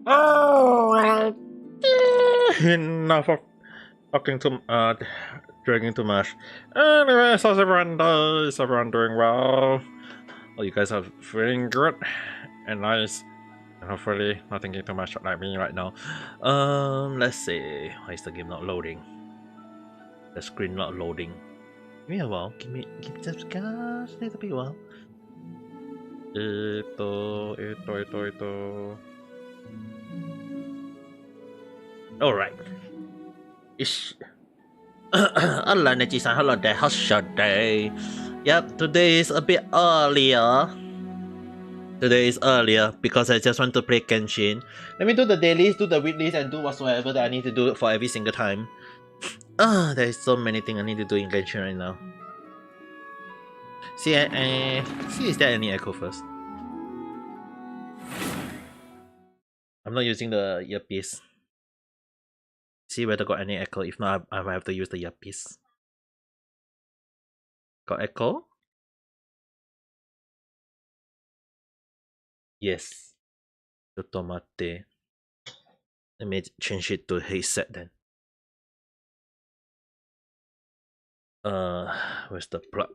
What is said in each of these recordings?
Oh, enough of talking too, drinking too much. Anyways, how's everyone? Is everyone doing well? Well, you guys are feeling good and nice, and hopefully not thinking too much like me right now. Let's see. Why is the game not loading? The screen not loading. Give me a while. Give me just a little bit while. Ito. Alright. Ish. Hello, Neji-san. Hello there. How's your day? Yep, today is a bit earlier. Today is earlier because I just want to play Genshin. Let me do the dailies, do the weeklies, and do whatsoever that I need to do for every single time. There is so many things I need to do in Genshin right now. See, is there any echo first? I'm not using the earpiece. See whether got any echo. If not, I might have to use the earpiece. Got echo? Yes. Tomate. Let me change it to headset then. Where's the plug?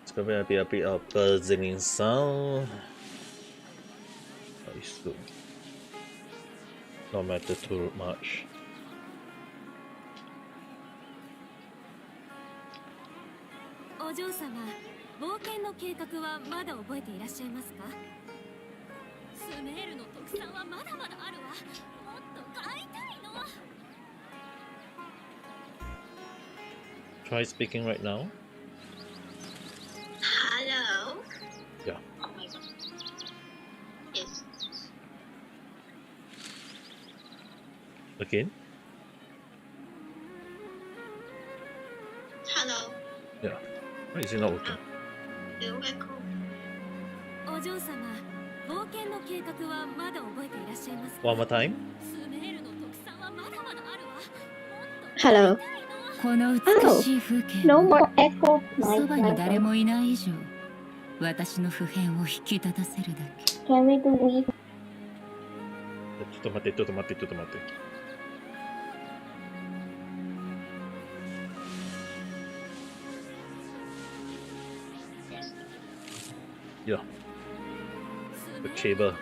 It's gonna be a bit of buzzing sound. Very soon. Not matter too much. Try speaking right now. Hello. Yeah. Oh my god. Yes. Again? Hello. Yeah. Why is it not working? You echo. One more time? Hello. この美しい風景 No も more echo. そばに誰 Nice. もいない以上私の普遍を引き立たせるだけ Can we do we? ちょっと待って。Yeah. The cable.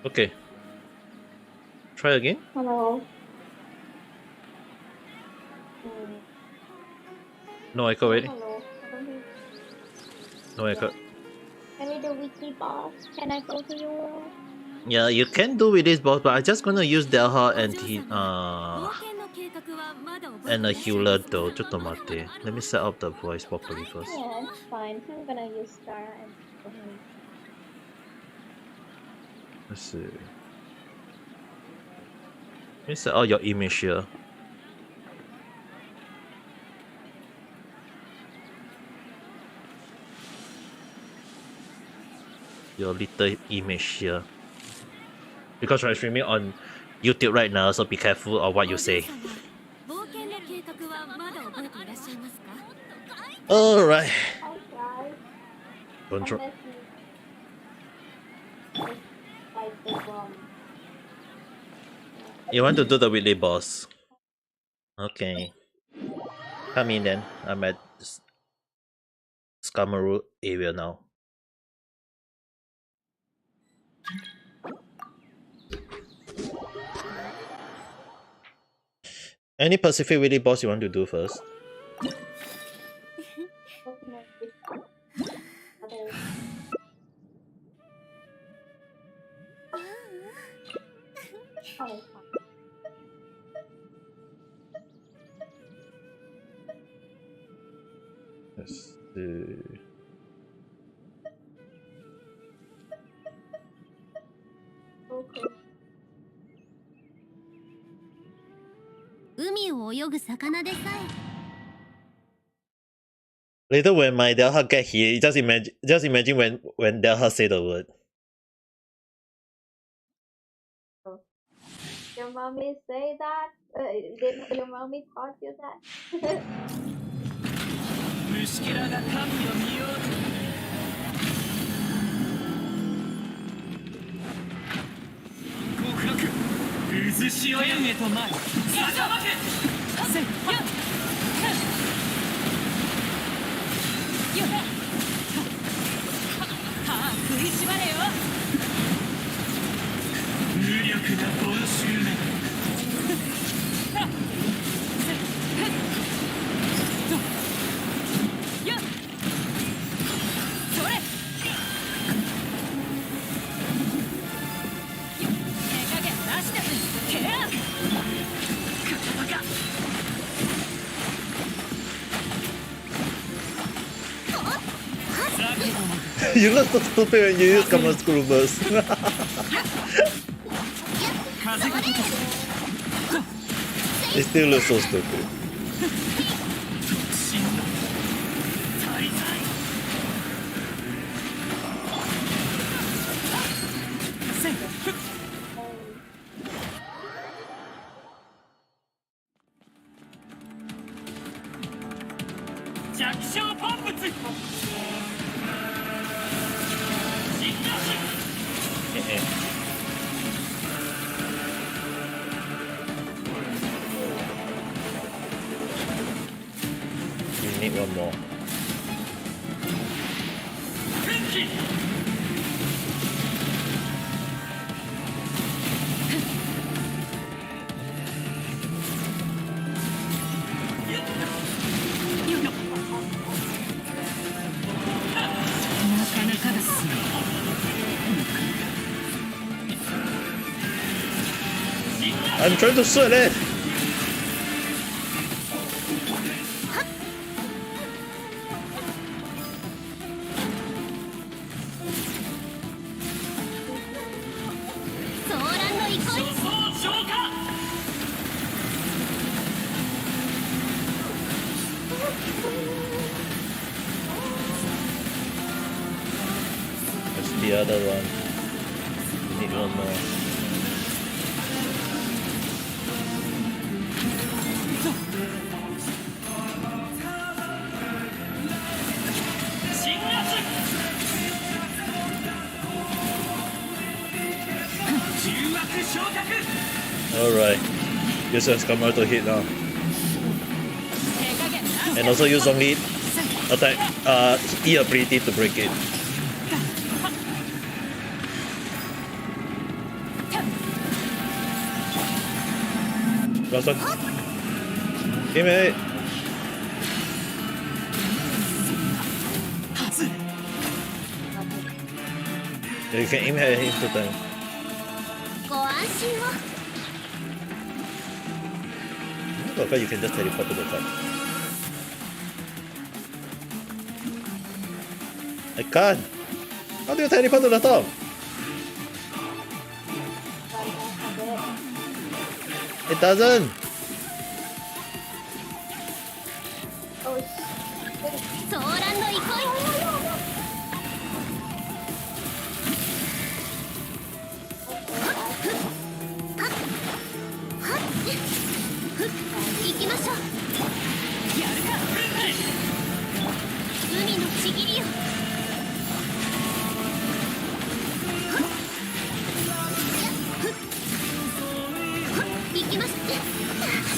Okay. Try again? Hello. No echo already? Hello. No echo. Can we do weekly boss? Can I go to you? Yeah, you can do with this boss, but I'm just gonna use Delha and a healer though. ちょっと待って. Let me set up the voice properly first. Yeah, it's fine. I'm gonna use Star and Let's see. Let me set out your image here. Your little image here. Because we're streaming on YouTube right now, so be careful of what you say. Alright. Control. You want to do the weekly boss? Okay. Come in then. I'm at Skamaru area now. Any Pacific weekly boss you want to do first? Let's see. Okay. 海を泳ぐ魚でさえ Later when my Delha get here, just imagine when Delha say the word. Your mommy say that? Did your mommy taught you that? 虫けらが神を見ようと極楽渦潮へと参るさざまけせっやっよっはあ食いしばれよ無力な凡衆めはっせっふっとよっそれ手加減なしですてや体が You look so stupid when you use command screw burst. 風が出て It still looks so stupid. 死んだ大罪せっふっ弱小万物死んだし We need one more. 天気 なかなかです I'm trying to sweat it. ソーランド行こ予想浄化 What's the other one? We need one more. 鎮圧重圧昇格 Alright. Use your scammer to hit now. 手加減なし And also use only attack E ability to break it. Last one. Aim at it. はず You can aim at him 2 times. うご安心を Okay, you can just teleport to the top. I can't. How do you teleport to the top? It doesn't. Oh, ソーランド行こい行きましょうやるか海のちぎりよ行きましょう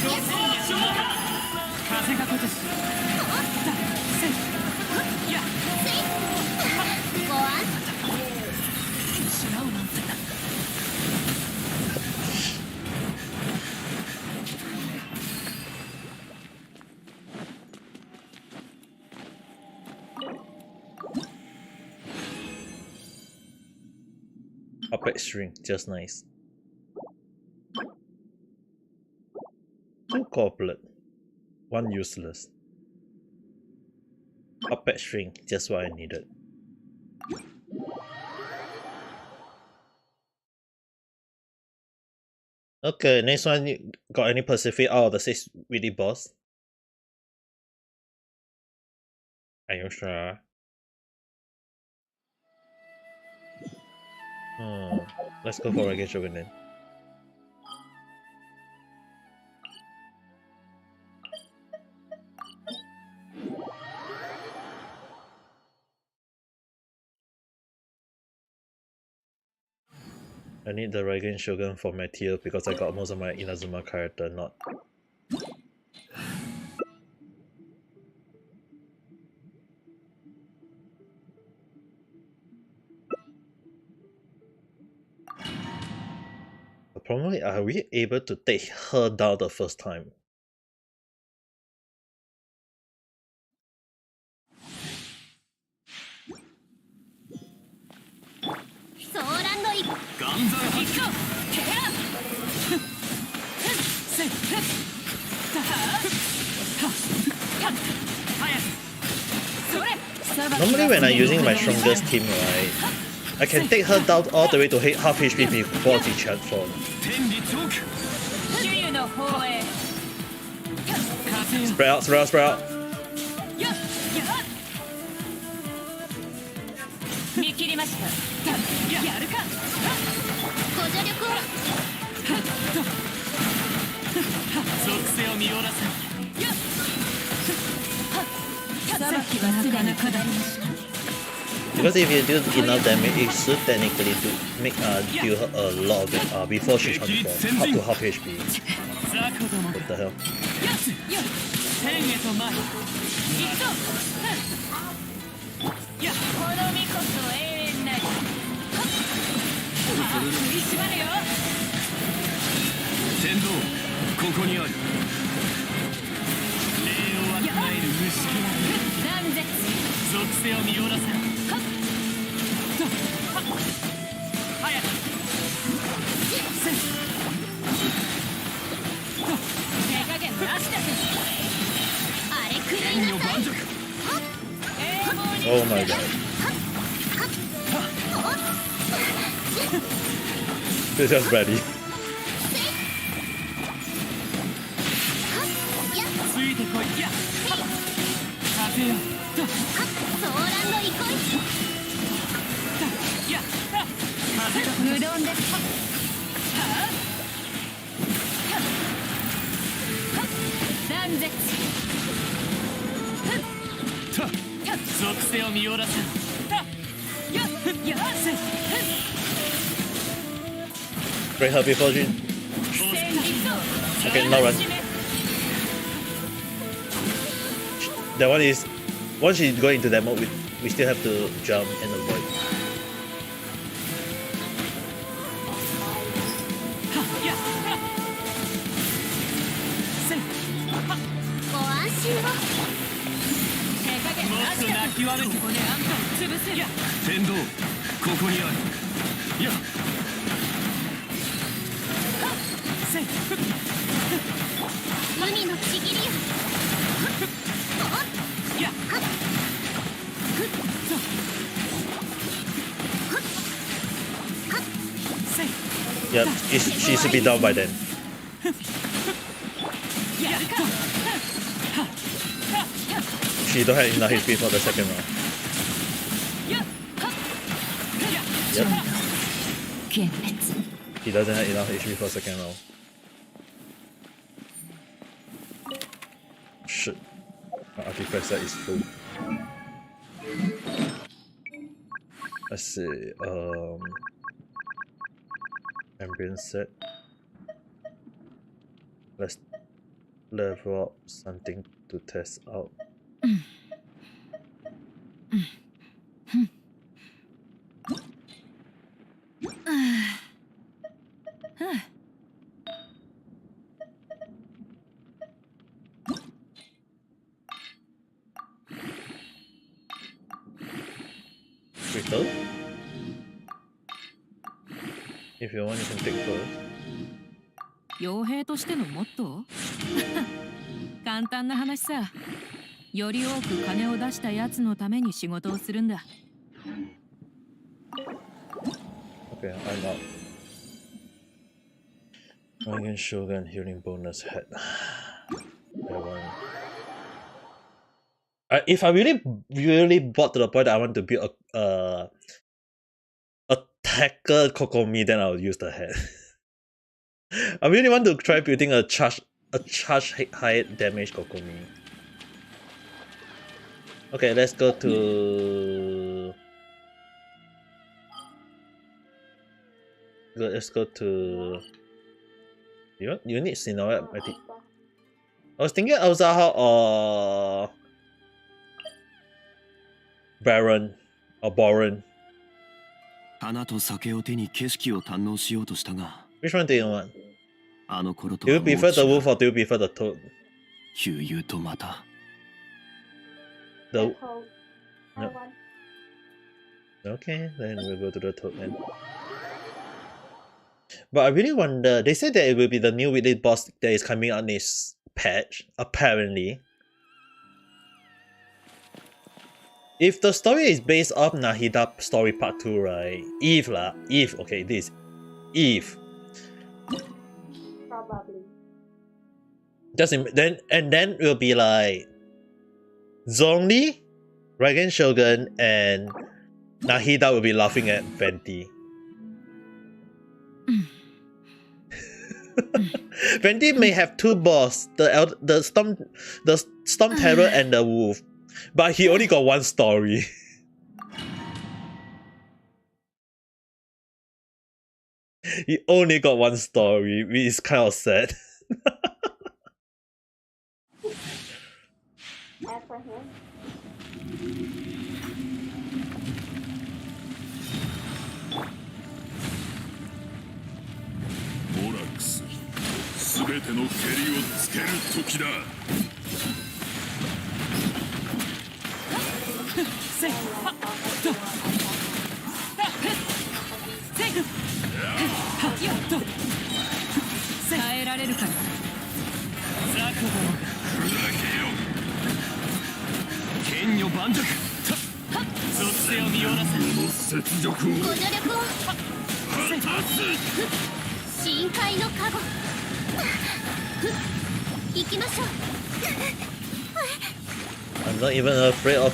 予想浄化風が今年せいやご安違うなんて Puppet string, just nice. 2 goblet, 1 useless. Puppet string, just what I needed. Okay, next one, you got any Pacific out of the 6 weekly boss? Are you sure? Let's go for Reign Shogun then. I need the Reign Shogun for my tier because I got most of my Inazuma character not. The problem is, are we able to take her down the first time? Normally when I'm using my strongest team, right, I can take her down all the way to half HP before she transforms. Spread out, spread out, spread out. Because if you do enough damage, it should technically deal her a lot of it before she transforms, up to half HP. What the hell? Oh my god. This is ready. Break her before she... Okay, now run. That one is... Once she go into that mode, we still have to jump and avoid. Yep, she should be down by then. She don't have enough HP for the second round. Yep. He doesn't have enough HP for second round. Shit. My artifact set is full. Let's see, ambient set. Let's level up something to test out. Crystal? If you want, you can take first. 傭兵としてのモットー簡単な話さ。より多く金を出したやつのために仕事をするんだ。Okay, I'm out. Reign Shogun healing bonus head. If I really bought to the point that I want to build a attacker Kokomi, then I'll use the head. I really want to try building a charge high damage Kokomi. Okay, let's go to. Let's go to. You need Sinnoh. I was thinking Elzaha or Baron or Boron. 花と酒を手に景色を堪能しようとしたが、 Which one do you want? あの頃と Do は you もう違 prefer the う。 wolf or do you prefer the toad? 悠々とまた。The Let's hope. I No. want. Okay, then we'll go to the toad then. But I really wonder. They said that it will be the new weekly boss that is coming out this patch. Apparently, if the story is based off Nahida story part 2, right? Eve lah. Eve. Okay, this Eve. Probably. Then it will be like Zhongli, Raigen Shogun, and Nahida will be laughing at Venti. Venti may have two boss, the Storm Terror and the Wolf, but he only got one story. He only got one story, which is kind of sad. As for him, モラックス、すべての蹴りをつける時だ。せいはっとせいはっよっと耐えられるかなザクだろうが剣女盤石属性を見下ろせこの雪辱をご助力を深海のカゴ行きましょう I'm not even afraid of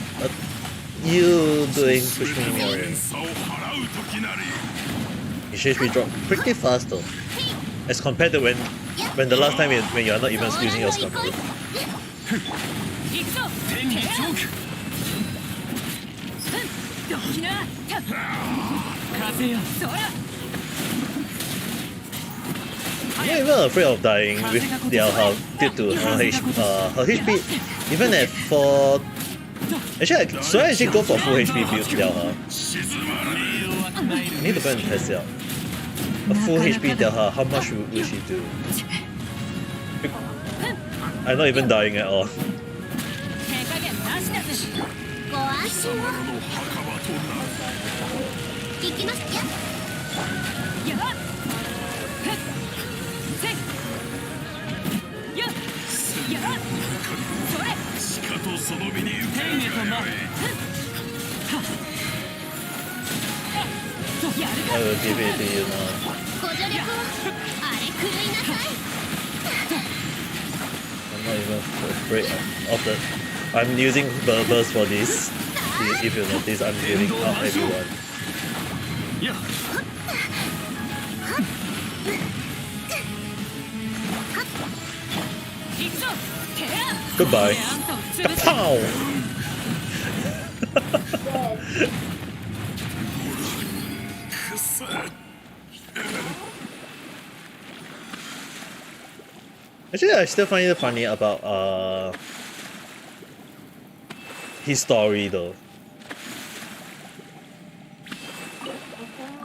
you doing push me warrior. 差を払う時なり。 You should be dropped pretty fast though, as compared to when the last time when you are not even using your stuff. 行くぞ天にチョーク。どきな風よそら I'm not even afraid of dying with Dialha due to her HP. Even at 4. Actually, should I actually go for full HP build Dialha? I need to go and test it out. A full HP Dialha, how much will she do? I'm not even dying at all. 手加減なしだぜご安心をの墓場となる。行きますよやっせいやっやっそれしかとその身に受け天へとなる。やるか I will give it to you now. ご助力をあれ狂いなさい I'm not even afraid of the. I'm using burst for this. If you notice, I'm healing up everyone. や 行くぞてや Goodbye. あんたを潰す Pow! dead. くそ。 Actually, I still find it funny about his story though.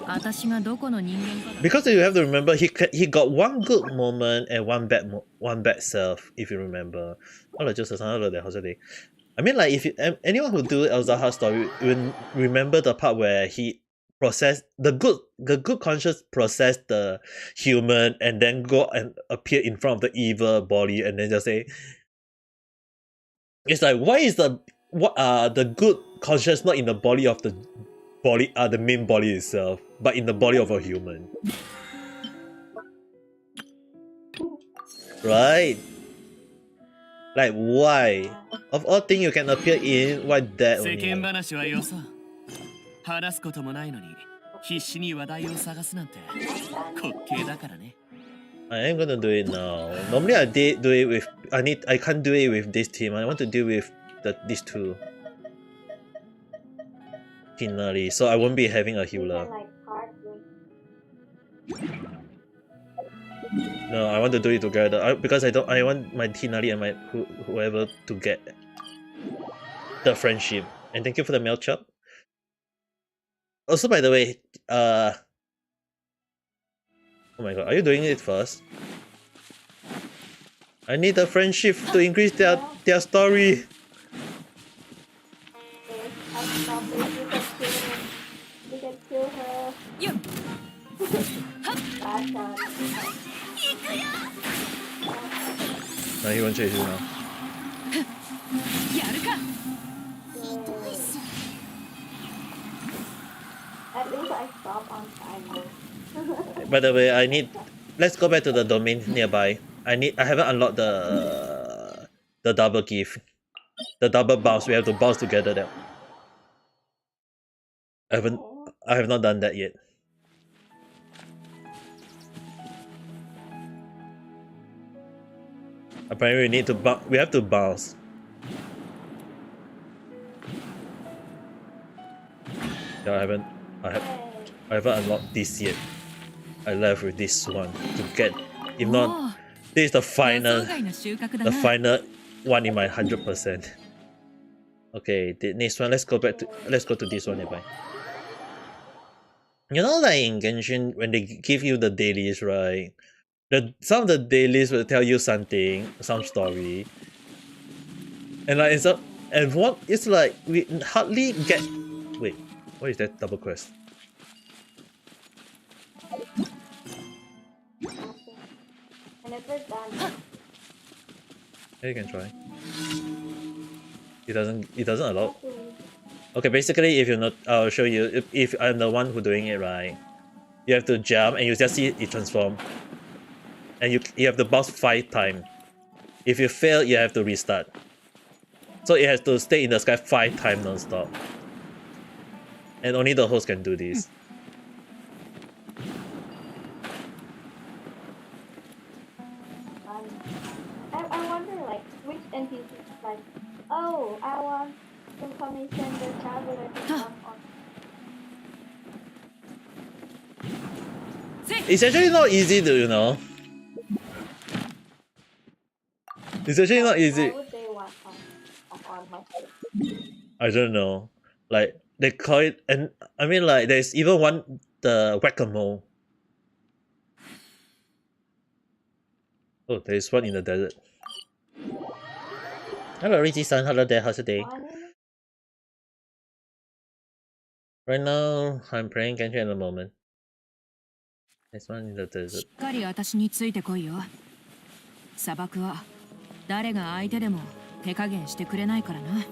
私がどこの人間か Because you have to remember, he got one good moment and one bad self. If you remember, I mean, like if anyone who do Elzaha's story will remember the part where he processed the good conscious process the human and then go and appear in front of the evil body and then just say, it's like why is the good conscious not in the body of the main body itself, but in the body of a human. Right? Like why? Of all things you can appear in, why that 世 only? 間話はよさ。話すこともないのに必死に話題を探すなんて滑稽だからね。I am gonna do it now. Normally I did do it with I can't do it with this team. I want to deal with these two. Finally, so I won't be having a You healer. can like hard win. No, I want to do it together. Because I want my Tinari and my whoever to get the friendship. And thank you for the mail chop. Also, by the way, oh my god, are you doing it first? I need the friendship to increase their story. Okay, I'll stop it. You can kill her. Yeah. Bad shot. No, he won't chase you now. やるか。 At least I stop on timer. By the way, let's go back to the domain nearby. I haven't unlocked the double gift. The double bounce. We have to bounce together there. I have not done that yet. Apparently we have to bounce. Yeah, I haven't unlocked this yet. I left with this one to get. If not, this is the final one in my 100%. Okay, the next one. Let's go to this one nearby. You know, like in Genshin, when they give you the dailies, right? Some of the dailies will tell you something, some story, and like it's like we hardly get. Wait, what is that double quest? I never done. Yeah, you can try. It doesn't allow. Okay, basically, if you're not, I'll show you. If I'm the one who doing it, right, you have to jump and you just see it transform, and you have to bounce 5 times. If you fail, you have to restart. So it has to stay in the sky 5 times non-stop, and only the host can do this. I wonder like which NPC is like, oh, I want to commission the traveler to come on. It's actually not easy to, you know. It's actually not easy. Why would they want on my face? I don't know. Like they call it, and I mean like there's even one the whack-a-mole. Oh, there is one in the desert. Hello, Richie-san. Hello there. How's your day? Right now, I'm playing Genshin at the moment. There's one in the desert. しっかり私についてこいよ。砂漠は誰が相手でも手加減してくれないからな。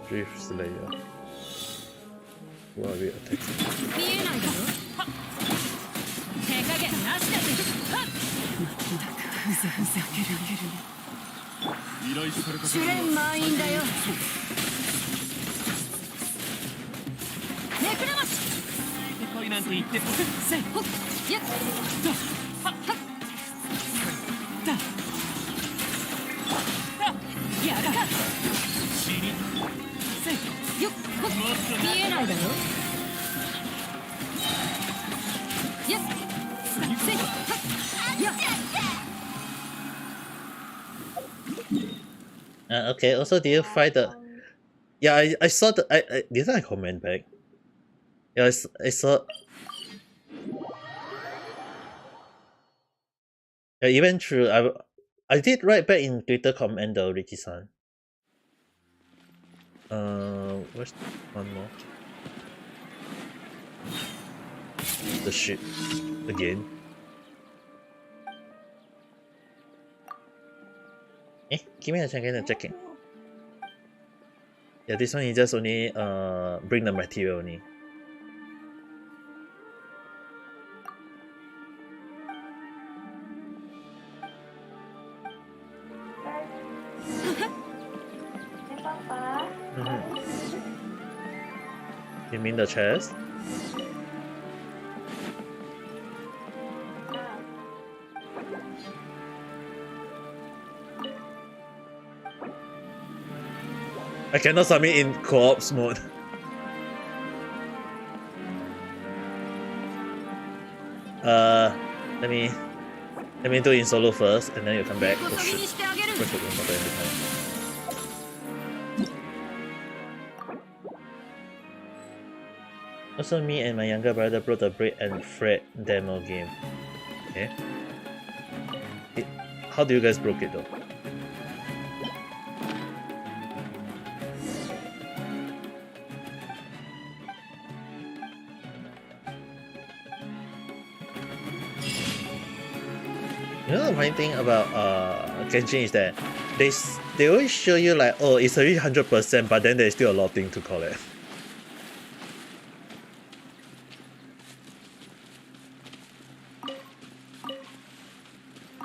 Drift Slayer. Who are we attacking? 見えないだろ。手加減なしだぜ。ふざける。依頼された試練満員だよ。めくらまし。来いなんて言ってせいほっやっとはっはっだやるか。死にせいよっほっ見えないだろ。やっせいはっやっ。Okay, also did you find the... Yeah, I saw the... Didn't I comment back? Yeah, I saw... Yeah, even true, I did write back in Twitter comment though, Richie-san. Where's one more? The shit. Again. Give me a second to check it. Yeah, this one you just only bring the material only. Papa. You mean the chest? I cannot submit in co-ops mode. Let me do it in solo first, and then you come back. Oh shit! Press the button every time. Also, me and my younger brother brought the Braid and Fred demo game. Okay. How do you guys broke it though? You know the funny thing about Genshin is that they always show you like, oh, it's already 100%, but then there's still a lot of things to collect.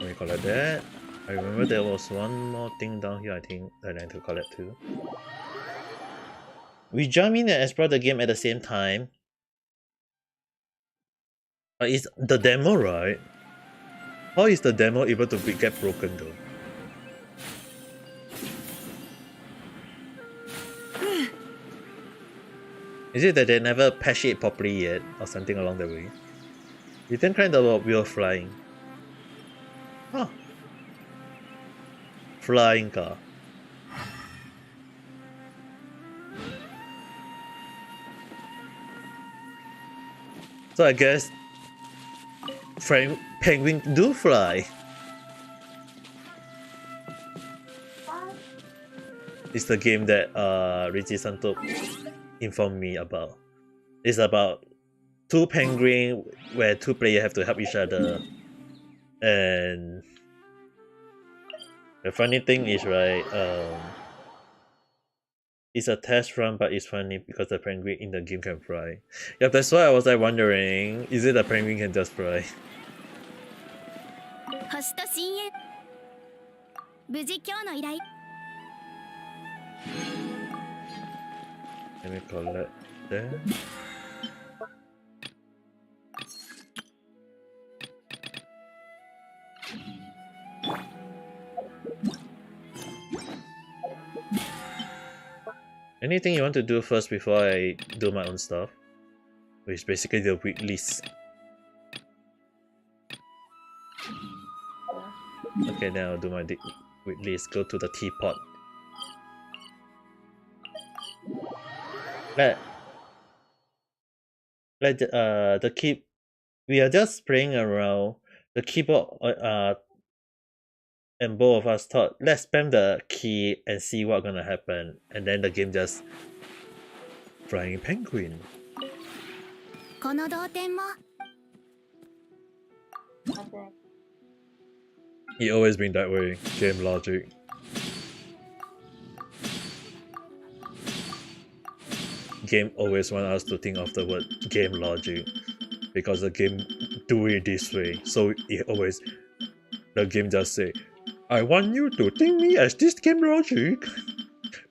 Let me collect that. I remember there was one more thing down here I think that I need to collect too. We jump in and explore the game at the same time. It's the demo, right? How is the demo able to get broken though? Is it that they never patch it properly yet or something along the way? You think kind of we were flying. Huh. Flying car. So I guess penguin do fly. It's the game that Richie Santo informed me about. It's about two penguins where two players have to help each other. And the funny thing is, right, it's a test run, but it's funny because the penguin in the game can fly. Yeah, that's why I was like wondering, is it the penguin can just fly? 星と深淵無事今日の依頼 Let me collect that. Anything you want to do first before I do my own stuff? Which is basically the week list. Okay, then I'll do my week list. Go to the teapot. Let the key. We are just playing around. The keyboard and both of us thought, let's spam the key and see what's gonna happen, and then the game just flying penguin. この同点も Okay. It always been that way. Game logic. Game always want us to think of the word game logic because the game do it this way. So it always the game just say, I want you to think me as this game logic.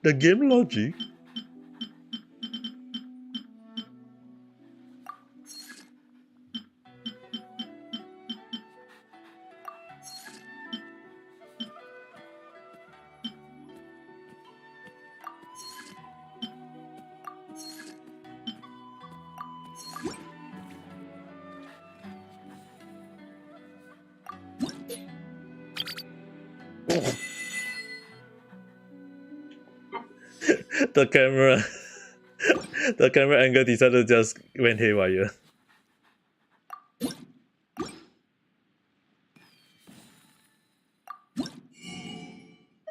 The game logic. The camera angle decided to just went haywire.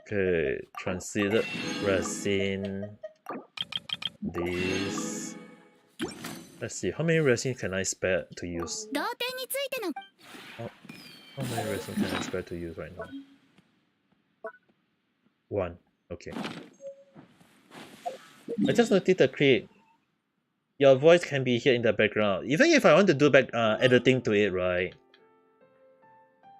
Okay, translated resin. This. Let's see, how many resin can I spare to use? 同点についての How many resin can I spare to use right now? 1. Okay. I just noticed the create. Your voice can be here in the background. Even if I want to do back editing to it, right?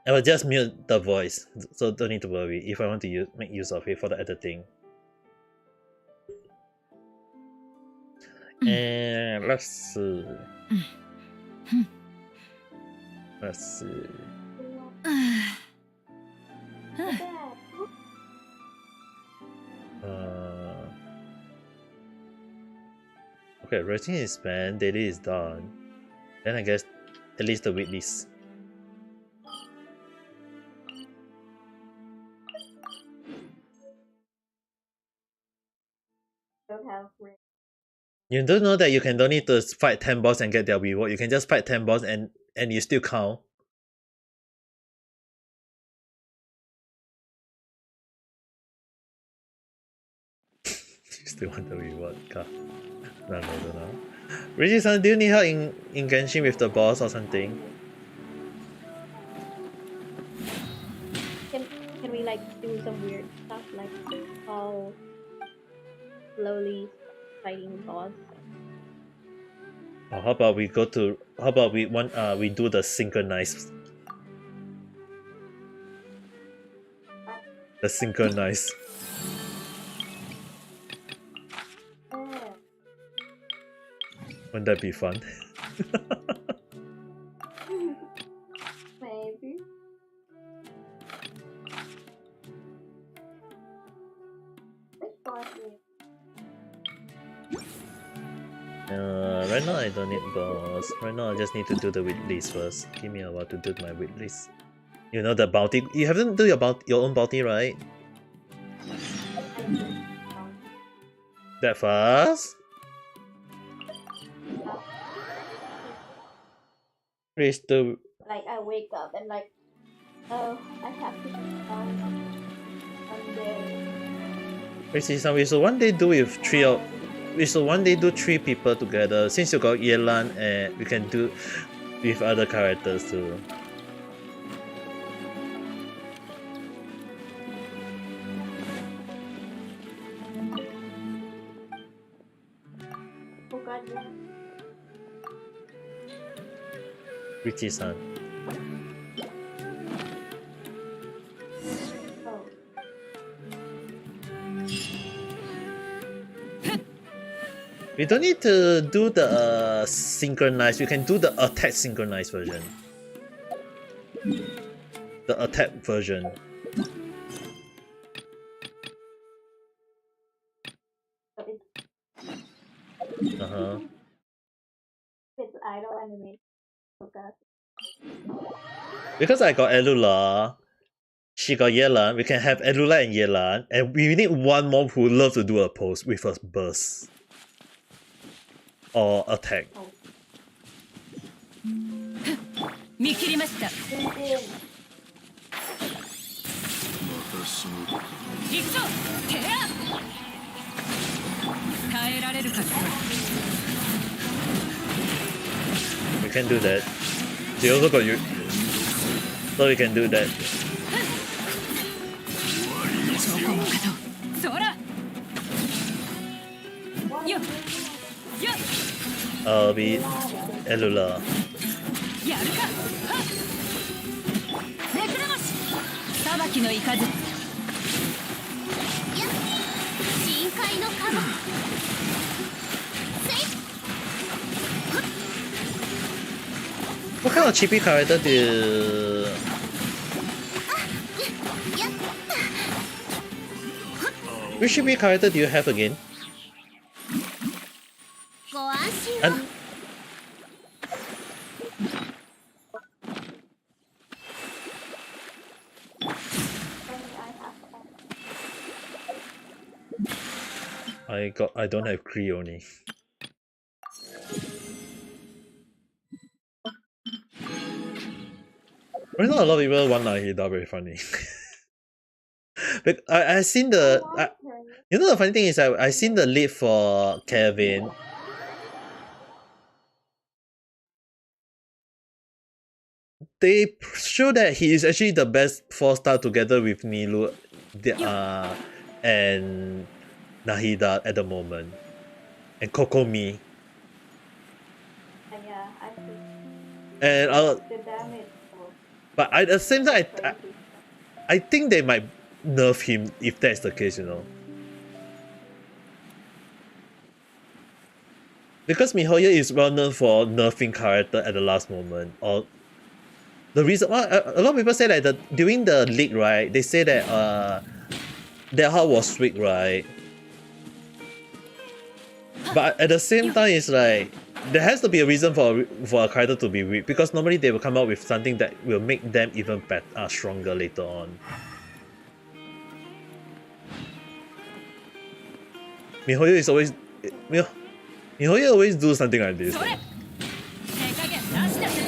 I will just mute the voice, so don't need to worry if I want to make use of it for the editing. And let's see. Let's see. Okay, resin is spent, daily is done. Then I guess at least the waitlist. Don't have ring. You don't know that you can don't need to fight 10 boss and get their reward. You can just fight 10 boss and you still count. You still want the reward? God. No. Reggie-san, do you need help in Genshin with the boss or something? Can we like do some weird stuff like all slowly fighting boss? Or how about we go to we do the synchronize. The synchronize. Wouldn't that be fun? Maybe. Which boss is Right now I don't need boss. Right now I just need to do the waitlist first. Give me a while to do my waitlist. You know the bounty. You haven't do your own bounty, right? That fast? Reach the. like I wake up and like, oh, I have to sit down someday. We should one day do with three of. We should one day do 3 people together. Since you got Yelan, and we can do with other characters too. Oh god, yeah. Richie-san. Oh. We don't need to do the synchronized. We can do the attack synchronized version. The attack version. So it's Uh-huh. it's idle animation. Oh god. Because I got Elula, she got Yelan, we can have Elula and Yelan, and we need one more who loves to do a pose with a burst. Or attack. 見切りました。 Tintin. 私のこと行くぞ。てや。耐えられるか。 We can do that. She also got you. So we can do that. そこもかと。そら。よ。よ。 I'll be Elula. やるか。めくれまし。裁きの雷。深海のカバ。 What kind of chibi character do you... Which chibi character do you have again? ご安心を。 And I don't have Kree only. Right now a lot of people want Nahida, very funny. But I seen the you know the funny thing is I seen the lead for Kevin. They show that he is actually the best 4-star together with Nilu, and Nahida at the moment, and Kokomi, Yeah, I think and the damage for but at the same time, crazy. I think they might nerf him if that's the case, you know. Because Mihoyo is well known for nerfing character at the last moment. Or the reason why a lot of people say that during the leak, right? They say that their heart was weak, right? But at the same time, it's like there has to be a reason for a character to be weak, because normally they will come out with something that will make them even better, stronger later on. Mihoyo is always Mihoyo always do something like this. それ手加減なしだぜ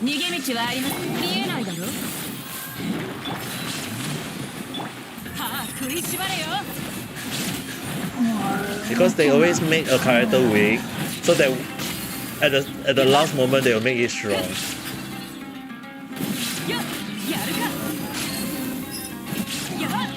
逃げ道はあります見えないだろ歯食いしばれよ Because they always make a character weak, so that at the last moment they will make it strong. よやるかやっはっ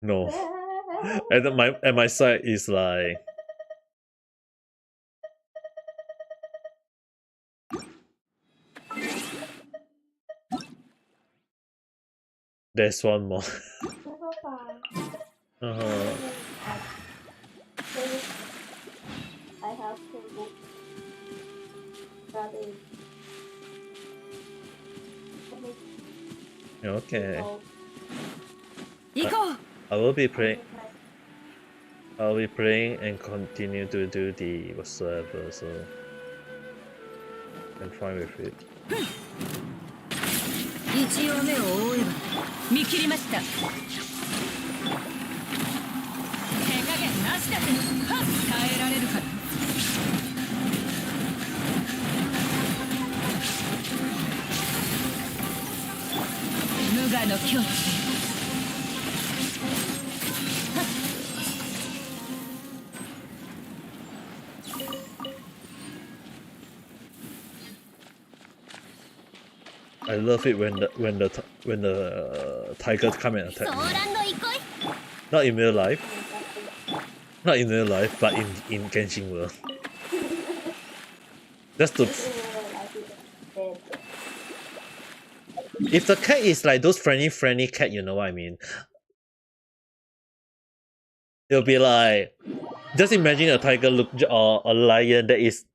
No. And my side is like there's one more. Uh-huh. I have to book rather Okay. 行こう I will be playing and continue to do the whatsoever, so I'm fine with it. 一応目を覆えば見切りました手加減なしだぜはっ耐えられるか無我の境地 I love it when the tigers come and attack ソ me. ーランド行こ Not in real life. Not in real life, but in Genshin World. That's the if the cat is like those friendly cat, you know what I mean? It'll be like, just imagine a tiger or a lion that is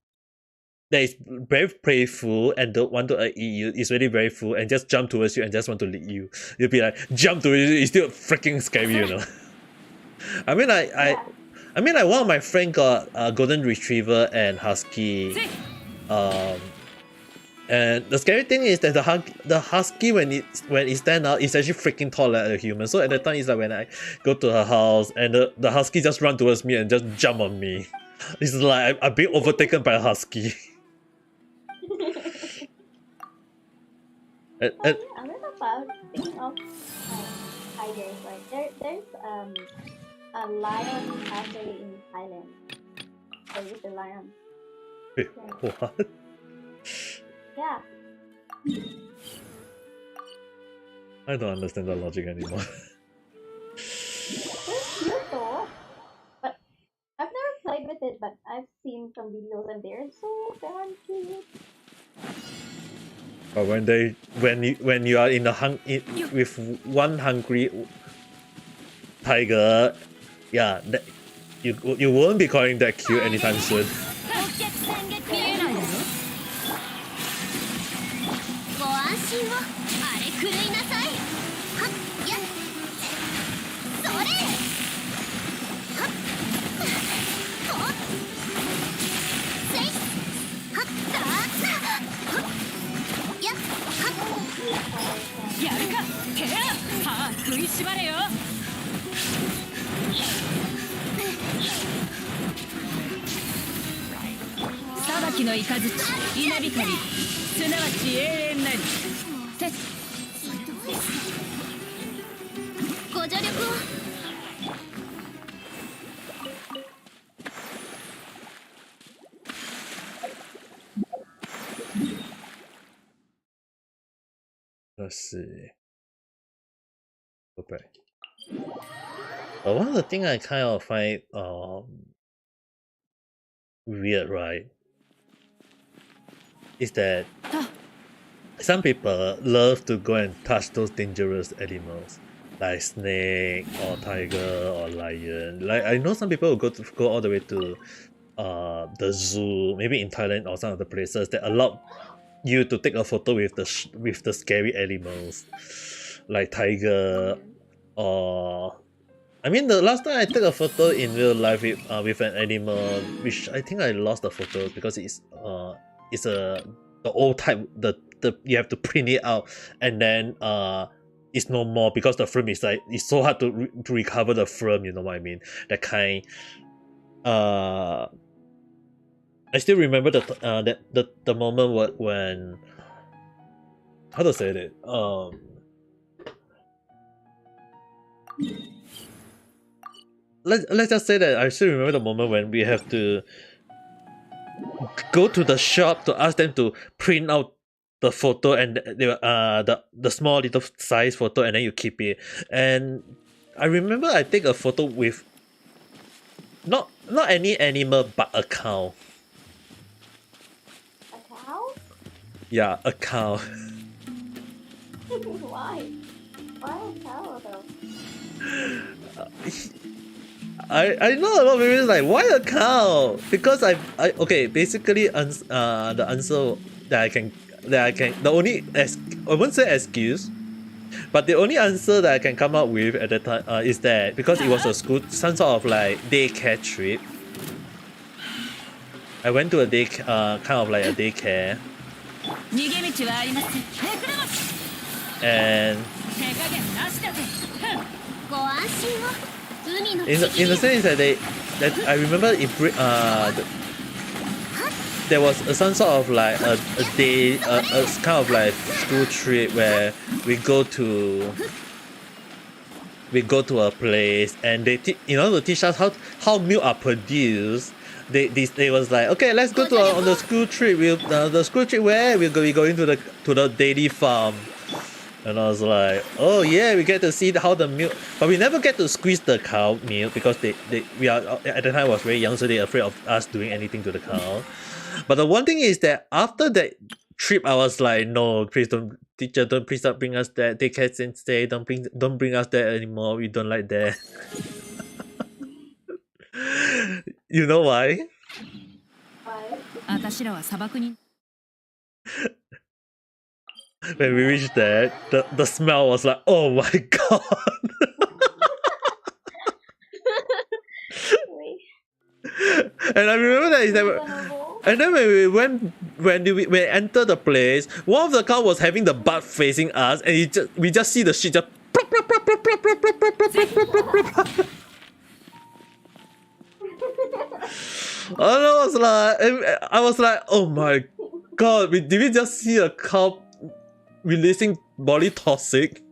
very playful and don't want to eat you. It's really very full and just jump towards you and just want to lick you. You'll be like, jump to it. It's still freaking scary, you know. I mean, I mean, like one of my friend got a golden retriever and husky. And the scary thing is that the husky when it stands out, it's actually freaking tall like a human. So at the time, it's like when I go to her house and the husky just run towards me and just jump on me. It's like I'm being overtaken by a husky. I'm not about speaking of tigers, like there's a lion cafe in Thailand. There is a lion. Wait, what? Yeah. I don't understand the logic anymore. It's cute though. But I've never played with it, but I've seen some videos and they're so damn cute. But when you are in with one hungry tiger, yeah, you won't be calling that cute anytime soon. 見えないだろご安心をあれ狂いなさいはっやっそれはっほっせいはっだはっやっはっやるかてら歯食いしばれよ裁きの雷稲光すなわち永遠なりせご助力を。Let's see. Go back. But one of the things I kind of find weird, right, is that some people love to go and touch those dangerous animals, like snake or tiger or lion. Like I know some people will go all the way to the zoo, maybe in Thailand or some other places that allow you to take a photo with the scary animals, like tiger, or I mean the last time I took a photo in real life with an animal, which I think I lost the photo because it's the old type, the you have to print it out and then it's no more because the film is like it's so hard to recover the film, you know what I mean, that kind. I still remember the moment when how to say it, let's just say that I still remember the moment when we have to go to the shop to ask them to print out the photo, and they the small little size photo, and then you keep it. And I remember I take a photo with not any animal but a cow. A cow? Yeah, a cow. Why? Why a cow though? I know a lot of people like, why a cow? Because I okay, basically the answer that I can the only I won't say excuse, but the only answer that I can come up with at the time is that because it was a school, some sort of like daycare trip. I went to a kind of like a daycare, and in the sense that I remember there was some sort of like a day, a kind of like school trip where we go to a place, and they in order to teach us how milk are produced. They was like, okay, let's go to on the school trip. The school trip where we're going to the dairy farm. And I was like, oh yeah, we get to see how the milk, but we never get to squeeze the cow milk because we are at the time was very young, so they're afraid of us doing anything to the cow. But the one thing is that after that trip, I was like, no, please don't, teacher, please don't bring us there. Take care and stay. Don't bring us there anymore. We don't like that. You know why? Why? When we reached there, the smell was like, oh my god. And I remember that and then when we entered the place, one of the cow was having the butt facing us, and we just see the shit just I was like, oh my god, did we just see a cow releasing body toxic?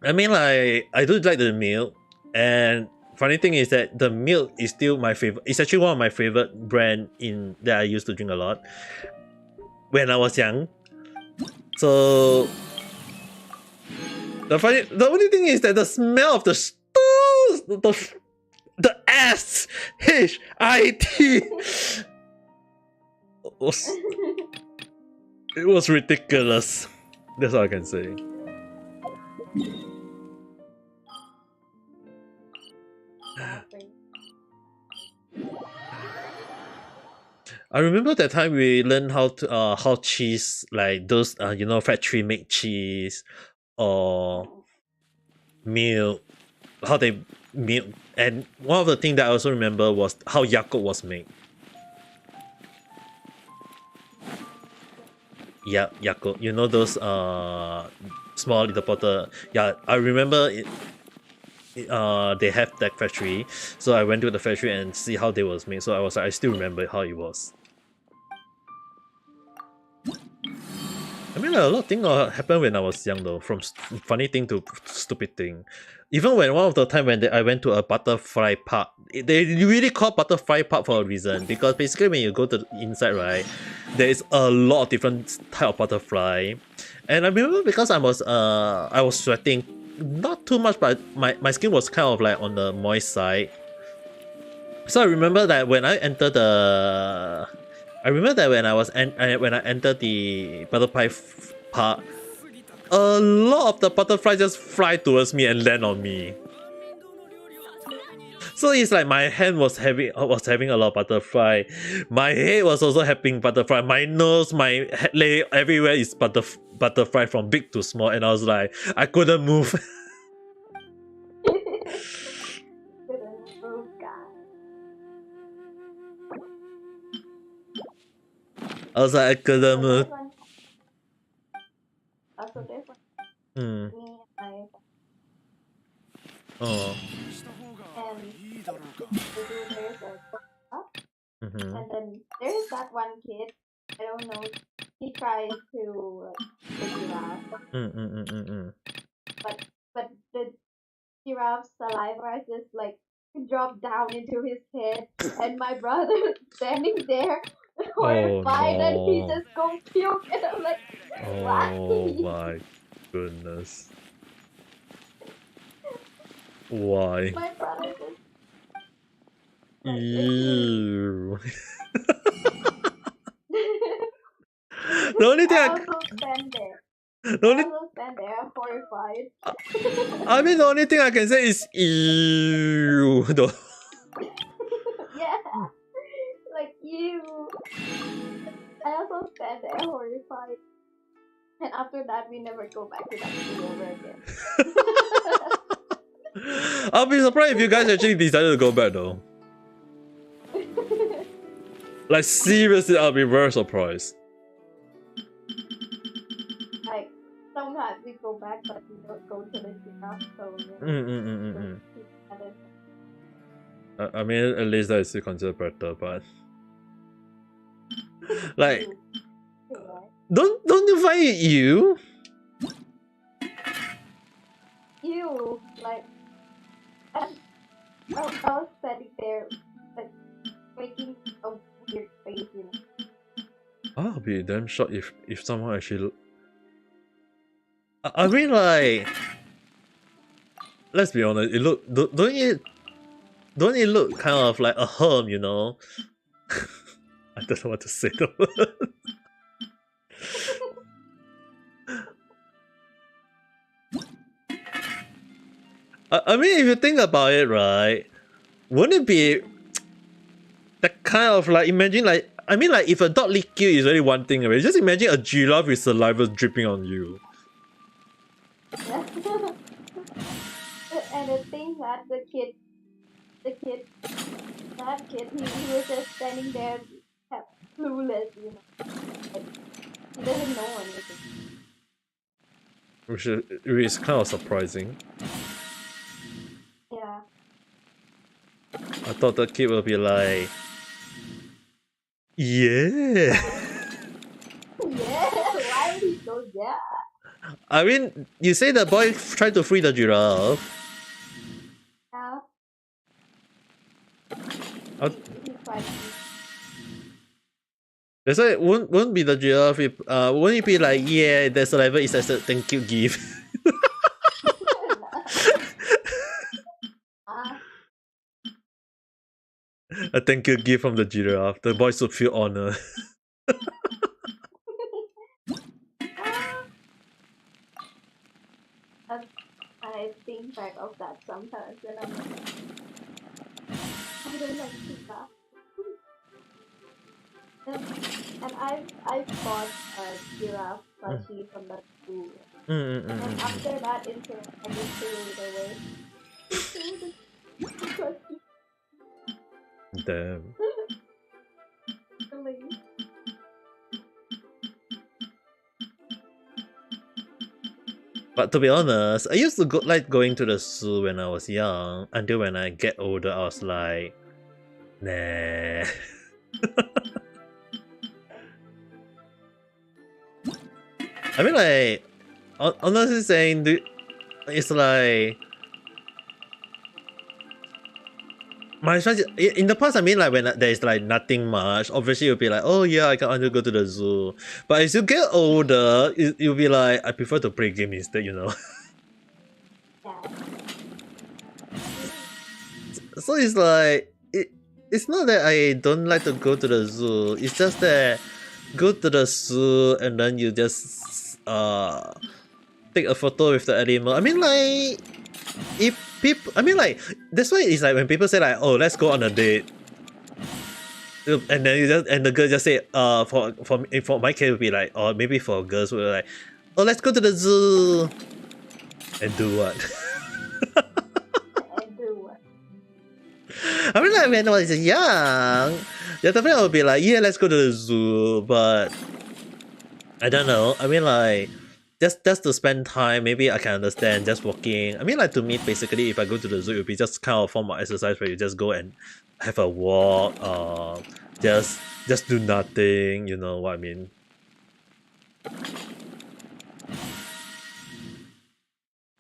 I mean, like, I do like the milk, and funny thing is that the milk is still my favorite. It's actually one of my favorite brand that I used to drink a lot when I was young. So the only thing is that the smell of the SHIT it was ridiculous. That's all I can say. I remember that time we learned how cheese, like those factory made cheese or milk, how they milk, and one of the things that I also remember was how Yakult was made. Yeah, Yakult. You know those small little bottle. Yeah, I remember it. They have that factory, so I went to the factory and see how they was made. So I was like, I still remember how it was. I mean, like, a lot of things happened when I was young though, from funny thing to stupid thing. Even when one of the time when I went to a butterfly park, they really call butterfly park for a reason, because basically when you go to the inside, right, there is a lot of different type of butterfly, and I remember because I was sweating, not too much, but my skin was kind of like on the moist side. So I remember that when I entered the I remember that when I entered the butterfly park, a lot of the butterflies just fly towards me and land on me. So it's like my hand was having a lot of butterfly, my head was also having butterfly, my nose, my leg, everywhere is butterfly from big to small, and I was like, I couldn't move. Couldn't move, guys. I was like, I couldn't So move. there's one. Also, there's one. Hmm. Me and my Oh. and there's a Mm-hmm. and then there's that one kid. I don't know. He tries to the giraffe, but the giraffe's saliva just like dropped down into his head, and my brother standing there Oh horrified, and he no. just go puke, and I'm like, why? Oh my goodness. Why? My brother just like literally. Ew. The only thing I also stand there. the only, I also stand there horrified. I mean, the only thing I can say is ew. Yeah, like you. I also stand there horrified. And after that, we never go back to that school ever again. I'll be surprised if you guys actually decided to go back though. Like seriously, I'll be very surprised. Like, sometimes we go back, but we don't go to the giraffe, so I mean, at least that is still considered better, but like, don't you find it you? Ew, like, I was standing there, like, making a weird face, you know. I'll be damn shocked if someone actually. I mean, like, let's be honest. It look don't it look kind of like a herb, you know? I don't know what to say the word. I mean, if you think about it, right? Wouldn't it be that kind of like, imagine like, I mean, like, if a dog lick you is really one thing, right? Just imagine a giraffe with saliva dripping on you. Yeah. And the thing that that kid, he was just standing there, clueless, you know. Like, he doesn't know anything. Which is kind of surprising. Yeah. I thought the kid would be like, yeah. Yeah, why would he go yeah? I mean, you say the boy tried to free the giraffe. Yeah. He tried to. That's why it won't be the giraffe. Won't it be like, yeah, the saliva is as a thank you gift. A thank you gift from the giraffe. The boys would feel honored. I think back of that sometimes, and I'm like, I don't like to laugh. And I bought a giraffe plushie from the school. And after that incident, I just threw it away. Damn. Really. But to be honest, I used to like going to the zoo when I was young. Until when I get older, I was like, nah. I mean, like, honestly saying, it's like my strategy in the past. I mean, like when there's like nothing much, obviously you'll be like, oh yeah, I can want to go to the zoo. But as you get older, you'll be like, I prefer to play game instead, you know. Yeah. So it's like it's not that I don't like to go to the zoo. It's just that go to the zoo and then you just take a photo with the animal. I mean, like, if people, I mean, like, that's why it's like when people say like, oh, let's go on a date, and then the girl just say for my case would be like, or maybe for girls would be like, oh, let's go to the zoo and do what? And do what? I mean, like, when I was young, yeah, definitely I would be like, yeah, let's go to the zoo, but I don't know. I mean, like, just to spend time, maybe I can understand just walking. I mean, like, to me, basically, if I go to the zoo, it would be just kind of form of exercise where you just go and have a walk, just do nothing. You know what I mean?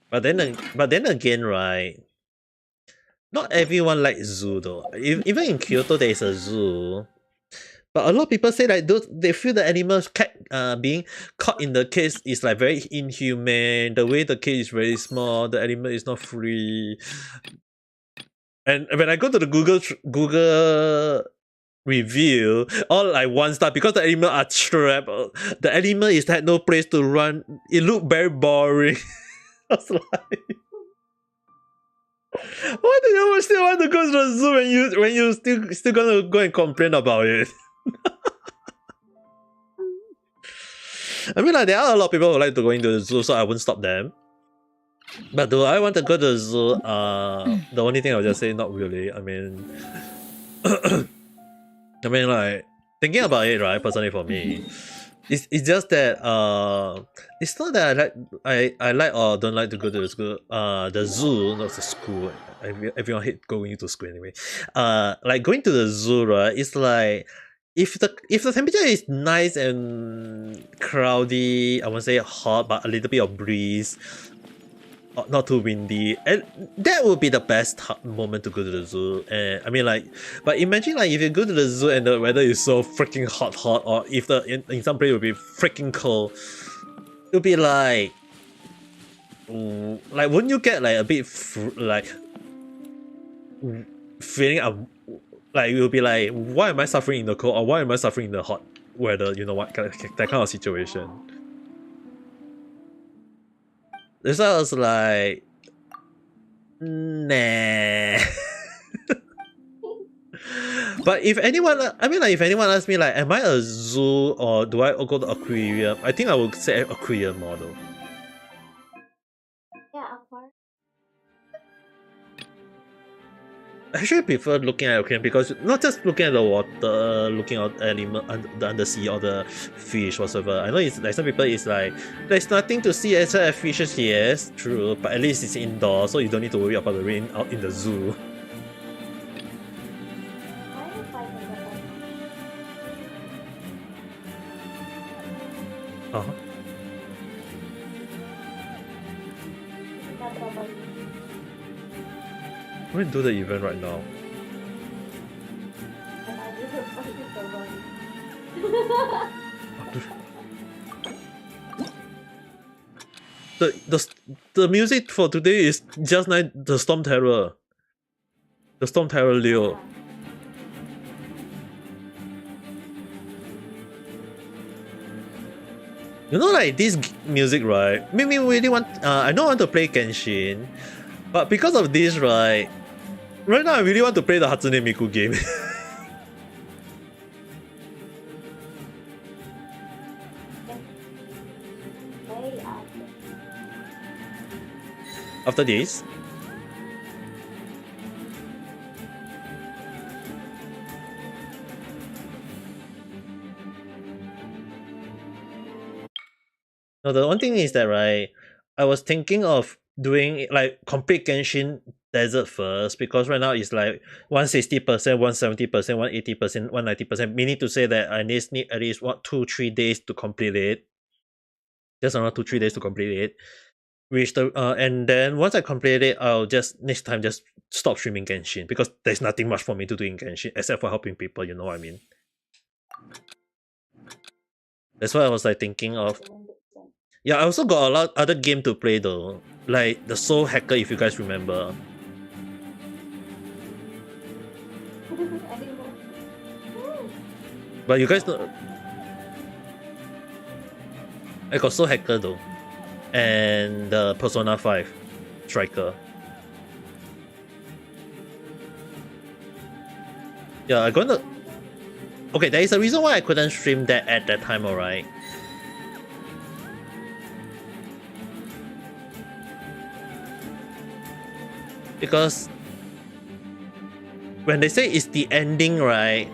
But then again, right? Not everyone likes zoo though. Even in Kyoto, there is a zoo. But a lot of people say like they feel the animals being caught in the cage is like very inhumane. The way the cage is very small, the animal is not free. And when I go to the Google review, all like 1 star because the animal are trapped. The animal is had no place to run. It looked very boring. I was like, why do you still want to go to the zoo when you still gonna go and complain about it? I mean, like, there are a lot of people who like to go into the zoo, so I won't stop them. But do I want to go to the zoo? The only thing I'll just say, not really. I mean, I mean, like, thinking about it, right? Personally, for me, it's just that it's not that I like or don't like to go to the school. The zoo, not the school. Everyone hate going to school anyway. Like going to the zoo, right? It's like if the temperature is nice and cloudy, I won't say hot, but a little bit of breeze, not too windy, and that would be the best moment to go to the zoo. And I mean, like, but imagine like if you go to the zoo and the weather is so freaking hot, or if in some place it would be freaking cold, it would be like wouldn't you get like a bit like feeling like you'll be like, why am I suffering in the cold, or why am I suffering in the hot weather? You know what, that kind of situation. That's why I was like, nah. But if anyone, I mean, like, if anyone asks me like, am I a zoo or do I go to aquarium? I think I would say aquarium model. Yeah, aquarium. I actually prefer looking at aquarium because not just looking at the water, looking at animal, the undersea or the fish whatsoever. I know it's like some people is like there's nothing to see except fishes. Yes, true, but at least it's indoors, so you don't need to worry about the rain out in the zoo. Why are you fighting the Uh-huh. Not trouble. I'm going to do the event right now. And I just fight the The music for today is just like the Storm Terror. The Storm Terror Leo. You know, like this music, right? Make me really want. I don't want to play Genshin, but because of this, right now I really want to play the Hatsune Miku game. After this, no, the one thing is that, right, I was thinking of doing like complete Genshin Desert first, because right now it's like 160%, 170%, 180%, 190%. Meaning to say that I need at least 2-3 days to complete it. Just around 2-3 days to complete it. And then once I complete it, I'll just next time just stop streaming Genshin, because there's nothing much for me to do in Genshin except for helping people, you know what I mean? That's what I was like thinking of. Yeah, I also got a lot other game to play though, like the Soul Hacker, if you guys remember. But you guys know, I got Soul Hacker though, and the Persona 5 Striker. Yeah, I'm gonna. Okay, there is a reason why I couldn't stream that at that time, alright? Because when they say it's the ending, right?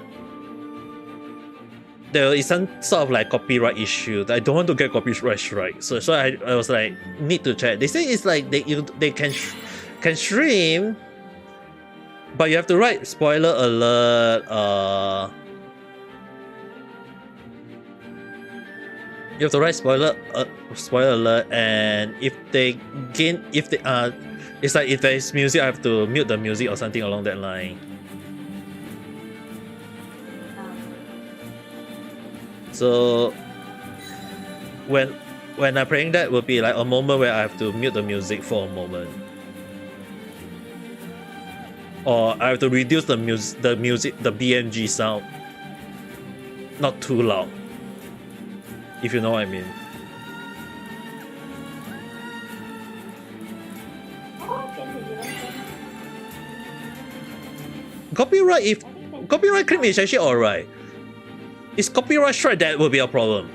There is some sort of like copyright issue. I don't want to get copyright strike, so I was like, need to check. They say it's like they can stream, but you have to write spoiler alert. You have to write spoiler alert, and if they it's like if there is music, I have to mute the music or something along that line. So when I'm playing that, will be like a moment where I have to mute the music for a moment, or I have to reduce the BMG sound, not too loud, if you know what I mean. Copyright claim is actually alright. It's copyright strike that will be a problem.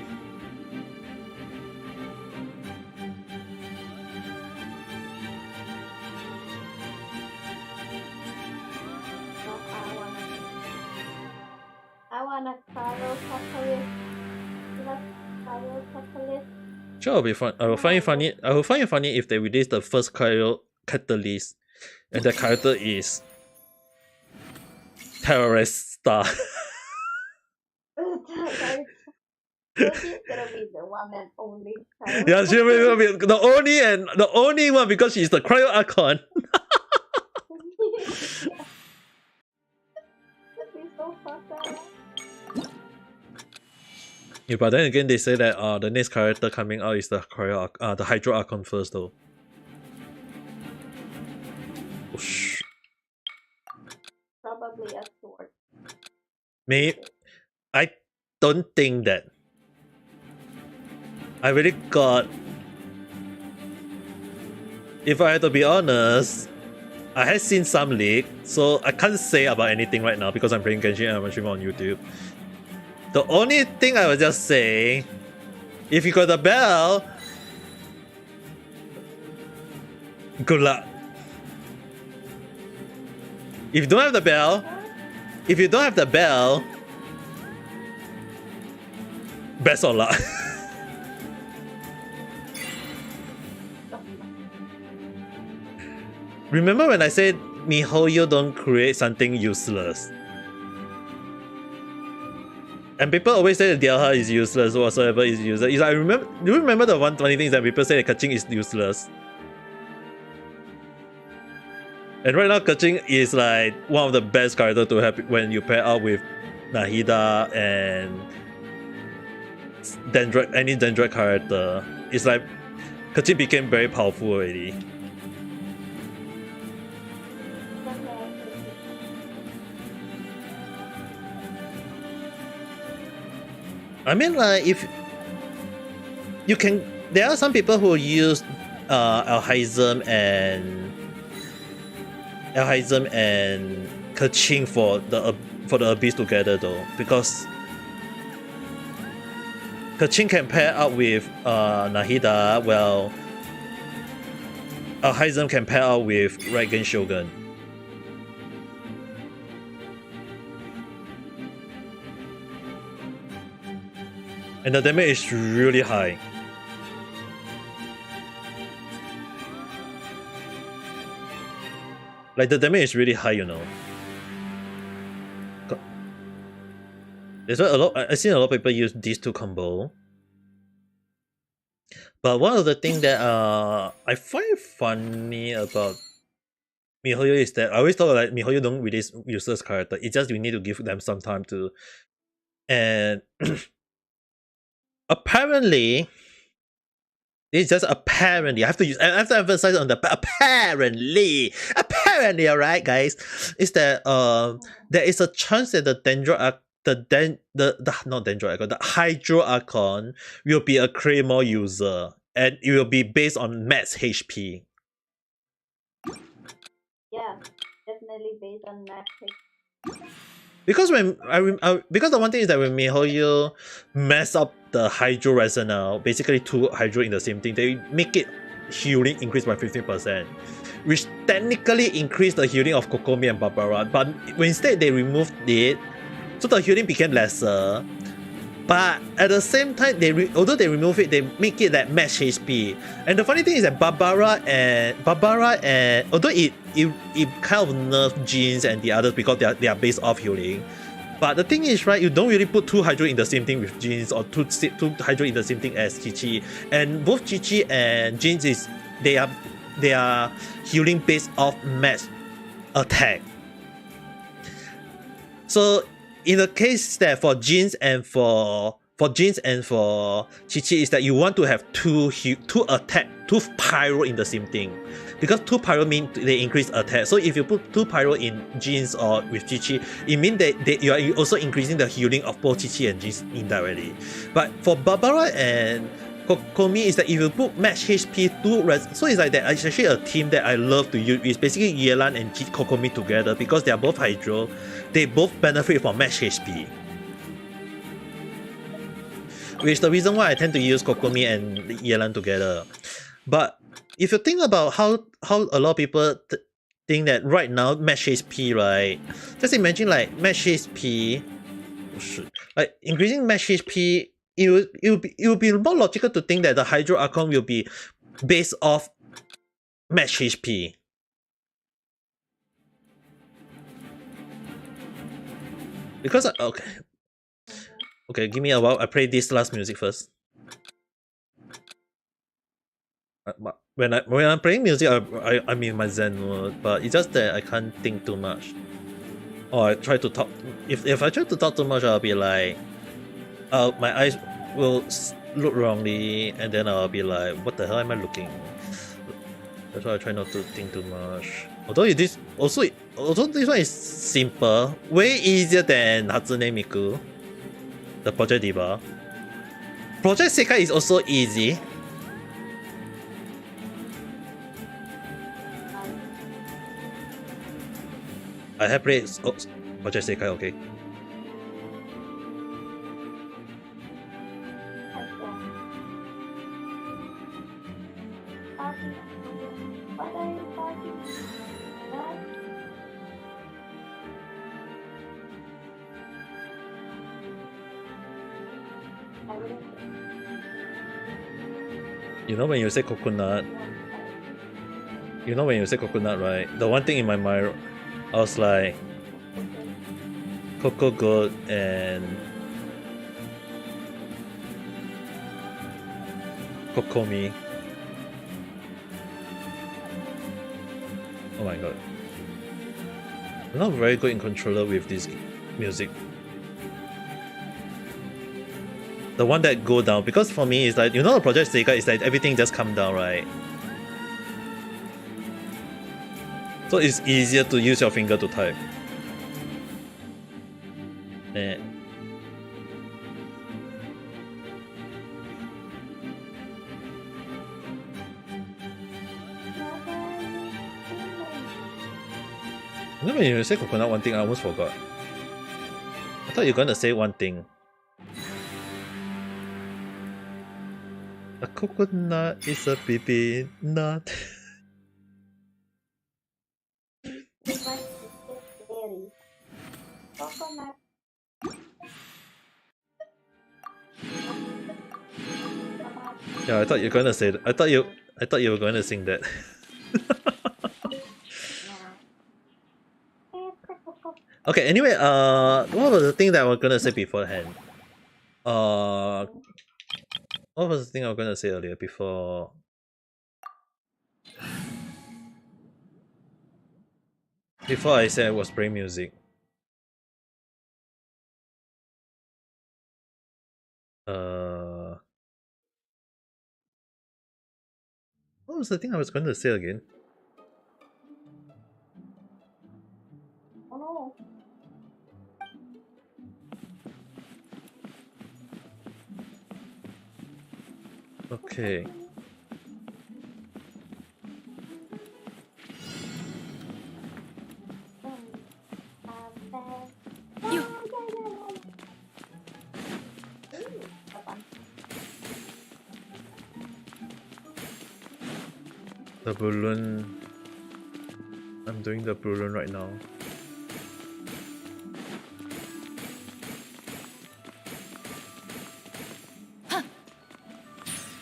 I want a Carol Catalyst. You have Carol Catalyst? Sure, it'll be fun. I will find it funny if they release the first Catalyst and the character is Terrorist Star. She's gonna be the one and only Carol. Yeah, she will be the only one, because she's the Cryo Archon. That'd be so fucked. Yeah, but then again, they say that the next character coming out is the Hydro Archon first though. Whoosh. Probably a sword. Maybe. I don't think that. I really got. If I had to be honest, I had seen some leak, so I can't say about anything right now because I'm playing Genshin and I'm streaming on YouTube. The only thing I will just say, if you got the bell, good luck. If you don't have the bell, best of luck. Remember when I said MiHoYo don't create something useless? And people always say that Dialha is useless or whatsoever is useless. Do you remember the one funny thing that people say that Kaching is useless? And right now Kaching is like one of the best characters to have when you pair up with Nahida and any Dendroid character. It's like Kaching became very powerful already. I mean, like, if you can, there are some people who use Alhaizm and Kaching for the Abyss together though, because Kaching can pair up with Nahida, while Alhaizm can pair up with Raigen Shogun. And the damage is really high. Like the damage is really high, you know. That's why I've seen a lot of people use these two combo. But one of the things that I find funny about MiHoYo is that I always thought like MiHoYo don't release useless character. It's just you need to give them some time to. And apparently, it's just apparently. I have to emphasize on the apparently. Apparently, alright, guys, is that there is a chance that the not Dendro Archon, the Hydro Archon will be a Claymore user, and it will be based on max HP. Yeah, definitely based on max HP. Because because the one thing is that when MiHoYo mess up the Hydro resin now, basically two Hydro in the same thing, they make it healing increase by 15%, which technically increased the healing of Kokomi and Barbara, but instead they removed it, so the healing became lesser. But at the same time, although they remove it, they make it like max HP. And the funny thing is that Barbara and although it kind of nerfed Jeans and the others because they are based off healing. But the thing is, right, you don't really put two Hydro in the same thing with Jeans or two Hydro in the same thing as Chi-Chi. And both Chi-Chi and Jeans they are healing based off max attack. So in the case that for Jeans and for Chi-Chi is that you want to have two pyro in the same thing, because two pyro mean they increase attack. So if you put two pyro in Jeans or with Chi-Chi, it means that you are also increasing the healing of both Chi-Chi and Jeans indirectly. But for Barbara and Kokomi is that if you put max HP so it's like that. It's actually a team that I love to use. It's basically Yelan and Kokomi together because they are both Hydro. They both benefit from max HP. Which is the reason why I tend to use Kokomi and Yelan together. But if you think about how a lot of people think that right now max HP, right? Just imagine like max HP, like increasing max HP. It will be more logical to think that the Hydro Archon will be based off max HP. Because okay, give me a while. I play this last music first. When I'm playing music, I'm in my Zen mode, but it's just that I can't think too much. Or I try to talk. If I try to talk too much, I'll be like, my eyes will look wrongly, and then I'll be like, what the hell am I looking? That's why I try not to think too much. Although this one is simple, way easier than Hatsune Miku, the Project Diva. Project Sekai is also easy. I have played Project Sekai, okay. You know when you say coconut, right? The one thing in my mind, I was like, Coco Goat and Kokomi. Oh my god. I'm not very good in controller with this music. The one that go down, because for me it's like, you know, the Project Sega is like everything just come down, right? So it's easier to use your finger to type. Eh. You know, when you say coconut one thing, I almost forgot. I thought you were gonna say one thing. A coconut is a baby nut. Coconut. Yeah, I thought you were gonna say that. I thought you were gonna sing that. Okay, anyway, what was the thing that I was gonna say beforehand? What was the thing I was gonna say earlier before? Before I said I was playing music. What was the thing I was going to say again? Oh no. Okay. The balloon. I'm doing the balloon right now.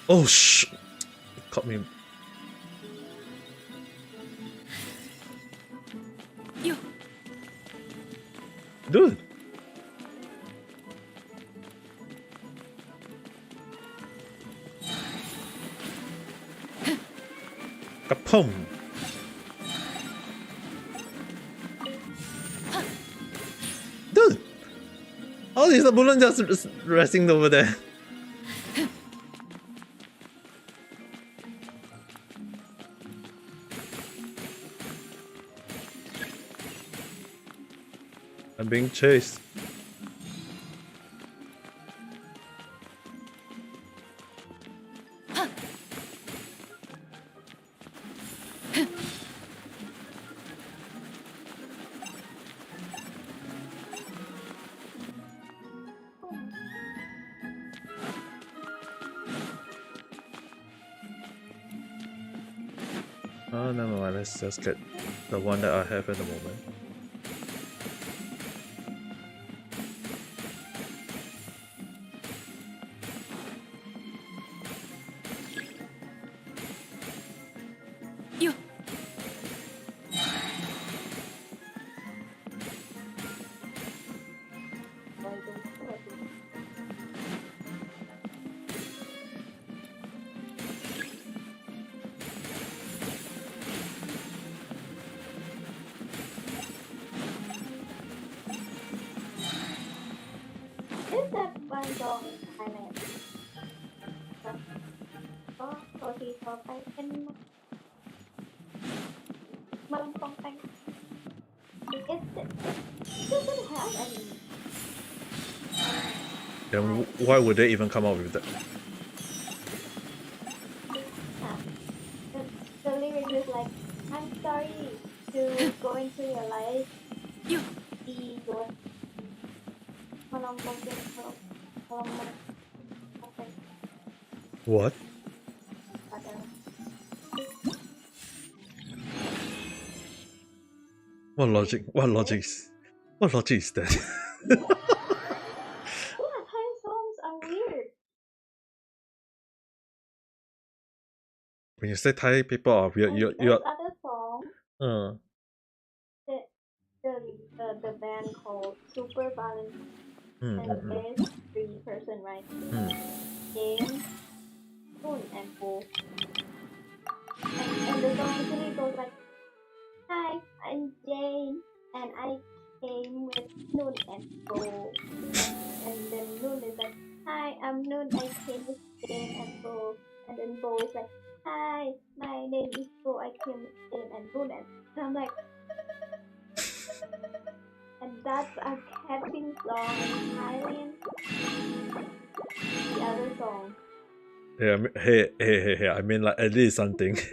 Oh sh! It caught me. Dude! Kapom! Dude! How is the balloon just resting over there? I'm being chased. Oh, never mind. Let's just get the one that I have at the moment. Is that one song in Thailand? Oh, so he thought I can Malong Tang. It doesn't have any. Then why would they even come up with that? The lyric is like, I'm sorry to go into your life. Be your Malong Tang. What? What logic? What logic is? What logic is that? Yeah, Thai songs are weird. When you say Thai people are weird, There's you're other song, the band called Super Valentine, and there's 3 person, right? James, Moon, and Bo. And the song actually goes like, Hi, I'm Jane, and I came with Noon and Bo. And then Noon is like, Hi, I'm Noon, I came with Jane and Bo. And then Bo is like, Hi, my name is Bo, I came with Jane and Noon. And I'm like, and that's a catching song in Thailand. The other song. Yeah, hey, I mean like at least something. Thai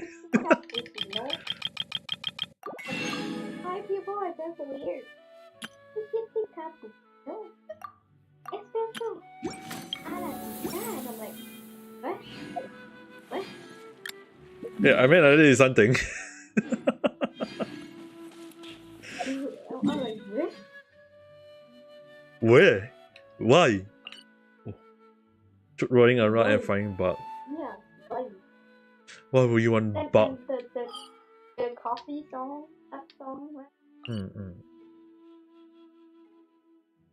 people are just weird. No. Espresso. And I'm like, what? What? Yeah, I mean at least something. I'm like, what? Where? Why? Rolling around and finding bug. Yeah, why? Why would you want And bug? the coffee song, that song, right?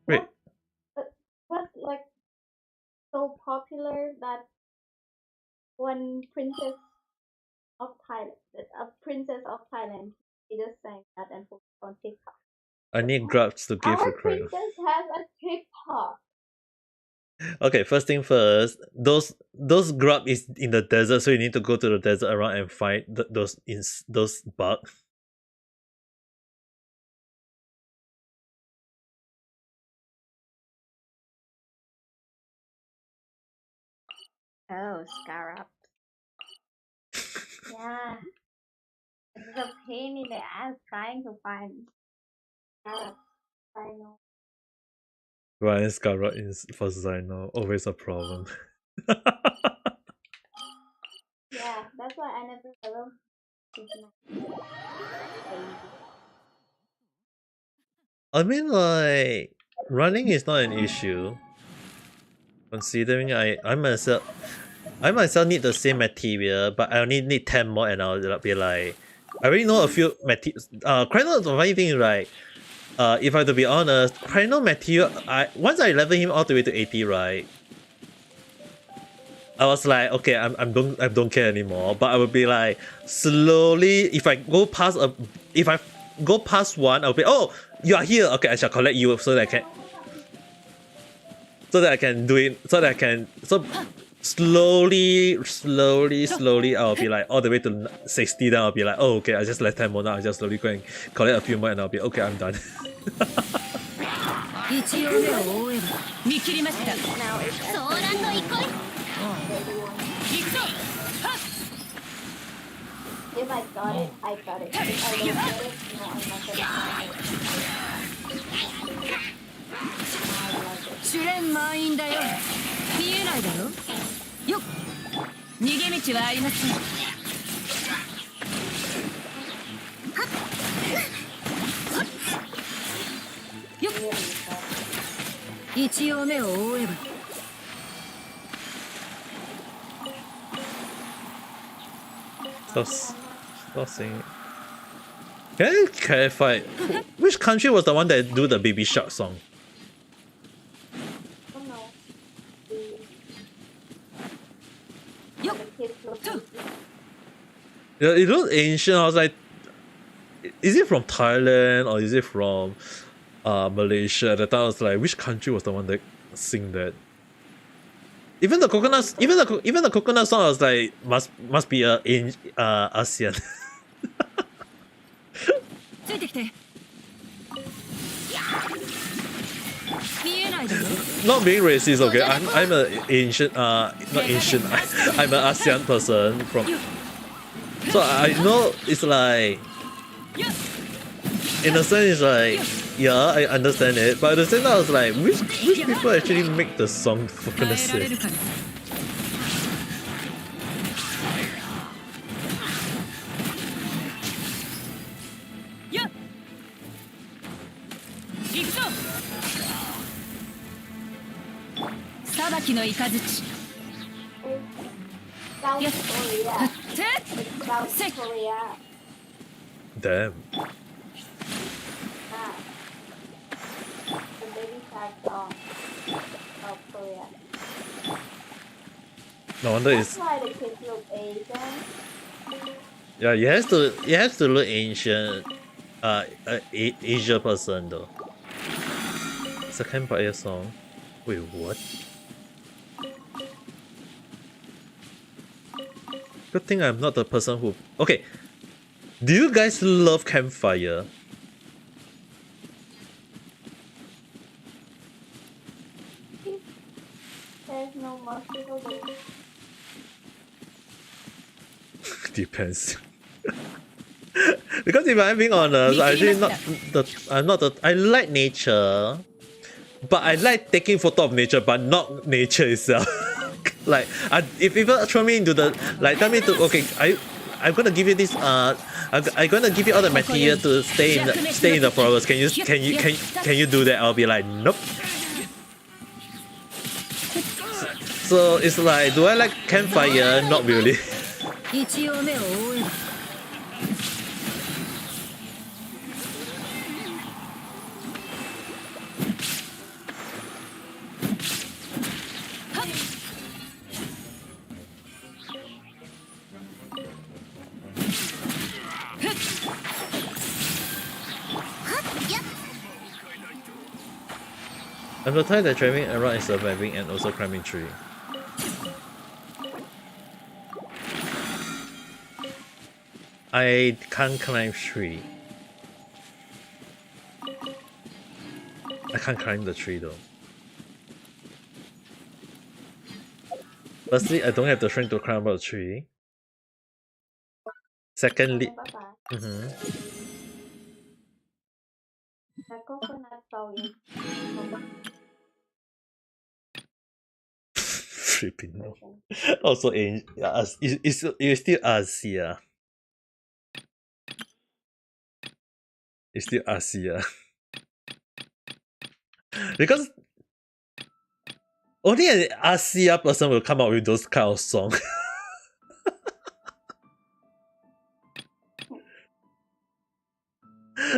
Wait, what's like so popular that one princess of Thailand, a princess of Thailand, she just sang that and put it on TikTok. I need grubs to give Our a credit. princess has a TikTok. Okay, first thing first, those grub is in the desert, so you need to go to the desert around and find those bugs. Oh, scarab. Yeah. It's a pain in the ass trying to find scarab. I know. Ryan Scarlet is for Zino, always a problem. Yeah, that's why I never ever I mean, like, running is not an issue. Considering I myself need the same material, but I only need 10 more and I'll be like, I already know a few materials. Chrono, the funny thing is, right, if I have to be honest, Chrono material, once I level him all the way to 80, right, I was like, okay, I don't care anymore. But I would be like, slowly, if I go past one, I'll be, oh, you are here. Okay, I shall collect you so that I can do it. So slowly, I'll be like all the way to 60. Then I'll be like, oh, okay, I just left 10 more now. I just slowly go and collect a few more, and I'll be okay. I'm done. If I got it, I got it. If I don't get it, no, I'm not gonna find it. 主練満員だよ。見えないだろ。よっ。逃げ道はありません。よっ。一応目を覆えば。Stop saying it. Can I clarify? Which country was the one that do the Baby Shark song? Oh no. Yeah, it looks ancient. I was like, is it from Thailand or is it from Malaysia? At the time I was like, which country was the one that sing that? Even the coconut, even the coconut song, I was like, must be ASEAN. Not being racist, okay. I'm an ancient, not ancient. I'm an ASEAN person from. So I know it's like, in a sense, it's like, yeah, I understand it, but at the same time, I was like, which people actually make the song, for goodness sake? South Korea. It's South Korea. Damn. Ah. The baby shark song. South Korea. No wonder That's it's. why the kids look Asian. Yeah, it has to look ancient. Asia person though. It's a campfire song. Wait, what? Good thing I'm not the person who. Okay, do you guys love campfire? There's no mosquito. Depends. Because if I'm being honest, I actually I like nature, but I like taking photo of nature, but not nature itself. Like, if people throw me into the, like, tell me to, okay, I'm gonna give you this, I'm gonna give you all the material to stay in the forest. Can you do that? I'll be like, nope. So it's like, do I like campfire? Not really. I'm the type that traveling around and surviving and also climbing tree. I can't climb tree. I can't climb the tree though. Firstly, I don't have the strength to climb up a tree. Secondly, Aku pernah tahu yang Filipino. Also, it's still Asia. It's still Asia. Because only an Asia person will come up with those kind of songs.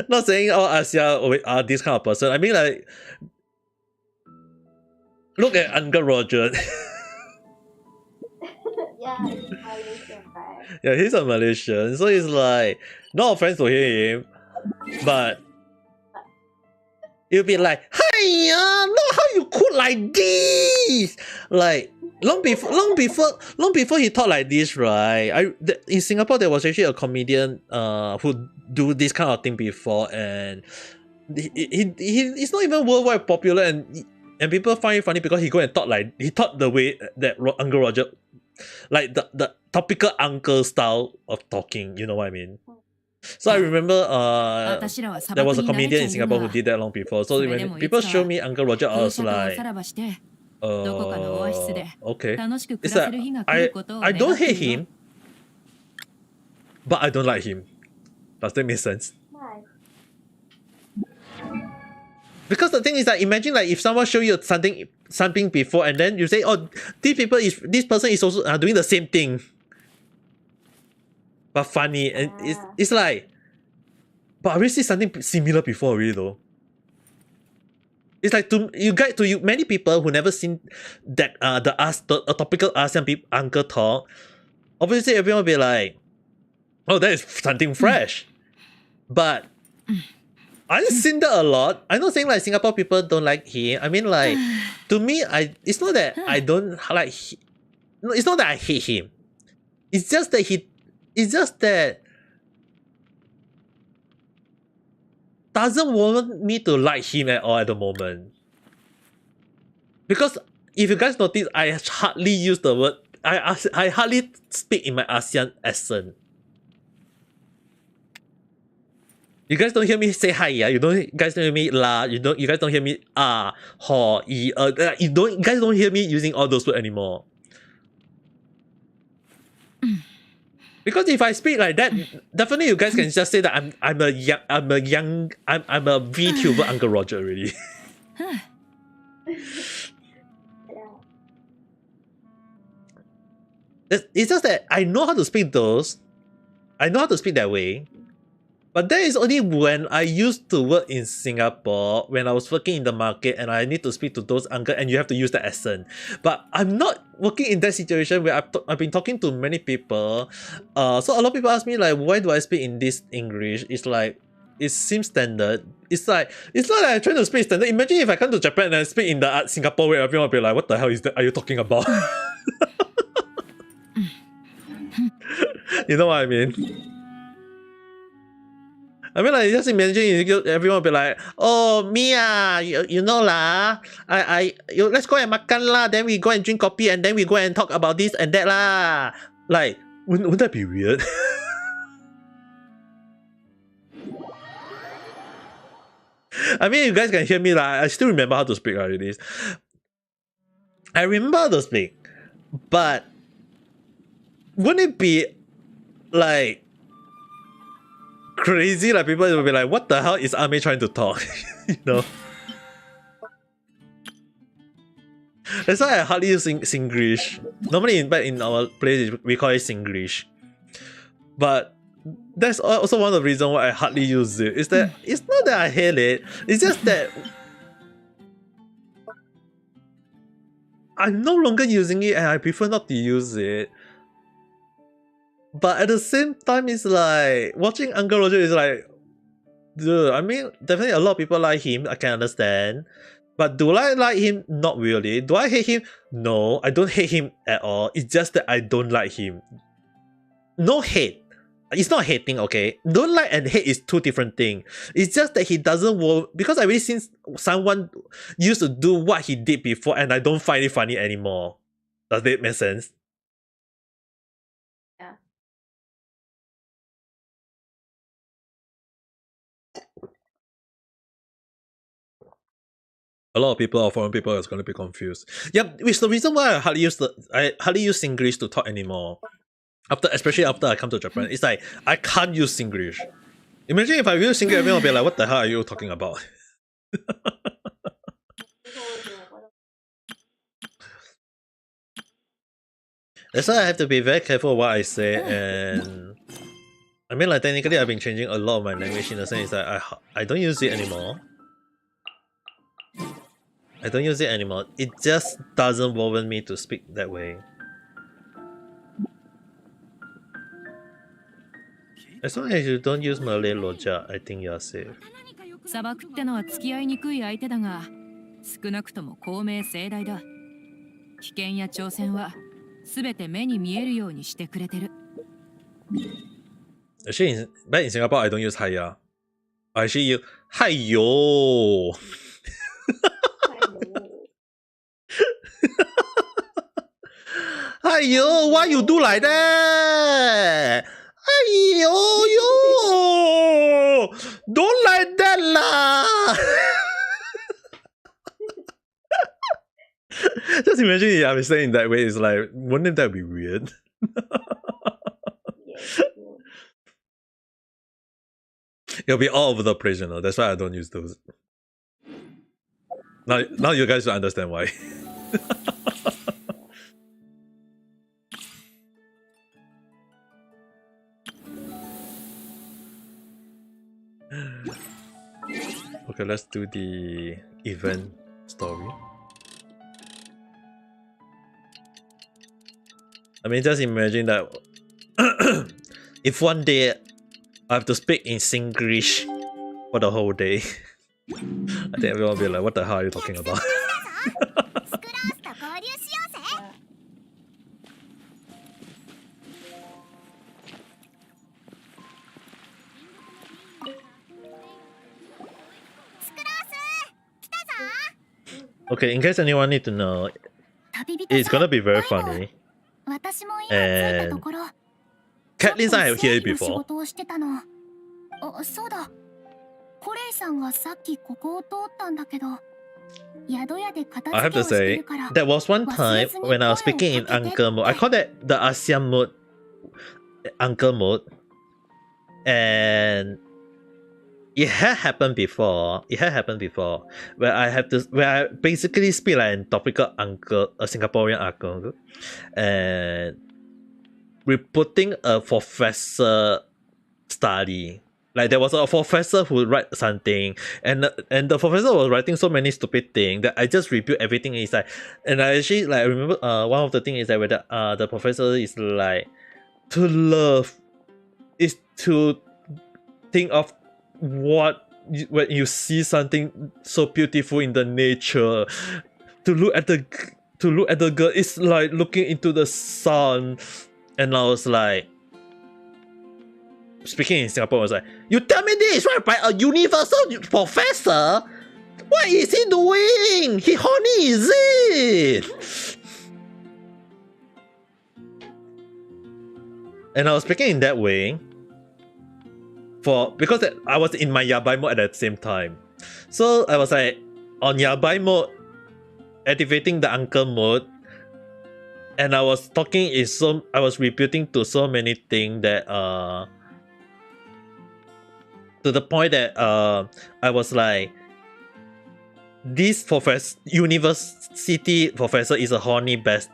Not saying all Asia are this kind of person. I mean, like, look at Uncle Roger. yeah, he's Malaysian, right? Yeah, he's a Malaysian, so it's like, no offense to him, but it'll be like, hiya, look how you cook like this. Like long before he talked like this, right? In Singapore there was actually a comedian who do this kind of thing before, and he's not even worldwide popular, and people find it funny because he go and talk like he talked the way that Uncle Roger, like the topical uncle style of talking. You know what I mean? So I remember there was a comedian in Singapore who did that long before. So when people show me Uncle Roger, I was like, okay. It's like, I don't hate him, but I don't like him. Does that make sense? Why? Because the thing is that imagine like if someone show you something before and then you say, oh, this person is also doing the same thing, but funny, and it's like, but I already see something similar before already though. It's like to many people who never seen that the topical ASEAN uncle talk, obviously everyone will be like, oh, that is something fresh. But I've seen that a lot. I'm not saying like Singapore people don't like him. I mean, like, to me, it's not that I don't like no, it's not that I hate him. It's just that doesn't want me to like him at all at the moment. Because if you guys notice, I hardly use the word, I hardly speak in my ASEAN accent. You guys don't hear me say hi, yeah? You guys don't hear me la, you guys don't hear me ho, you guys don't hear me using all those words anymore. Because if I speak like that, definitely you guys can just say that I'm a VTuber Uncle Roger already. It's just that I know how to speak those. I know how to speak that way. But that is only when I used to work in Singapore, when I was working in the market and I need to speak to those uncle and you have to use the accent. But I'm not working in that situation where I've been talking to many people. So a lot of people ask me like, why do I speak in this English? It's like, it seems standard. It's not like I'm trying to speak standard. Imagine if I come to Japan and I speak in the Singapore way, everyone will be like, what the hell are you talking about? You know what I mean? I mean, like, just imagine everyone will be like, oh, Mia, you know lah, let's go and makan lah, then we go and drink coffee, and then we go and talk about this and that lah. Like, wouldn't that be weird? I mean, you guys can hear me lah. I still remember how to speak like this. I remember how to speak, but wouldn't it be like crazy? Like people will be like, what the hell is Ame trying to talk? You know? That's why I hardly use Singlish. Normally in our place we call it Singlish. But that's also one of the reasons why I hardly use it. Is that it's not that I hate it, it's just that I'm no longer using it and I prefer not to use it. But at the same time, it's like watching Uncle Roger is like, dude, I mean, definitely a lot of people like him, I can understand. But do I like him? Not really. Do I hate him? No, I don't hate him at all. It's just that I don't like him. No hate. It's not hating, okay? Don't like and hate is two different things. It's just that he doesn't work because I've already seen someone used to do what he did before and I don't find it funny anymore. Does that make sense? Yeah. A lot of people or foreign people is gonna be confused. Yep, which is the reason why I hardly use Singlish to talk anymore. Especially after I come to Japan, it's like I can't use Singlish. Imagine if I use Singlish, everyone will be like, "What the hell are you talking about?" That's why I have to be very careful what I say, and I mean, like technically, I've been changing a lot of my language in the sense that I don't use it anymore. I don't use it anymore. It just doesn't warrant me to speak that way. As long as you don't use Malay Loja, I think you're safe. 砂漠ってのは付き合いにくい相手だが、少なくとも公明正大だ。危険や挑戦はすべて目に見えるようにしてくれてる。Actually, back in Singapore, I don't use Hiya. I actually use Hiyo. Hiyo, why you do like that? Hiyo, yo, don't like that lah. Just imagine if I'm saying that way. It's like, wouldn't that be weird? It'll be all over the place, you know. That's why I don't use those. Now you guys will understand why. Okay, let's do the event story. I mean, just imagine that if one day I have to speak in Singlish for the whole day, I think everyone will be like, what the hell are you talking about? Okay, in case anyone need to know, it's gonna be very funny. And Kathleen, I have heard it before. I have to say, there was one time when I was speaking in uncle mode. I call that the ASEAN mode, uncle mode. And it had happened before. Where I basically speak like a topical uncle, a Singaporean uncle, and reporting a professor study. Like there was a professor who write something, and the professor was writing so many stupid things that I just repeat everything inside. And I actually like remember one of the things is that where the professor is like, to love is to think of when you see something so beautiful in the nature. To look at the girl is like looking into the sun. And I was like, speaking in Singapore, I was like, you tell me this right by a universal professor? What is he doing? He horny, is it? And I was speaking in that way because I was in my yabai mode at the same time. So I was like on yabai mode, activating the uncle mode, and I was talking I was repeating to so many things that to the point that I was like, this university professor is a horny best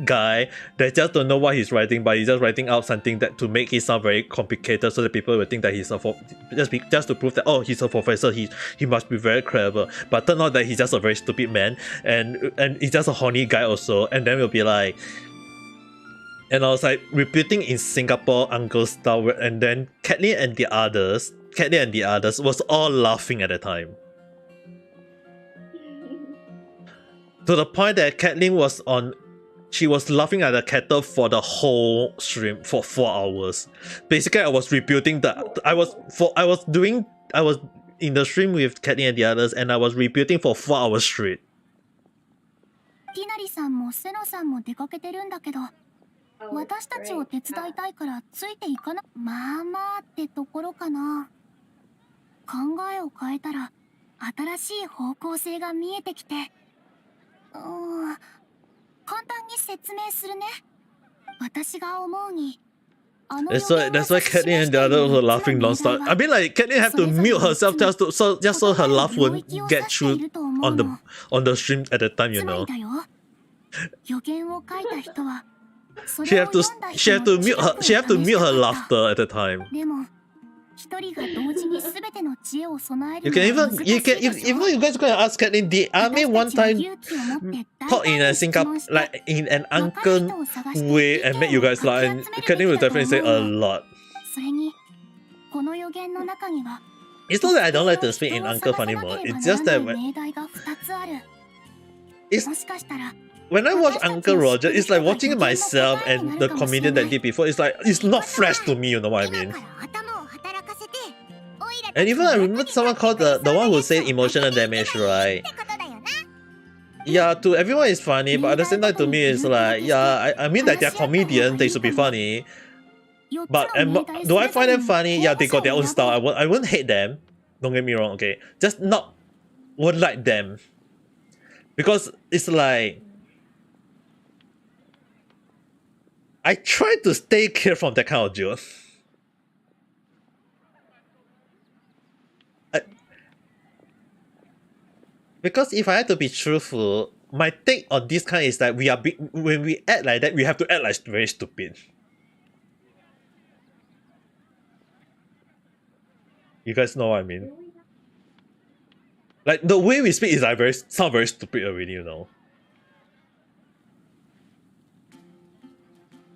guy that just don't know what he's writing, but he's just writing out something that to make it sound very complicated, so that people will think that he's just to prove that, oh, he's a professor, he must be very clever. But turn out that he's just a very stupid man, and he's just a horny guy also. And then we'll be like, and I was like repeating in Singapore uncle style, and then Kathleen and the others was all laughing at the time. To the point that Caitlyn was on, she was laughing at the kettle for the whole stream for 4 hours. Basically, I was rebuilding I was in the stream with Caitlyn and the others, and I was rebuilding for 4 hours straight. ティナリさんもセノさんも出かけてるんだけど、私たちを手伝いたいからついていかな。まあまあってところかな。考えを変えたら新しい方向性が見えてきて、簡単に説明するね。私が思うに。That's why Caitlyn and the others were laughing non-stop. I mean, like Caitlyn have to mute herself just so her laugh won't get through on the stream at the time, you know. She have to mute her laughter at the time. You guys gonna ask Caitlyn, did Army one time talk in a Singapore, like in an uncle way and make you guys laugh? And Caitlyn will definitely say a lot. It's not that I don't like to speak in uncle funny mode. It's just that when I watch Uncle Roger, it's like watching myself and the comedian that did before. It's like it's not fresh to me. You know what I mean? And even I remember someone called the one who said emotional damage, right? Yeah, to everyone it's funny, but at the same time to me it's like, yeah, I mean that they're comedians, they should be funny. But do I find them funny? Yeah, they got their own style. I wouldn't hate them. Don't get me wrong, okay? Just won't like them. Because it's like I try to stay clear from that kind of joke. Because if I had to be truthful, my take on this kind is that when we act like that, we have to act like very stupid. You guys know what I mean? Like the way we speak is like sound very stupid already, you know.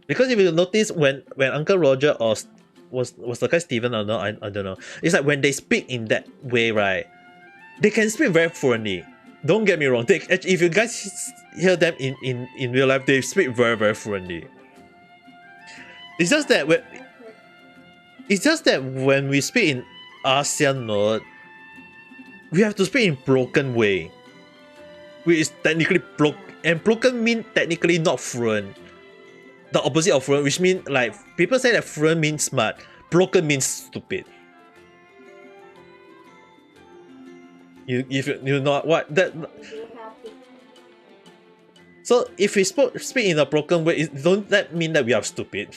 Because if you notice when Uncle Roger or was the guy Steven or no, I don't know. It's like when they speak in that way, right? They can speak very fluently. Don't get me wrong. If you guys hear them in real life, they speak very, very fluently. It's just that when we speak in ASEAN mode, we have to speak in broken way, which is technically broken. And broken mean technically not fluent. The opposite of fluent, which means like people say that fluent means smart, broken means stupid. You know what that. So if we speak in a broken way, don't that mean that we are stupid?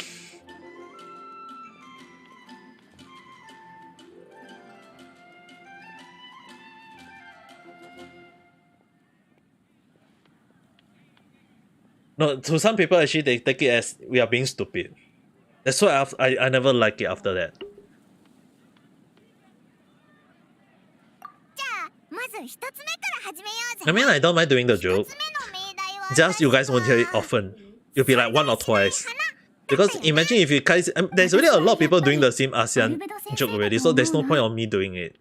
No, to some people actually they take it as we are being stupid. That's why I never like it after that. I mean, I don't mind doing the joke. Just you guys won't hear it often. You'll be like 1 or twice. Because imagine if you guys, there's already a lot of people doing the same ASEAN joke already, so there's no point of me doing it.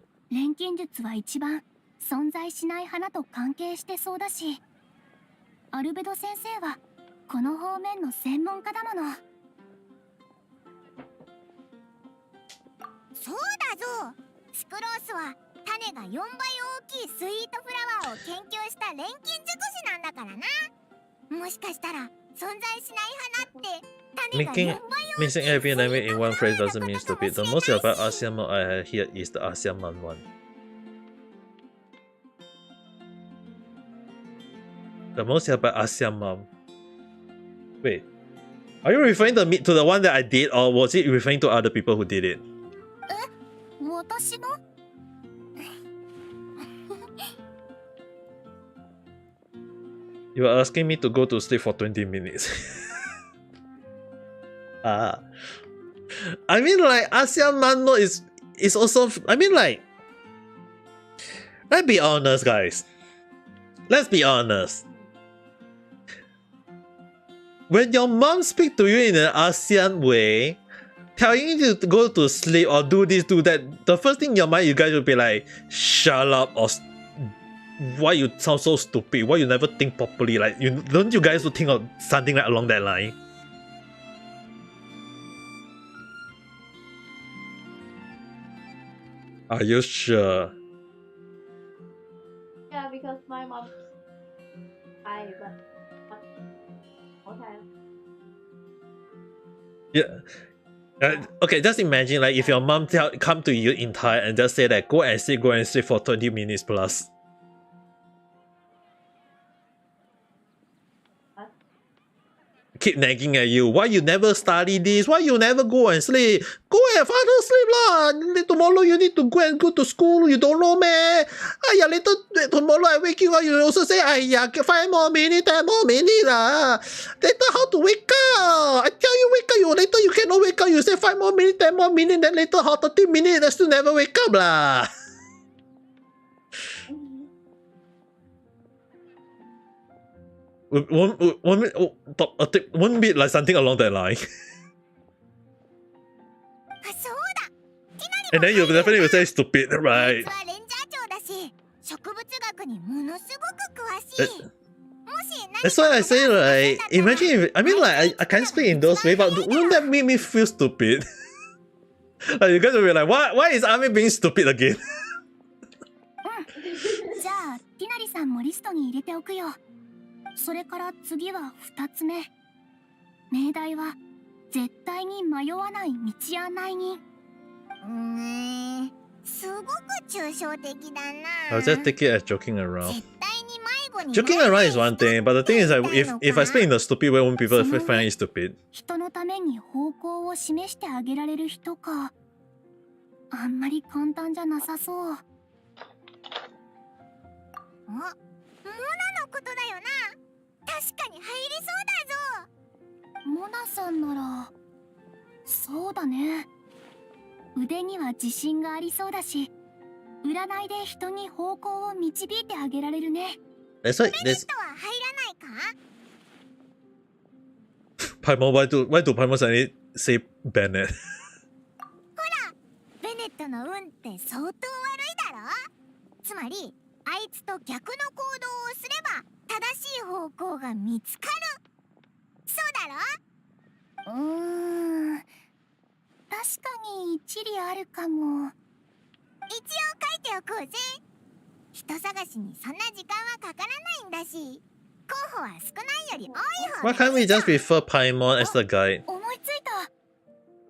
Mixing every language in one phrase doesn't mean stupid. The most about ASEAN mode I hear is the ASEAN Man one. The most about ASEAN Mom. Wait, are you referring to the one that I did, or was it referring to other people who did it? You are asking me to go to sleep for 20 minutes. I mean, like, ASEAN Man mode is also. I mean, like, let's be honest, guys. Let's be honest. When your mom speaks to you in an ASEAN way, telling you to go to sleep or do this, do that, the first thing in your mind, you guys will be like, shut up or why you sound so stupid? Why you never think properly? Like, don't you guys think of something like along that line? Are you sure? Yeah, because my mom. Okay. Yeah. Okay, just imagine like if your mom come to you in Thai and just say that go and sleep for 20 minutes plus. Keep nagging at you. Why you never study this? Why you never go and sleep? Go and father sleep lah. Tomorrow you need to go to school. You don't know meh? Ayah, later tomorrow I wake you up. You also say, ayah, 5 more minutes, 10 more minutes lah. Later how to wake up? I tell you wake up. You later you cannot wake up. You say 5 more minutes, 10 more minutes. Then later how 30 minutes? I still never wake up lah. Won't be like something along that line. And then you definitely will say stupid, right? That's why I say, like, imagine if, I mean, like, I can't speak in those ways, but wouldn't that make me feel stupid? Like, you guys will be like, why is Ami being stupid again? じゃあ、ティナリさんもリストに入れておくよ。それから次は2つ目。命題は絶対に迷わない道案内人。すごく抽象的だな。I'll just take it as joking around. 絶対に迷子に Joking around is one thing, but the thing is that if I speak in the stupid way, won't people find it stupid? 人のために方向を示してあげられる人か。あんまり簡単じゃなさそう。モナのことだよな。確かに入りそうだぞ。モナさんならそうだね。腕には自信がありそうだし、占いで人に方向を導いてあげられるね。That's why ベネットは入らないか？ Paimon, why do Paimon suddenly say Bennett? ほら、ベネットの運って相当悪いだろ。つまりあいつと逆の行動をすれば正しい方向が見つかる。そうだろ？確かに一理あるかも。一応書いておこうぜ。人探しにそんな時間はかからないんだし、候補は少ないより多い方 Why can't we just refer Paimon as the guide? 思いついた。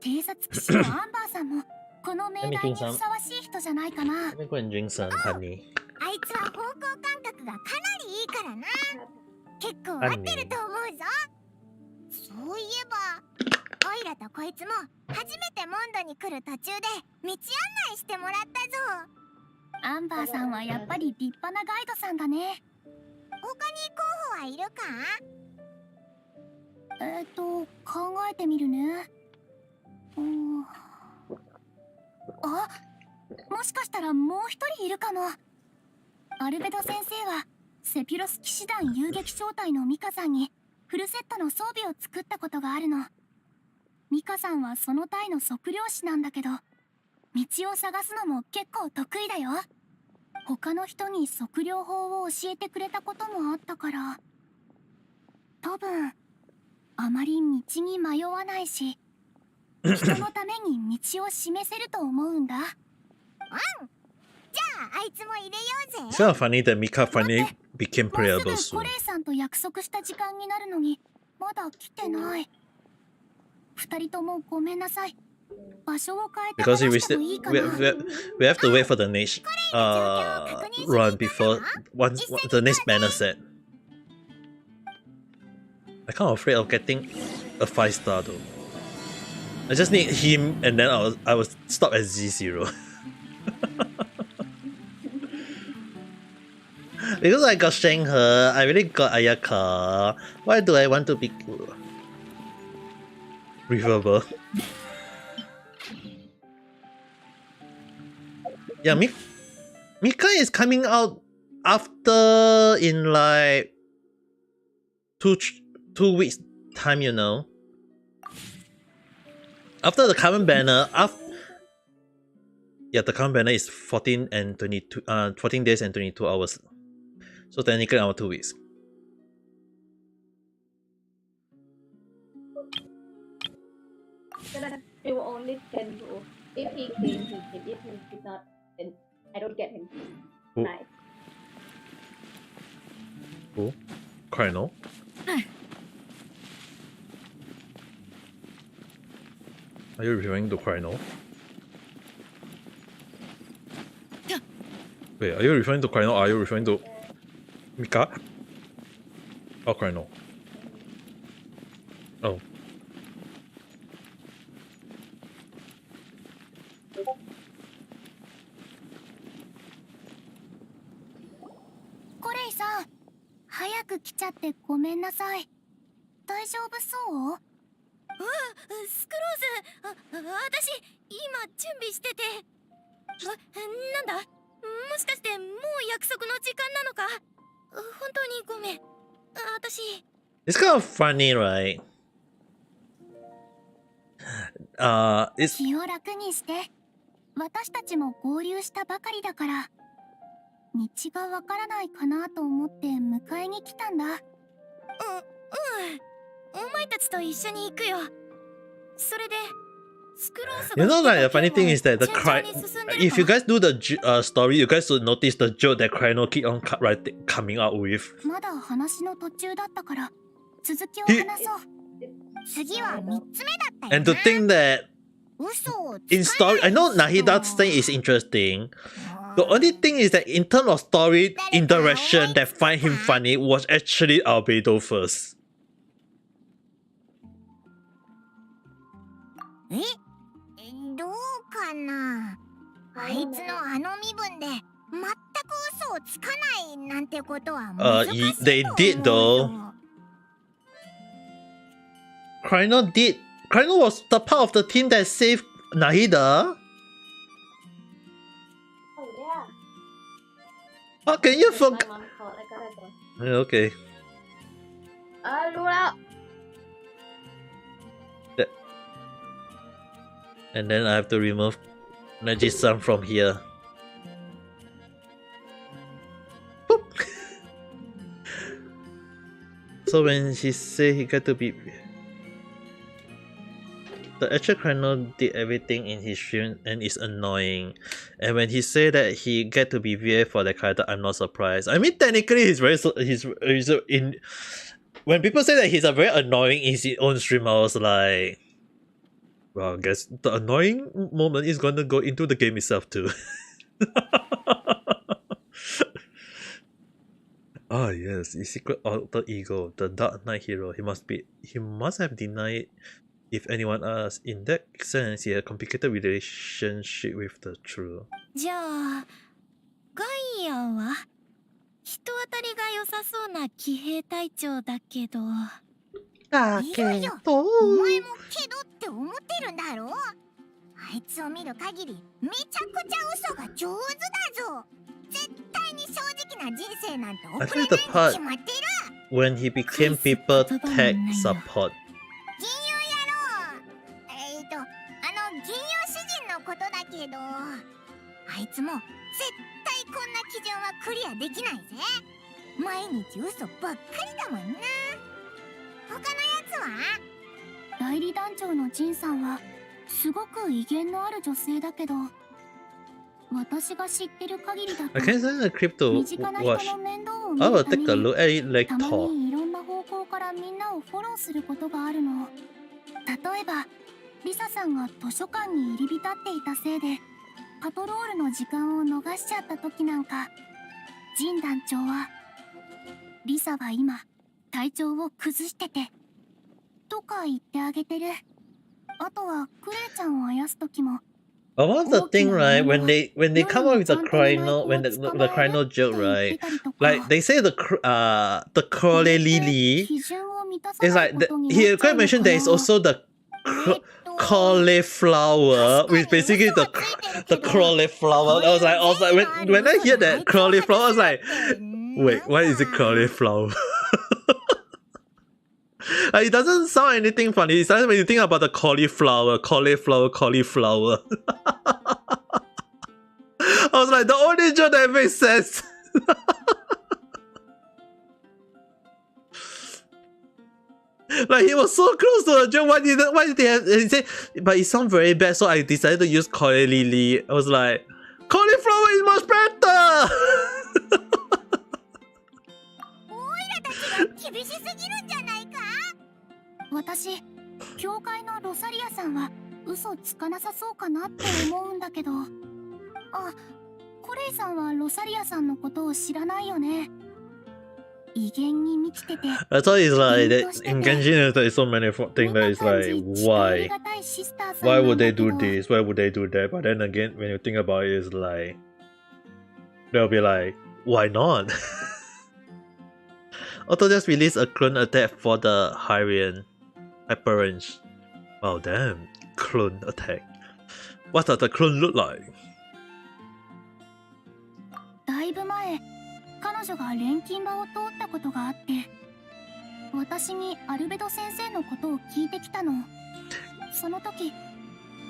偵察騎士のアンバーさんもこの命題にふさわしい人じゃないかな。Let me go and drink some honey. あいつは方向感覚がかなりいいからな。結構合ってると思うぞ。そういえばオイラとこいつも初めてモンドに来る途中で道案内してもらったぞ。アンバーさんはやっぱり立派なガイドさんだね。他に候補はいるか？考えてみるね。あ、もしかしたらもう一人いるかも。アルベド先生はセピロス騎士団遊撃小隊のミカさんにフルセットの装備を作ったことがあるの。ミカさんはその隊の測量士なんだけど、道を探すのも結構得意だよ。他の人に測量法を教えてくれたこともあったから、多分あまり道に迷わないし、人のために道を示せると思うんだ。じゃああいつも入れようぜ。 It's kind of funny that Mika finally became playable もうすぐ soon. コレイさんと約束した時間になるのにまだ来てない。二人ともごめんなさい。場所を変えて Because 話 we して still もいいか we な。 we have to wait for the next run before once the next banner set. I'm kind of afraid of getting a 5-star though. I just need him and then I was stop at Z0. Because I got Shenghe, I really got Ayaka. Why do I want to be reverber? Yeah, Mika is coming out after in like two weeks time, you know. After the current banner, the current banner is 14 days and 22 hours. So technically our 2 weeks. Then it will only 10 rules. If he came, he came. If he did not, then I don't get him. Who? Nice. Who? Colonel? Are you referring to Colonel? Wait, are you referring to Colonel or are you referring to Mika? Or Colonel? Oh. Korei さん、早く来ちゃってごめんなさい。大丈夫そう？スクローズ、私今準備してて。なんだ？もしかしてもう約束の時間なのか？本当にごめん。私。It's kind of funny, right? It's 気を楽にして。私たちも合流したばかりだから。道がわからないかなと思って迎えに来たんだ。お前たちと一緒に行くよ。それで。You know, like the funny thing is that the if you guys do the story, you guys should notice the joke that Chrono keep on coming out with. まだ話の途中だったから続きを話そう。次は3つ目だったよな。 And to think that in story, I know Nahida's thing is interesting. The only thing is that in terms of story interaction that find him funny was actually Albedo first. どうかな。あいつのあの身分で全く嘘をつかないなんてことは難しいと思うよ。They did though. Chrono did. Chrono was the part of the team that saved Nahida. Oh yeah. How can you My forget? mom called. I gotta go. Okay. รู้แล้ว And then I have to remove Naji-san from here. Boop. So when he said he got to be... The actual Chrono did everything in his stream and is annoying. And when he said that he get to be VA for the character, I'm not surprised. I mean, technically he's in... When people say that he's a very annoying in his own stream, I was like... Well, I guess the annoying moment is gonna go into the game itself too. Ah yes, his secret alter ego, the Dark Knight hero. He must have denied if anyone asks. In that sense, he had a complicated relationship with the truth. じゃあガイアは人当たりが良さそうな騎兵隊長だけど。いやいや、お前もけどって思ってるんだろう。あいつを見る限りめちゃくちゃ嘘が上手だぞ。絶対に正直な人生なんて送れないに決まってる。When he became people tech support. 銀融野郎。銀融詩人のことだけど、あいつも絶対こんな基準はクリアできないぜ。毎日嘘ばっかりだもんな。他のやつは？代理団長のジンさんはすごく威厳のある女性だけど、私が知ってる限りだと I can't send a crypto 身近な人 watch. の面倒を I 見 will るため take a look at it た later. まにいろんな方向からみんなをフォローすることがあるの。例えばリサさんが図書館に入り浸っていたせいでパトロールの時間を逃しちゃった時なんか、ジン団長はリサは今体調を崩しててとか言ってあげてる。あとはクレイちゃんをあやす時も。But what's the thing, right? When they come up with the Chrono, when the Chrono joke, right? Like they say the Crowley Lily is like he could mention there is also the cauliflower, which basically the cauliflower. I was like when I hear that cauliflower, I was like, wait, why is it cauliflower? It doesn't sound anything funny. It's like when you think about the cauliflower. I was like, the only joke that makes sense. Like, he was so close to the joke. Why did they have? He said, but it sounds very bad, so I decided to use cauliflower. I was like, cauliflower is much better. オイラたちが厳しすぎるんじゃないか。私、教会のロサリアさんは嘘つかなさそうかなって思うんだけど。あ、コレイさんはロサリアさんのことを知らないよね。威厳に満ちてて。I thought it's like that in Genshin there's so many things that is like why would they do this? Why would they do that? But then again, when you think about it, it's like they'll be like, why not? Auto just released a clone attack for the Hyperions. Wow, damn, clone attack. What does the clone look like? だいぶ前、彼女が錬金場を通ったことがあって、私にアルベド先生のことを聞いてきたの。その時、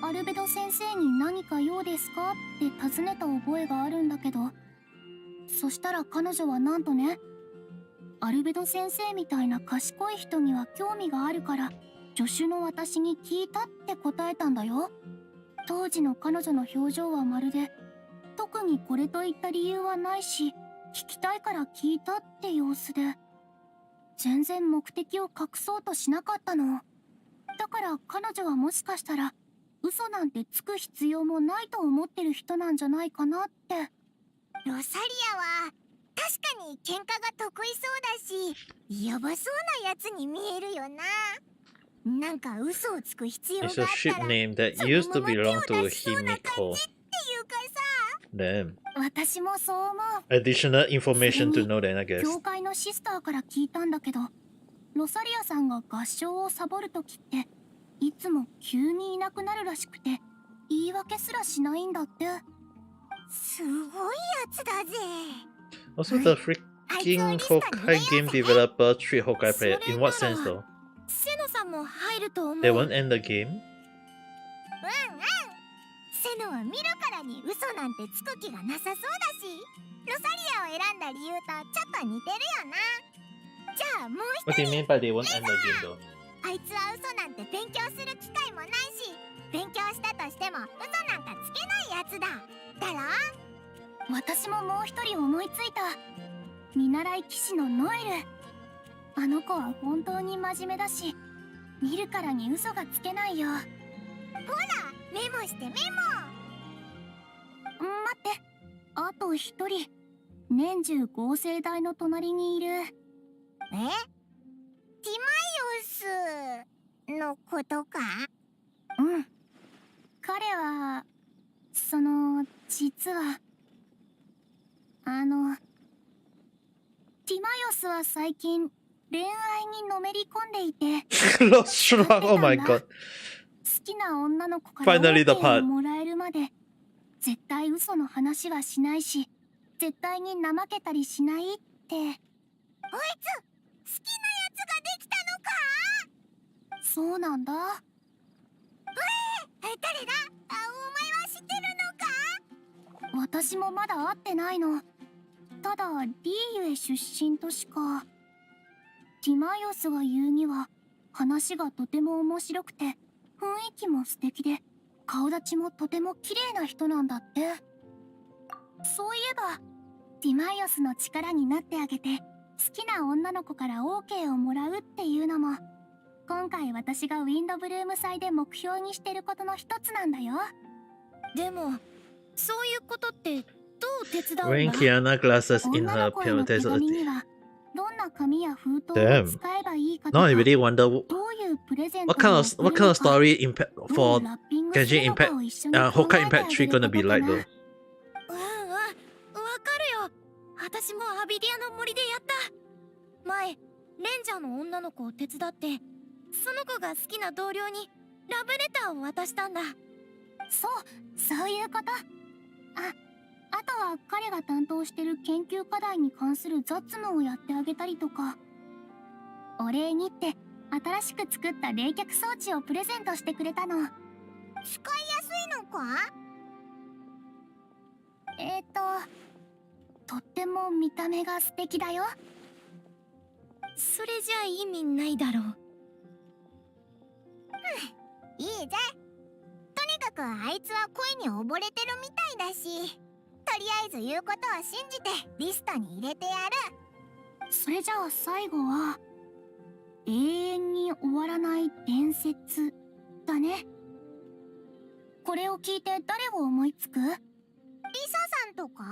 アルベド先生に何か用ですかって尋ねた覚えがあるんだけど、そしたら彼女はなんとね、アルベド先生みたいな賢い人には興味があるから助手の私に聞いたって答えたんだよ。当時の彼女の表情はまるで特にこれといった理由はないし、聞きたいから聞いたって様子で、全然目的を隠そうとしなかったの。だから彼女はもしかしたら嘘なんてつく必要もないと思ってる人なんじゃないかなって。ロサリアは確かに喧嘩が得意そうだし、やばそうなやつに見えるよな。なんか嘘をつく必要があったら It's a ship name that used to belong to Himiko. Damn. 私もそう思う。 Additional information to know then, I guess. 教会のシスターから聞いたんだけど、ロサリアさんが合唱をサボるときっていつも急にいなくなるらしくて、言い訳すらしないんだって。すごいやつだぜ。 Also, the freaking Hawkeye game developer treat Hawkeye player. In what sense though? セノさんも入ると思う。 They won't end the game? セノは見るからに嘘なんてつく気がなさそうだし、ロサリアを選んだ理由とちょっと似てるよな。じゃあもう一 What do you 人。 mean by they won't end the game though? あいつは嘘なんて勉強する機会もないし、勉強したとしても嘘なんかつけないやつだ。だろ？私ももう一人思いついた。見習い騎士のノエル。あの子は本当に真面目だし、見るからに嘘がつけないよ。ほら、メモしてメモ。待って、あと一人。年中合成台の隣にいる。え？ティマイオスのことか？うん。彼は、実は、ティマイオスは最近、恋愛にのめり込んでいて。Lost track. Oh my god. 好きな女の子から Finally the OK part. をもらえるまで絶対嘘の話はしないし、絶対に怠けたりしないって。おいつ、好きなやつができたのか？そうなんだ。誰だ？お前は知ってるのか？私もまだ会ってないの。ただリーユへ出身としか。ティマイオスが言うには話がとても面白くて雰囲気も素敵で顔立ちもとても綺麗な人なんだって。そういえばティマイオスの力になってあげて好きな女の子から OK をもらうっていうのも今回私がウィンドブルーム祭で目標にしてることの一つなんだよ。でもそういうことってどう手伝う Wearing の？ Kiana glasses in 女 her の子への手 pigmented 紙にはどんな紙や封筒を Damn. 使えばいいかと Now か、 I really wonder どういうプレゼント what kind of story impact どう for ラッピングす Genshin るのか Impact を一緒に考えて Hawkeye あげ Impact 3る gonna こ be と like か though? な。わかるよ。私もアビディアの森でやった。前レンジャーの女の子を手伝ってその子が好きな同僚にラブレターを渡したんだ。そういうこと。あとは彼が担当してる研究課題に関する雑務をやってあげたりとか。お礼にって新しく作った冷却装置をプレゼントしてくれたの。使いやすいのか？とっても見た目が素敵だよ。それじゃ意味ないだろう。いいぜ。とにかくあいつは恋に溺れてるみたいだし、とりあえず言うことを信じてリストに入れてやる。それじゃあ最後は永遠に終わらない伝説だね。これを聞いて誰を思いつく？リサさんとか？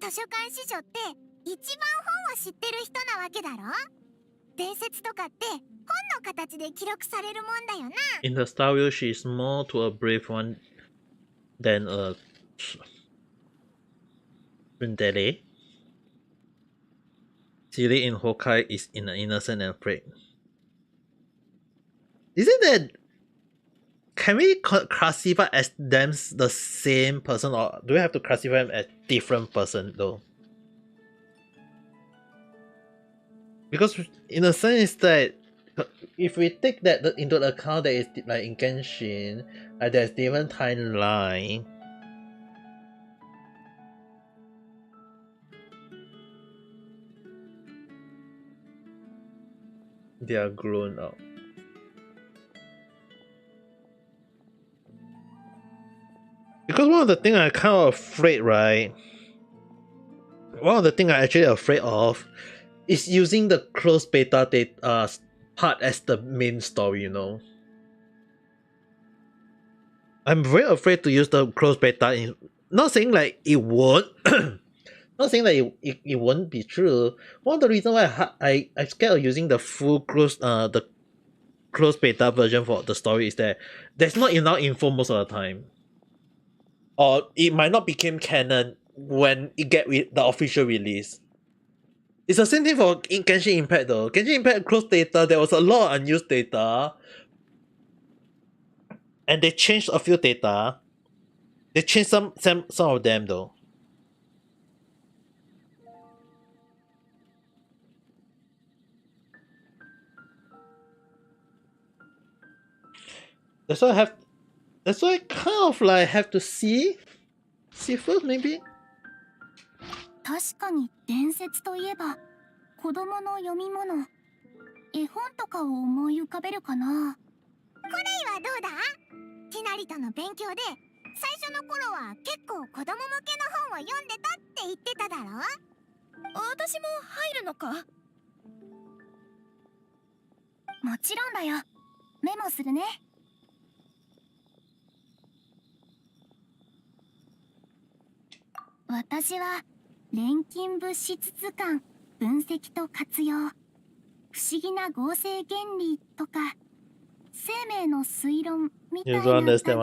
図書館司女って一番本を知ってる人なわけだろ？伝説とかって本の形で記録されるもんだよな。 In the Star Wheel, she is more to a brave one than a tsundere. Silly in Hokkai is innocent and afraid. Isn't that? Can we classify as them the same person, or do we have to classify them as different person though? Because in a sense that if we take that into account, that is like in Genshin, like there's different timeline. They are grown up. Because one of the things I'm kind of afraid, right? One of the things I'm actually afraid of is using the closed beta data part as the main story, you know. I'm very afraid to use the closed beta in, not saying like it won't not saying that it won't be true. One of the reasons why I'm scared of using the full the closed beta version for the story is that there's not enough info most of the time. Or it might not become canon when it get the official release. It's the same thing for Genshin Impact though. Genshin Impact closed data, there was a lot of unused data. And they changed a few data. They changed some of them though. That's why I kind of like have to see first maybe. 確かに伝説といえば子供の読み物、絵本とかを思い浮かべるかな。これはどうだ？ティナリとの勉強で最初の頃は結構子供向けの本を読んでたって言ってただろ？私も入るのか？もちろんだよ。メモするね。私は錬金物質図鑑分析と活用、不思議な合成原理とか生命の推論みたいな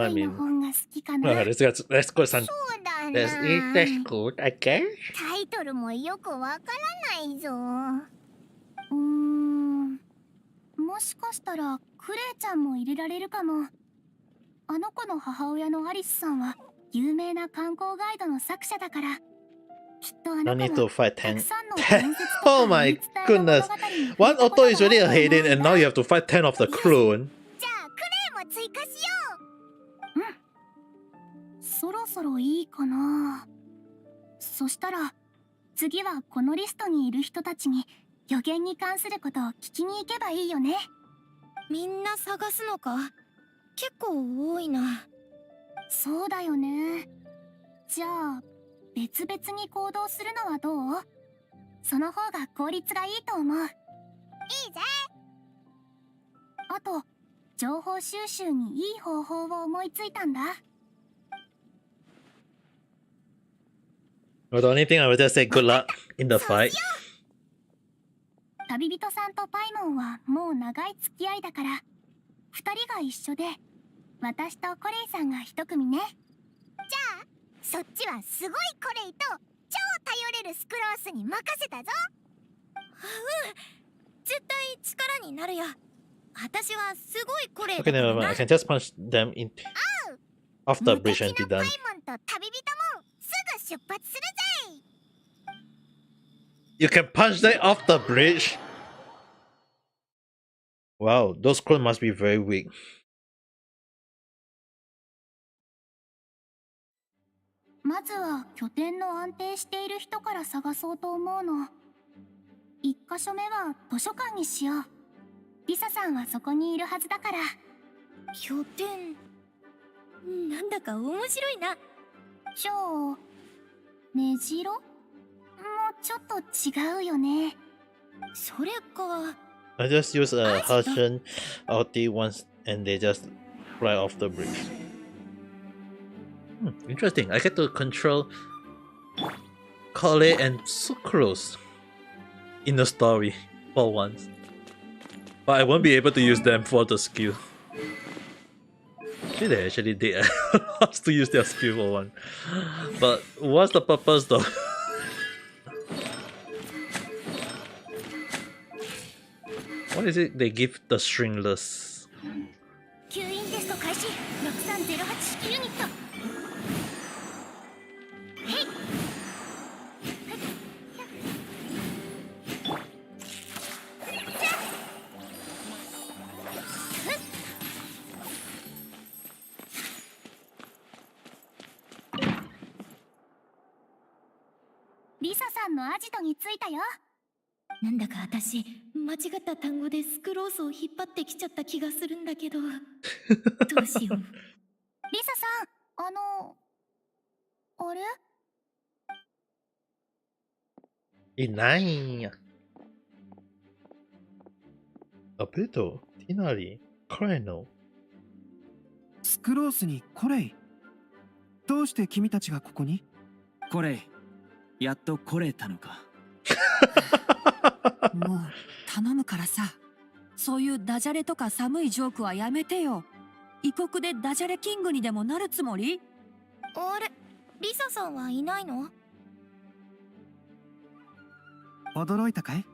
類の本が好きかな。Let's go, son. そうだな。That's good, I guess. タイトルもよくわからないぞ。もしかしたらクレイちゃんも入れられるかも。あの子の母親のアリスさんは有名な観光ガイドの作者だから、きっとあの No 子 need も to fight た 10. くさんの伝説とか Oh my 言い伝えの物 goodness. 語に One 触れた auto こと is が already あ a ると思うん Hayden, and だ。 now you have to fight 10 of the clone. じゃあクレイも追加しよう。そろそろいいかな。そしたら次はこのリストにいる人たちに予言に関することを聞きに行けばいいよね。みんな探すのか？結構多いな。そうだよね。じゃあ別々に行動するのはどう？その方が効率がいいと思う。いいぜ。あと情報収集にいい方法を思いついたんだ。 Well, the only thing I would just say good luck in the fight. 旅人さんとパイモンはもう長い付き合いだから、2人が一緒で私とコレイさんが一組ね。じゃあそっちはすごいコレイと超頼れるスクロースに任せたぞ。絶対力になるよ。私はすごいコレイだ Okay, から never mind. な。 I can just punch them in off the 無 bridge 敵 and be なパ done. done. イモンと旅人もすぐ出発するぜ。 You can punch them off the bridge? Wow, those clones must be very weak. まずは拠点の安定している人から探そうと思うの。1箇所目は図書館にしよう。リサさんはそこにいるはずだから。拠点なんだか面白いな。じゃあ根城もちょっと違うよね。それか。 I just use a Haitian ulti once and they just fly off the bridge. Interesting. I get to control Kale and Sucrose in the story for once. But I won't be able to use them for the skill. Maybe they actually did us to use their skill for one. But what's the purpose though? What is it they give the stringless? 吸引テスト開始。6308式ユニット。へい。リサさんのアジトに着いたよ。なんだか私間違った単語でスクロースを引っ張ってきちゃった気がするんだけどどうしよう。リサさん、あれ？いないや。Abuto, Tinari, Kreno. スクロースにコレイ。どうして君たちがここに？これやっと来れたのか。もう頼むからさ、そういうダジャレとか寒いジョークはやめてよ。異国でダジャレキングにでもなるつもり？あれ、リサさんはいないの？驚いたかい？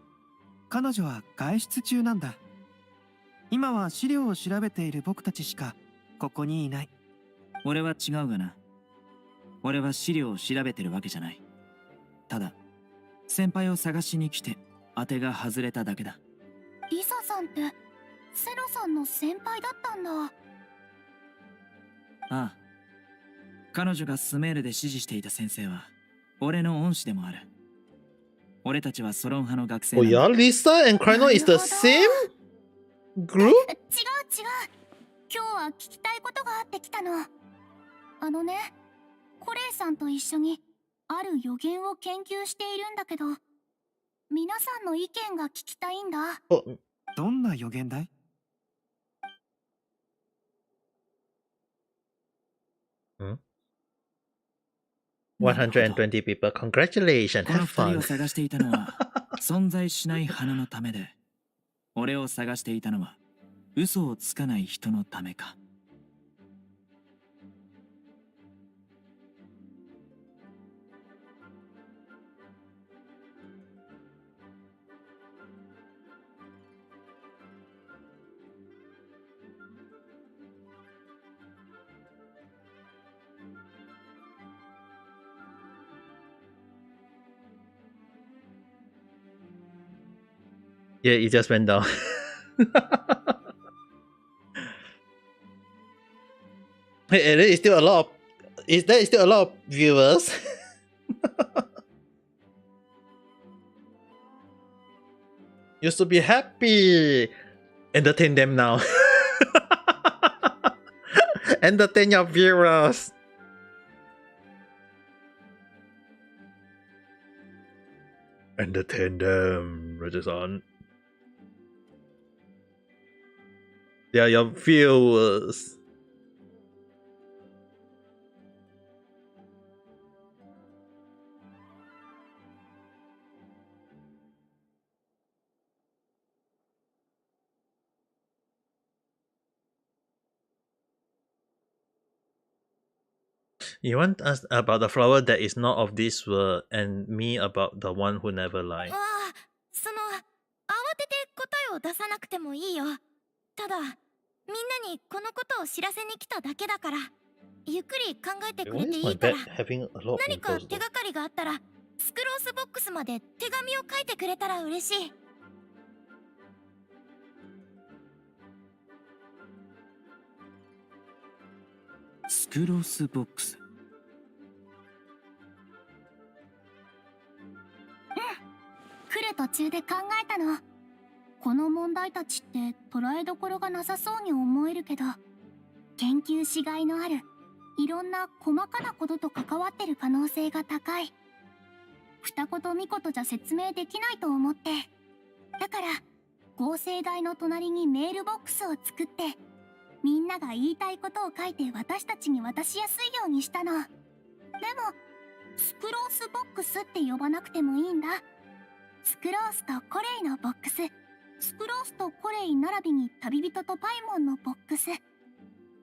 彼女は外出中なんだ。今は資料を調べている僕たちしかここにいない。俺は違うがな。俺は資料を調べてるわけじゃない。ただ先輩を探しに来て当てが外れただけだ。リサさんってセロさんの先輩だったんだ。ああ、彼女がスメールで指示していた先生は俺の恩師でもある。俺たちはソロン派の学生 Oh なんだ。 yeah, Lisa and Kreno is the same group? 違う違う。今日は聞きたいことがあってきたの。コレイさんと一緒にある予言を研究しているんだけど、皆さんの意見が聞きたいんだ。Oh, どんな予言だい？ 120 people. Congratulations. この Have 二人 fun. を探していたのは存在しない花のためで、俺を探していたのは嘘をつかない人のためか。Yeah, it just went down. Hey, there is still a lot of there is still a lot of viewers. You should be happy. Entertain them now. Entertain your viewers. Entertain them, Rajasan. They are your viewers. You want us about the flower that is not of this world, and me about the one who never lied. わあ、慌てて答えを出さなくてもいいよ。ただ、みんなにこのことを知らせに来ただけだから、ゆっくり考えてく Why れて is い my いから。 bed having a lot of 何か pimples 手 though? がかりがあったら、スクロースボックスまで手紙を書いてくれたら嬉しい。スクロースボックス。来る途中で考えたの。この問題たちって捉えどころがなさそうに思えるけど、研究しがいのあるいろんな細かなことと関わってる可能性が高い。二言三言じゃ説明できないと思って。だから合成台の隣にメールボックスを作って、みんなが言いたいことを書いて私たちに渡しやすいようにしたの。でもスクロースボックスって呼ばなくてもいいんだ。スクロースとコレイのボックス、スクロースとコレイ並びに旅人とパイモンのボックス。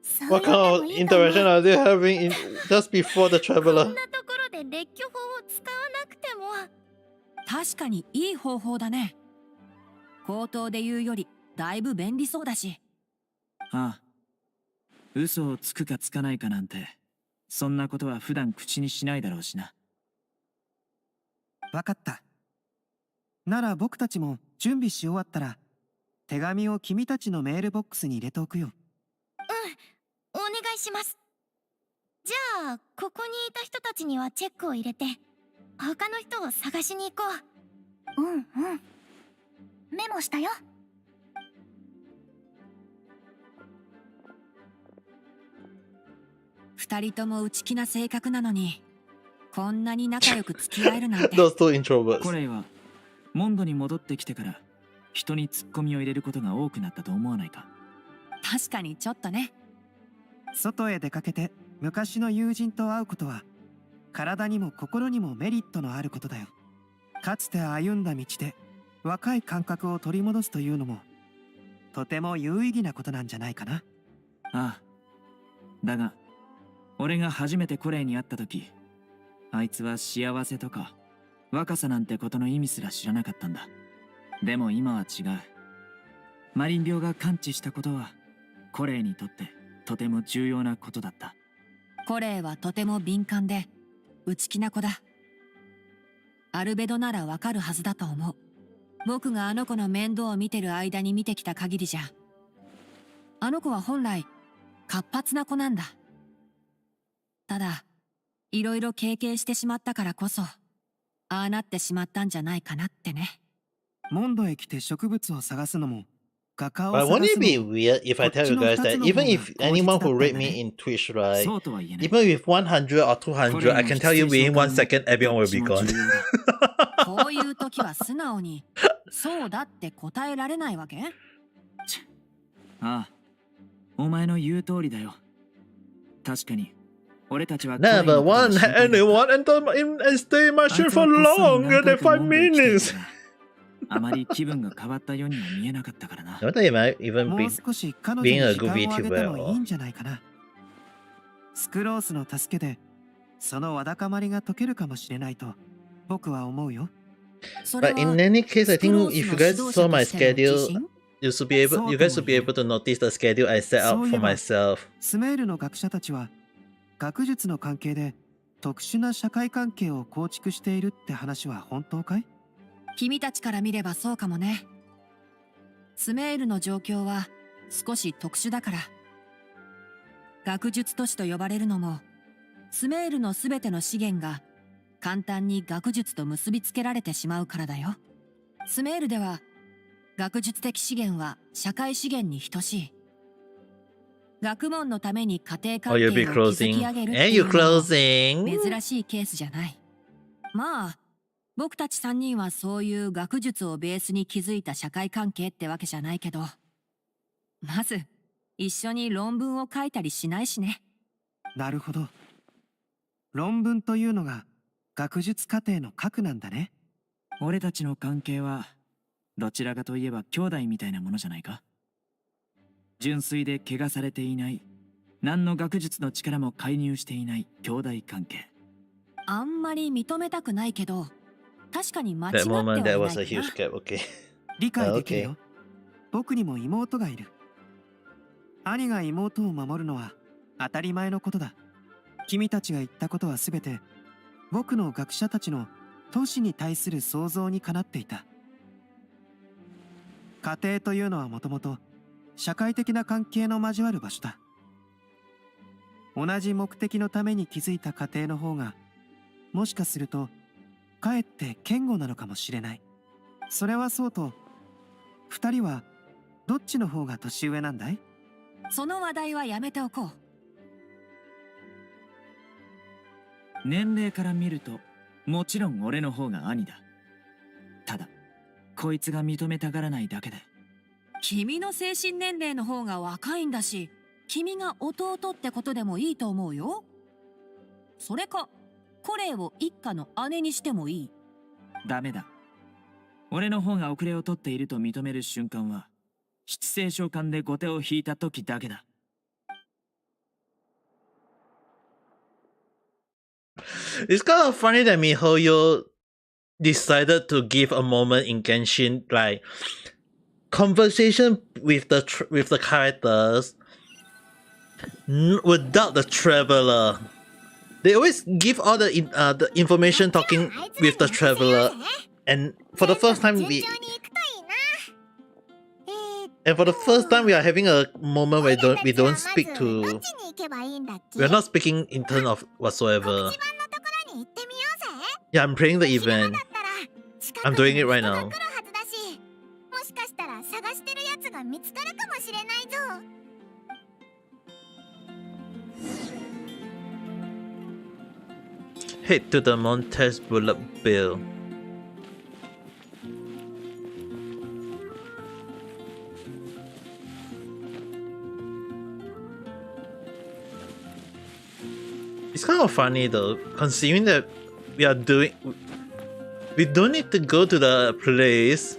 そう What いうの kind も of いいと思う。 interaction are they having just before the こ traveler? んなところで列挙法を使わなくても。確かにいい方法だね。口頭で言うよりだいぶ便利そうだし。ああ、嘘をつくかつかないかなんてそんなことは普段口にしないだろうしな。わかった。なら僕たちも準備し終わったら手紙を君たちのメールボックスに入れておくよ。お願いします。じゃあここにいた人たちにはチェックを入れて、他の人を探しに行こう。うんうん、メモしたよ。二人とも内気な性格なのに、こんなに仲良く付き合えるなんて。 Those two introverts. コレイはモンドに戻ってきてから人にツッコミを入れることが多くなったと思わないか。確かにちょっとね。外へ出かけて昔の友人と会うことは体にも心にもメリットのあることだよ。かつて歩んだ道で若い感覚を取り戻すというのもとても有意義なことなんじゃないかな。ああ、だが俺が初めてコレイに会った時、あいつは幸せとか若さなんてことの意味すら知らなかったんだ。でも今は違う。マリン病が完治したことはコレイにとってとても重要なことだった。コレイはとても敏感で内気な子だ。アルベドならわかるはずだと思う。僕があの子の面倒を見てる間に見てきた限りじゃ、あの子は本来活発な子なんだ。ただいろいろ経験してしまったからこそああなってしまったんじゃないかなってね。モンドへ来て植物を探すのも画家を But 探 wouldn't す it be のも weird if I tell you guys that even if anyone who rate me in Twitch, right, そうとは言えない。 even with 100 or 200, I can tell you within 1 second everyone will be どっ gone. ちも重要だ。こういう時は素直にそうだって答えられないわけ？ああ、お前の言う通りだよ。確かに俺たちは Never one anyone and stay in my ship for longer than 5 minutes. あまり気分が変わったようには見えなかったからな。 I wonder if I even も be う少し彼女 being に a 時 good 間をあげても VTuber いいんじゃないかな。スクロースの助けでそのわだかまりが解けるかもしれないと僕は思うよ。それ But in は any case, I スクロ think ー if ス you の guys 指導 saw 者 my としての自 schedule, 信？ you guys should be able to notice the schedule I set out for myself. スメールの学者たちは学術の関係で特殊な社会関係を構築しているって話は本当かい？君たちから見ればそうかもね。スメールの状況は少し特殊だから。学術都市と呼ばれるのも、スメールのすべての資源が簡単に学術と結びつけられてしまうからだよ。スメールでは学術的資源は社会資源に等しい。学問のために家庭関 Oh, 係 you'll を be 築 closing. き上げるって And い you うのも closing. 珍しいケースじゃない。まあ僕たち3人はそういう学術をベースに築いた社会関係ってわけじゃないけど、まず一緒に論文を書いたりしないしね。なるほど。論文というのが学術過程の核なんだね。俺たちの関係はどちらかといえば兄弟みたいなものじゃないか。純粋で怪我されていない、何の学術の力も介入していない兄弟関係。あんまり認めたくないけど、確かに間違って That はいな moment, い that か was な。 a huge gap, okay. 理解できるよ。僕にも妹がいる。兄が妹を守るのは当たり前のことだ。君たちが言ったことはすべて僕の学者たちの都市に対する想像にかなっていた。家庭というのはもともと社会的な関係の交わる場所だ。同じ目的のために築いた家庭の方がもしかするとかえって堅固なのかもしれない。それはそうと、二人はどっちの方が年上なんだい？その話題はやめておこう。年齢から見るともちろん俺の方が兄だ。ただこいつが認めたがらないだけで。君の精神年齢の方が若いんだし、君が弟ってことでもいいと思うよ。それかコレイを一家の姉にしてもいい。ダメだ。俺の方が遅れを取っていると認める瞬間は七星召喚で後手を引いた時だけだ。It's kind of funny that MiHoYo decided to give a moment in Genshin, like conversation with the characters without the traveler. They always give all the information talking with the traveler, and for the first time we are having a moment where we don't speak to. We are not speaking in turn of whatsoever. Yeah, I'm playing the event. I'm doing it right now. Head to the Montes Bullet Bill. It's kind of funny though, considering that we don't need to go to the place.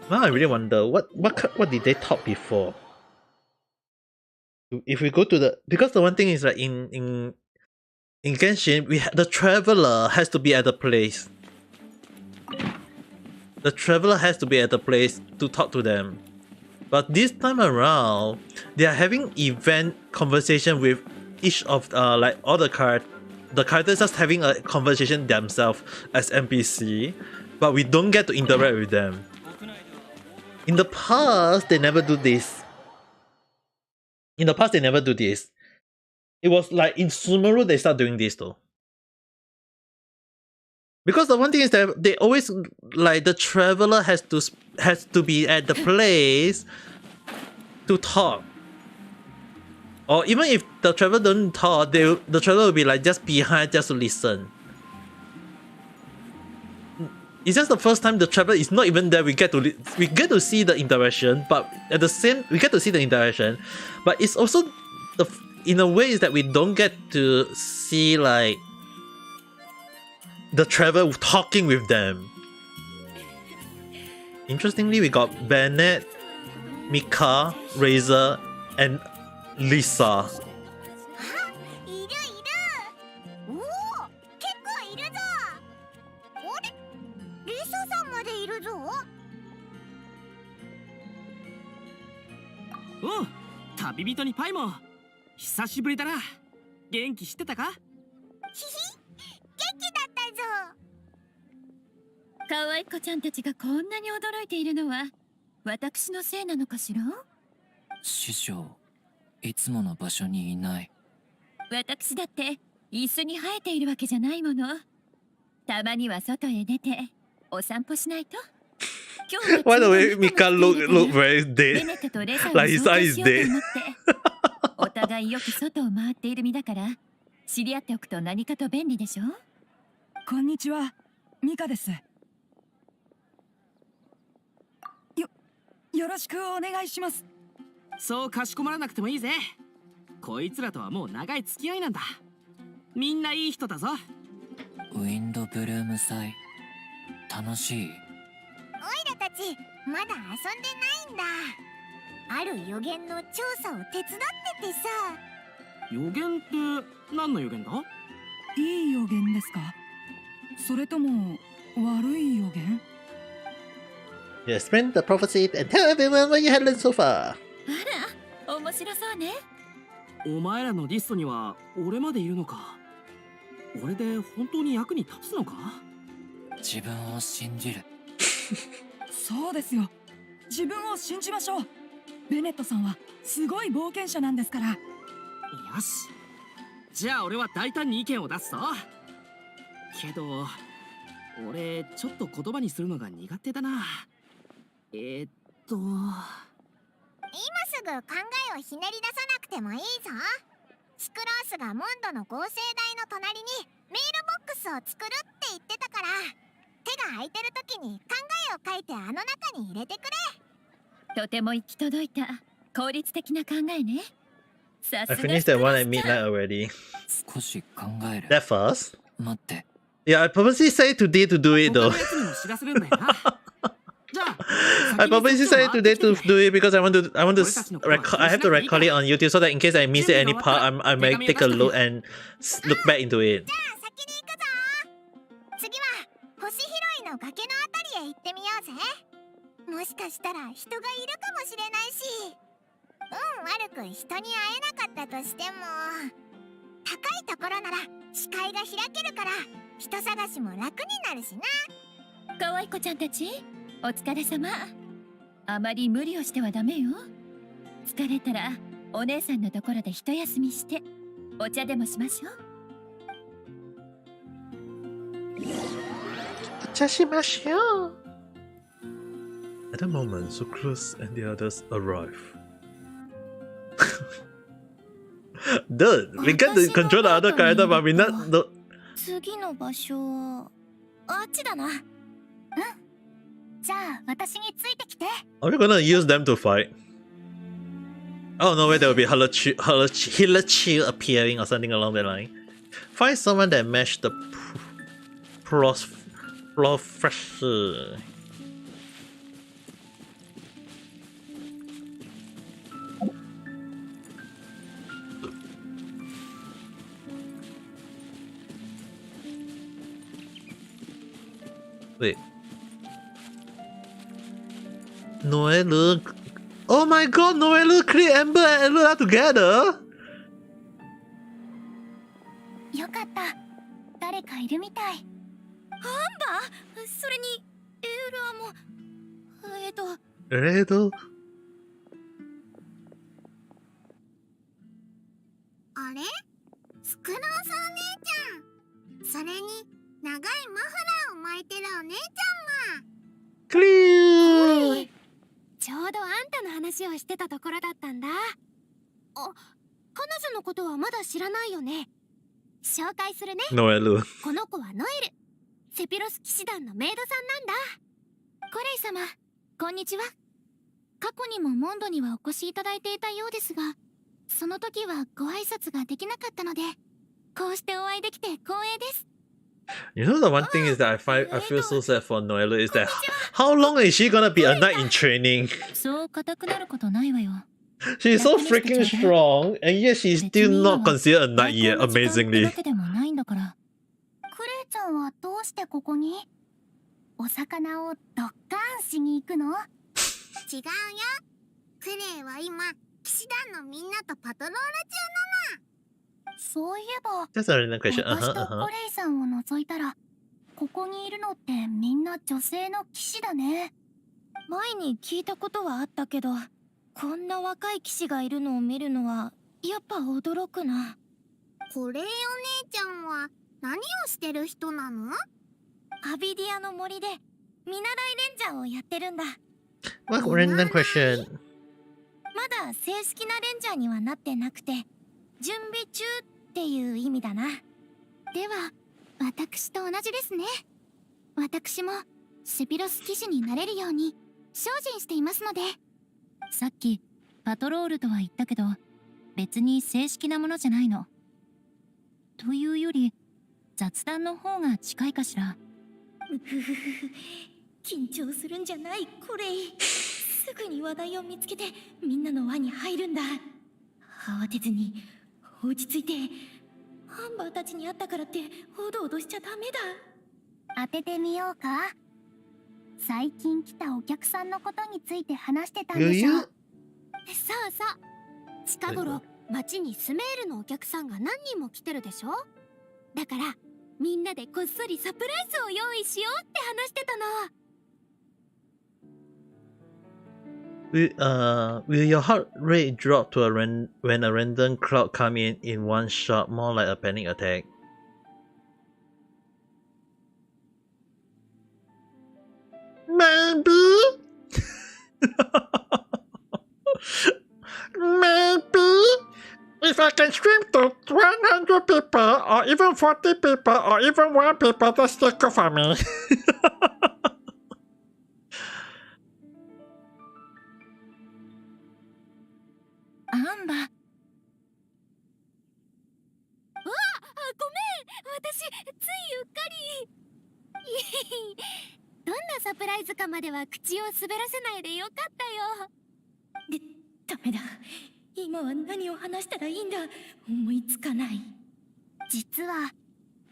Now I really wonder what did they talk before? If we go to the, because the one thing is that in Genshin the traveler has to be at the place. The traveler has to be at the place to talk to them. But this time around, they are having event conversation with each of like all the characters just having a conversation themselves as NPC, but we don't get to interact with them. In the past, they never do this. It was like in Sumeru they start doing this though. Because the one thing is that they always, like, the traveler has to be at the place to talk. Or even if the traveler don't talk, the traveler will be like just behind just to listen. It's just the first time the traveler is not even there. We get to see the interaction, but at the same we get to see the interaction, but it's also in a way is that we don't get to see like the traveler talking with them. Interestingly, we got Bennett, Mika, Razor, and Lisa. Oh, 旅人にパイも久しぶりだな。元気してたか？可愛い子ちゃんたちがこんなに驚いているのは私のせいなのかしら？師匠、いつもの場所にいない。私だって椅子に生えているわけじゃないもの。たまには外へ出てお散歩しないと。By the way, Mika look very dead. Like his eyes dead. お互いよく外を回っている身だから知り合っておくと何かと便利でしょ。こんにちは、ミカです。よろしくお願いします。そうかしこまらなくてもいいぜ。こいつらとはもう長い付き合いなんだ。みんないい人だぞ。ウィンドブルーム祭、楽しい？オイラたちまだ遊んでないんだ。ある予言の調査を手伝っててさ。予言って何の予言だ？いい予言ですか？それとも悪い予言？ Yeah, spread the prophecy and tell everyone what you have learned so far. あら、面白そうね。お前らのリストには俺までいるのか。俺で本当に役に立つのか？自分を信じる。そうですよ。自分を信じましょう。ベネットさんはすごい冒険者なんですから。よし。じゃあ俺は大胆に意見を出すぞ。けど俺ちょっと言葉にするのが苦手だな。今すぐ考えをひねり出さなくてもいいぞ。シクロースがモンドの合成台の隣にメールボックスを作るって言ってたから、手が空いてる時に考えを書いてあの中に入れてくれ。とても行き届いた効率的な考えね。さ I すが finished スト that ロ one ー at スちゃん。 midnight already. 少し考える。 That fast? 待って。 Yeah, I purposely say today to do it 他 though. のやつにも知らせるんだよな。じゃあ I purposely 先 say にそっちを回って today きて to くれ。 do it because I want to俺たちのことは I have to record it on YouTube so that in case I miss any part, I might take a look and look back into it. じゃあ先に行くぞ。次は星拾いの崖のあたりへ行ってみようぜ。もしかしたら人がいるかもしれないし、悪く人に会えなかったとしても、高いところなら視界が開けるから人探しも楽になるしな。可愛い子ちゃんたち、お疲れ様。あまり無理をしてはダメよ。疲れたらお姉さんのところで一休みしてお茶でもしましょう。At the moment, Sucrose and the others arrive. Dude, we get to control the other character, but we not. The... 次の場所はあっちだな。じゃあ私についてきて。 Are we gonna use them to fight? Oh no, wait, there will be Healer Chill appearing or something along that line. Find someone that match the professor. Wait. Noelle. Oh my god, Noelle, Clear, Amber, and Ella together? よかった。誰かいるみたい。それにエールアもRedo? あれ？スクロースお姉ちゃん。それに長いマフラーを巻いてるお姉ちゃんも。 Clear! ちょうどあんたの話をしてたところだったんだ。彼女のことはまだ知らないよね。紹介するね。 Noelle. この子はノエル。セピロス騎士団のメイドさんなんだ。コレイ様、こんにちは。過去にもモンドにはお越しいただいていたようですが、その時はご挨拶ができなかったので、こうしてお会いできて光栄です。 You know the one thing is that I feel so sad for Noelle is that how long is she gonna be a knight in training? そう硬くなることないわよ。 She's so freaking strong and yet she's still not considered a knight yet, amazingly. わけでもないんだから。クレイちゃんはどうしてここに？お魚をドッカーンしに行くの？違うよ。クレイは今騎士団のみんなとパトロール中なの。そういえば、 That's a random question. 私とコレイさんを除いたら、ここにいるのってみんな女性の騎士だね。前に聞いたことはあったけど、こんな若い騎士がいるのを見るのはやっぱ驚くな。コレイお姉ちゃんは何をしてる人なの？アビディアの森で見習いレンジャーをやってるんだ。 What random question? まだ正式なレンジャーにはなってなくて、準備中っていう意味だな。では、私と同じですね。私もセピロス騎士になれるように精進していますので。さっきパトロールとは言ったけど、別に正式なものじゃないの。というより雑談の方が近いかしら。緊張するんじゃない、コレイ。すぐに話題を見つけてみんなの輪に入るんだ。慌てずに落ち着いて。ハンバーたちに会ったからっておどおどしちゃダメだ。当ててみようか。最近来たお客さんのことについて話してたんでしょ。そうそう。近頃町にスメールのお客さんが何人も来てるでしょ。だからみんなでこっそりサプライズを用意しようって話してたの。 Will your heart rate drop to when a random crowd come in one shot, more like a panic attack? Maybe. Maybe if I can stream to 100 people, or even 40 people, or even 1 people, that's still good for me. アンバ。うわ、ごめん、私ついうっかり。どんなサプライズかまでは口を滑らせないでよかったよ。ダメだ。今は何を話したらいいんだ。思いつかない。実は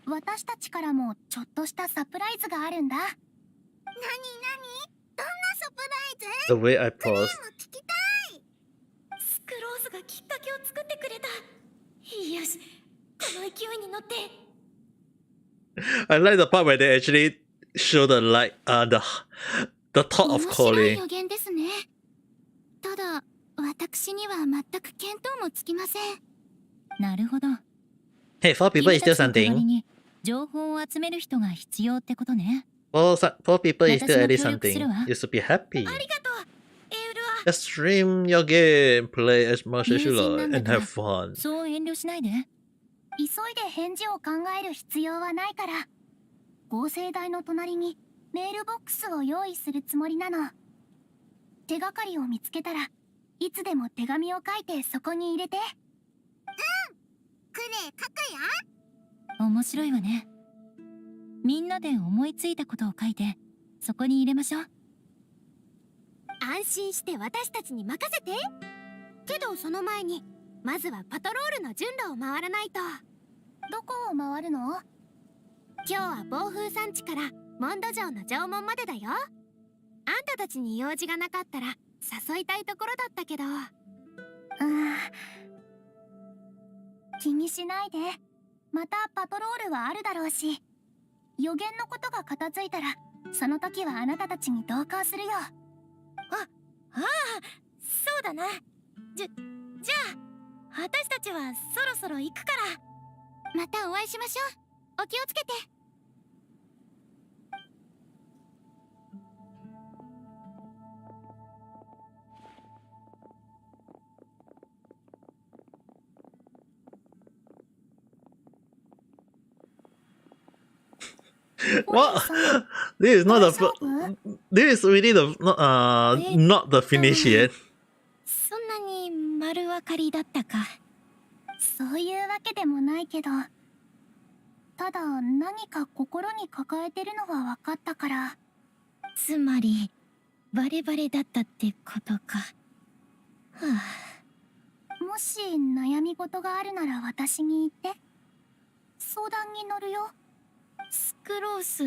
私たちからもちょっとしたサプライズがあるんだ。なになに？どんなサプライズ？ The way I paused. も聞きたい。スクローズがきっかけを作ってくれた。よし、この勢いに乗って。I like the part where they actually show the the thought of 面白い calling. 予言ですね。ただ私には全く見当もつきません。なるほど。 Hey, 4 people is still 君たちの代わり something. に情報を集める人が必要ってことね。 4 people is still at least 私も協力する something. わ。 You should be happy. ありがとう、エウルは。 Just stream your game, play as much as you 友人 like, なんだ and から have fun. そう遠慮しないで。急いで返事を考える必要はないから、合成台の隣にメールボックスを用意するつもりなの。手がかりを見つけたらいつでも手紙を書いてそこに入れて。クレ書くよ。面白いわね。みんなで思いついたことを書いてそこに入れましょう。安心して私たちに任せて。けどその前にまずはパトロールの順路を回らないと。どこを回るの？今日は暴風山地からモンド城の城門までだよ。あんたたちに用事がなかったら誘いたいところだったけど。気にしないで。またパトロールはあるだろうし、予言のことが片付いたらその時はあなたたちに同行するよ。そうだな。じゃあ私たちはそろそろ行くから。またお会いしましょう。お気をつけて。What? This is not the this is really the not the finish yet. そんなに丸分かりだったか。そういうわけでもないけど、ただ何か心に抱えてるのは分かったから。つまりバレバレだったってことか。はもし悩み事があるなら私に言って。相談に乗るよ。スクロース。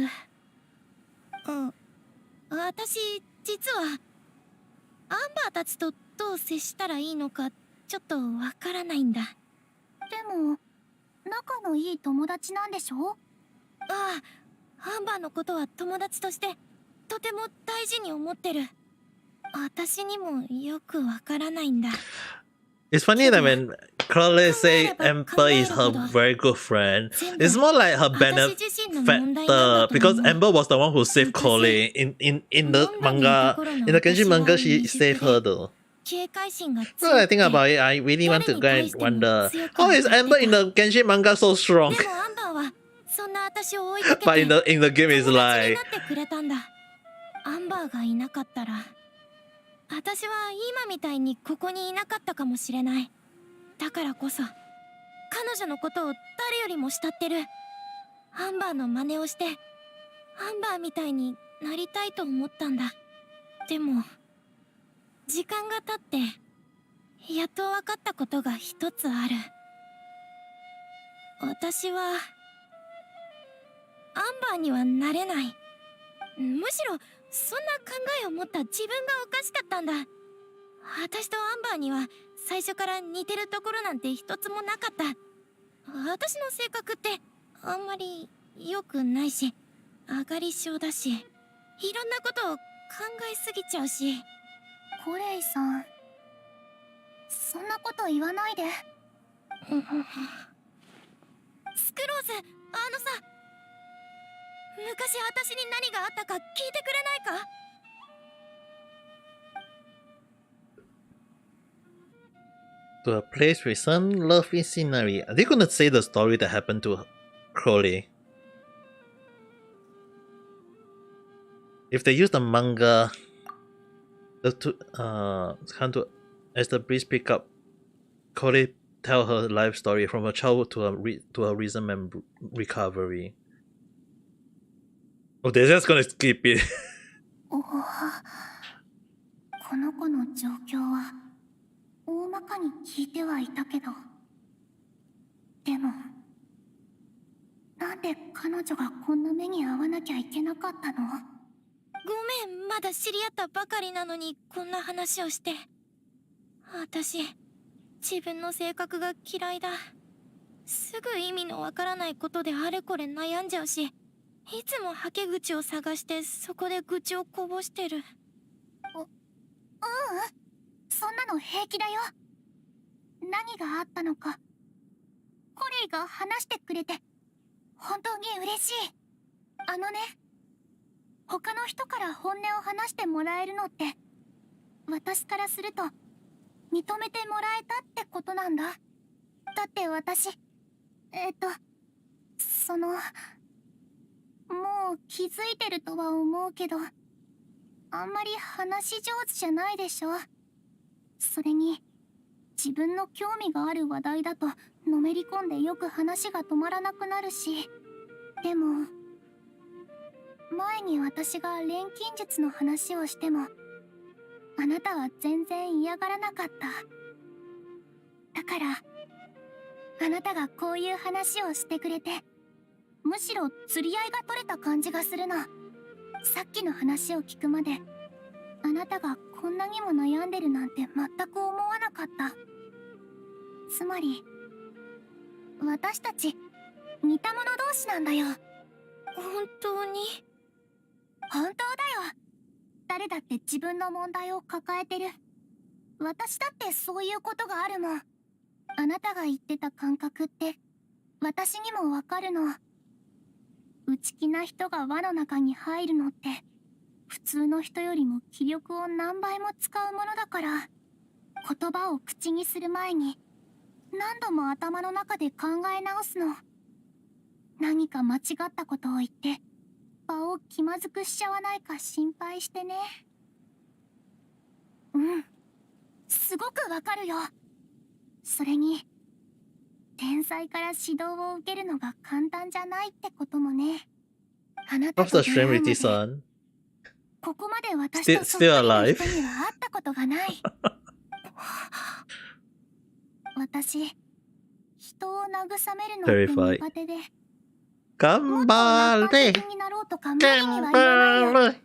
私実はアンバーたちとどう接したらいいのかちょっとわからないんだ。でも仲のいい友達なんでしょ？アンバーのことは友達としてとても大事に思ってる。私にもよくわからないんだ。 It's funny that when Crowley say Amber is her very good friend, it's more like her benefactor because Amber was the one who saved Crowley in the manga. In the Genshin manga, she saved her though. 警戒心が Now that I think about it, I really want to go and wonder how is Amber in the Genshin manga so strong? でもアンバーはそんな私を追いかけ But て in the game, it's 友達に like なってくれたんだ。アンバーがいなかったら私は今みたいにここにいなかったかもしれない。だからこそ彼女のことを誰よりも慕ってる。アンバーの真似をしてアンバーみたいになりたいと思ったんだ。でも時間が経ってやっと分かったことが一つある。私はアンバーにはなれない。むしろそんな考えを持った自分がおかしかったんだ。私とアンバーには最初から似てるところなんて一つもなかった。私の性格ってあんまり良くないし上がり症だし、いろんなことを考えすぎちゃうし。コレイさん、そんなこと言わないで。スクローズ、あのさ、昔私に何があったか聞いてくれないか？ to a place with some lovely scenery. Are they gonna say the story that happened to Crowley? If they use the manga, as the breeze pick up, Crowley tell her life story from her childhood to her recent recovery. Oh, they're just gonna skip it. この子の状況は大まかに聞いてはいたけど、でもなんで彼女がこんな目に遭わなきゃいけなかったの？ごめん、まだ知り合ったばかりなのにこんな話をして。私、自分の性格が嫌いだ。すぐ意味のわからないことであれこれ悩んじゃうし、いつもはけ口を探してそこで愚痴をこぼしてる。そんなの平気だよ。何があったのかコレイが話してくれて本当に嬉しい。他の人から本音を話してもらえるのって私からすると認めてもらえたってことなんだ。だって私もう気づいてるとは思うけど、あんまり話上手じゃないでしょ。それに自分の興味がある話題だとのめり込んでよく話が止まらなくなるし。でも前に私が錬金術の話をしてもあなたは全然嫌がらなかった。だからあなたがこういう話をしてくれてむしろ釣り合いが取れた感じがするの。さっきの話を聞くまであなたがこんなにも悩んでるなんて全く思わなかった。つまり私たち似た者同士なんだよ。本当に？本当だよ。誰だって自分の問題を抱えてる。私だってそういうことがあるもん。あなたが言ってた感覚って私にもわかるの。内気な人が輪の中に入るのって普通の人よりも気力を何倍も使うものだから、言葉を口にする前に何度も頭の中で考え直すの。何か間違ったことを言って場を気まずくしちゃわないか心配してね。すごくわかるよ。それに天才から指導を受けるのが簡単じゃないってこともね。あなた What's と the 出会 stream う with まで the sun? ここまで私とそっくり Still な alive? 人には会ったことがない。私、人を慰めるのって苦手で、もっと楽観的になろうとか無理には言わないよ。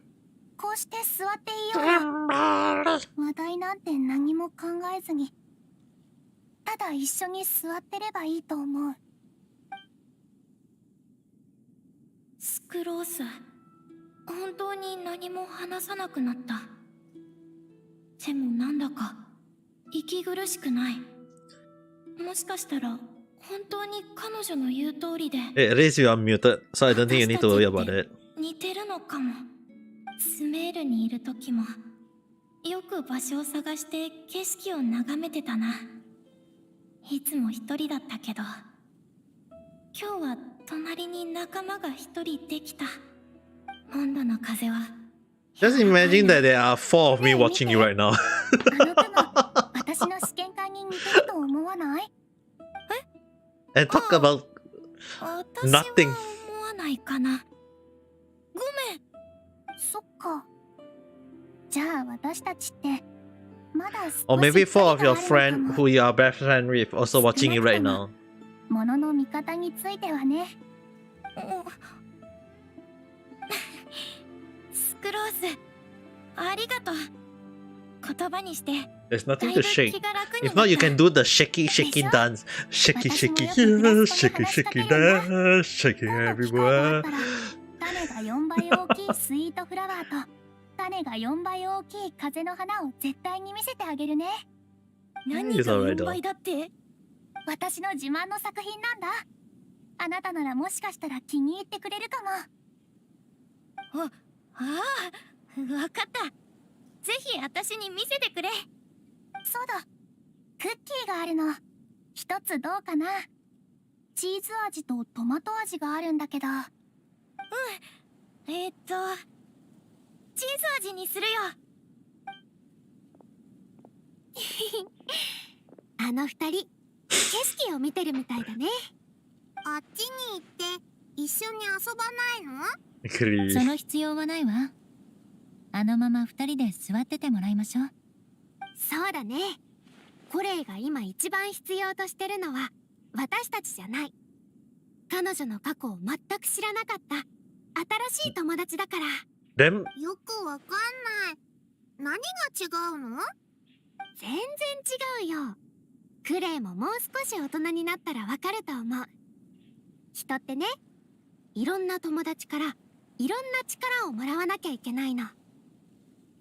こうして座っていようよ。話題なんて何も考えずに、ただ一緒に座ってればいいと思う。スクロース、本当に何も話さなくなった。でもなんだか息苦しくない。もしかしたら本当に彼女の言う通りで、At least you are muted, so I don't think you need to worry about it. 似てるのかも。スメールにいる時もよく場所を探して景色を眺めてたな。いつも一人だったけど、今日は隣に仲間が一人できた。温度の風は Just imagine that there are 4 of me watching you right now. あの雲、私の試験管に似てると思わない？ And talk about 私は nothing. 思わないかな。ごめん。そっか。じゃあ私たちってまだ少し Or maybe 4 of 距 your 離があるの friend かも。 who you are best friend with also watching you right now. ものの見方についてはね。スクロース、ありがとう。言葉にして There's nothing だい to ぶ shake. 気が楽に If な not, っ you た。 can do the shaky, shaky dance. Shaky, shaky, yeah, shaky, shaky dance. Shaking 今度機会があ everywhere. ったら種が4倍大きいスイートフラワーと種が4倍大きい風の花を絶対に見せてあげるね。何 It's が alright 4倍だって？私の自慢の作品なんだ。あなたならもしかしたら気に入ってくれるかも。ああ、わかった。ぜひ私に見せてくれ。そうだ、クッキーがあるの。一つどうかな。チーズ味とトマト味があるんだけど。チーズ味にするよ。あの二人、景色を見てるみたいだね。あっちに行って一緒に遊ばないの？その必要はないわ。あのまま二人で座っててもらいましょう。そうだね。コレイが今一番必要としてるのは私たちじゃない。彼女の過去を全く知らなかった新しい友達だから。Them よくわかんない。何が違うの？全然違うよ。クレイももう少し大人になったらわかると思う。人ってね、いろんな友達からいろんな力をもらわなきゃいけないの。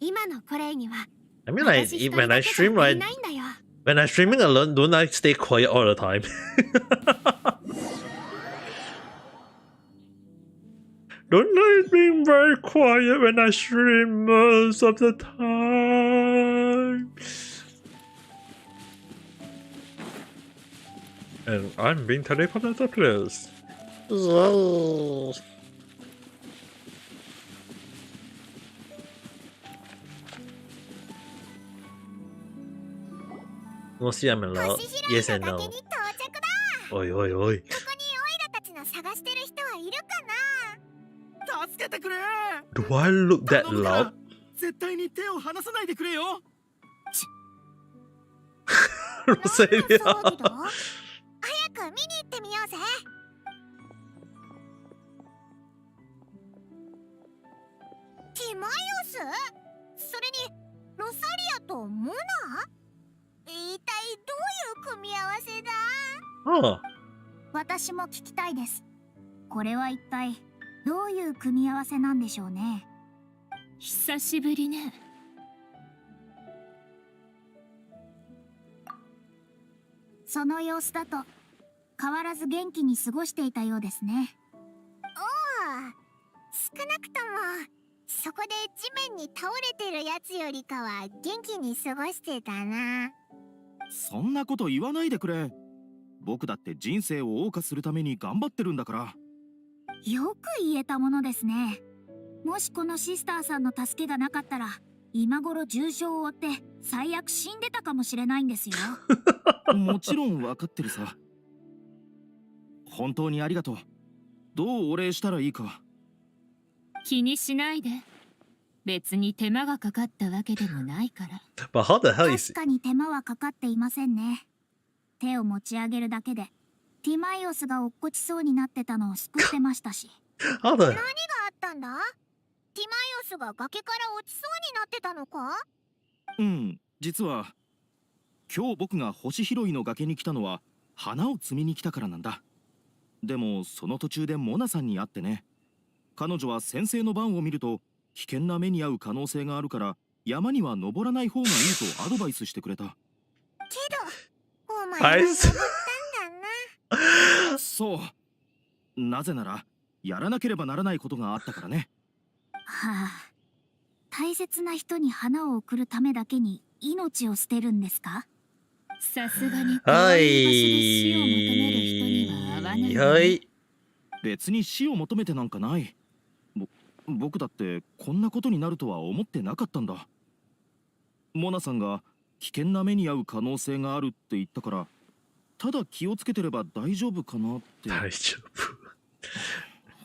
今のコレイには I mean, like, 私一人 when だ I けじゃ stream, 足り right? ないんだよ。 When I'm streaming alone, don't I stay quiet all the time? Don't I being very quiet when I stream most of the time? And I'm being teleported to place. We'll see, I'm in love. Yes and no. おいおいおい。ここにオイラたちの探してる人はいるかな？助けてくれ。 Do I look that 頼むから loud? 絶対に手を離さないでくれよ。ロセリア。早く見に行ってみようぜ。ティマイオス？それにロサリアとモナ？一体どういう組み合わせだ？ Oh. 私も聞きたいです。これは一体どういう組み合わせなんでしょうね。久しぶりね。その様子だと変わらず元気に過ごしていたようですね。おお、少なくともそこで地面に倒れてるやつよりかは元気に過ごしてたな。そんなこと言わないでくれ。僕だって人生を謳歌するために頑張ってるんだから。よく言えたものですね。もしこのシスターさんの助けがなかったら今頃重傷を負って最悪死んでたかもしれないんですよ。もちろん分かってるさ。本当にありがとう。どうお礼したらいいか。気にしないで。別に手間がかかったわけでもないから。But how the hell is 確かに手間はかかっていませんね。手を持ち上げるだけでティマイオスが落っこちそうになってたのを救ってましたし。how the 何があったんだ？ティマイオスが崖から落ちそうになってたのか？うん、実は今日僕が星拾いの崖に来たのは花を摘みに来たからなんだ。でもその途中でモナさんに会ってね。彼女は先生の番を見ると危険な目に遭う可能性があるから山には登らない方がいいとアドバイスしてくれた。けどお前は登ったんだな。そう。なぜならやらなければならないことがあったからね。はあ、大切な人に花を贈るためだけに命を捨てるんですか？さすがにこういう場所で死を求める人には合わない、ね。はい。別に死を求めてなんかない。僕だってこんなことになるとは思ってなかったんだ。モナさんが危険な目に遭う可能性があるって言ったから、ただ気をつけてれば大丈夫かなって。大丈夫。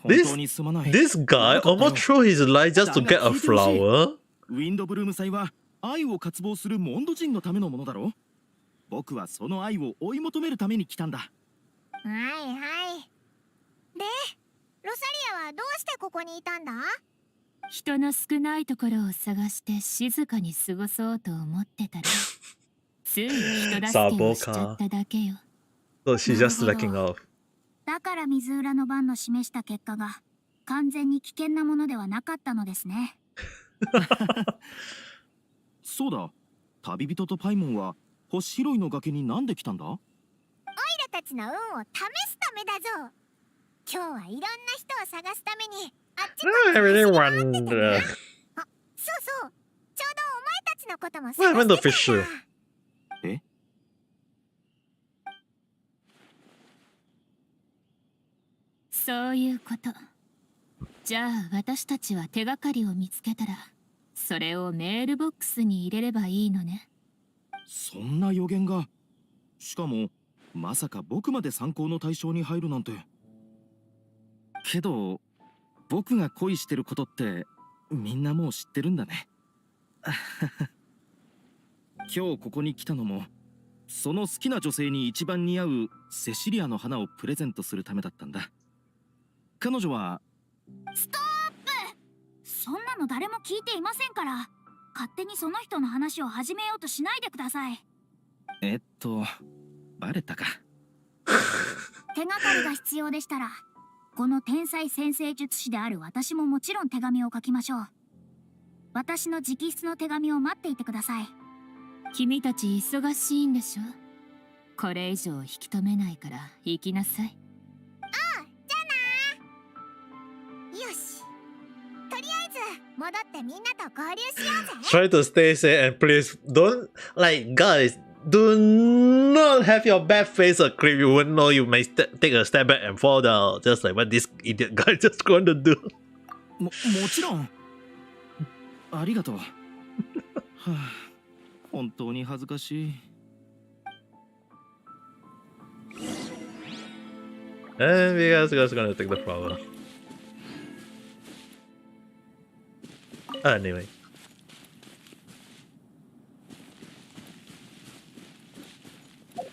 本当にすまない。 This guy almost threw his life just to get a flower? ウィンドブルーム祭は愛を渇望するモンド人のためのものだろ。僕はその愛を追い求めるために来たんだ。はいはい。で、ロサリアはどうしてここにいたんだ？人の少ないところを探して静かに過ごそうと思ってたらつい人助けをしちゃっただけよ。So she's just slacking off. だから水浦の番の示した結果が完全に危険なものではなかったのですね。そうだ、旅人とパイモンは星拾いの崖になんで来たんだ？オイラたちの運を試すためだぞ。今日はいろんな人を探すためにあっちこっち I really 走り回ってて wonder. な。あ、そうそう。ちょうどお前たちのことも What happened 探 to してたん Fisher? だ。え？そういうこと。じゃあ私たちは手がかりを見つけたらそれをメールボックスに入れればいいのね。そんな予言が。しかもまさか僕まで参考の対象に入るなんて。けど僕が恋してることってみんなもう知ってるんだね。今日ここに来たのもその好きな女性に一番似合うセシリアの花をプレゼントするためだったんだ。彼女は。ストップ。そんなの誰も聞いていませんから、勝手にその人の話を始めようとしないでください。バレたか。手がかりが必要でしたら、この天才先生術師である私ももちろん手紙を書きましょう。私の直筆の手紙を待っていてください。君たち忙しいんでしょ。これ以上引き止めないから行きなさい。戻ってみんなと交流しようぜ。 Try to stay safe and please don't, like, guys, do not have your bad face or creep. You wouldn't know you may take a step back and fall down, just like what this idiot guy just going to do. もちろん。ありがとう。はあ、本当に恥ずかしい。And you guys are gonna take the flower. Anyway.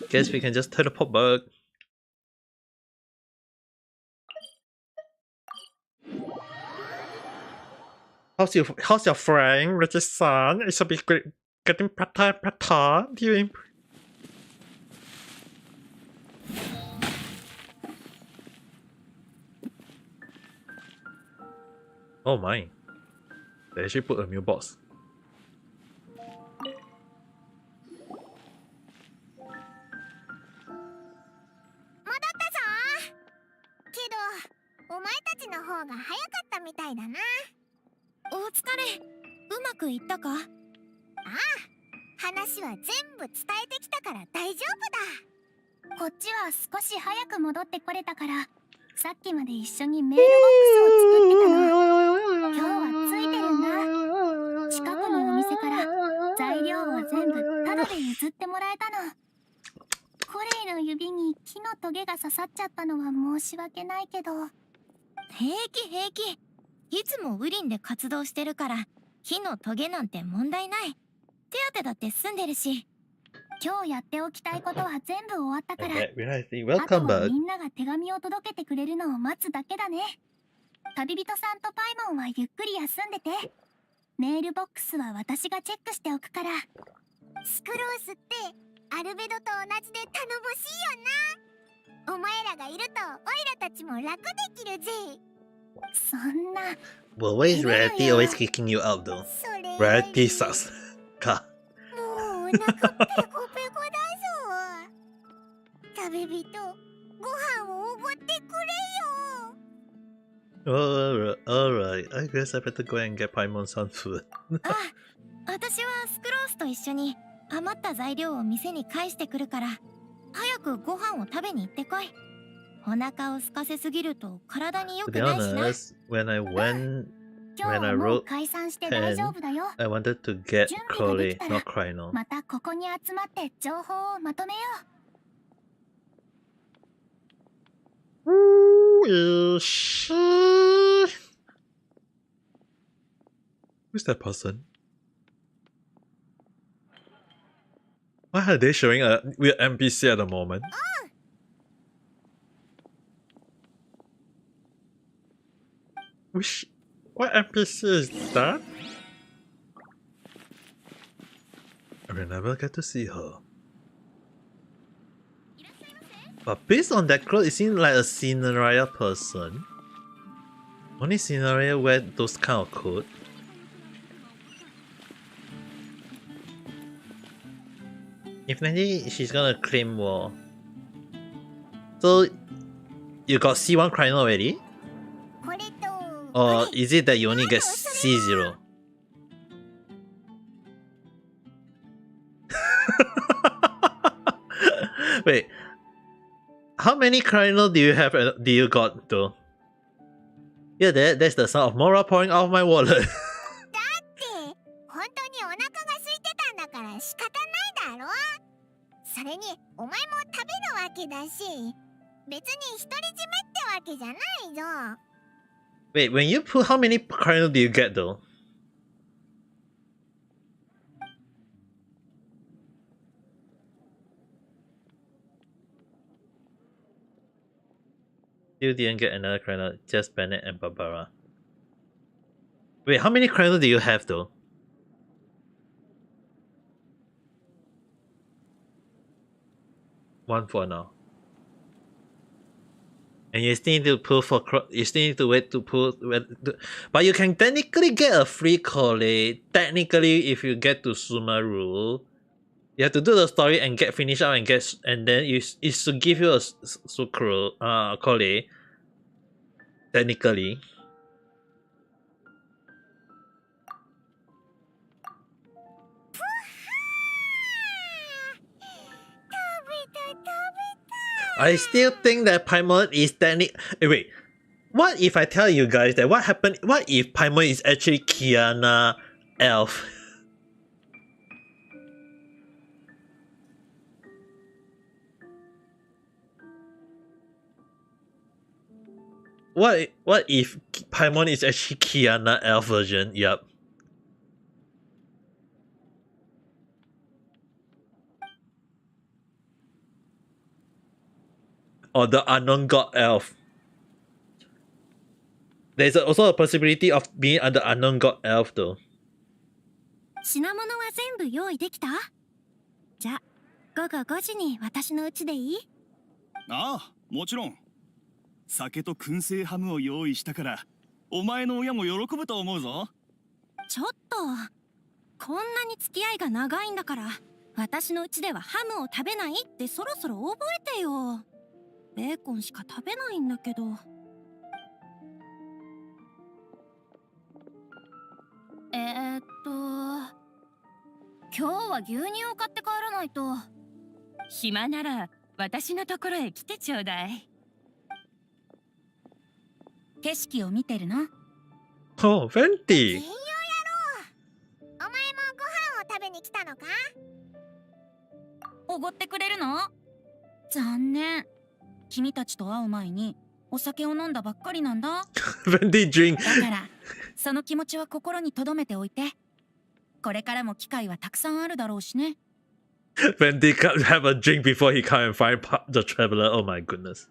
Guess we can just teleport back. How's your friend, Richard-san? It should be getting better. Do you Oh my. They actually put a new boss. お前たちの方が早かったみたいだな。お疲れ。うまくいったか？ああ、話は全部伝えてきたから大丈夫だ。こっちは少し早く戻ってこれたから、さっきまで一緒にメールボックスを作ってたの。今日はついてるんだ。近くのお店から材料を全部タダで譲ってもらえたの。コレイの指に木のトゲが刺さっちゃったのは申し訳ないけど。平気平気。いつもウリンで活動してるから木のトゲなんて問題ない。手当てだって済んでるし。今日やっておきたいことは全部終わったから、あとはみんなが手紙を届けてくれるのを待つだけだね。旅人さんとパイモンはゆっくり休んでて。メールボックスは私がチェックしておくから。スクロースってアルベドと同じで頼もしいよな。お前らがいるとオイラたちも楽できるぜ。そんな。Well, why is Rarity always kicking you out though? Rarity sucks. か。もうお腹ペコペコだぞ。旅人、ご飯をおごってくれよ。Alright. I guess I better go and get Paimon some food. あ、私はスクロースと一緒に余った材料を店に返してくるから、早くご飯を食べに行ってこい。お腹を空かせすぎると体に良 To く be ないしな。 honest, when I wrote wrote 解散して大丈夫だよ。 I wanted to get 準備がで Crowley, きたら not Crino. またここに集まって情報をまとめよう。 Who is she? Who's that person? Why are they showing a weird NPC at the moment? What NPC is that? I will never get to see her. But based on that clothes, it seems like a Cineraria person. Only Cineraria wear those kind of clothes. Infinitely, she's gonna claim war. So, you got C1 Crino already? これと Or is it that you only get C0? Wait, how many Crino do you have? Do you got though? Yeah, that's the sound of Mora pouring out of my wallet. だって本当にお腹が空いてたんだから仕方ないだろ。それにお前も食べるわけだし、別に独り占めってわけじゃないぞ。 Wait, when you put, how many kernel do you get though? You didn't get another kernel, just Bennett and Barbara. Wait, how many kernel do you have though? One for now. And you still need to pull for you still need to wait to pull, but you can technically get a free collate. Technically, if you get to Sumaru, you have to do the story and get finish out and get, and then it should give you a Sukru collate. Technically. I still think that Paimon is wait, what if I tell you guys that what if Paimon is actually Kiana Elf? What if Paimon is actually Kiana Elf version? Yup. Or the unknown god elf. There's also a possibility of being the unknown god elf though. 品物は全部用意できた？じゃ、午後5時に私の家でいい？ああ、もちろん。酒と燻製ハムを用意したから、お前の親も喜ぶと思うぞ。ちょっと、こんなに付き合いが長いんだから、私の家ではハムを食べないってそろそろ覚えてよ。ベーコンしか食べないんだけど。今日は牛乳を買って帰らないと。暇なら私のところへ来てちょうだい。景色を見てるの？ Oh, Venti! 金曜野郎！お前もご飯を食べに来たのか？おごってくれるの？残念。君たちと会う前にお酒を飲んだばっかりなんだ。Venti drink. だからその気持ちは心に留めておいて。これからも機会はたくさんあるだろうしね。Venti can't have a drink before he come and find the traveler. Oh my goodness.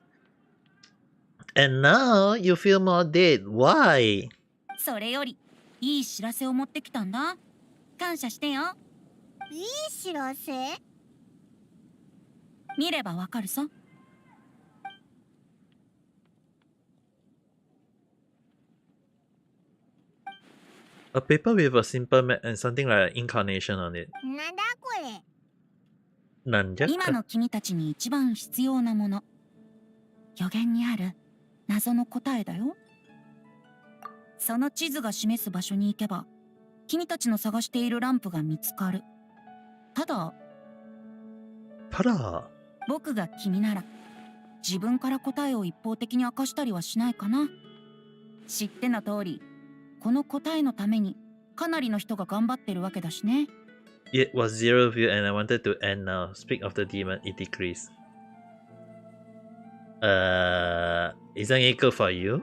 And now you feel more dead. Why? それよりいい知らせを持ってきたんだ。感謝してよ。いい知らせ？見ればわかるさ。A paper with a simple map and something like an incarnation on it. なんだこれ？なんじゃ今の君たちに一番必要なもの。予言にある謎の答えだよ。その地図が示す場所に行けば、君たちの探しているランプが見つかる。ただ、僕が君なら、自分から答えを一方的に明かしたりはしないかな。知っての通り、この答えのためにかなりの人が頑張ってるわけだしね。It was 0 view and I wanted to end now. Speak of the demon, it decreased. Isn't it good for you?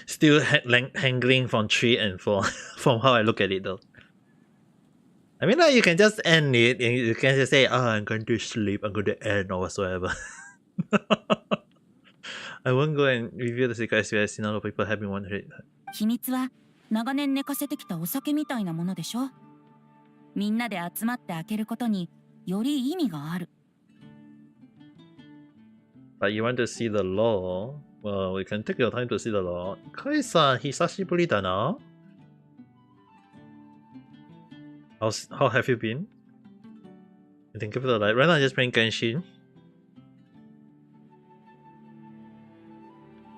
Still hangling from 3 and 4 from how I look at it though. I mean, like, you can just end it and you can just say, oh, I'm going to sleep, I'm going to end or whatsoever. I won't go and review the secret as I've seen a lot of people having one hit. 秘密は長年寝かせてきたお酒みたいなものでしょ。みんなで集まって開けることにより意味がある。But you want to see the law? Well, we can take your time to see the law. Kai-san, hisashiburi da na? How have you been? Thank you for the light. Right now I'm just playing Genshin.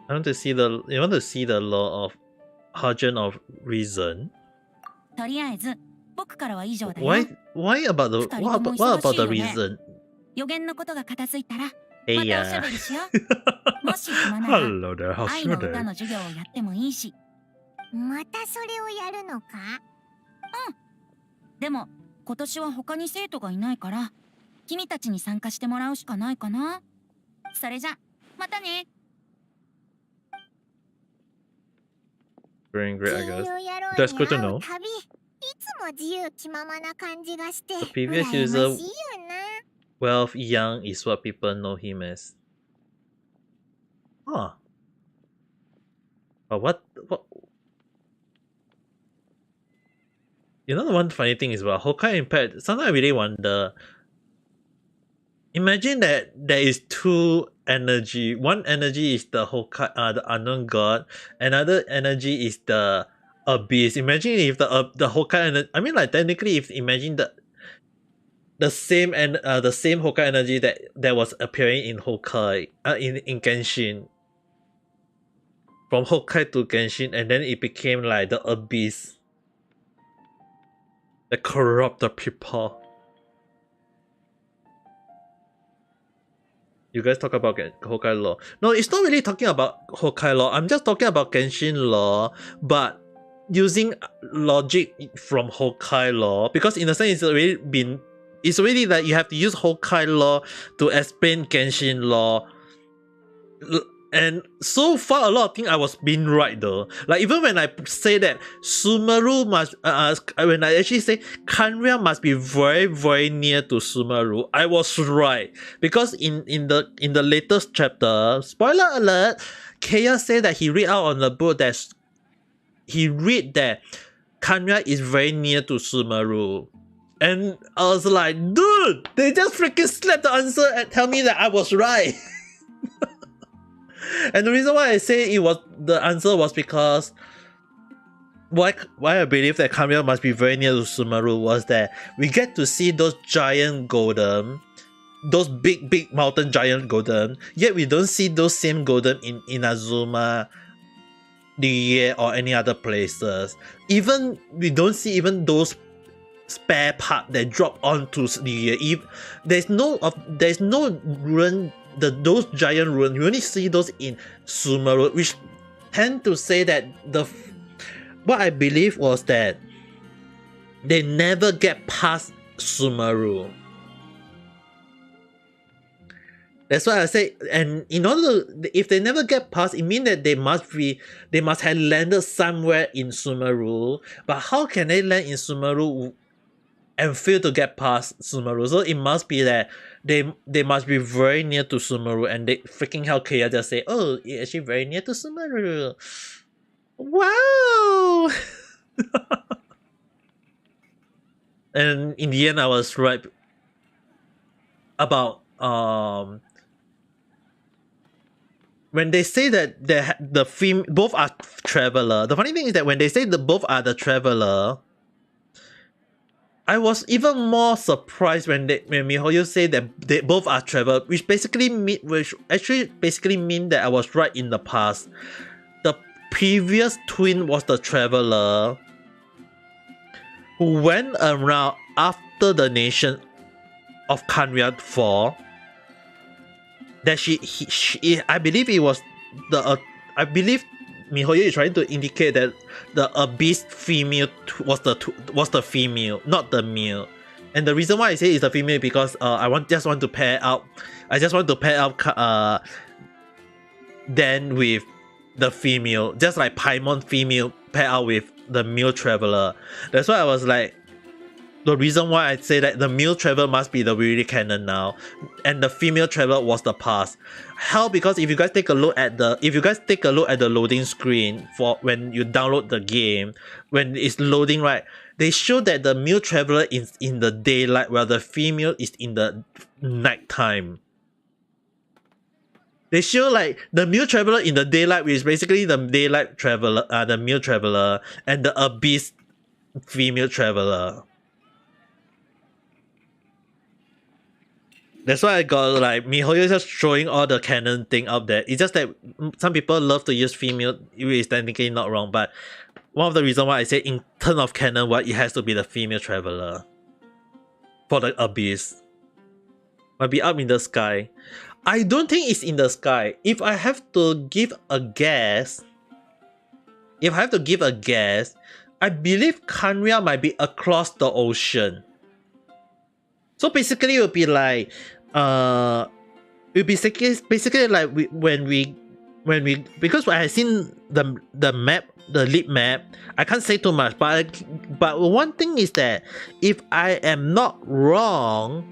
I want to see the law of Hajin of reason. とりあえず僕からは以上だよ。 Why about the what about the reason? 予言のことが片付いたらま Hey たおしゃ ya. べりしよう。もし暇なら Hello there, how's 愛 your の歌 day? の授業をやってもいいし。またそれをやるのか？でも今年は他に生徒がいないから君たちに参加してもらうしかないかな。それじゃまたね。 Very great, I 自 guess. 由野郎 That's good to に会 know. うたび、いつも自由気ままな感じがして The previous 羨 user ましいよな。 Wealth Young is what people know him as. Huh. But what you know, the one funny thing is about Honkai Impact, sometimes I really wonder, imagine that there is two energy. One energy is the Honkai, the unknown god. Another energy is the abyss. Imagine if the Honkai, I mean, like, technically, if imagine the same Honkai energy that was appearing in Honkai, in Genshin, from Honkai to Genshin, and then it became like the abyss that corrupt the people. You guys talk about Honkai lore. No, it's not really talking about Honkai lore. I'm just talking about Genshin lore, but using logic from Honkai lore, because in a sense it's already that you have to use Honkai lore to explain Genshin lore. And so far, a lot of things I was being right though. Like even when I say that Sumeru must, when I actually say Kanria must be very very near to Sumeru, I was right, because in the latest chapter, spoiler alert, Kaya said that he read out on the book that Kanria is very near to Sumeru. And I was like, dude, they just freaking slapped the answer and tell me that I was right. And the reason why I say the answer was because why I believe that Kanria must be very near to Sumeru was that we get to see those giant golem, those big mountain giant golem, yet we don't see those same golem in Inazuma, Liyue, or any other places. Even we don't see even those spare part that drop onto Liyue. There's no ruin. Those giant ruins, you only see those in Sumeru, which tend to say that what I believe was that they never get past Sumeru. That's why I say, and in order if they never get past, it means that they must have landed somewhere in Sumeru. But how can they land in Sumeru and fail to get past Sumeru? So it must be that they must be very near to Sumeru, and they freaking hell Kaya just say, oh, it's actually very near to Sumeru. Wow. And in the end I was right about when they say that both are traveler. The funny thing is that when they say that both are the traveler, I was even more surprised when MiHoYo said that they both are traveler, which actually basically mean that I was right in the past. The previous twin was the traveler who went around after the nation of Kanria fall. That I believe it was I believe MiHoYo is trying to indicate that the abyss female was the female, not the male. And the reason why I say it's the female because I just want to pair up Dan with the female, just like Paimon female pair out with the male traveler. That's why I was like, the reason why I say that the male traveler must be the really canon now, and the female traveler was the past. How? Because if you guys take a look at the loading screen for when you download the game, when it's loading, right, they show that the male traveler is in the daylight while the female is in the nighttime. They show like the male traveler in the daylight, which is basically the daylight traveler, the male traveler, and the abyss female traveler. That's why I got like MiHoYo just throwing all the canon thing out there. It's just that some people love to use female, which is technically not wrong, but one of the reasons why I say in terms of canon, why it has to be the female traveler for the abyss. Might be up in the sky. I don't think it's in the sky. If I have to give a guess, I believe Kanria might be across the ocean. So basically, it would be like, it would be basically like when we because I have seen the map, the lead map. I can't say too much, but one thing is that if I am not wrong,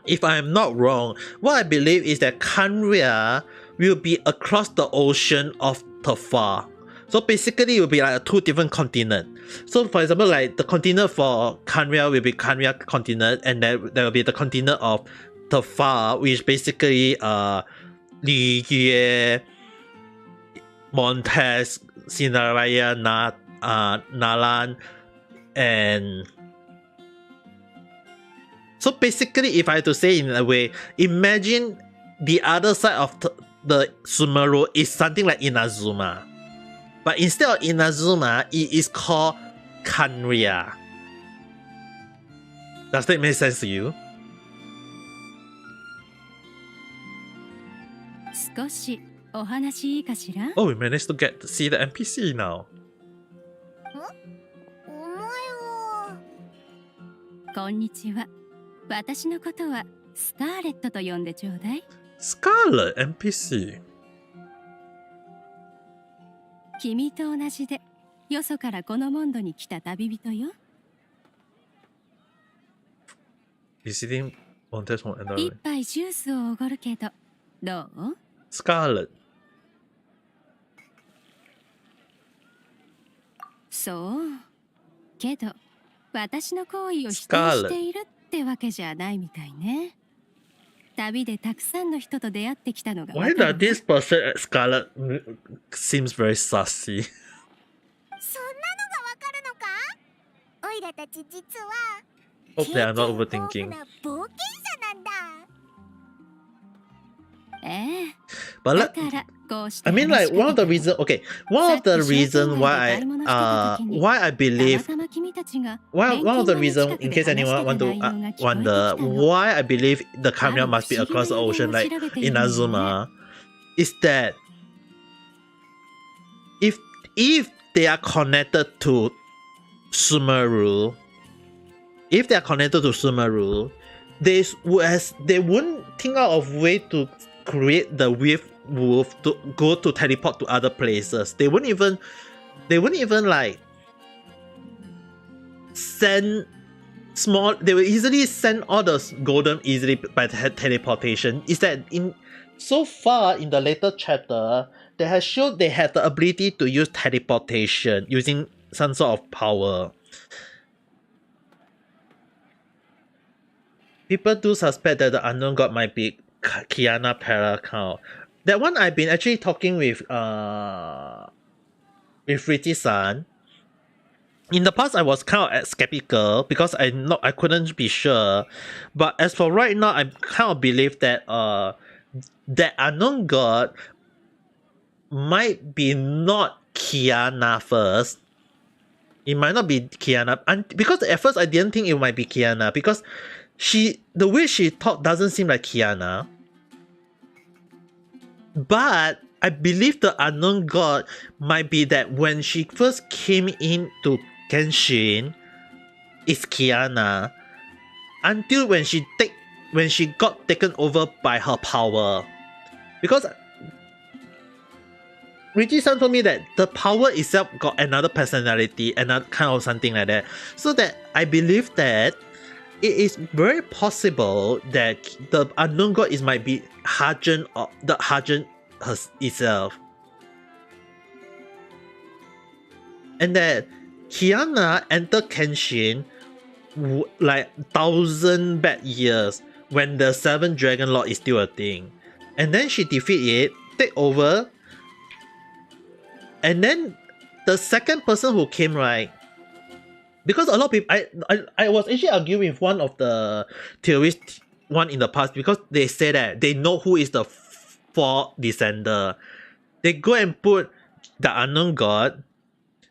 what I believe is that Kanria will be across the ocean of Tefar. So basically, it will be like two different continents. So for example, like the continent for Kanria will be Kanria continent, and then there will be the continent of Tefar, which is basically Li Yue, Montes, Sinaraya, Nalan, and so basically, if I had to say in a way, imagine the other side of the Sumeru is something like Inazuma. But instead of Inazuma, it is called Kanria. Does that make sense to you? 少しお話いいかしら? Oh, we managed to get to see the NPC now. お前はこんにちは。私のことはスカーレットと呼んでちょうだい。 Scarlet NPC. 君と同じでよそからこのモンドに来た旅人よ。 Visiting Montes from 一 Enderlin. 杯ジュースをおごるけど、どう? Scarlet. そう。けど、私の行為を否定しているってわけじゃないみたいね。旅でたくさんの人と出会ってきたのがわ Why かる does this person at Scarlet seems very sassy? そんなのがわかるのか？オイラたち実は Hope they are not 経験 overthinking. 豊富な冒険者なんだ。ええ。 But だ let, からこうして I mean, like one of the reasons. Okay, one of the reasons why I believe たまたま君たちが one of the 錬金 reasons の近く in で case 話して anyone た want to 内容が聞こえてきた wonder の。 why I believe the Kanria must be across the ocean like Inazuma is that if they are connected to Sumeru, they wouldn't think out of way to create the wolf to go to teleport to other places. They wouldn't even like send small. They will easily send all the golden easily by teleportation. Is that in so far in the later chapter they have shown they have the ability to use teleportation using some sort of power. People do suspect that the unknown god might be Kiana Paracount. That one I've been actually talking with Riti-san. In the past I was kind of skeptical because I couldn't be sure. But as for right now, I kind of believe that that unknown god might be not Kiana first. It might not be Kiana. And because at first I didn't think it might be Kiana because the way she talked doesn't seem like Kiana. But I believe the unknown god might be that when she first came into Genshin, it's Kiana. Until when she got taken over by her power. Because Richie-san told me that the power itself got another personality, another kind of something like that. So that I believe that it is very possible that the unknown god might be Hajun or the Hajun itself. And that Kiana entered Genshin like 1,000 bad years when the 7 Dragon Lord is still a thing. and then she defeat it, take over, and then the second person who came, right? Because a lot of people, I was actually arguing with one of the theorists, one in the past, because they say that they know who is the fourth descender. They go and put the unknown god.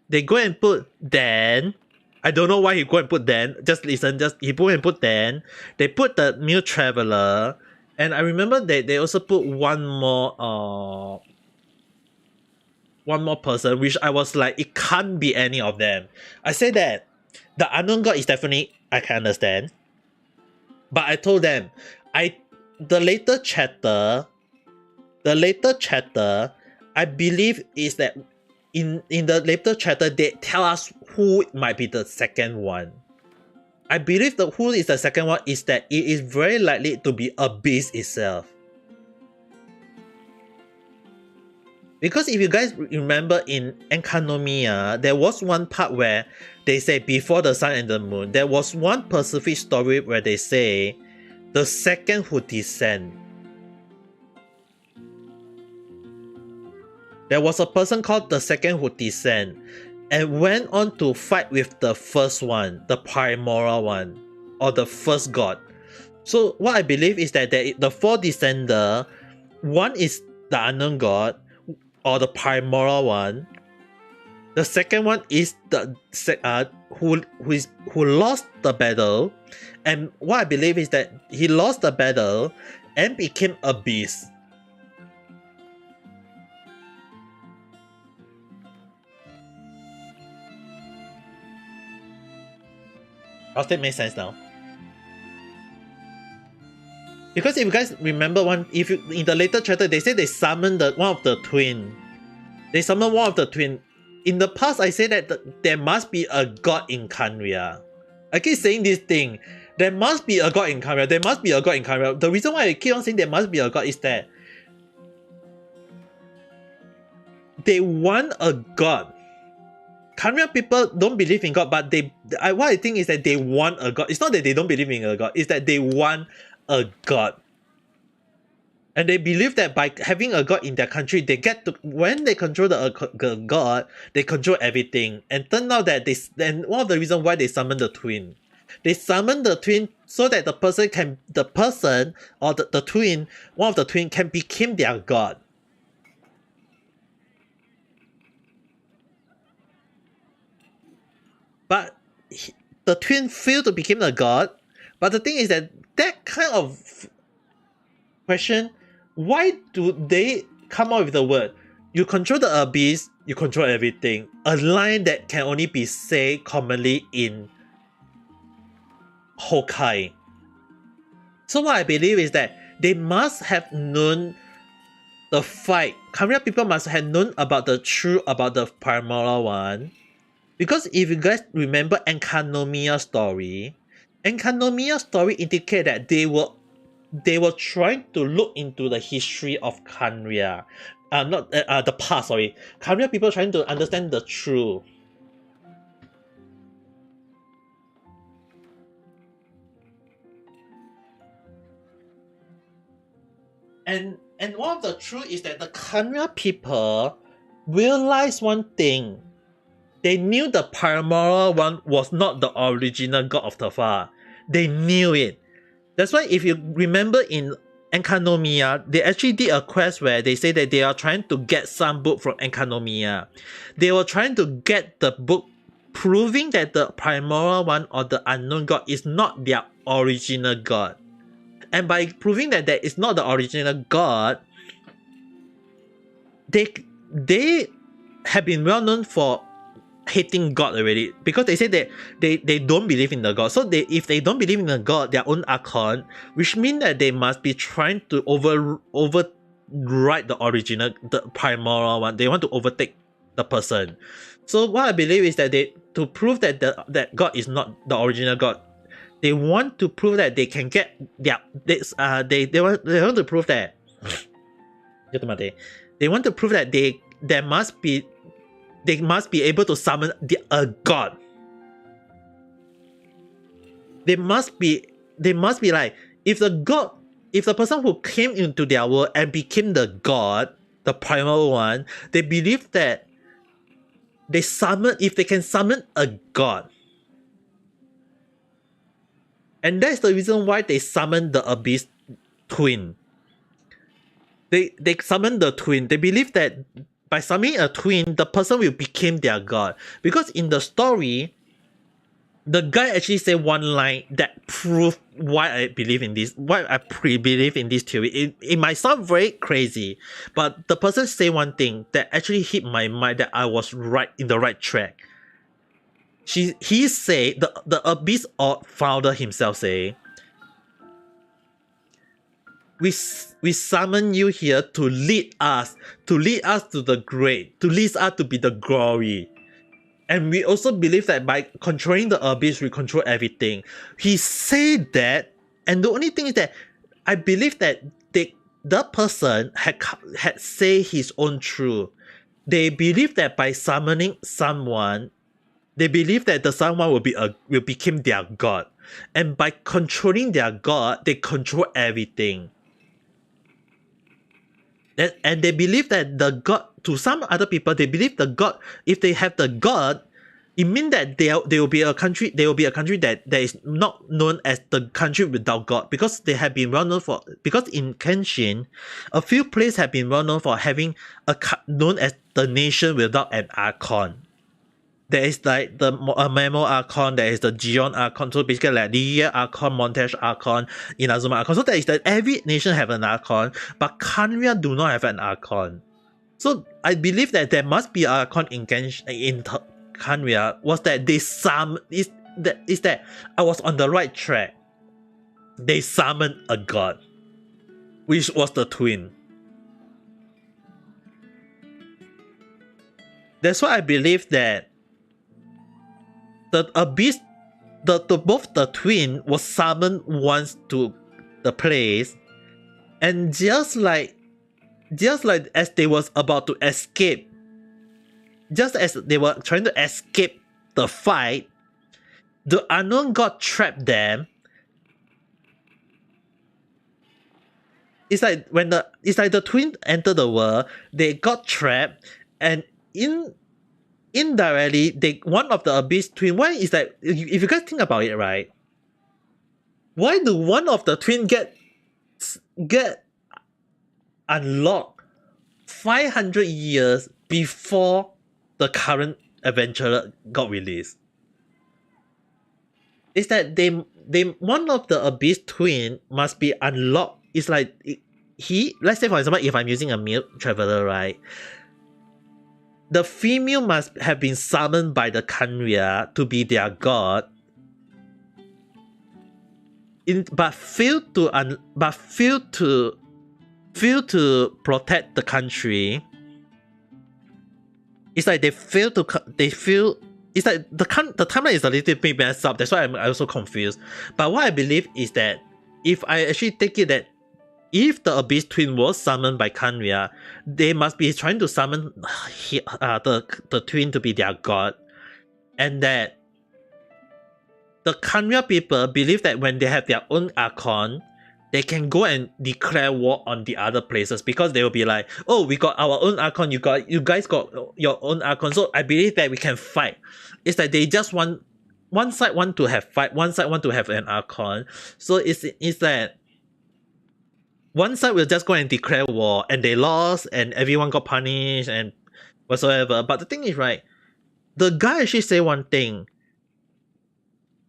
They go and put Dan. I don't know why he go and put Dan. Just listen. He go and put Dan. They put the new traveler, and I remember they also put one more person, which I was like, it can't be any of them. I say that the unknown god is definitely, I can understand, but I told them the later chapter, I believe is that in the later chapter they tell us who might be the second one. I believe who is the second one is that it is very likely to be Abyss itself. Because if you guys remember in Enkanomiya, there was one part where they say before the sun and the moon, there was one Pacific story where they say the second who descend. There was a person called the second who descend and went on to fight with the first one, the primordial one, or the first god. So what I believe is that the four descender, one is the unknown god, or the primordial one. The second one is the who lost the battle, and what I believe is that he lost the battle and became a beast. Does that make sense now? Because if you guys remember in the later chapter, they say they summoned one of the twin. They summoned one of the twin. In the past, I say that there must be a god in Khaenri'ah. I keep saying this thing. There must be a god in Khaenri'ah. There must be a god in Khaenri'ah. The reason why I keep on saying there must be a god is that they want a god. Khaenri'ah people don't believe in God, but what I think is that they want a god. It's not that they don't believe in a god, it's that they want a god. And they believe that by having a god in their country, they get to, when they control the god, they control everything. And turn out that then one of the reasons why they summon the twin. They summon the twin so that the person or the twin, one of the twin can become their god. But the twin failed to become a god. But the thing is that kind of question, why do they come out with the word, you control the abyss, you control everything? A line that can only be said commonly in Hokkai. So what I believe is that they must have known the fight. Khaenri'ah people must have known about the truth about the primordial one. Because if you guys remember Enkanomiya story indicate that they were trying to look into the history of Khaenri'ah. Not the past, sorry. Khaenri'ah people trying to understand the truth. And one of the truth is that the Khaenri'ah people realized one thing. They knew the primordial one was not the original god of Tefah. They knew it. That's why if you remember in Enkanomiya, they actually did a quest where they say that they are trying to get some book from Enkanomiya. They were trying to get the book proving that the primordial one or the unknown god is not their original god. And by proving that that is not the original god, they have been well known for hating God already, because they say that they don't believe in the God. So if they don't believe in the God, their own Archon, which means that they must be trying to override the original, the primordial one. They want to overtake the person. So what I believe is that to prove that that God is not the original God, they want to prove that they can get they want to prove that they want to prove that they must be able to summon a god. They must be like, if if the person who came into their world and became the god, the primal one, they believe that if they can summon a god. And that's the reason why they summon the Abyss twin. They summon the twin. They believe that by summoning a twin, the person will become their god. Because in the story, the guy actually said one line that proved why I believe in this, why I believe in this theory. It might sound very crazy, but the person say one thing that actually hit my mind that I was right in the right track. He say the Abyss founder himself say, we summon you here to lead us to the great, to lead us to be the glory. And we also believe that by controlling the Abyss, we control everything. He said that, and the only thing is that I believe that the person had say his own truth. They believe that by summoning someone, they believe that the someone will become their god, and by controlling their god, they control everything. And they believe that the god, to some other people, they believe the god, if they have the god, it means that they will be a country that is not known as the country without god, because they have been well known for, because in Genshin, a few places have been well known for having known as the nation without an archon. There is like the Memo Archon, there is the Gion Archon, so basically like Ligia Archon, Montage Archon, Inazuma Archon. So there is that every nation have an Archon, but Khaenri'ah do not have an Archon. So I believe that there must be an Archon in Khaenri'ah, was that they is that I was on the right track. They summoned a god, which was the twin. That's why I believe that the Abyss, both the twin was summoned once to the place, and just like as they was about to escape, just as they were trying to escape the fight, the unknown god trapped them. It's like the twin entered the world, they got trapped, and indirectly, one of the Abyss twin, why is that, if you guys think about it, right? Why do one of the twin get unlocked 500 years before the current adventurer got released? It's that they one of the Abyss twin must be unlocked. It's like let's say for example, if I'm using a male traveler, right? The female must have been summoned by the Khaenri'ah to be their god, but failed to protect the country. It's like it's like the timeline is a little bit messed up. That's why I'm also confused. But what I believe is that if I actually take it that if the Abyss twin was summoned by Khaenri'ah, they must be trying to summon the twin to be their god, and that the Khaenri'ah people believe that when they have their own Archon, they can go and declare war on the other places, because they will be like, oh, we got our own Archon, you guys got your own Archon, so I believe that we can fight. It's like they just want, one side want to have fight, one side want to have an Archon. So it's that one side will just go and declare war, and they lost, and everyone got punished and whatsoever. But the thing is, right, the guy actually say one thing.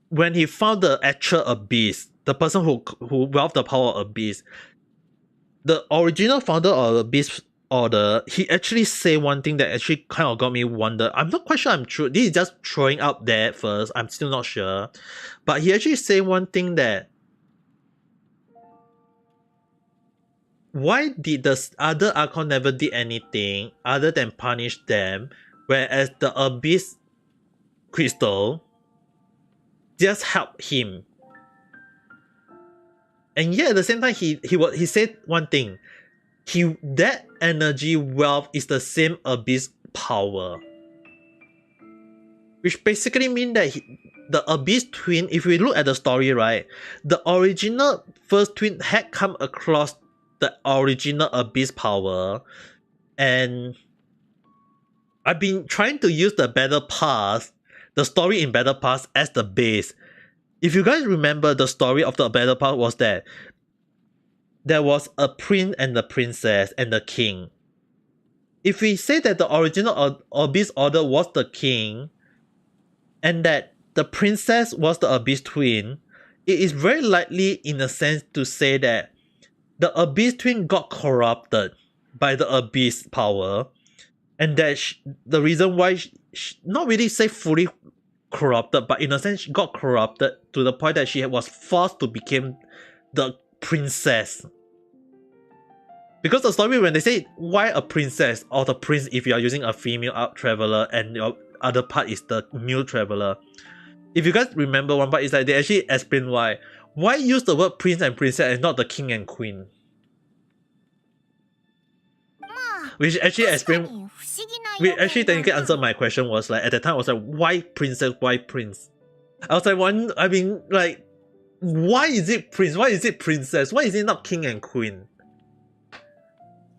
When he found the actual Abyss, the person who wielded the power of Abyss, the original founder of Abyss Order, he actually say one thing that actually kind of got me wonder. I'm not quite sure I'm true. This is just throwing out there first. I'm still not sure. But he actually say one thing that, why did the other Archon never did anything other than punish them, whereas the Abyss Crystal just helped him? And yet at the same time, he said one thing. That energy wealth is the same Abyss power. which basically mean that the Abyss twin, if we look at the story, right, the original first twin had come across the original Abyss power, and I've been trying to use the Battle Pass, the story in Battle Pass as the base. If you guys remember, the story of the Battle Pass was that there was a prince and the princess and the king. If we say that the original Abyss Order was the king, and that the princess was the Abyss twin, it is very likely in a sense to say that the Abyss twin got corrupted by the Abyss power, and that the reason why not really say fully corrupted, but in a sense she got corrupted to the point that she was forced to become the princess. Because the story, when they say why a princess or the prince if you are using a female out traveler and your other part is the male traveler, if you guys remember one part, is like they actually explain why use the word prince and princess and not the king and queen, which actually explain, which actually technically answered my question. Was like at the time I was like, why princess, why prince? I was like, why is it prince, why is it princess, why is it not king and queen?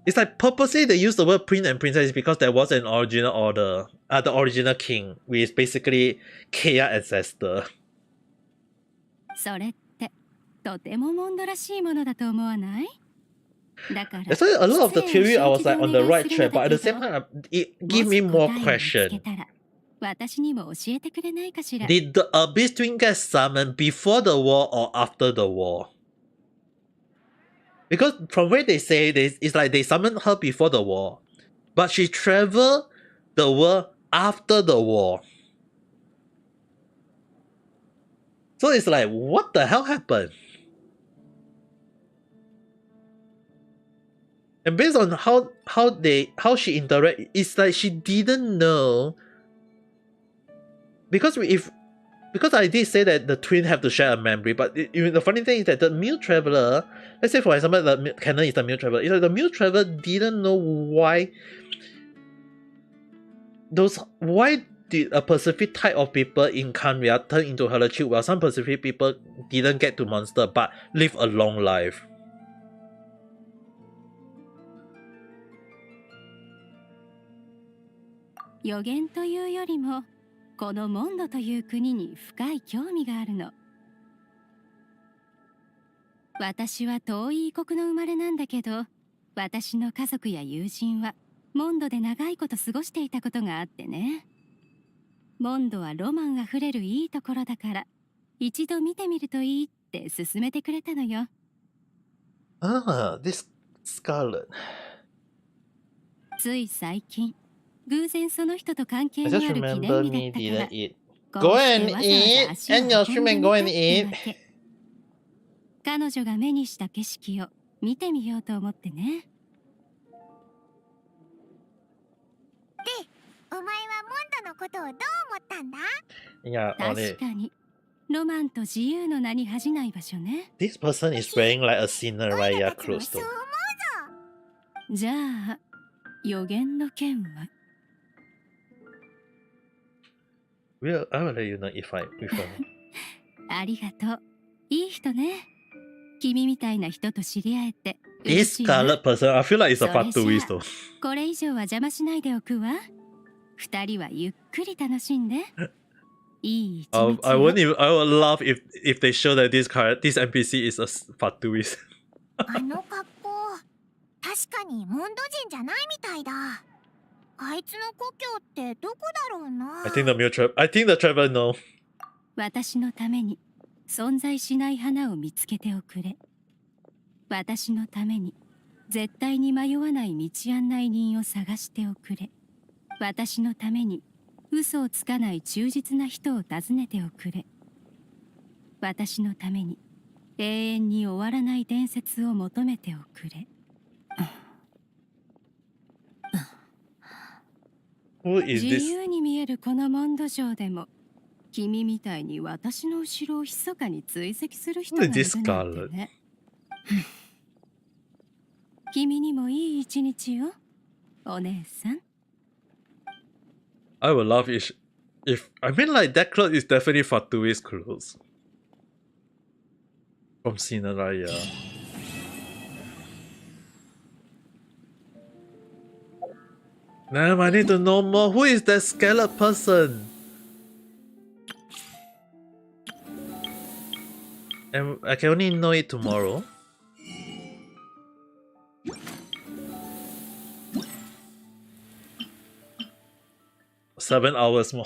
It's like purposely they use the word prince and princess because there was an original order, the original king, which is basically Kea ancestor. それってとてもモンドらしいものだと思わない？だから That's why a lot of the theory I was like on the right track, but at the same time it give me more question. 私にも教えてくれないかしら。 Did the Abyss Twin get summoned before the war or after the war? Because from where they say it's like they summoned her before the war, but she traveled the world after the war. So it's like, what the hell happened? And based on how she interact, it's like she didn't know. Because I did say that the twin have to share a memory, but the funny thing is that the male traveler, let's say for example the canon is the male traveler, it's like the male traveler didn't know why did a specific type of people in Canria turn into Holochip while some specific people didn't get to monster but live a long life. Yogen というよりもこのモンドという国に深い興味があるの。私は遠い異国の生まれなんだけど、私の家族や友人はモンドで長いこと過ごしていたことがあってね。モンドはロマンあふれるいいところだから、一度見てみるといいって勧めてくれたのよ。This Scarlet. つい最近。偶然その人と関係のある記念日だったから。Go and eat, and your stream go and eat. 彼女が目にした景色を見てみようと思ってね。で、お前はモンドのことをどう思ったんだ？いや、確かにロマンと自由の名に恥じない場所ね。This person is wearing like a Cinderella clothes though. じゃあ、予言の件はI will let you know if I prefer. ありがとう。いい人ね。君みたいな人と知り合えて。This scarlet person, I feel like it's a plot twist though. これ以上は邪魔しないでおくわ。二人はゆっくり楽しんで。いい一日。I would love if they show that this NPC is a plot twist. あの格好、確かにモンド人じゃないみたいだ。あいつの故郷ってどこだろうな。I think the traveler know. 私のために存在しない花を見つけておくれ。私のために絶対に迷わない道案内人を探しておくれ。私のために嘘をつかない忠実な人を訪ねておくれ。私のために永遠に終わらない伝説を求めておくれ。自由に見えるこのモンド上でも君みたいに私の後ろを密かに追跡する人がいるなんてね。君にもいい一日よ、お姉さん。I would love if If I mean, like, that clothes is definitely Fatui's clothes from Cinderella. Damn, I need to know more. Who is that skeleton person? And I can only know it tomorrow. Seven hours more.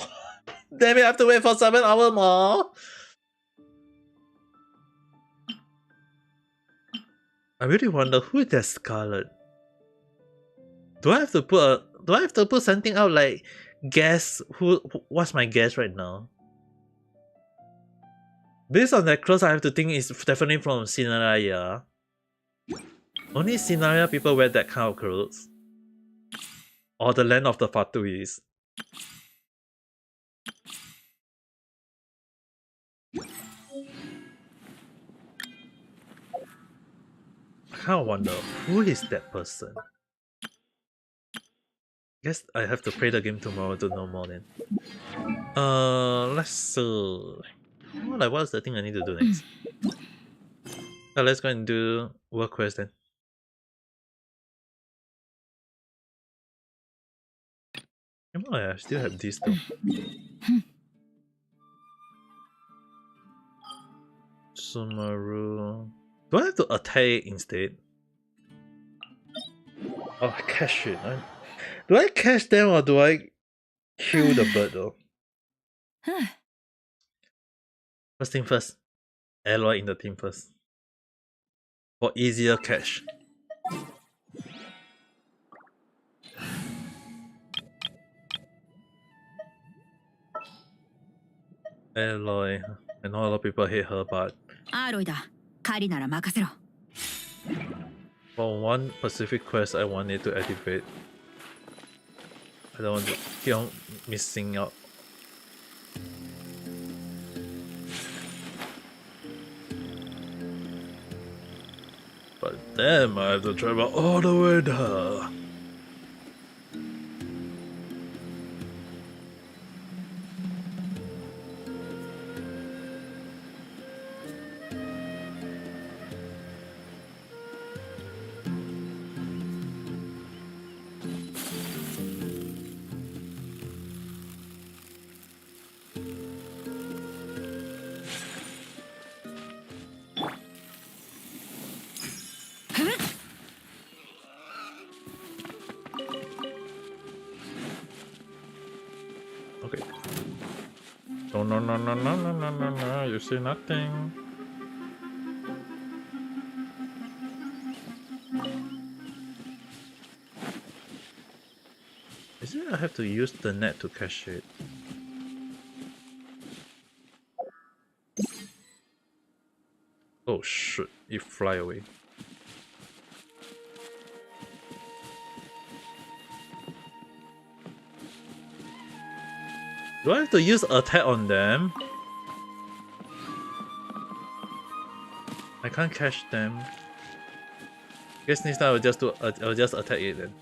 Damn it, I have to wait for 7 hours more. I really wonder who is that Scarlet. Do I have to put something out like guess what's my guess right now? Based on that clothes, I have to think it's definitely from Cinderella. Only Cinderella people wear that kind of clothes. Or the land of the Fatuis. I kind of wonder who is that person. Guess I have to play the game tomorrow to know more then. Let's see. Like, what's the thing I need to do next? Let's go and do work quest then. Oh, I still have this though. Sumaru. Do I have to attack it instead? Oh, I catch it. Do I catch them or do I kill the bird though? First thing first. Alloy in the team first. For easier catch. Alloy. I know a lot of people hate her, but for one specific quest I want it to activate. I don't want to keep on missing out. But damn, I have to travel all the way there. Okay. Oh, no, no, no, no, no, no, no, no, you see nothing. Is it I have to use the net to catch it? Oh shit, it fly away. Do I have to use attack on them? I can't catch them. Guess next time I'll just attack it then.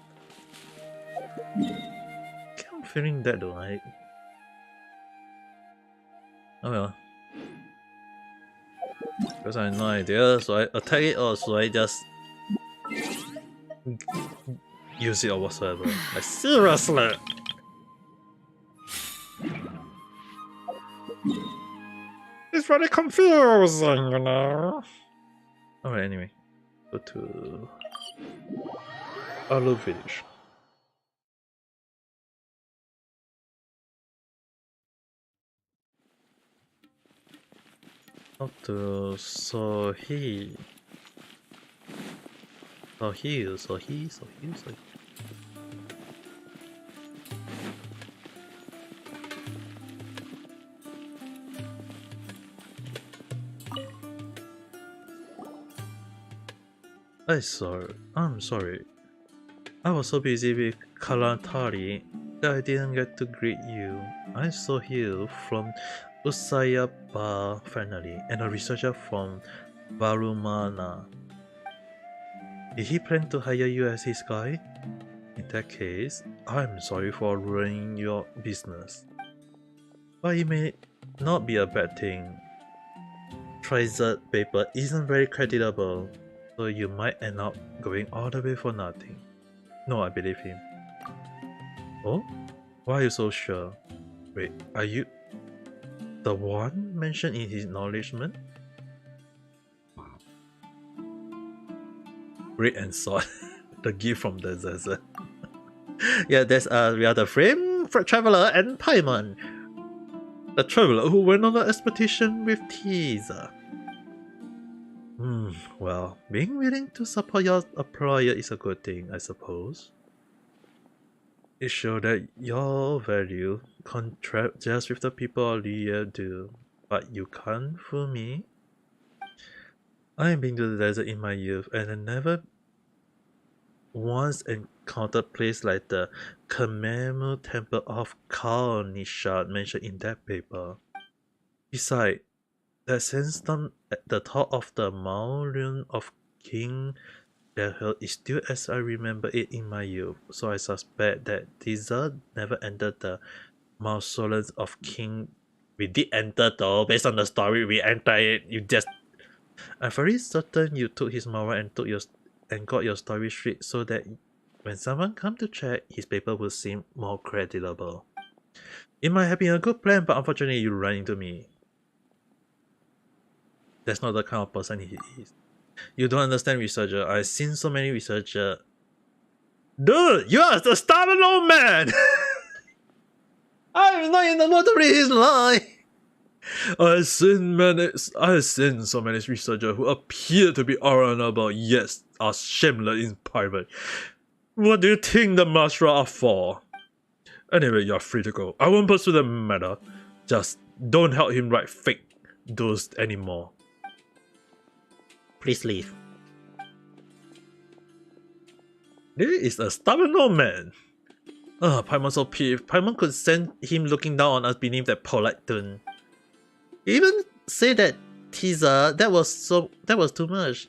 I'm feeling that though, right? Oh well. Because I have no idea, so I attack it or so I just use it or whatsoever. Like seriously! It's very confusing, you know? Alright, anyway. Go to Alu Village. Up to Sohi. Sohi. I'm sorry. I was so busy with Kalantari that I didn't get to greet you. I saw you from Usayaba finally, and a researcher from Varumana. Did he plan to hire you as his guy? In that case, I'm sorry for ruining your business. But it may not be a bad thing. Treasured paper isn't very creditable, so you might end up going all the way for nothing. No, I believe him. Oh? Why are you so sure? Wait, are you the one mentioned in his acknowledgement? Great and sword. The gift from the desert. Yeah, there's we are the frame traveler and Paimon. The traveler who went on the expedition with Teaser. Well, being willing to support your employer is a good thing, I suppose. It shows that your value contract just with the people Leah do, but you can't fool me. I have been to the desert in my youth, and I never once encountered place like the Kamemu Temple of Kalnishad mentioned in that paper. Besides, that sandstone at the top of the Mauleon of King Hill is still as I remember it in my youth, so I suspect that Teaser never entered the mausoleum of King. We did enter though, based on the story we entered it. You just, I'm very certain you took his moral and got your story straight so that when someone come to check, his paper will seem more credible. It might have been a good plan, but unfortunately you ran into me. That's not the kind of person he is. You don't understand, researcher. I've seen so many researchers. Dude, you are the stubborn old man! I'm not in the mood to read his line! I've seen so many researchers who appear to be honorable, yes, are shameless in private. What do you think the master are for? Anyway, you're free to go. I won't pursue the matter. Just don't help him write fake those anymore. Please leave. This is a stubborn old man. Paimon's so peeved. Paimon could send him looking down on us beneath that polite tone. He even said that teaser, that was too much.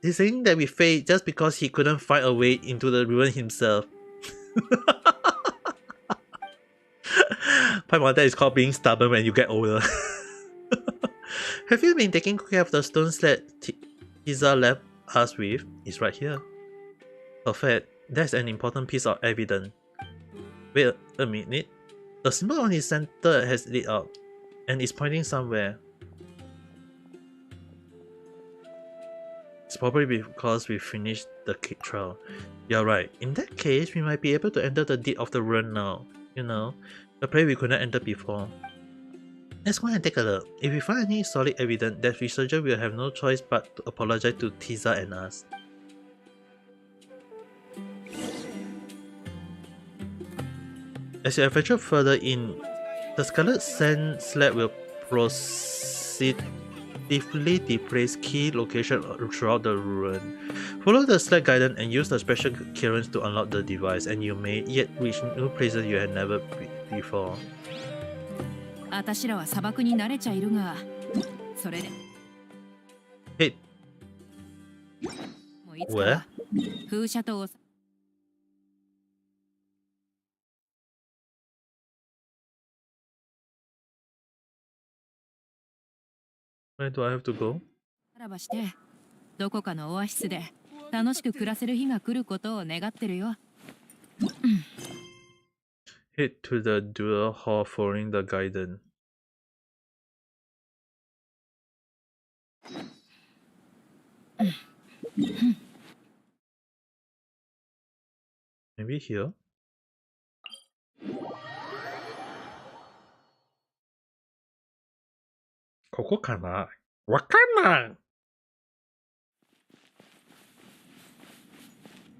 He's saying that we failed just because he couldn't find a way into the ruin himself. Paimon, that is called being stubborn when you get older. Have you been taking care of the stones that Teaser left us with? It's right here. Perfect. That's an important piece of evidence. Wait a minute. The symbol on his center has lit up and is pointing somewhere. It's probably because we finished the cake trial. You're right. In that case, we might be able to enter the deed of the run now. You know, the place we couldn't enter before. Let's go and take a look. If we find any solid evidence, that researcher will have no choice but to apologize to Teaser and us. As you adventure further in, the Scarlet Sand Slab will positively displays key locations throughout the ruin. Follow the sled guidance and use the special clearance to unlock the device, and you may yet reach new places you had never before. 私らは砂漠に慣れちゃいるが、それで。Hey. もういつかは風車と Where do I have to go? さらばして、どこかのオアシスで楽しく暮らせる日が来ることを願ってるよ。Head to the dual hall following the guidance. Maybe here? Koko kana? Wakana!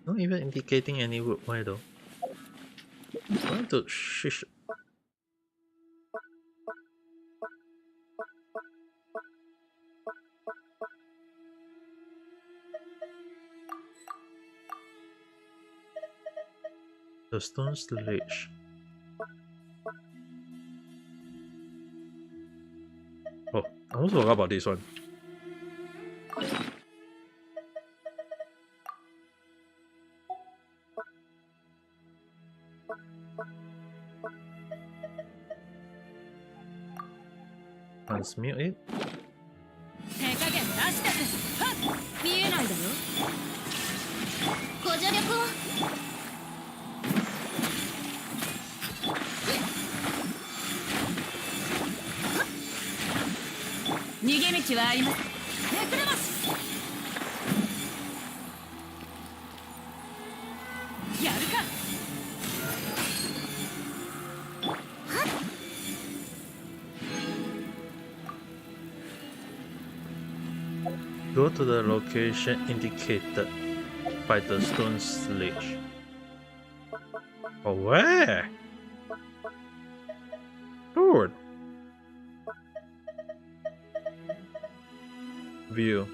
Not even indicating any wood. Why though? I want to shish. The stone sledge. Oh, I almost forgot about this one. Transmute it. 手加減なしだぜ。はっ、見えないだろ。ご助力を。逃げ道はあります。めくれます。やるか。 Go to the location indicated by the stone sledge. Oh, where? Dude. View.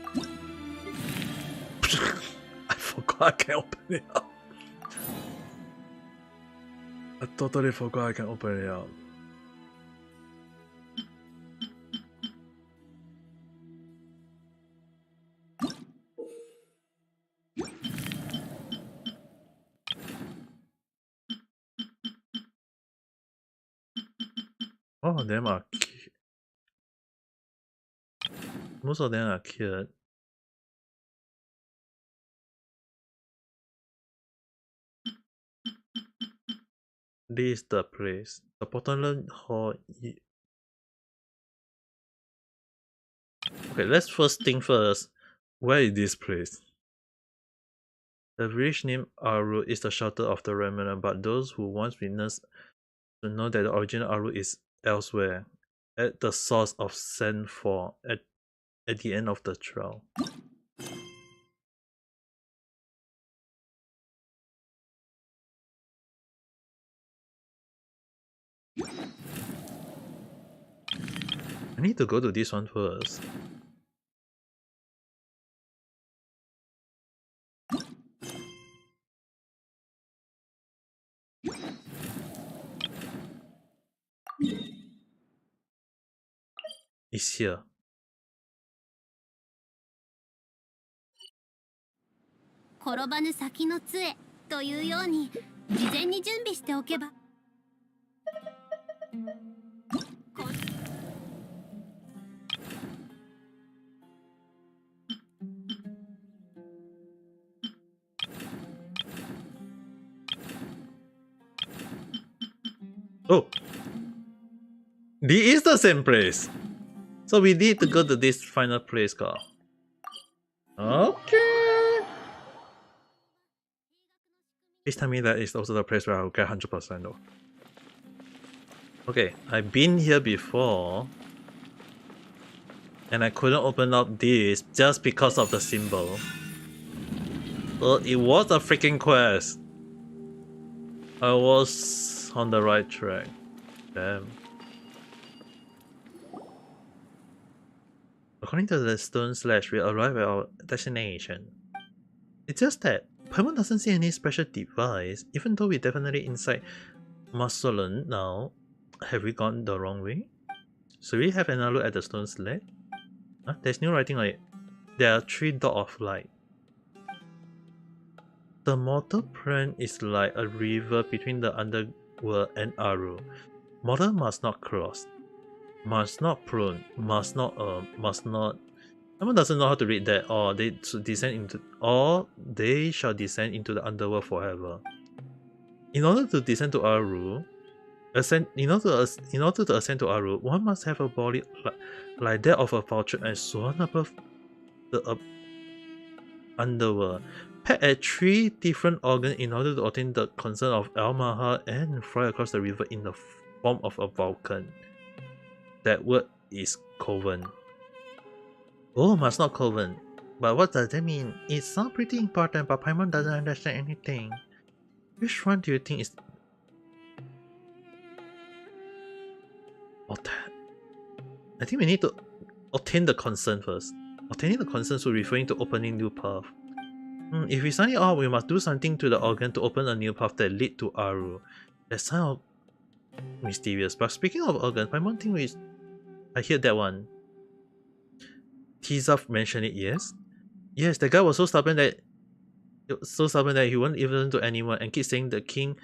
I forgot I can open it up. I totally forgot I can open it up. All of them are most of them are cured. This is the place. The Portland Hall. Okay, let's first thing first. Where is this place? The village named Aru is the shelter of the remnant, but those who once witnessed to know that the original Aru is elsewhere, at the source of Sandfall, at the end of the trail. I need to go to this one first. It's here. 転ばぬ先の杖というように事前に準備しておけば。Oh! This is the same place! So we need to go to this final place, girl. Okay! Please tell me that is also the place where I'll get 100% though. Okay, I've been here before. And I couldn't open up this just because of the symbol. Well, it was a freaking quest. I was on the right track. Damn. According to the stone slash, we arrive at our destination. It's just that Paimon doesn't see any special device, even though we're definitely inside Marcelon now. Have we gone the wrong way? Should we have another look at the stone sledge? Huh? There's new writing on it. There are 3 dots of light. The mortal plane is like a river between the underworld and Aru. Mortal must not cross. Must not prune. Must not someone doesn't know how to read that, or they should descend into, or they shall descend into the underworld forever. In order to descend to Aru, in order to ascend to Aru, one must have a body like that of a vulture and soar above the underworld. Peck at 3 different organs in order to obtain the consent of Almaha and fly across the river in the form of a Vulcan. That word is Coven. Oh, must not Coven. But what does that mean? It sounds pretty important, but Paimon doesn't understand anything. Which one do you think is... Oh, that. I think we need to obtain the consent first. Obtaining the consent is referring to opening new path. If we sign it off, we must do something to the organ to open a new path that lead to Aru. That sounds mysterious. But speaking of organs, Paimon think I hear that one. Tizaf mentioned it, yes? Yes, the guy was so stubborn that he wouldn't even listen to anyone and keep saying the king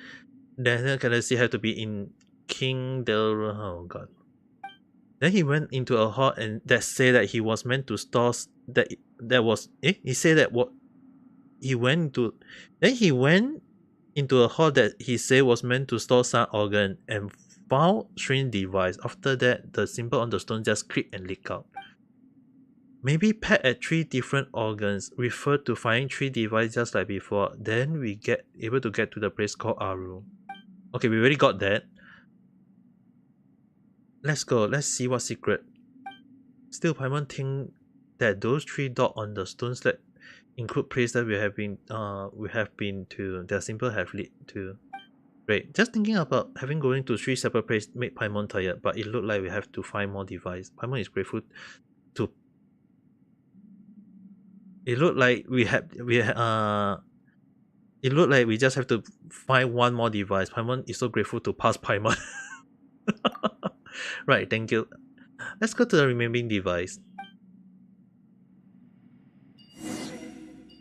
Daniel Galaxy had to be in King Del... Oh god. Then he went into a hall and that say that he was meant to store that was he said that what he went to then he went into a hall that he said was meant to store some organ and found strange device. After that, the symbol on the stone just clicked and leaked out. Maybe pet at 3 different organs refer to finding 3 devices just like before. Then we get able to get to the place called Aru. Okay, we already got that. Let's go. Let's see what secret. Still, Paimon think that those 3 dots on the stones that include places that we have been to. Their symbol have lead to. Great. Just thinking about having going to 3 separate places made Paimon tired, but it looked like we have to find more device. Paimon is grateful to. It looked like it looked like we just have to find one more device. Paimon is so grateful to pass Paimon. Right, thank you. Let's go to the remaining device.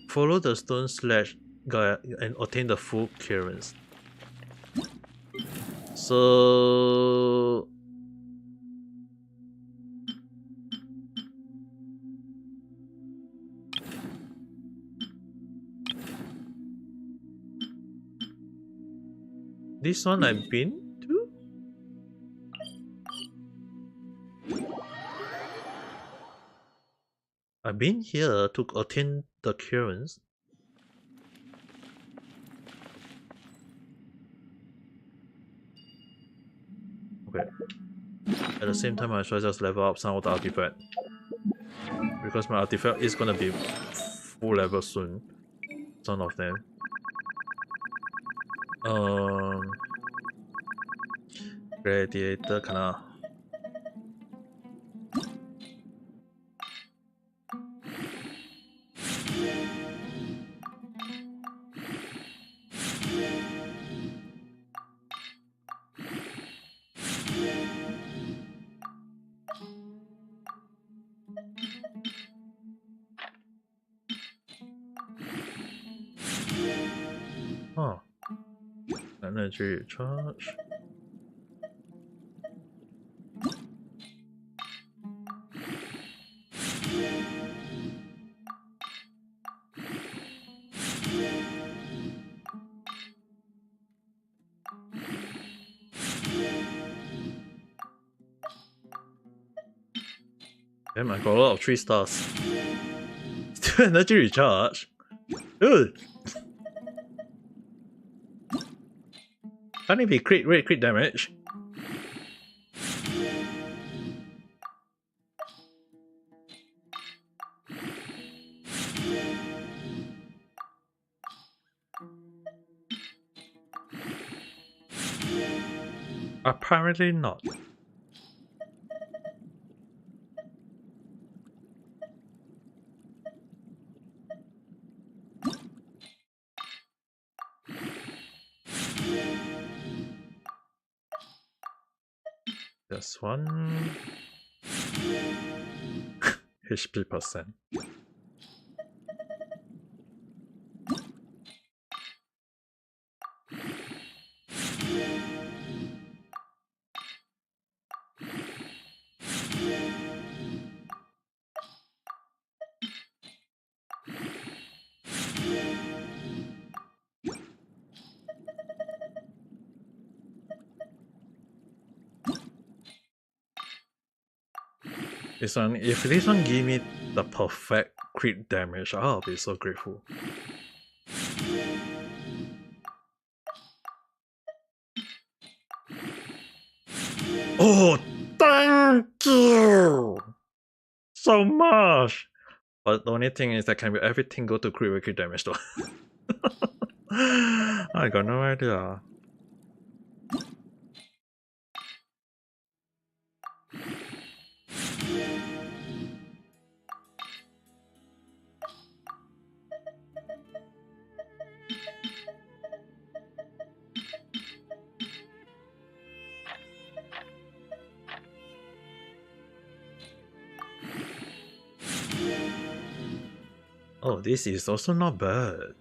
Follow the stone slash and obtain the full clearance. So this one I've been to? I've been here to obtain the clearance. Okay. At the same time, I should just level up some of the artifact. Because my artifact is gonna be full level soon. Some of them. Gladiator かな。Oh. Energy charge. Damn, I got a lot of 3 stars. Still energy recharge. Good. Can't it be crit damage? Apparently not. This one. HP percent. This one, if this one give me the perfect crit damage, I'll be so grateful. Oh, thank you so much. But the only thing is that can be everything go to crit damage though. I got no idea. Oh, this is also not bad.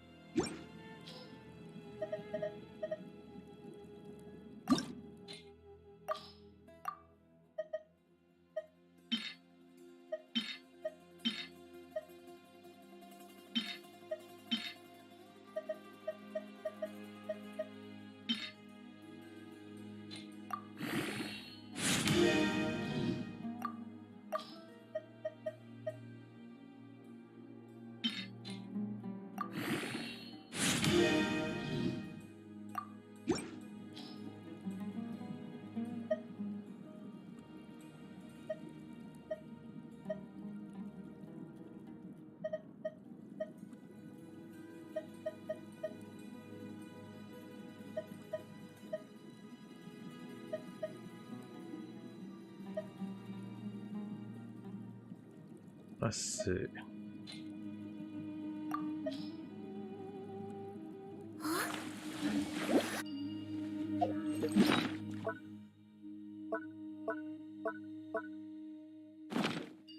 Let's see.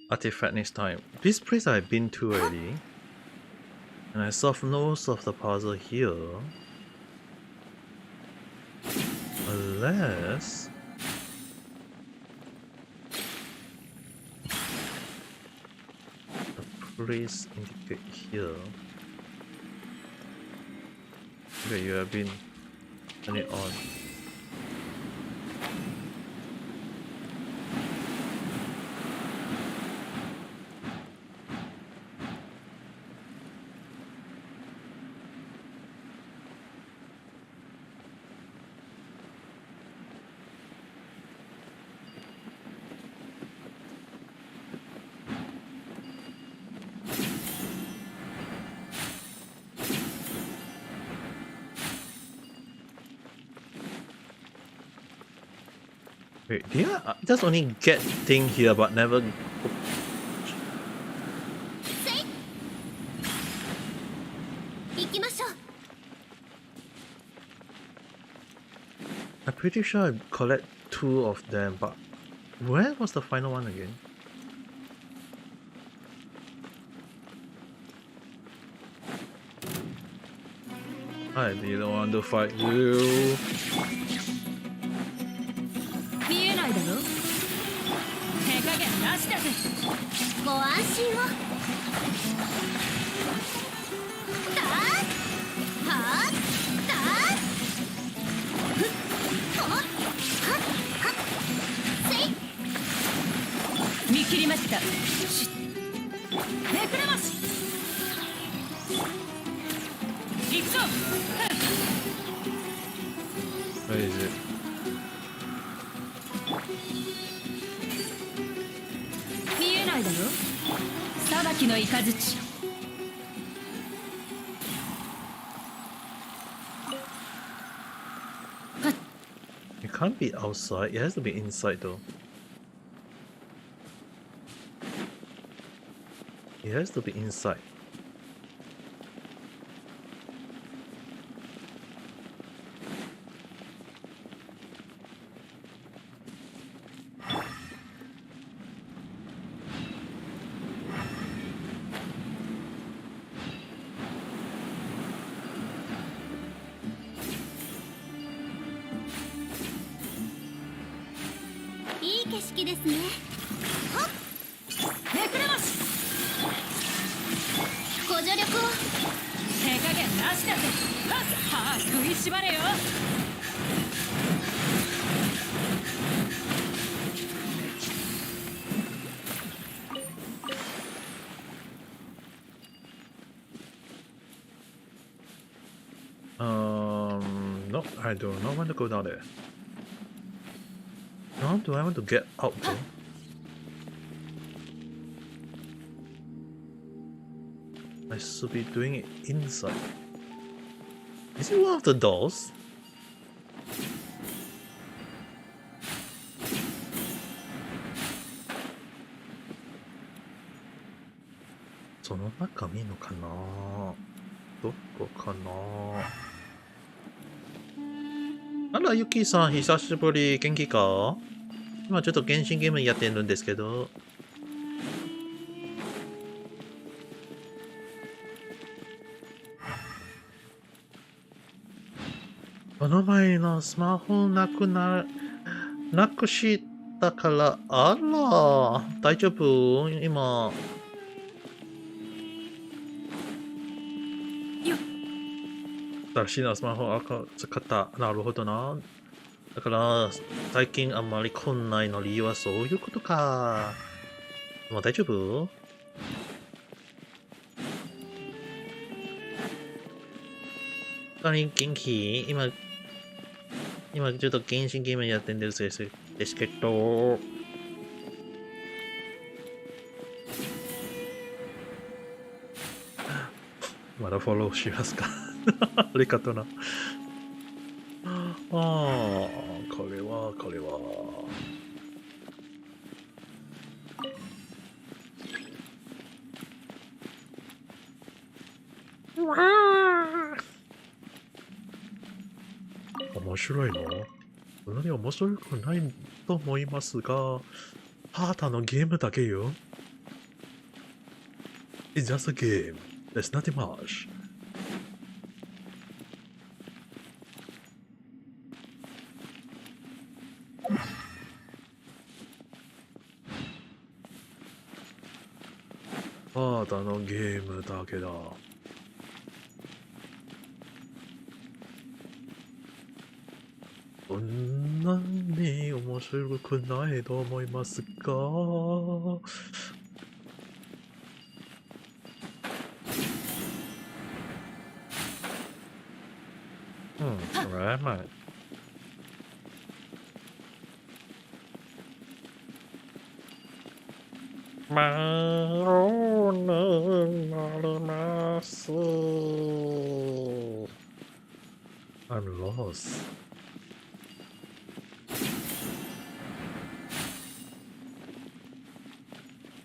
Artifact next time. This place I've been to already. And I solved most of the puzzle here. Unless... the place indicate here. Okay, you have been turning it on. Wait, did I just only get thing here but never... I'm pretty sure I collect 2 of them, but where was the final one again? I didn't want to fight you. 見えないだろ。手加減なしだぜ。ご安心を。だーはーだーふっほっはっはっせい。見切りました。しめくれまし。行くぞ。Where is it? 見えないだろ。裁きの雷。 It can't be outside, it has to be inside though. It has to be inside. No, I do not want to go down there. How do I want to get out though? I should be doing it inside. Is it one of the dolls? Soの中見るのかな？どこかな？あら、ゆきさん、久しぶり。元気か？今ちょっと原神ゲームやってるんですけど。この前のスマホなくしたから、あら、大丈夫？今。新しいスマホ使った。なるほどな。だから、最近あんまり来ないの理由はそういうことか。もう大丈夫？他に元気？今ちょっと原神ゲームやってんですけど。まだフォローしますか？ありがとうな。これは。面白いの？そんなに面白くないと思いますが、ただのゲームだけよ。It's just a game. There's nothing much. ただのゲームだけだ。そんなに面白くないと思いますが。alright, mate. マロになります。I'm lost.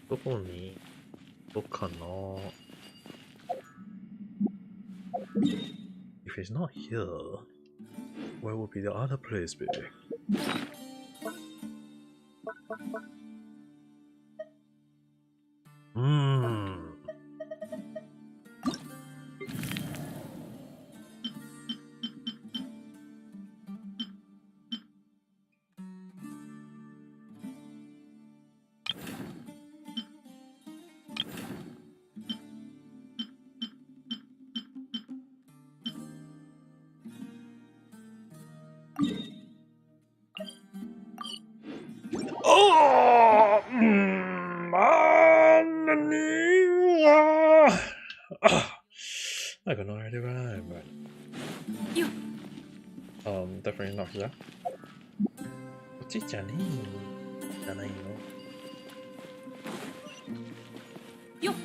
どこにどっかな If it's not here, where would be the other place be? Oh! I got no idea where I am, but... definitely not here. こっちじゃねえじゃないよ。よっ。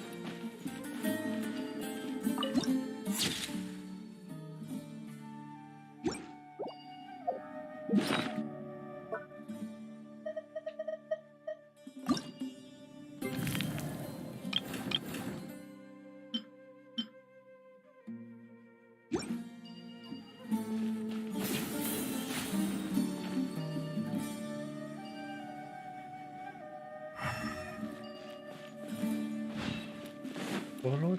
この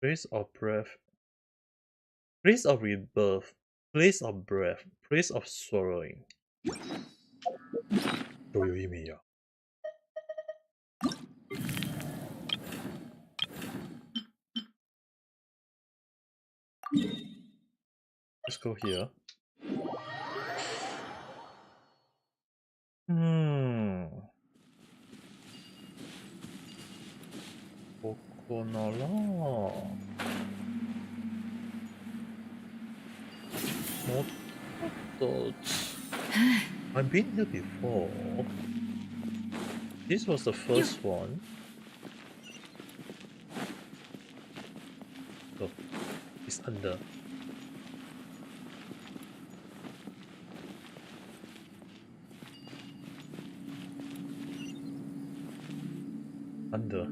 place of breath, place of rebirth, place of breath, place of sorrowing. どういう意味や。Let's go here. ここならもっと I've been here before. This was the first one. Oh, it's under. Under.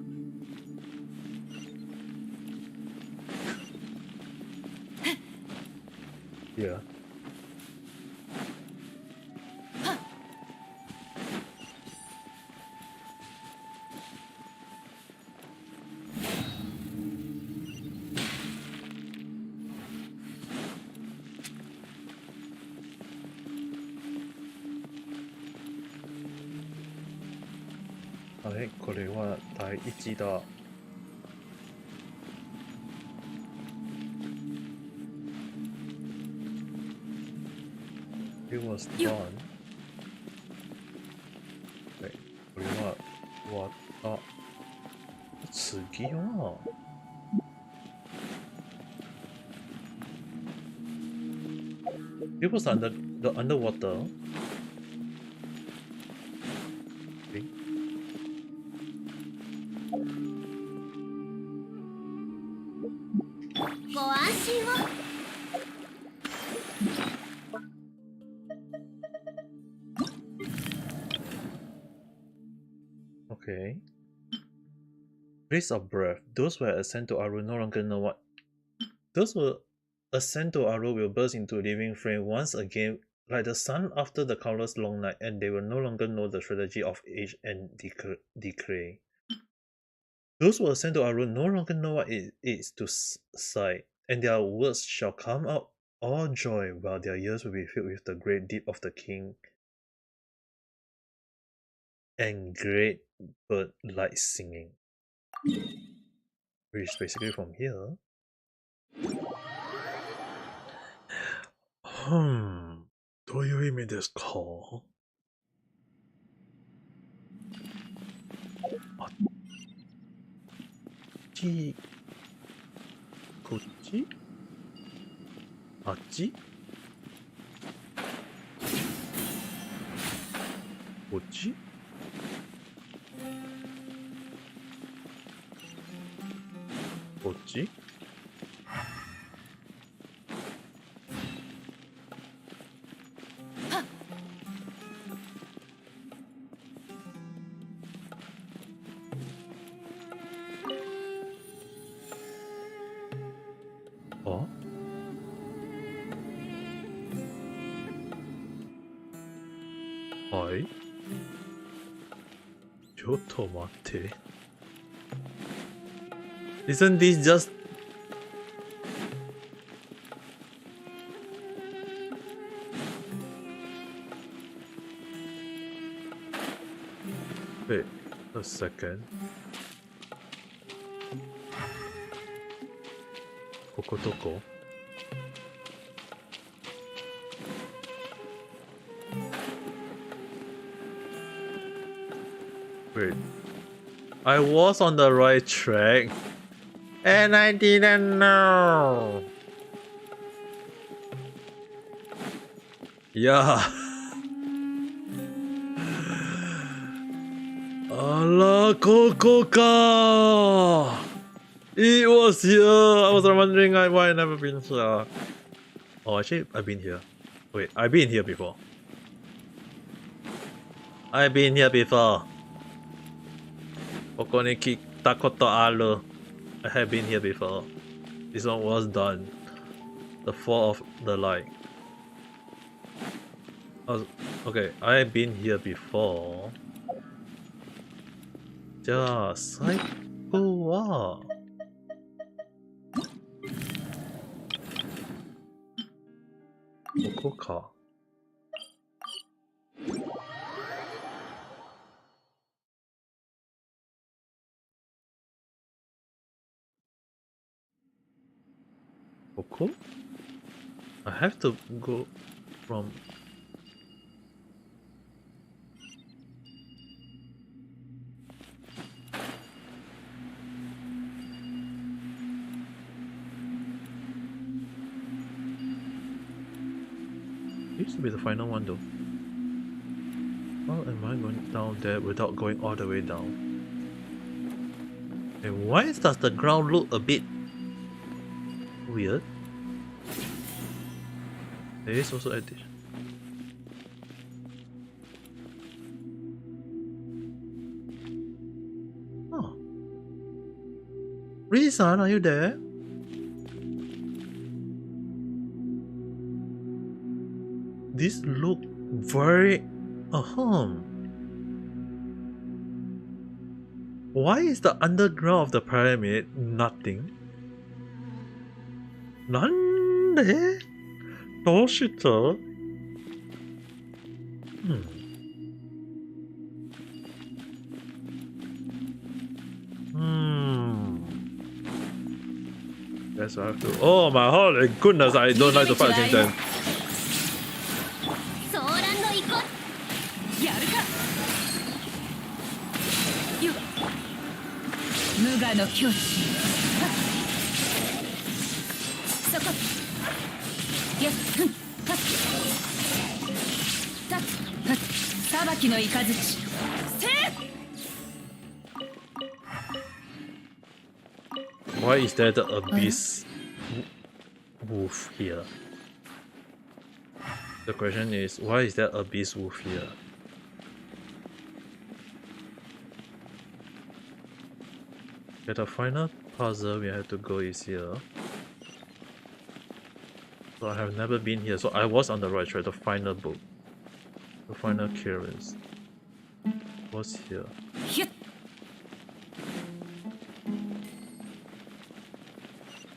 Yeah.あれこれは第一だ。It was done. はい、これは終わった。次はIt was under the underwater. Okay. ご安心を。Okay. Race of Breath. Those who are sent to Aru no longer know what. Those who ascend to Aru will burst into a living flame once again, like the sun after the countless long night, and they will no longer know the strategy of age and decay. Those who ascend to Aru no longer know what it is to sigh, and their words shall come out all joy, while their ears will be filled with the great deep of the king and great bird-like singing. Which is basically from here. Hmm. どういう意味ですか？あっち、こっち？あっち？こっち？こっち？はい。ちょっと待って。Isn't this just... Wait a second. ここどこ？Wait, I was on the right track and I didn't know. Yeah. あら、ここか。It was here. I was wondering why I never been here. Oh, actually, I've been here. Wait, I've been here before. I've been here before. ここに来たことある. I have been here before. This one was done. The fall of the light. Okay, I have been here before. じゃあ最後はここか。ここ？ I have to go from... It used to be the final one though. How am I going down there without going all the way down? And why does the ground look a bit weird? There is also addition. Oh. Resin, are you there? This look very Why is the underground of the pyramid nothing? なんで？どうした？Guess I have to... Oh my holy goodness, I don't like to fight against them. ソーランド行こう。やるか。無我の境地。そこ。よっ。はっ。たっ。はっ。裁きの雷。せ。Why is there the abyss wolf here. The question is, why is there a beast wolf here? Okay, the final puzzle we have to go is here. So I have never been here, so I was on the right track. The final book, the final clearance was here.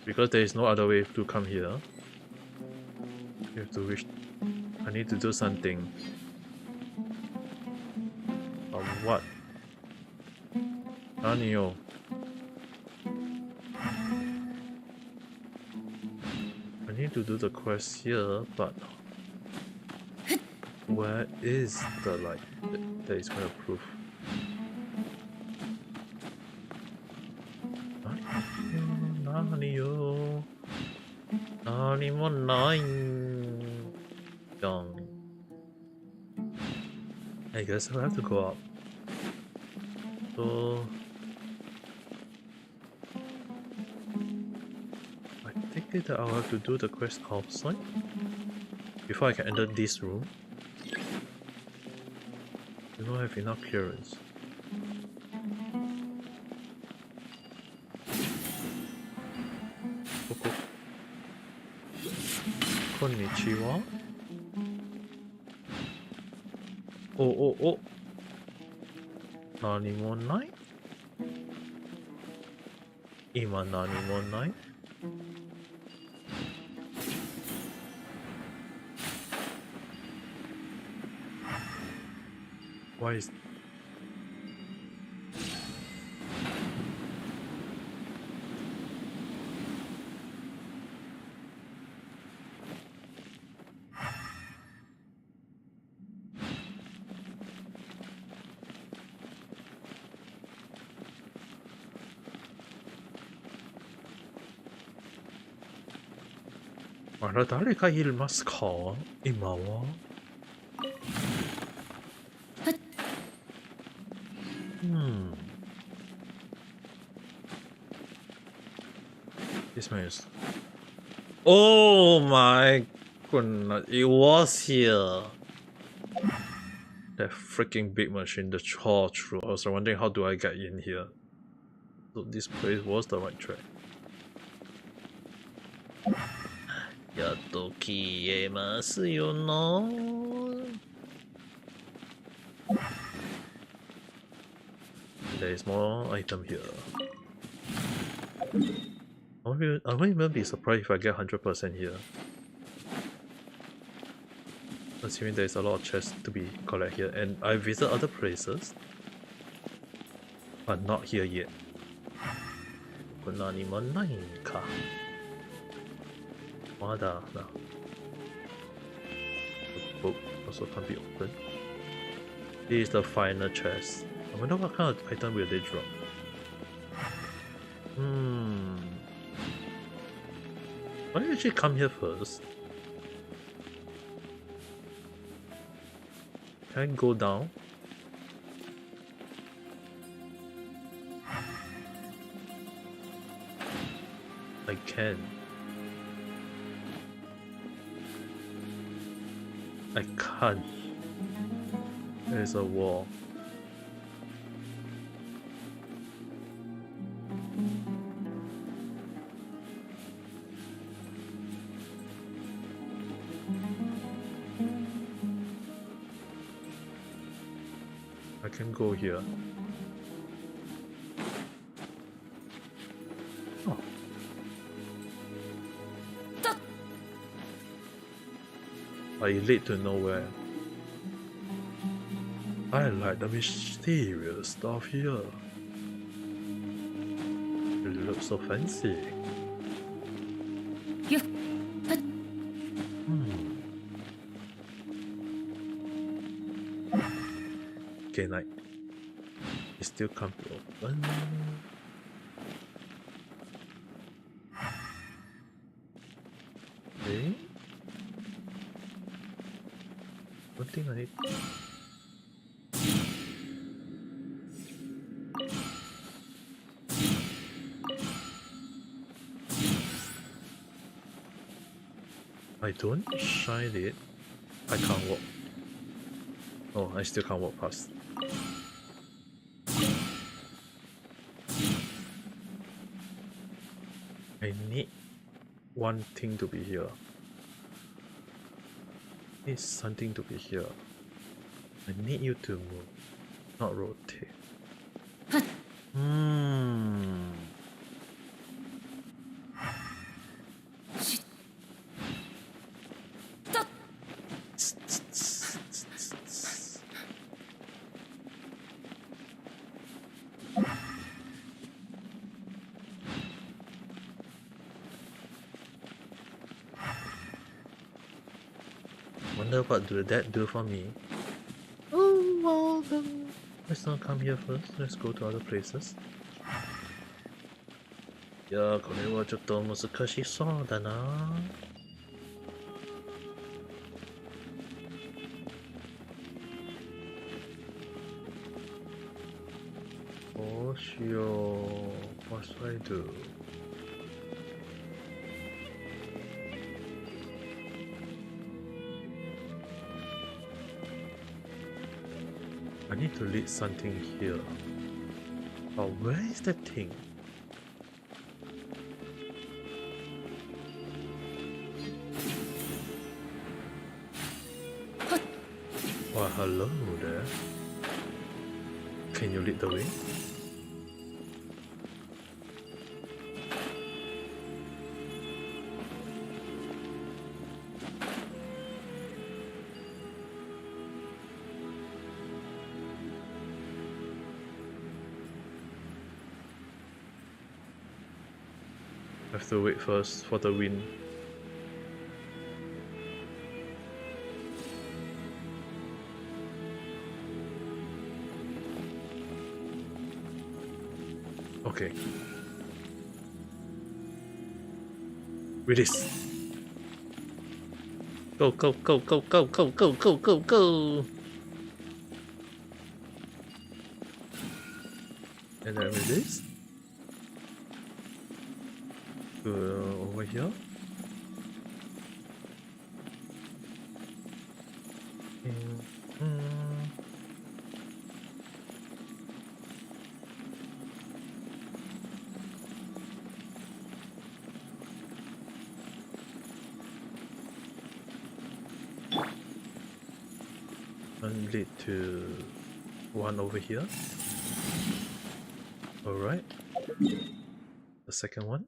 Because there is no other way to come here. You have to wish. I need to do something. What? Anio. I need to do the quest here, but where is the light that is going to prove? Nanio. Nanimo nine. Dong. I guess I'll have to go up. So I think that I'll have to do the quest outside before I can enter this room. I don't have enough clearance. Konnichiwa. Oh. Nani mo nai? Ima nani mo nai? Why is...まだ誰かいますか今は。This man is... Oh my goodness, it was here. That freaking big machine, the chore through. I was wondering how do I get in here. So this place was the right track. やっと消えますよの。There is more item here. I won't even be surprised if I get 100% here. Assuming there is a lot of chests to be collected here, and I visit other places, but not here yet. これ何もないんか。まだな。The book also can't be opened. This is the final chest. I wonder what kind of item will they drop. Why did you actually come here first? Can I go down? I can. I can't. There's a wall. I can go here. Oh. I lead to nowhere. I like the mysterious stuff here. It looks so fancy. Okay, night. It still can't be open. Okay. One thing I need. I don't shine it. I can't walk. Oh, I still can't walk past. I need one thing to be here. Need something to be here. I need you to move, not rotate. Wonder what do that do for me? Oh well then let's not come here first. Let's go to other places. いやー、これはちょっと難しそうだな。どうしよう。What should I do? I need to lead something here. Oh, where is that thing? Oh, hello there. Can you lead the way? I have to wait first for the wind. Okay. Release. Go, go, go, go, go, go, go, go, go, go. And then release. Go over here. And lead to one over here. Alright. The second one.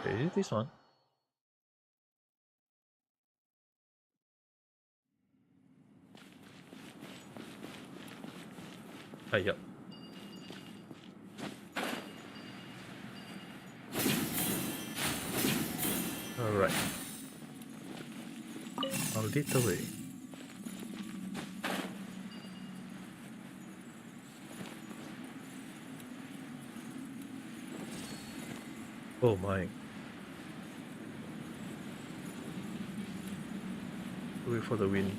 Okay, this one. Yep. Alright. I'll lead the way. Oh my. Wait for the wind.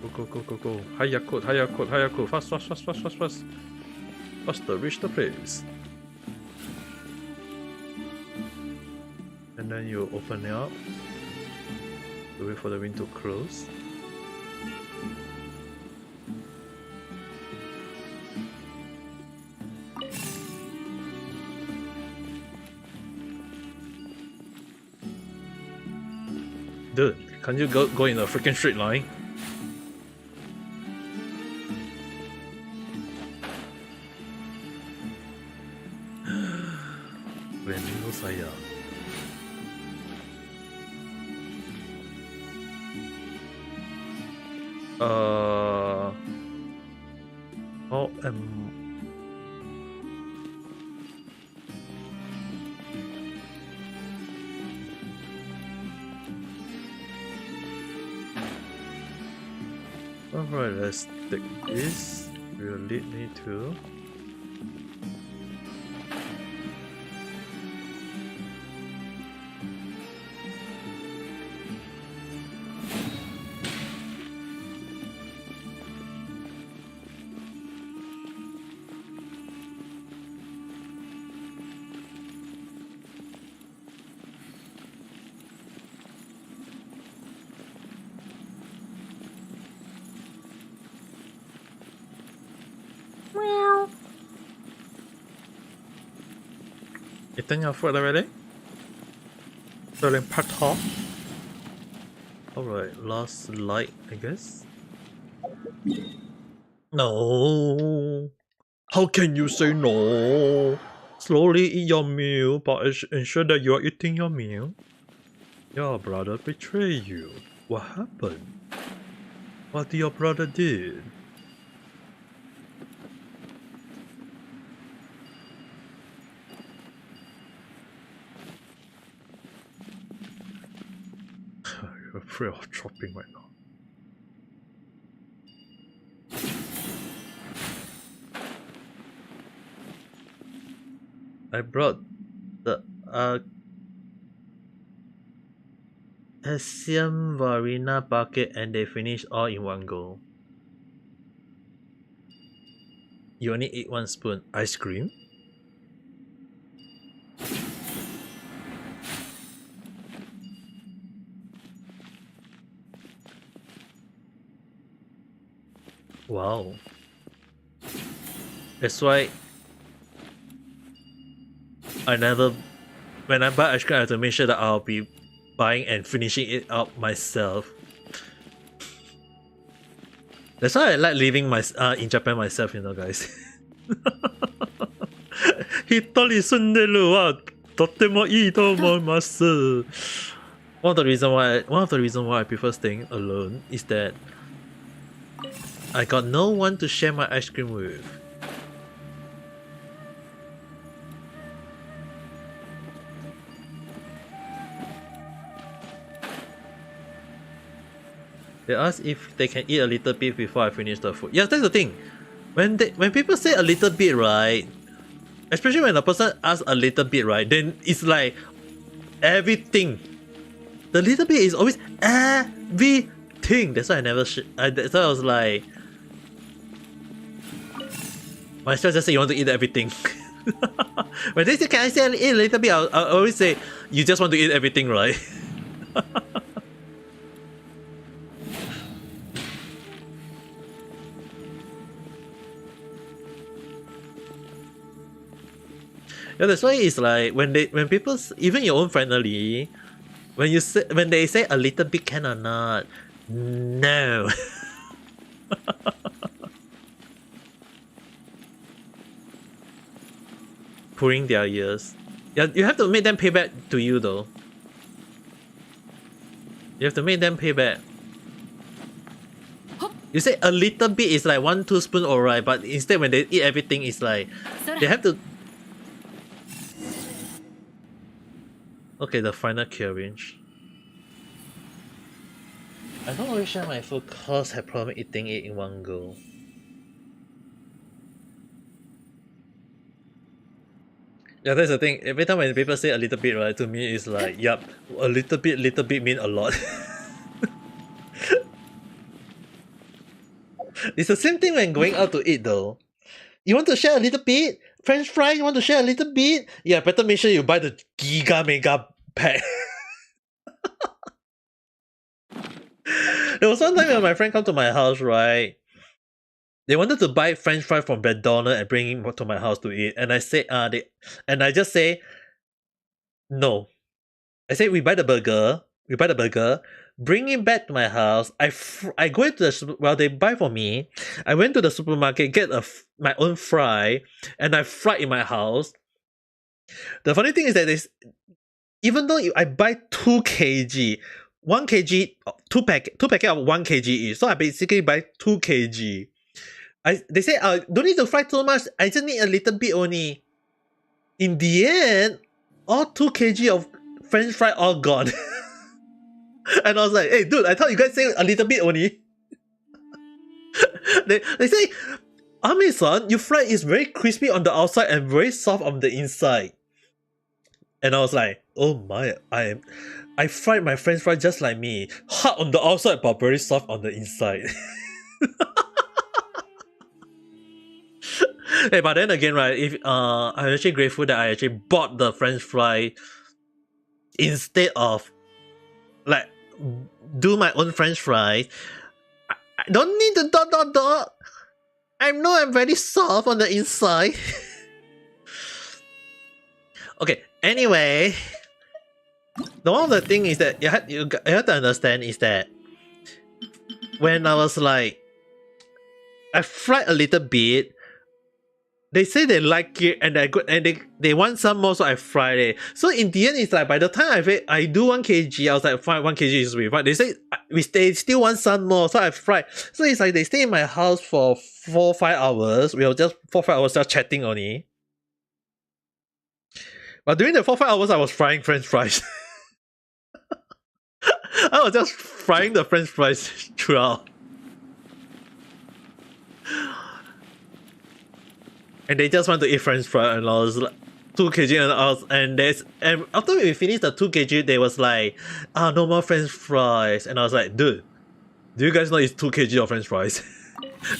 Go, go, go, go, go. Higher code, higher code, higher code. Fast, fast, fast, fast, fast, fast. Faster, reach the place. And then you open it up. You wait for the wind to close. Dude, can you go in a freaking straight line? Renzo saya. How am Alright, let's take this. Will lead me to Eating your food already? Feeling part off? Alright, last light, I guess. No. How can you say no? Slowly eat your meal, but ensure that you are eating your meal. Your brother betrayed you. What happened? What did your brother did? You're afraid of chopping right now. I brought the Asian Varina bucket and they finished all in one go. You only eat one spoon. Ice cream? Wow. That's why I never, when I buy ice cream, I have to make sure that I'll be buying and finishing it up myself. That's why I like living in Japan myself, you know, guys. 一人住んでるはとてもいいと思います。One of the reason why I prefer staying alone is that I got no one to share my ice cream with. They ask if they can eat a little bit before I finish the food. Yeah, that's the thing. When people say a little bit, right? Especially when a person asks a little bit, right? Then it's like everything. The little bit is always everything. That's why I never. That's why I was like, my sister just say you want to eat everything. When they say, "Can I say eat a little bit?" I always say, "You just want to eat everything, right?" Yeah, that's why it's like when people, even your own family, when they say a little bit can or not, no. Pulling their ears. Yeah, you have to make them pay back to you though. You have to make them pay back. You say a little bit is like 1-2 spoon, alright, but instead when they eat everything, it's like they have to. Okay, the final kill range. I don't always share my food cause I have problem eating it in one go. Yeah, that's the thing. Every time when people say a little bit, right, to me it's like, yup, a little bit mean a lot. It's the same thing when going out to eat though. You want to share a little bit? French fry, you want to share a little bit? Yeah, better make sure you buy the giga mega pack. There was one time when my friend come to my house, right? They wanted to buy French fry from McDonald's and bring it to my house to eat, and I said, and I just say, no. I said we buy the burger, bring it back to my house. I go into the they buy for me. I went to the supermarket, get my own fry, and I fried in my house. The funny thing is that even though I buy 2 kg, 1 kg, 2 packet of 1 kg each, so I basically buy 2 kg. They say, don't need to fry too much, I just need a little bit only. In the end, all 2 kg of French fry all gone. And I was like, hey dude, I thought you guys say a little bit only. they say, Ami-san, your fry is very crispy on the outside and very soft on the inside. And I was like, oh my, I fried my French fry just like me. Hard on the outside but very soft on the inside. Hey, but then again, right, I'm actually grateful that I actually bought the French fry instead of like do my own French fries. I don't need the ... I know I'm very soft on the inside. Okay, anyway. The one of the thing is that you have to understand is that when I was like, I fried a little bit. They say they like it and they want some more, so I fried it. So in the end, it's like by the time I do 1 kg, I was like, fine, 1 kg is really fine. They say they still want some more, so I fried. So it's like they stay in my house for 4-5 hours. We were just 4-5 hours just chatting only. But during the 4-5 hours, I was frying French fries. I was just frying the French fries throughout. And they just want to eat French fry, and I was like 2 kg, and after we finished the 2 kg, they was like, no more French fries, and I was like, dude, do you guys know it's 2 kg of French fries?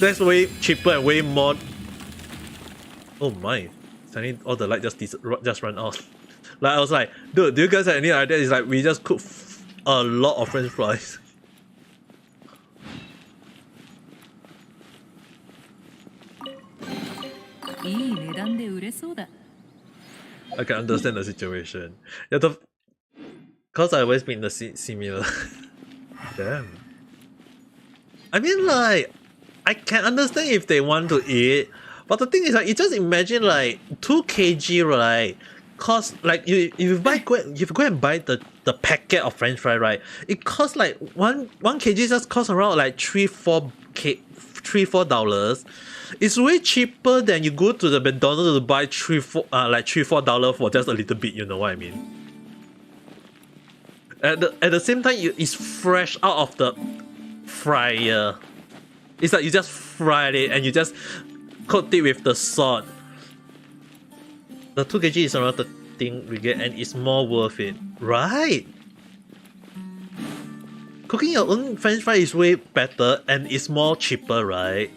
That's way cheaper and way more. Oh my! Suddenly all the light just ran out. Like I was like, dude, do you guys have any idea? It's like we just cooked a lot of French fries. I can understand the situation. Yeah, cause I always been in the similar. Damn. I mean, like, I can understand if they want to eat, but the thing is, like, you just imagine like 2 kg, right? Cost like if you go and buy the packet of French fry, right? It costs like one kg just costs around like $3-4. It's way cheaper than you go to the McDonald's to buy $3-4 for just a little bit. You know what I mean? At the same time, it's fresh out of the fryer. It's like you just fried it and you just coat it with the salt. The 2 kg is around the thing we get, and it's more worth it, right? Cooking your own French fry is way better and it's more cheaper, right?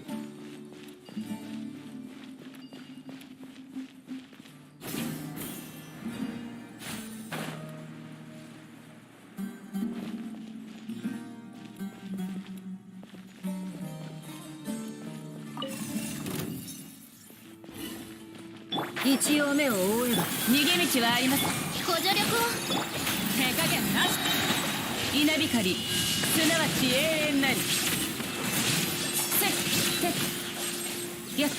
補助力を手加減なし。稲光すなわち永遠なり。せっやっ。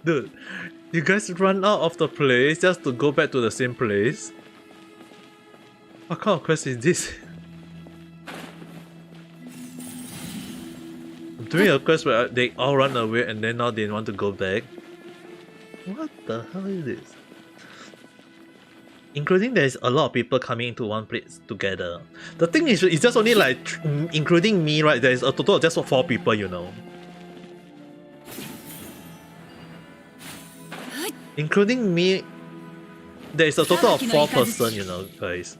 Dude, you guys run out of the place just to go back to the same place? What kind of quest is this? I'm doing a quest where they all run away and then now they want to go back. What the hell is this? Including there's a lot of people coming into one place together. The thing is, it's just only like, including me, right? There's a total of just 4 people, you know. Including me, there is a total of 4 person, you know, guys.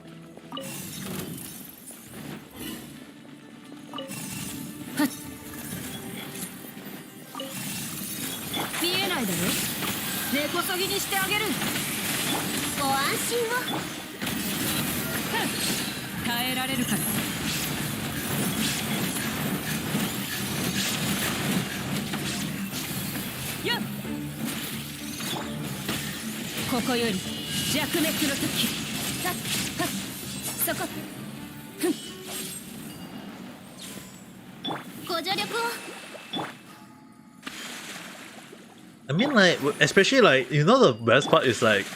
Yeah. ここより弱滅の時。さっはっそこ。ふん。補助力を。I mean, like, especially like, you know, the best part is like,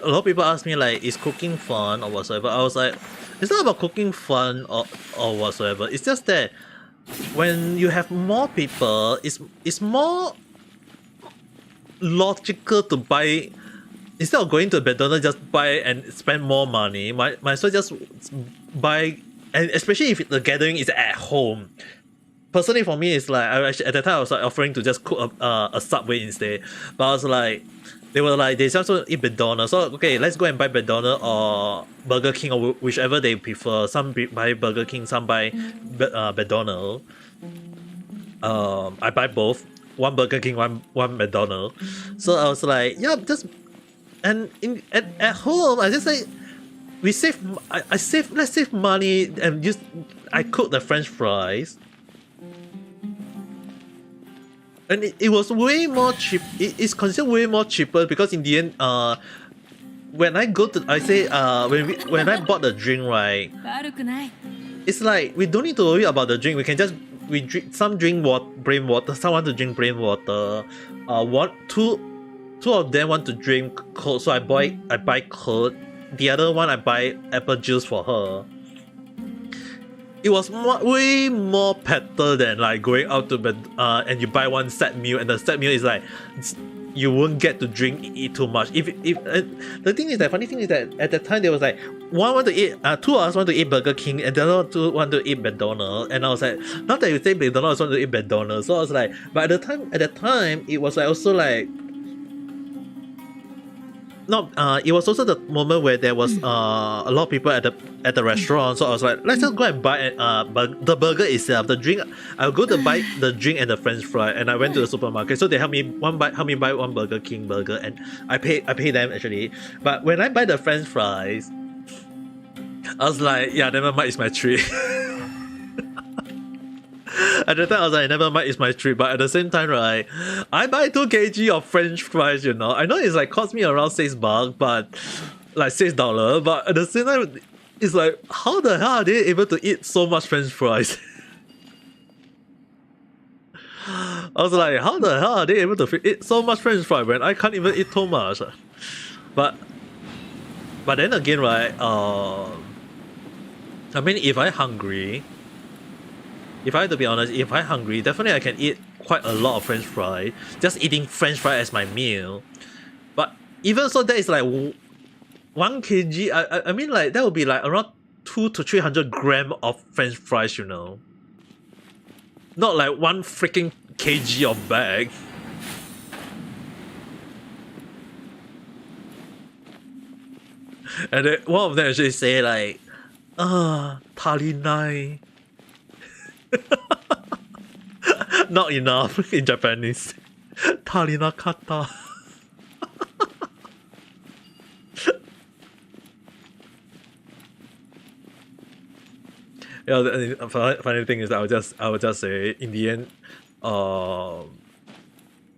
a lot of people ask me like, is cooking fun or whatsoever? I was like, it's not about cooking fun or whatsoever. It's just that when you have more people, it's more logical to buy. Instead of going to McDonald's, just buy and spend more money. Might as well just buy, and especially if the gathering is at home. personally for me, it's like I actually, at that time I was like offering to just cook a Subway instead, but I was like, they were like, they just want to eat McDonald's, so okay, let's go and buy McDonald's or Burger King or whichever they prefer. Some buy Burger King, some buy McDonald's. I buy both, one Burger King, one McDonald's. So I was like, yeah, just and at home I just like we save. Let's save money and I cook the French fries. And it was way more cheap. It's considered way more cheaper because in the end, when I go to, I say, when I bought the drink, right, it's like we don't need to worry about the drink. We can just drink plain water. Someone to drink plain water. Two of them want to drink cold, so I buy cold. The other one I buy apple juice for her. It was way more better than like going out to bed and you buy one set meal, and the set meal is like you won't get to eat too much. If the thing is that funny thing is that at that time there was like one want to eat, two of us want to eat Burger King, and the other two want to eat McDonald's. And I was like, not that you say McDonald's, I want to eat McDonald's. So I was like, but at the time it was like also like. It was also the moment where there was a lot of people at the restaurant, so I was like, let's just go and buy the burger itself. The drink, I'll go to buy the drink and the French fry, and I went to the supermarket, so they help me buy one Burger King burger, and I pay them actually. But when I buy the French fries, I was like, yeah, never mind, it's my treat. At the time I was like, never mind, it's my treat. But at the same time, right, I buy 2 kg of French fries, you know. I know it's like cost me around $6, but like $6. But at the same time, it's like, how the hell are they able to eat so much French fries? I was like, how the hell are they able to eat so much French fries when I can't even eat too much? But then again, right, I mean, if I'm hungry, if I have to be honest, if I'm hungry, definitely I can eat quite a lot of French fries. Just eating French fries as my meal. But even so, that is like 1 kg. I mean, like that would be like around 200 to 300 grams of French fries, you know. Not like 1 freaking kg of bag. And then one of them actually say like, tarinai. Not enough in Japanese. Tarinakata. Yeah, the funny thing is that I would just say in the end,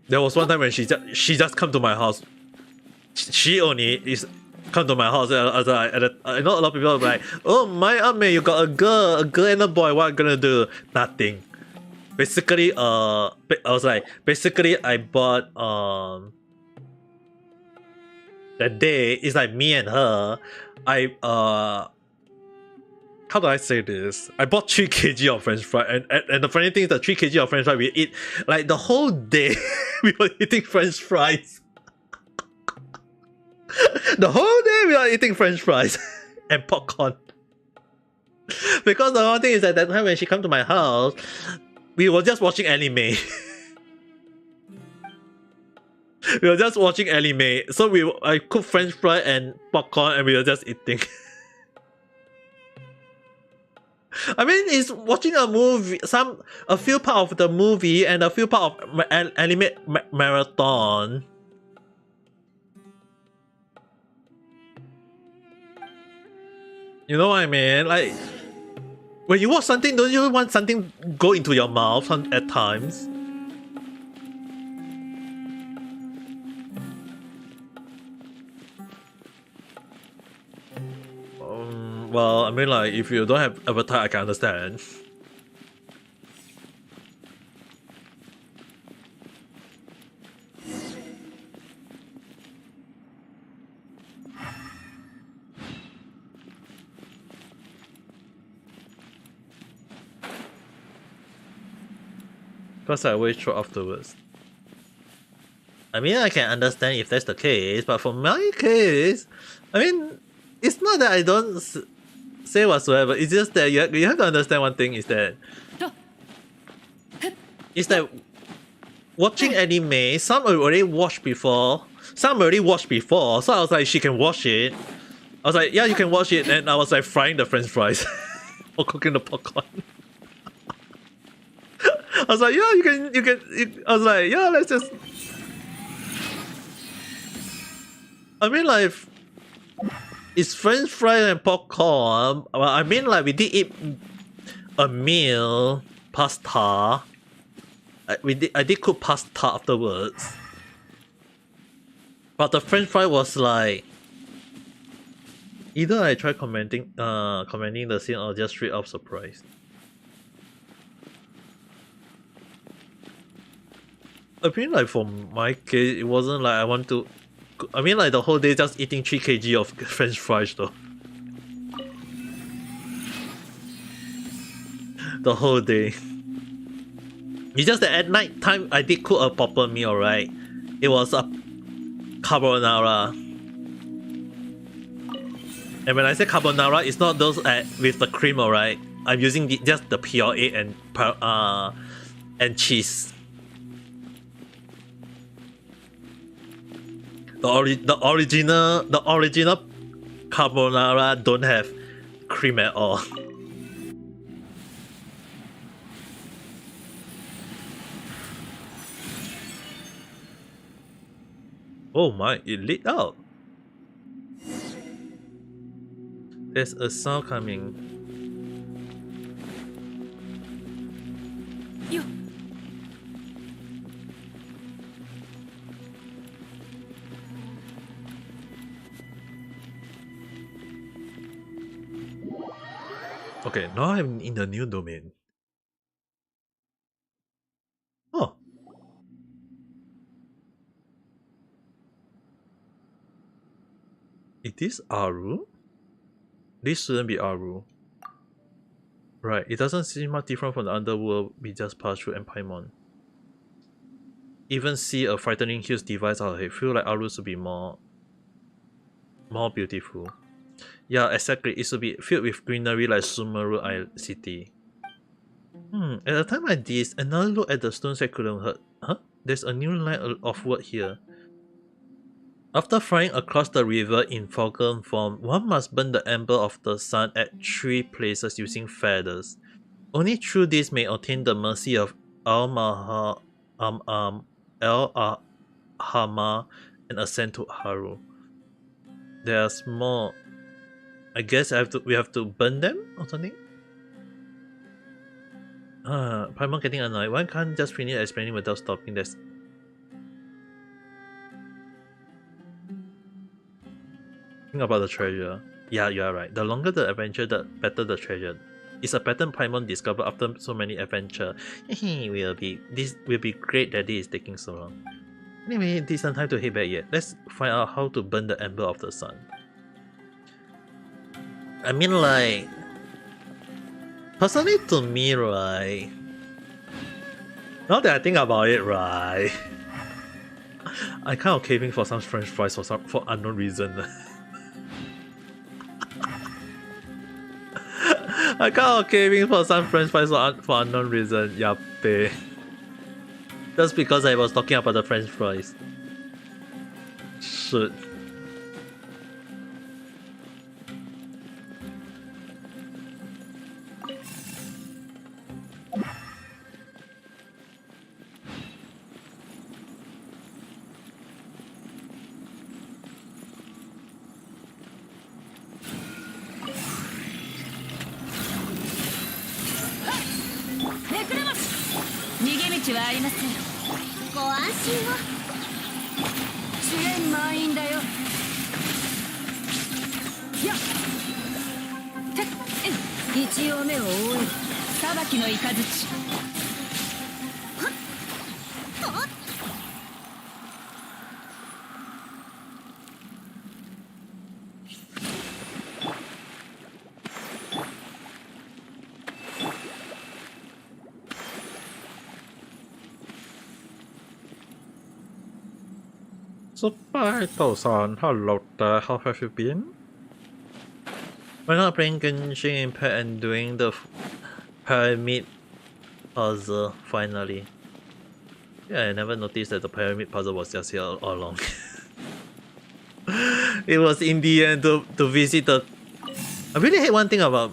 there was one time when she just come to my house. She only is come to my house. I was like, I know a lot of people are like, oh my ame, you got a girl and a boy. What are you gonna do? Nothing. Basically, I was like, basically I bought that day it's like me and her. How do I say this? I bought 3 kg of French fry, and the funny thing is that 3 kg of French fry we eat like the whole day. We were eating French fries. The whole day we are eating French fries and popcorn. Because the one thing is that time when she come to my house, we were just watching anime. We were just watching anime. So I cooked French fry and popcorn and we were just eating. I mean, it's watching a movie, a few part of the movie and a few part of anime marathon. You know what I mean? Like, when you watch something, don't you want something go into your mouth at times? Well, I mean, like, if you don't have appetite, I can understand. Because I always throw afterwards. I mean, I can understand if that's the case, but for my case, I mean, it's not that I don't say whatsoever. It's just that you have to understand one thing is that It's like watching anime. Some already watched before. So I was like, she can watch it. I was like, yeah, you can watch it. And I was like frying the French fries or cooking the popcorn. I was like, yeah, you can. I was like, yeah, let's just. I mean, like, it's French fries and popcorn. Well, I mean, like, we did eat a meal, pasta. I did cook pasta afterwards. But the French fry was like, either I try commenting the scene or just straight up surprised. I mean, like, for my case, it wasn't like I want to. I mean, like, the whole day just eating 3 kg of French fries though. The whole day. It's just that at night time I did cook a proper meal, right? It was a carbonara. And when I say carbonara, it's not those with the cream, alright? I'm using just the pure egg and cheese. The original carbonara don't have cream at all. Oh my, it lit up. There's a sound coming. Yo. Okay, now I'm in the new domain. Oh. Is this Aru? This shouldn't be Aru. Right, it doesn't seem much different from the underworld we just passed through in Paimon. Even see a frightening huge device out of it. Feel like Aru should be more beautiful. Yeah, exactly. It should be filled with greenery like Sumeru City. At a time like this, another look at the stones I couldn't hurt. Huh? There's a new line of word here. After flying across the river in falcon form, one must burn the ember of the sun at 3 places using feathers. Only through this may obtain the mercy of El Ahama and ascend to Haru. There's more. I guess we have to burn them or something? Paimon getting annoyed. One can't just finish explaining without stopping. This. Think about the treasure. Yeah, you are right. The longer the adventure, the better the treasure. It's a pattern Paimon discovered after so many adventures. This will be great that this is taking so long. Anyway, this isn't time to head back yet. Let's find out how to burn the ember of the sun. I mean, like, personally to me, right, now that I think about it, right, I kind of craving for some French fries for unknown reason. I kind of craving for some French fries for unknown reason. Yappe. Just because I was talking about the French fries. Shit. Super-san, hello there, how have you been? We're not playing Genshin Impact and doing the pyramid puzzle, finally. Yeah, I never noticed that the pyramid puzzle was just here all along. It was in the end to visit the. I really hate one thing about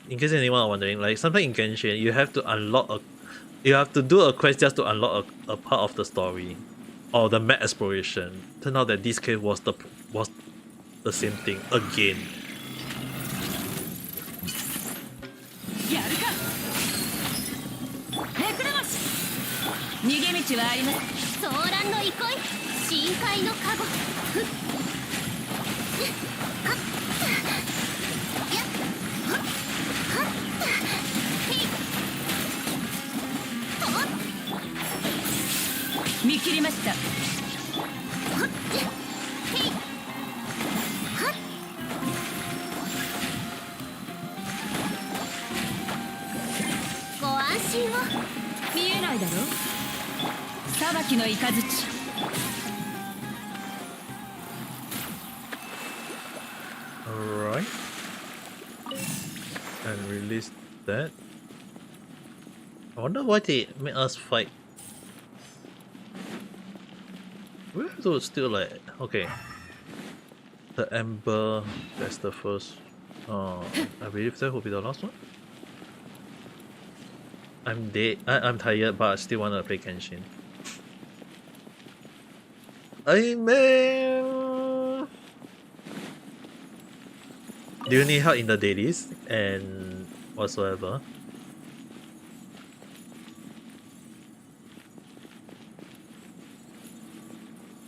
in case anyone are wondering, like sometimes in Genshin you have to you have to do a quest just to unlock a part of the story or the map exploration. Turned out that this case was the same thing again. やるか。めくれます。逃げ道はあります。ソーランの憩い深海のカゴふっはっやっはっはっへいとっ見切りました。はっへいはっご安心を見えないだろ。裁きの雷。Alright. And release that. I wonder why they made us fight. We're also still like okay. The Ember, that's the first. I believe that will be the last one. I'm dead. I'm tired, but I still wanna play Genshin. Amen. Do you need help in the dailies and whatsoever?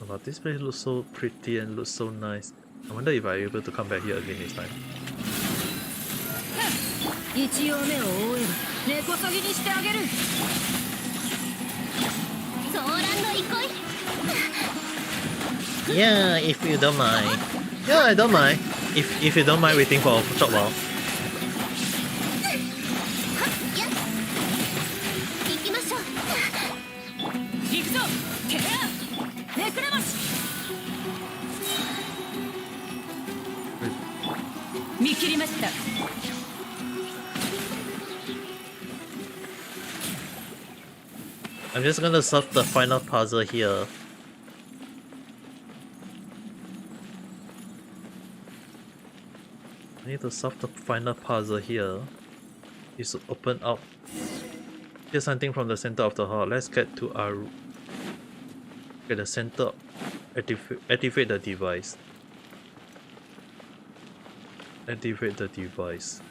Oh, but this place looks so pretty and looks so nice. I wonder if I'm able to come back here again this time. 一応目を覆えば根こそぎにしてあげる。ソーランの憩い Yeah, if you don't mind. Yeah, I don't mind. If you don't mind waiting for a short while. やっ行きましょう行くぞ。てやめくれます。見切りました。 I'm just gonna solve the final puzzle here. I need to solve the final puzzle here. Is to open up. Here's something from the center of the hall. Let's get to our. Get the center. Activate the device. Activate the device.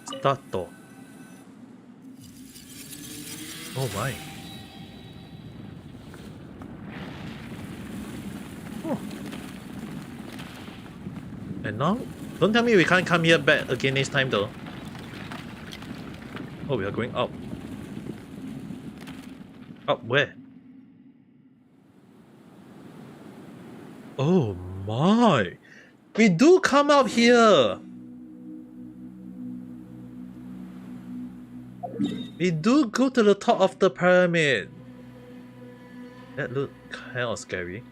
Start door. Oh my. Oh. And now? Don't tell me we can't come here back again next time though. Oh, we are going up. Up where? Oh my. We do come up here. We do go to the top of the pyramid. That looked kind of scary.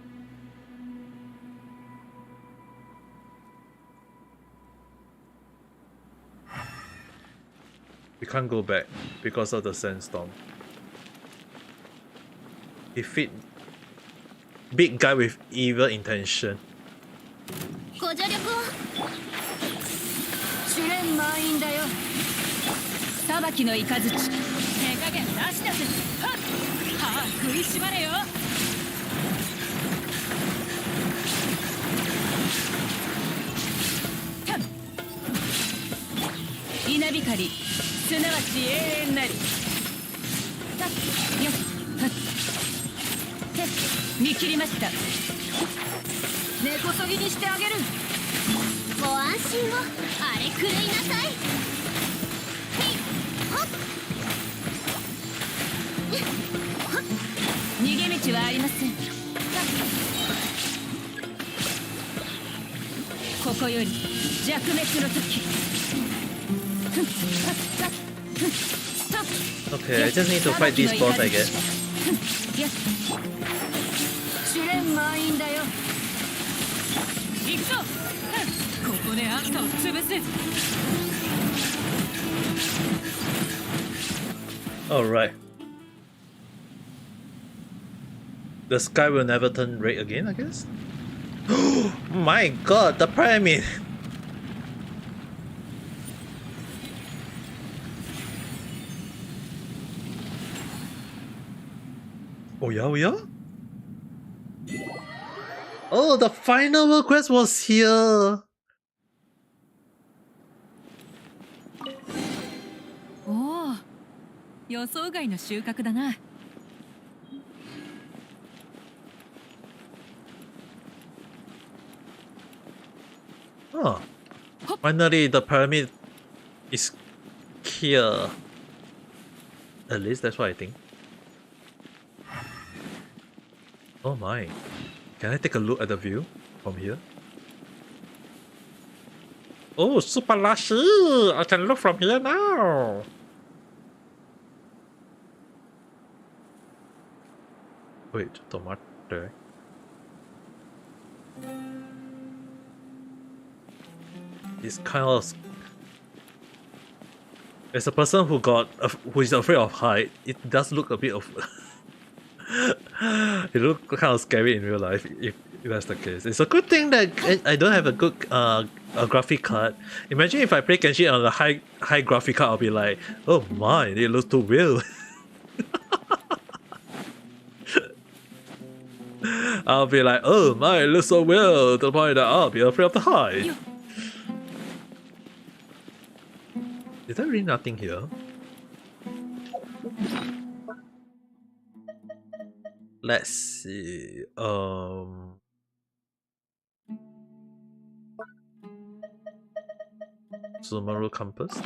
We can't go back because of the sandstorm. Defeat big guy with evil intention. ご助力を試練満員だよ。裁きの雷。手加減なしだぜ。はっ。歯食いしばれよ。たん。稲光、すなわち永遠なり。たっよっ。はっ。て見切りました。根こそぎにしてあげる。ご安心をあれ狂いなさい逃げ道はありません。ここより弱滅の時。Okay, I just need to fight this boss, I guess. 試練満員だよ。行くぞ。ここでアクタを潰す。Alright. The sky will never turn red again, I guess? My god, the pyramid! Oh yeah, oh yeah? Oh, the final world quest was here! おお、予想外の収穫だな。Huh. Finally, the pyramid is here. At least that's what I think. Oh my. Can I take a look at the view from here? Oh, super lucky! I can look from here now! Wait, tomato. It's kind of... As a person who is afraid of height, it does look a bit of... it looks kind of scary in real life if that's the case. It's a good thing that I don't have a good a graphic card. Imagine if I play Genshin on a high graphic card, I'll be like, oh my, it looks too real. I'll be like, oh my, it looks so real, to the point that I'll be afraid of the height. Is there really nothing here? Let's see. Sumaru Campus.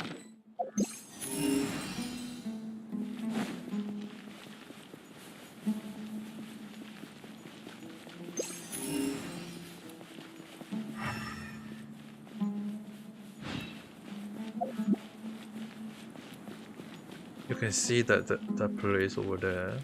You can see that place over there.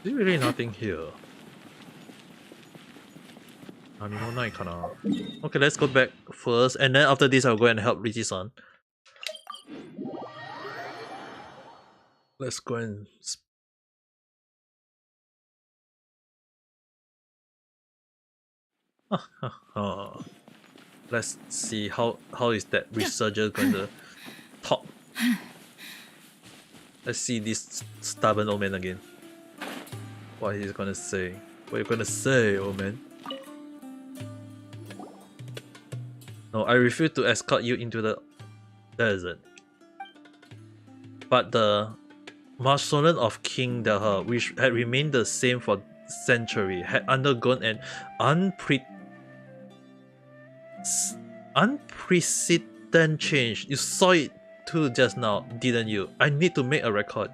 There's really nothing here. Okay, let's go back first, and then after this I'll go and help Richie-san. Let's go and... Let's see how is that resurger going to talk. Let's see this stubborn old man again. What he's gonna say. What you gonna say, old man? No, I refuse to escort you into the desert. But the mausoleum of King Daha, which had remained the same for centuries, had undergone an unprecedented change. You saw it too just now, didn't you? I need to make a record.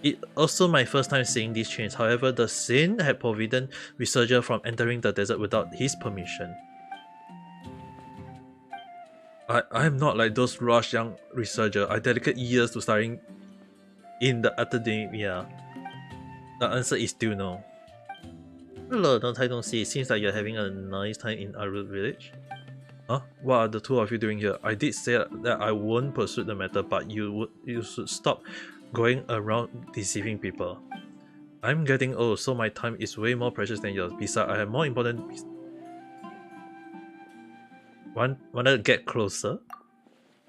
It also my first time seeing this change. However, the Saint had forbidden Resurger from entering the desert without his permission. I'm not like those rush young Resurger. I dedicate years to studying in the academia. The answer is still no. Hello, don't see. It seems like you're having a nice time in Arut village. Huh? What are the two of you doing here? I did say that I won't pursue the matter, but you should stop going around deceiving people. I'm getting old, so my time is way more precious than yours. Besides, I have more important... Wanna get closer?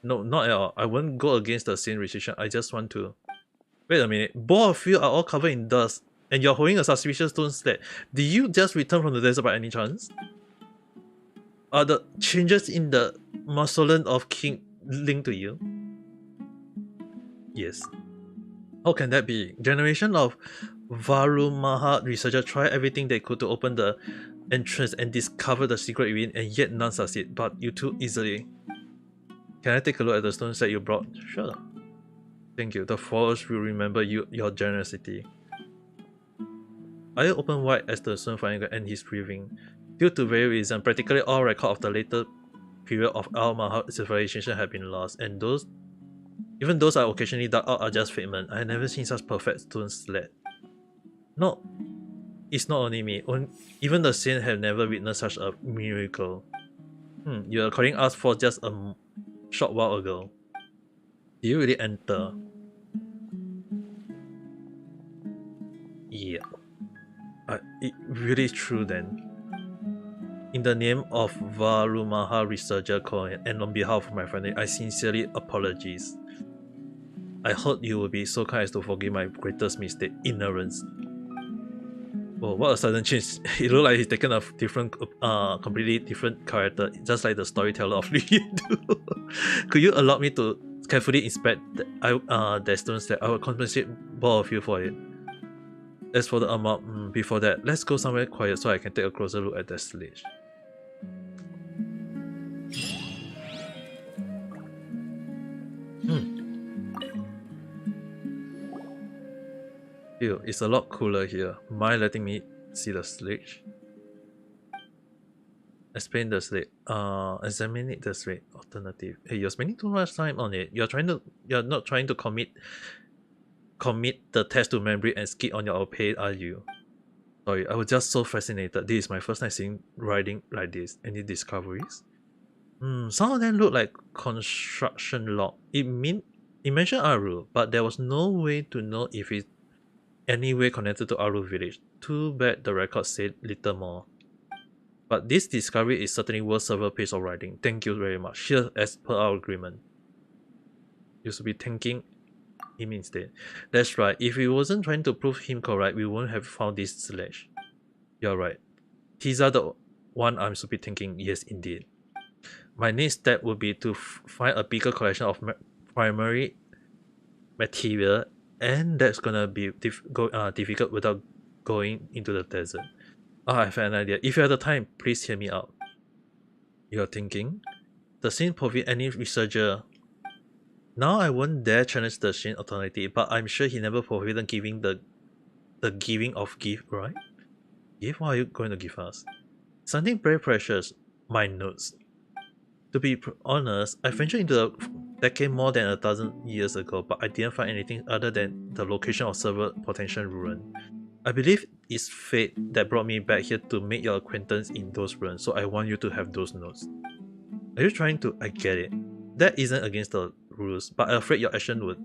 No, not at all. I won't go against the same restriction. I just want to... Wait a minute. Both of you are all covered in dust, and you're holding a suspicious stone sled. Did you just return from the desert by any chance? Are the changes in the mausoleum of King linked to you? Yes. How can that be? Generation of Varumaha researchers tried everything they could to open the entrance and discover the secret within, and yet none succeed, but you too easily. Can I take a look at the stones that you brought? Sure. Thank you. The forest will remember your generosity. Eyes open wide as the stone finally ends his breathing. Due to various reasons, practically all record of the later period of Al Mahal civilization have been lost, and even those I occasionally dug out are just figment. I have never seen such perfect stone sled. No, it's not only me. Even the saints have never witnessed such a miracle. You are calling us for just a short while ago. Did you really enter? Yeah. It really true then. In the name of Varumaha Researcher Cohen and on behalf of my family, I sincerely apologize. I hope you will be so kind as to forgive my greatest mistake, ignorance. Oh, what a sudden change. It looks like he's taken a different, completely different character, just like the storyteller of Liu. Could you allow me to carefully inspect the stones that I will compensate both of you for it? As for the amount, before that, let's go somewhere quiet so I can take a closer look at that sledge. Ew, it's a lot cooler here. Mind letting me see the sledge? Explain the sledge. Examine the sledge. Alternative. Hey, you're spending too much time on it. You're not trying to commit the test to memory and skip on your pay, are you? Sorry, I was just so fascinated. This is my first time seeing writing like this. Any discoveries? Some of them look like construction log. It mentioned Aru, but there was no way to know if it's any way connected to Aru village. Too bad the record said little more. But this discovery is certainly worth several pages of writing. Thank you very much. Here, as per our agreement. You should be thanking him instead. That's right. If we wasn't trying to prove him correct, we wouldn't have found this sledge. You're right. These are the one I'm should be thinking. Yes, indeed. My next step would be to find a bigger collection of primary material, and that's gonna be difficult without going into the desert. I have an idea. If you have the time, please hear me out. You're thinking? The Shin forbid any researcher. Now I won't dare challenge the Shin authority, but I'm sure he never forbidden giving the giving of gift, right? Gift? What are you going to give us? Something very precious. My notes. To be honest, I ventured into the decade more than 1,000 years ago, but I didn't find anything other than the location of several potential ruins. I believe it's fate that brought me back here to make your acquaintance in those ruins, so I want you to have those notes. Are you trying to? I get it. That isn't against the rules, but I'm afraid your action would.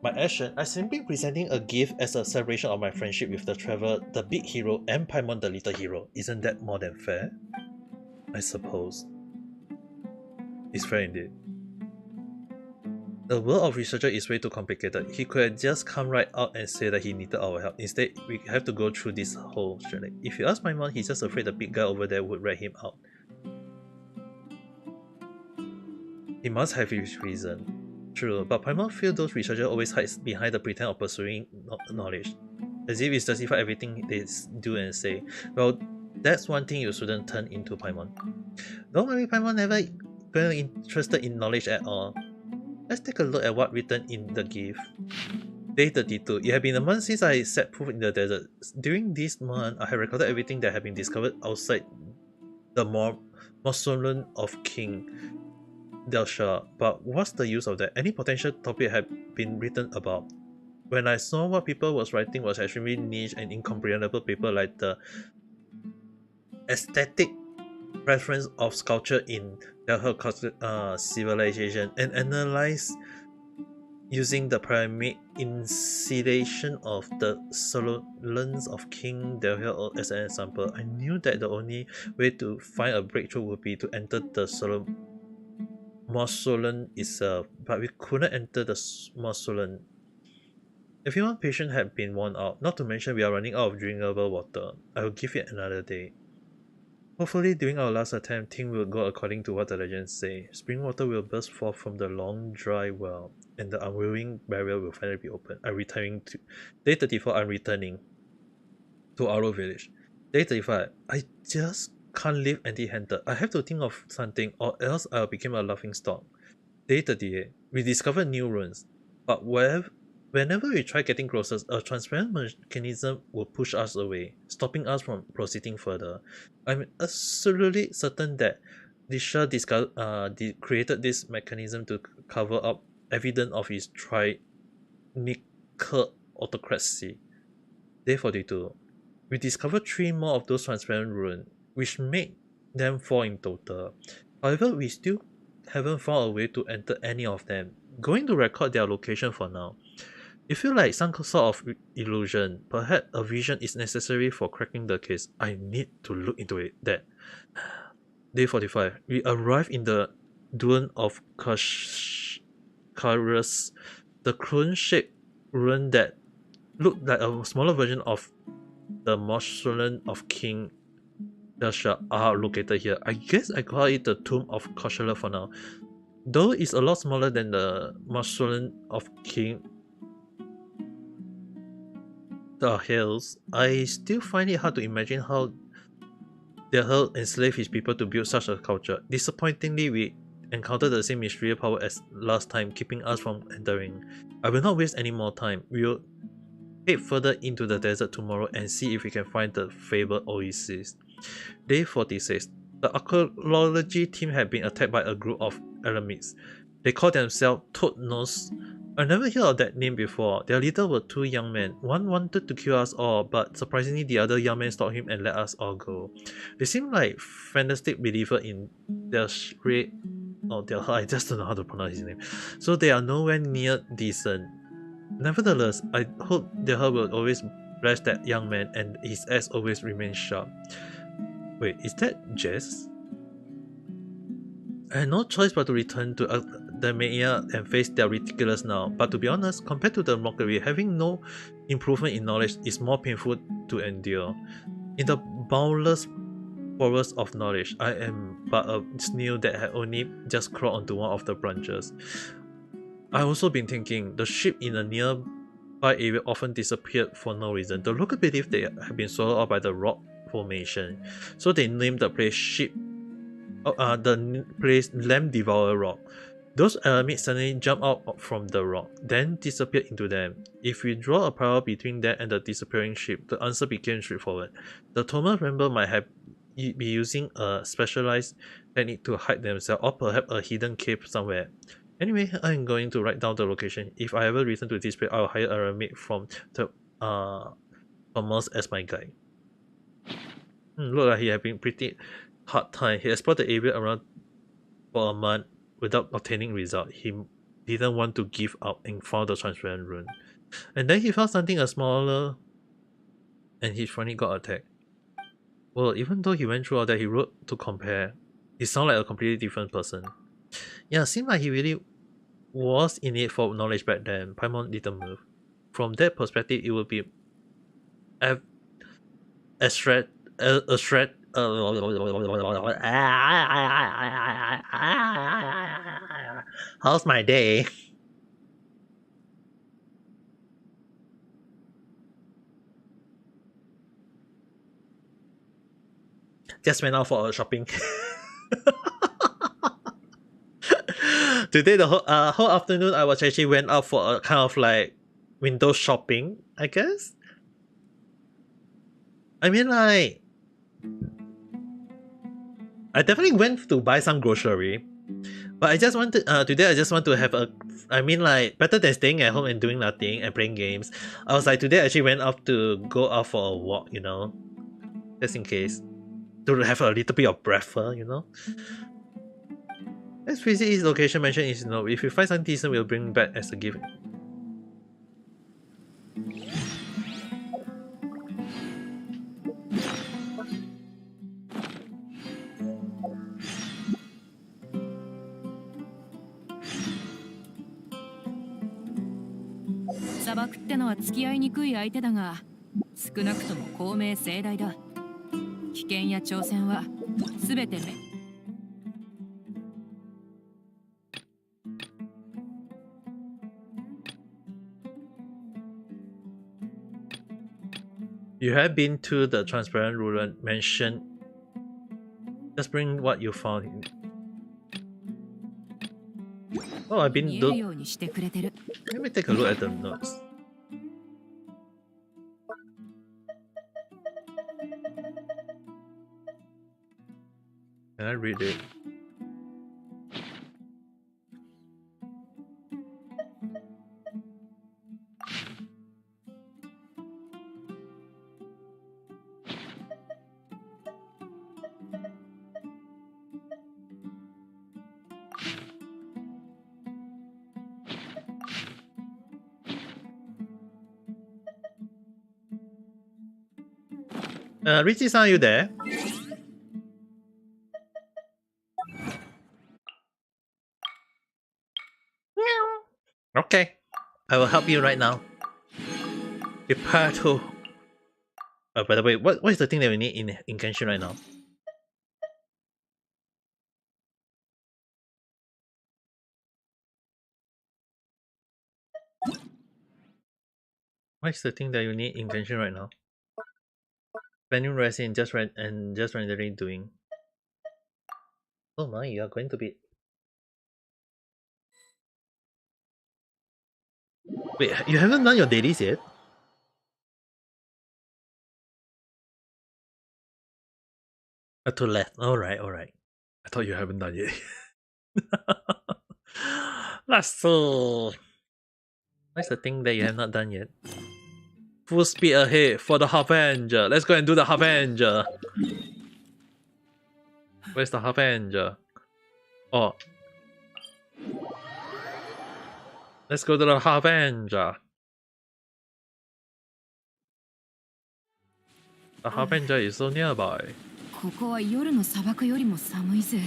My action? I'm simply presenting a gift as a celebration of my friendship with the traveler, the big hero, and Paimon the little hero. Isn't that more than fair? I suppose. It's fair indeed. The world of researcher is way too complicated. He could have just come right out and say that he needed our help. Instead, we have to go through this whole shit. If you ask my mom, he's just afraid the big guy over there would rat him out. He must have his reason. True, but Paimon feels those researchers always hide behind the pretense of pursuing knowledge. As if it's justify everything they do and say. Well, that's one thing you shouldn't turn into Paimon. Don't worry, Paimon never been interested in knowledge at all. Let's take a look at what written in the gift. Day 32. It had been a month since I set foot in the desert. During this month, I have recorded everything that had been discovered outside the mausoleum of King Delsha. But what's the use of that? Any potential topic had been written about. When I saw what people was writing was extremely niche and incomprehensible paper like the aesthetic reference of sculpture in Delta civilization and analyze using the pyramid installation of the solutions of King Delta as an example. I knew that the only way to find a breakthrough would be to enter the mausoleum itself, but we couldn't enter the mausoleum. Everyone patient had been worn out, not to mention we are running out of drinkable water. I will give it another day. Hopefully, during our last attempt, things will go according to what the legends say. Spring water will burst forth from the long, dry well, and the unwavering barrier will finally be opened. I'm returning to Day 34. I'm returning to Aro village. Day 35. I just can't leave empty-handed. I have to think of something or else I'll become a laughing stock. Day 38. We discovered new runes, but whenever we try getting closer, a transparent mechanism will push us away, stopping us from proceeding further. I'm absolutely certain that Disha created this mechanism to cover up evidence of his tyrannical autocracy. Day 42. We discovered 3 more of those transparent runes, which make them 4 in total. However, we still haven't found a way to enter any of them. Going to record their location for now. It feels like some sort of illusion. Perhaps a vision is necessary for cracking the case. I need to look into it. Day 45. We arrive in the Dune of Karius, the clone-shaped ruin that looked like a smaller version of the mausoleum of King Dasha are located here. I guess I call it the Tomb of Koshala for now. Though it's a lot smaller than the mausoleum of King the Hills, I still find it hard to imagine how Dahel enslaved his people to build such a culture. Disappointingly, we encountered the same mysterious power as last time, keeping us from entering. I will not waste any more time. We will head further into the desert tomorrow and see if we can find the fabled oasis. Day 46. The archaeology team had been attacked by a group of eremites. They call themselves Toad-Nose. I never heard of that name before. Their leader were 2 young men. One wanted to kill us all, but surprisingly the other young man stopped him and let us all go. They seem like fantastic believers in their spirit. I just don't know how to pronounce his name. So they are nowhere near decent. Nevertheless, I hope Dahel will always bless that young man and his axe always remains sharp. Wait, is that Jess? I had no choice but to return to academia and face their ridiculous now, but to be honest, compared to the mockery, having no improvement in knowledge is more painful to endure. In the boundless forest of knowledge, I am but a snail that had only just crawled onto one of the branches. I've also been thinking, the sheep in a nearby area often disappeared for no reason. The local believe they have been swallowed up by the rock formation, so they named the place Lamb Devourer Rock. Those eremites suddenly jump out from the rock, then disappeared into them. If we draw a parallel between them and the disappearing ship, the answer became straightforward. The Thomas member might have be using a specialized technique to hide themselves, or perhaps a hidden cave somewhere. Anyway, I'm going to write down the location. If I ever return to this place, I'll hire a eremite from the Thomas as my guide. Look like he had been pretty hard time. He explored the area around for a month without obtaining result. He didn't want to give up and found the transparent rune. And then he found something smaller and he finally got attacked. Well, even though he went through all that, he wrote to compare. He sounded like a completely different person. Yeah, seemed like he really was in it for knowledge back then. Paimon didn't move. From that perspective, it would be how's my day? Just went out for a shopping. Today the whole afternoon I was actually went out for a kind of like window shopping, I guess. I mean, like, I definitely went to buy some grocery, but I just wanted today I just want to have a, I mean, like, better than staying at home and doing nothing and playing games. I was like, today I actually went out to go out for a walk, you know, just in case, to have a little bit of breath, you know. Let's visit his location mentioned is no. If we find something decent, we'll bring back as a gift.「砂漠ってのは付き合いにくい相手だが、少なくとも公明正大だ。危険や挑戦は全てね。」You have been to the transparent ruler mansion. Just bring what you found. Oh, I've been. 見えるようにしてくれてる。 Let me take a look at the notes. Can I read it? Richie-san, are you there? Okay, I will help you right now. Prepare to. By the way, what is the thing that we need in Genshin right now? What is the thing that you need in Genshin right now? Spending resin just rendering doing. Oh my, you are going to be. Wait, you haven't done your dailies yet? To left. Alright. I thought you haven't done yet. Let's see. What's the thing that you have not done yet? Full speed ahead for the Harbinger. Let's go and do the Harbinger. Where's the Harbinger? Oh. Let's go to the Harbinger. The Harbinger is so nearby. ここは夜の砂漠よりも寒いぜ。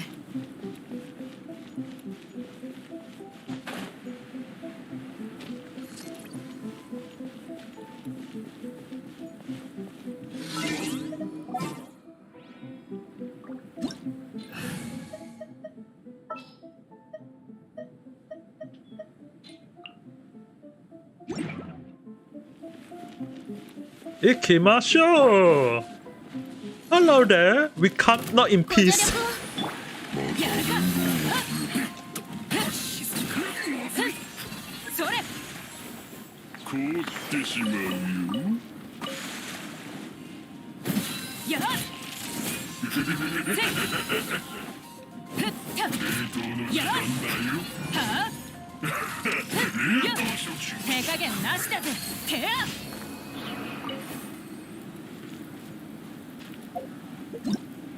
Ikimasho! Hello there. We come not in peace. 凍ってしまうよ。やら。やら。はあ。手加減なしだぜ。てや。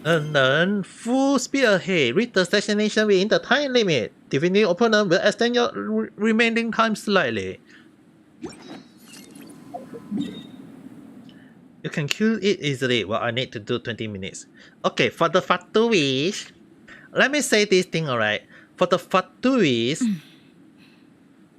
And then full speed ahead. Reach the destination within the time limit. Defeating opponent will extend your remaining time slightly. You can kill it easily. Well, I need to do 20 minutes. Okay, for the Fatuis, let me say this thing, alright. For the Fatuis,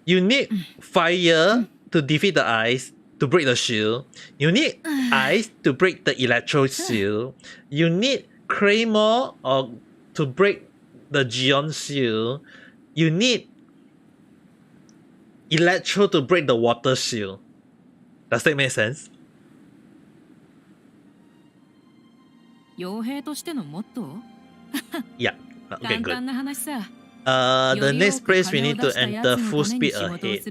you need fire to defeat the ice, to break the shield. You need ice to break the electro shield. You need Claymore or to break the Geon shield. You need electro to break the water shield. Does that make sense? 傭兵としてのモットー Yeah. Okay, 簡 good. 単な話さ。 The next place we need to enter full speed ahead.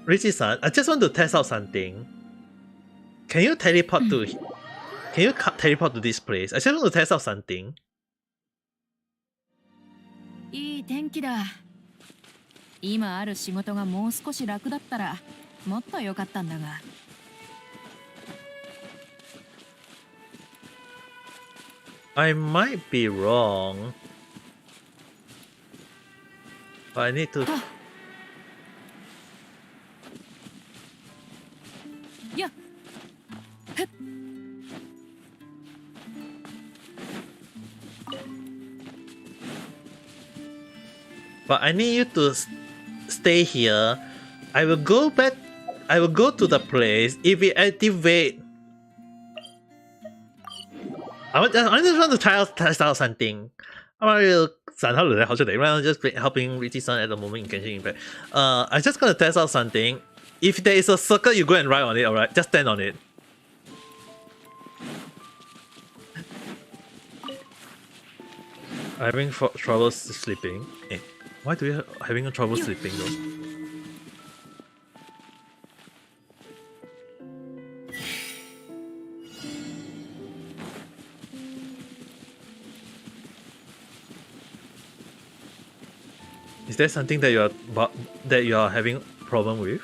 Richie-san, I just want to test out something. Can you teleport to? Can you teleport to this place? I just want to test out something. いい天気だ。今ある仕事がもう少し楽だったらもっと良かったんだが。I might be wrong, but I need to. Yeah. But I need you to stay here. I will go back. I will go to the place. If we activate, I just want to test out something. I'm just helping Richie-san at the moment in Genshin Impact. I just gonna test out something. if there is a circle, you go and ride on it, alright? Just stand on it. I'm having trouble sleeping. Eh, why do you having trouble sleeping though? Is there something that you are having problem with?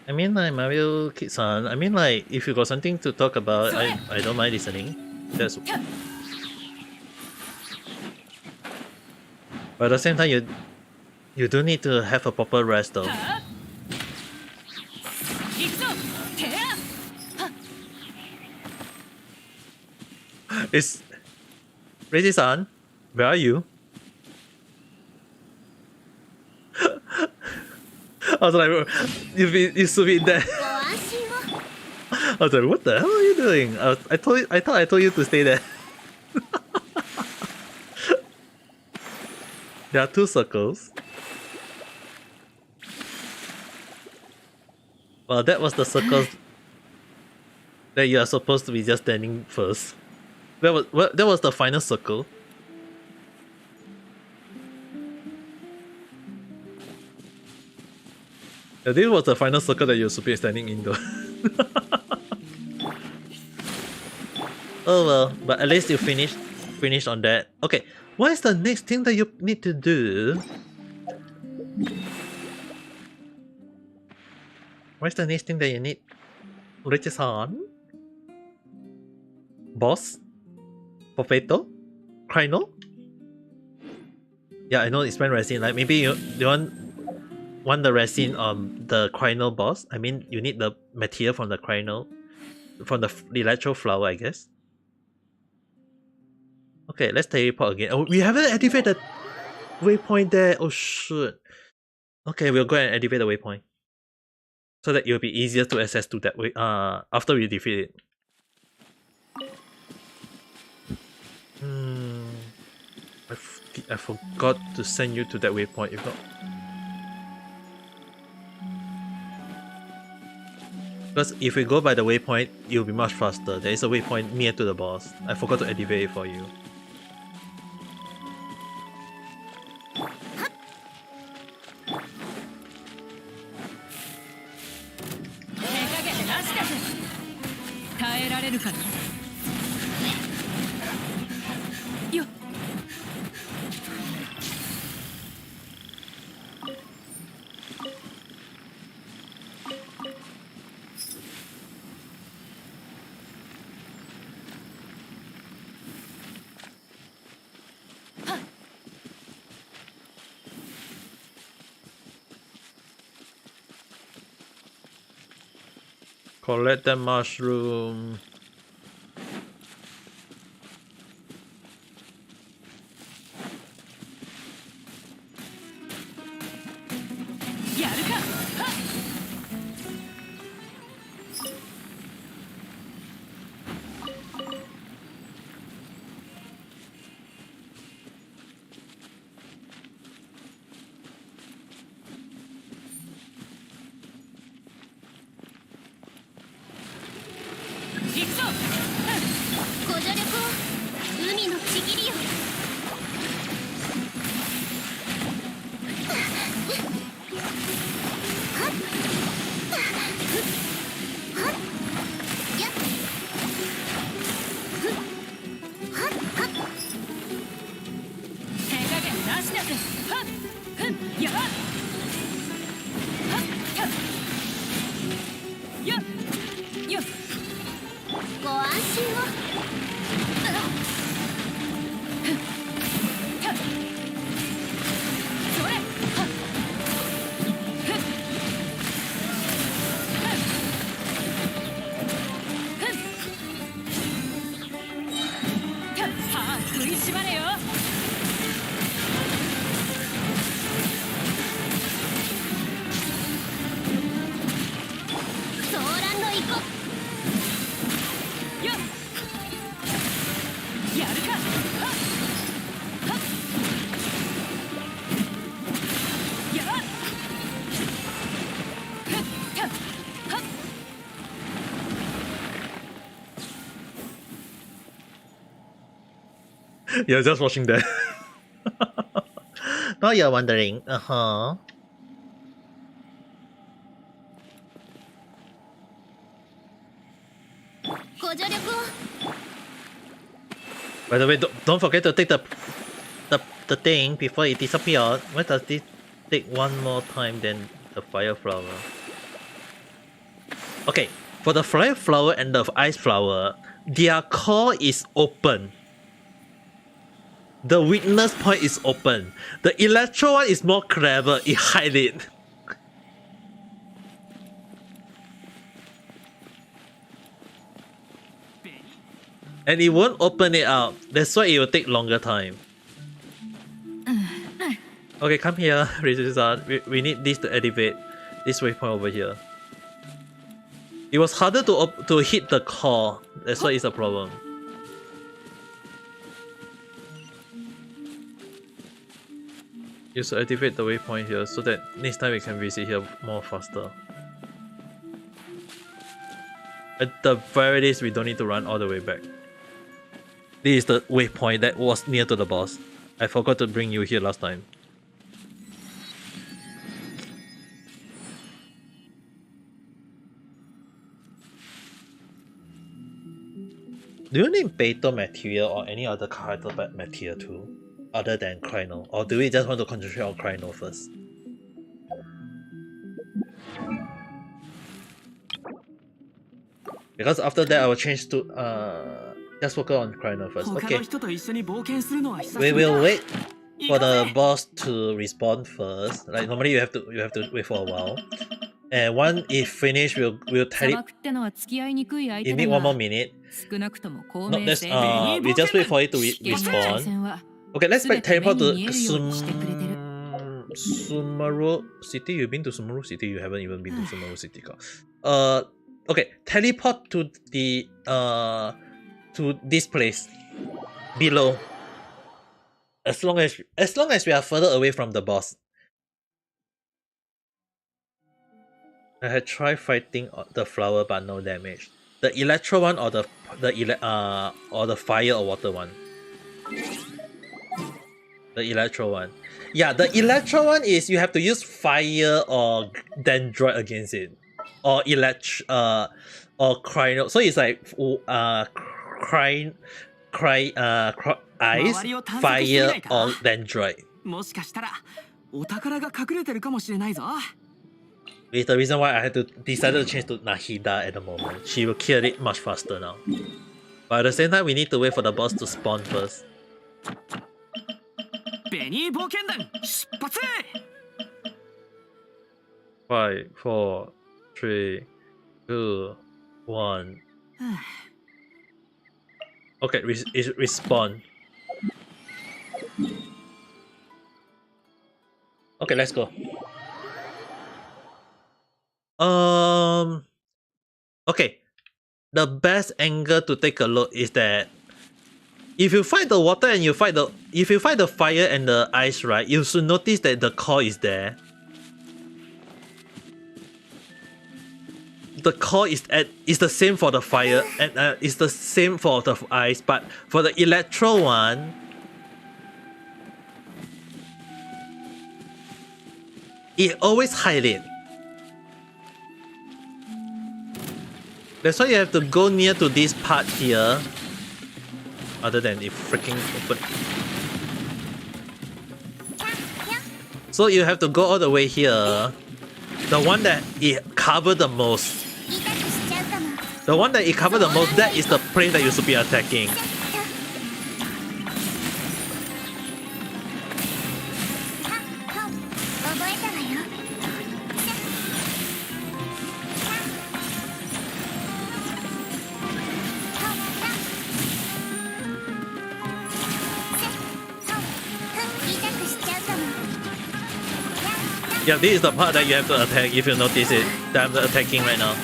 I mean, like Mario Kid-san, I mean, like if you got something to talk about, I don't mind listening. That's. But at the same time, you do need to have a proper rest though. It's Reggie-san, where are you? I was like, you should be there. I was like, what the hell are you doing? I thought I told you to stay there. There are 2 circles. Well, that was the circles that you are supposed to be just standing first. That was the final circle. Yeah, this was the final circle that you're supposed to be standing in though. Oh well, but at least you finished on that. Okay, what is the next thing that you need to do? What's the next thing that you need? Riches-san? Boss? Potato? Crino? Yeah, I know it's spent resin. Like maybe you want the resin on the crino boss. I mean, you need the material from the crino, from the electro flower, I guess. Okay, let's teleport again. Oh, we haven't activated the waypoint there. Oh shoot. Okay, we'll go and activate the waypoint so that it will be easier to access to that way. After we defeat it. I forgot to send you to that waypoint. If not, because if we go by the waypoint, it will be much faster. There is a waypoint near to the boss. I forgot to activate it for you. Collect the mushroom. You're just watching that. Now you're wondering. By the way, don't forget to take the thing before it disappears. Why does this take one more time than the fire flower? Okay, for the fire flower and the ice flower, their core is open. The weakness point is open. The electro one is more clever, it hides it. And it won't open it up. That's why it will take longer time. Okay, come here, Rizuzan. We need this to activate this waypoint over here. It was harder to hit the core. That's why it's a problem. You should activate the waypoint here so that next time we can visit here more faster. At the very least, we don't need to run all the way back. This is the waypoint that was near to the boss. I forgot to bring you here last time. Do you need beta material or any other character material too? Other than Chrono? Or do we just want to concentrate on Chrono first? Because after that I will change to just focus on Chrono first. Okay. We will wait for the boss to respawn first. Like normally you have to wait for a while. And once it finished, we'll tally. It need 1 more minute. No, that's we just wait for it to respawn. Okay, let's teleport to Sumeru City. You've been to Sumeru City? You haven't even been to Sumeru City. Okay, teleport to the to this place below. As long as we are further away from the boss. I had tried fighting the flower but no damage. The electro one or the fire or water one? The electro one. Yeah, the electro one is you have to use fire or dendroid against it. Or or cryo. So it's like ice, fire or dendroid. It's the reason why I had to decide to change to Nahida at the moment. She will kill it much faster now. But at the same time, we need to wait for the boss to spawn first. 5, 4, 3, 2, 1. Okay, respawn. Okay, let's go. Okay. The best angle to take a look is that if you fight the water and you fight the fire and the ice, right, you should notice that the core is there. The core is the same for the fire and it's the same for the ice, but for the electro one, it always hides it. That's why you have to go near to this part here. Other than it freaking open. So you have to go all the way here. The one that it covered the most. The one that it covered the most, that is the place that you should be attacking. Yeah, this is the part that you have to attack if you notice it. That I'm attacking right now.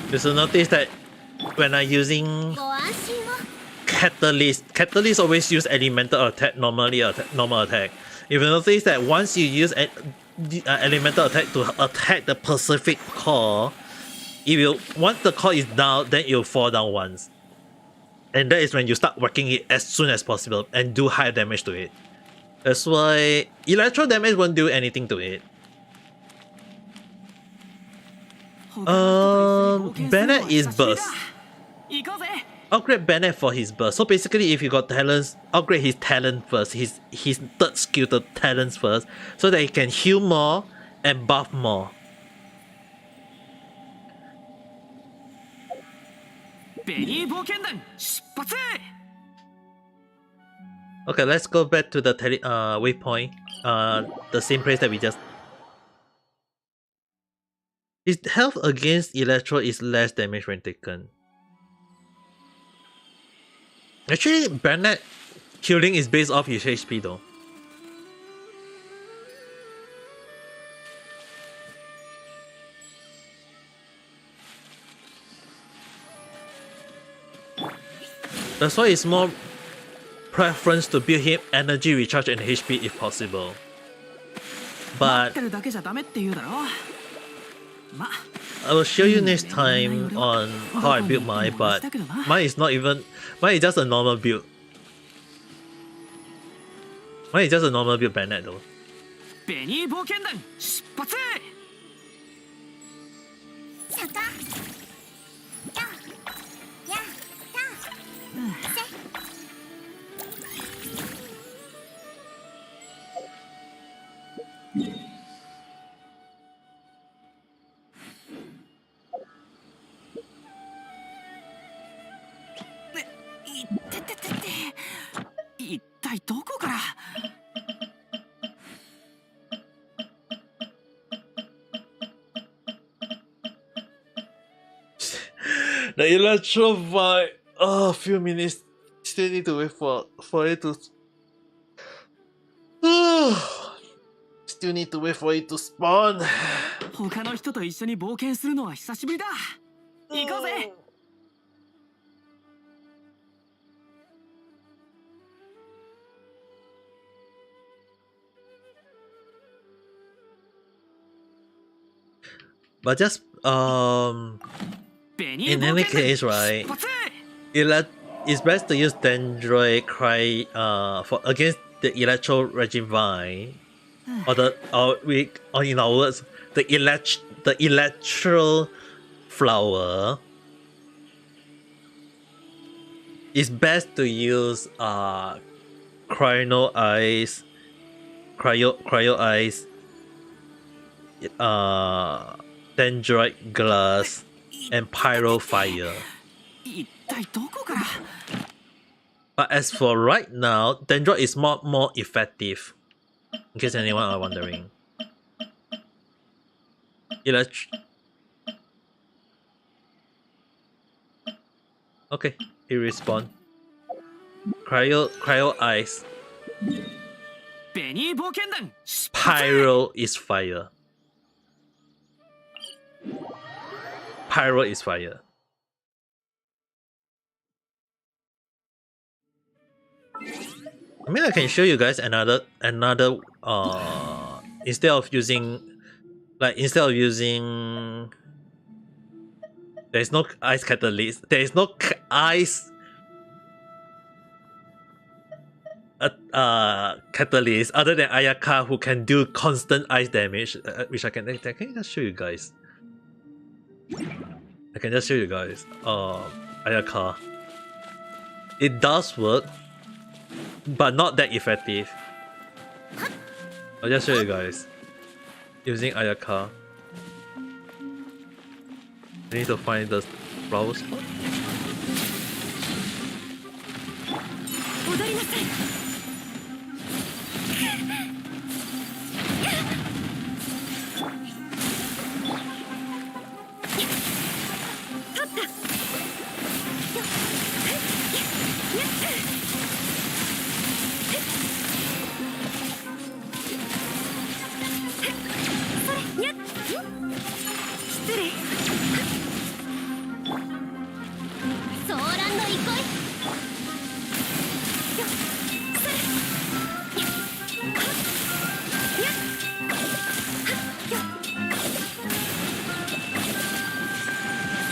You notice that when I'm using ご安心を Catalyst always use elemental attack, normal attack. If you notice that once you use elemental attack to attack the Pacific core, once the core is down, then it'll fall down once. And that is when you start working it as soon as possible and do high damage to it. That's why electro damage won't do anything to it. Bennett is burst. Upgrade Bennett for his burst. So basically, if you got talents, upgrade his talent first. His third skill to talents first, so that he can heal more and buff more. Okay, let's go back to the waypoint. The same place that we just. His health against electro is less damage when taken. Actually, Bennett healing is based off his HP though. That's why it's more preference to build him energy recharge and HP if possible. But I will show you next time on how I build mine, but mine is just a normal build. Mine is just a normal build Bennett though. 一体どこから The electro vibe. Oh, a few minutes. Still need to wait for it to. Still need to wait for it to spawn. 他の人と一緒に冒険するのは久しぶりだ。行こうぜ。But just in any case, right? It's best to use Dendroid Cry against the Electro Regivine, or in our words, the Electro Flower. It's best to use Cryo Ice, Dendroid Glass, and Pyro Fire. But as for right now, Dendroid is more effective. In case anyone are wondering. Okay, it respawn. Cryo Ice. Pyro is fire. Pyro is fire. I mean, I can show you guys another instead of using there's no ice catalyst, there is no ice catalyst other than Ayaka, who can do constant ice damage, which I can just show you guys. I can just show you guys. Ayaka. It does work, but not that effective. I'll just show you guys. Using Ayaka. I need to find the flowers. いこい。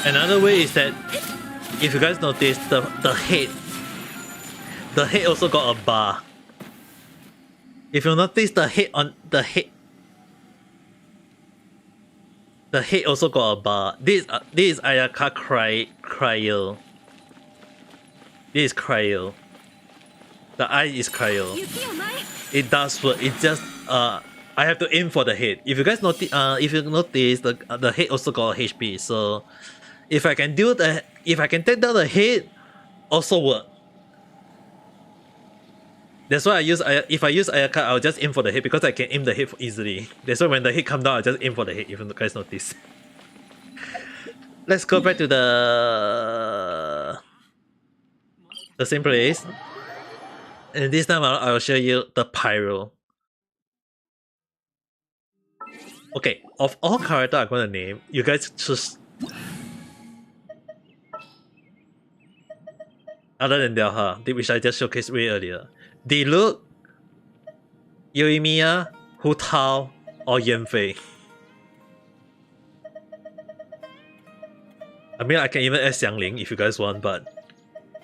Another way is that if you guys notice the head also got a bar. If you notice the head also got a bar. This is Ayaka cryo. This is cryo. The eye is cryo. It does work. It just I have to aim for the head. If you guys notice the head also got HP. So if I can take down the head, also work. That's why if I use Ayaka, I'll just aim for the head because I can aim the head easily. That's why when the head comes down, I just aim for the head. If you guys notice. Let's go back to the same place, and this time I'll show you the pyro. Okay, of all characters I'm gonna name, you guys choose. Other than Delha, which I just showcased way earlier. Diluc, Yoimiya, Hu Tao, or Yanfei. I mean, I can even add Xiangling if you guys want, but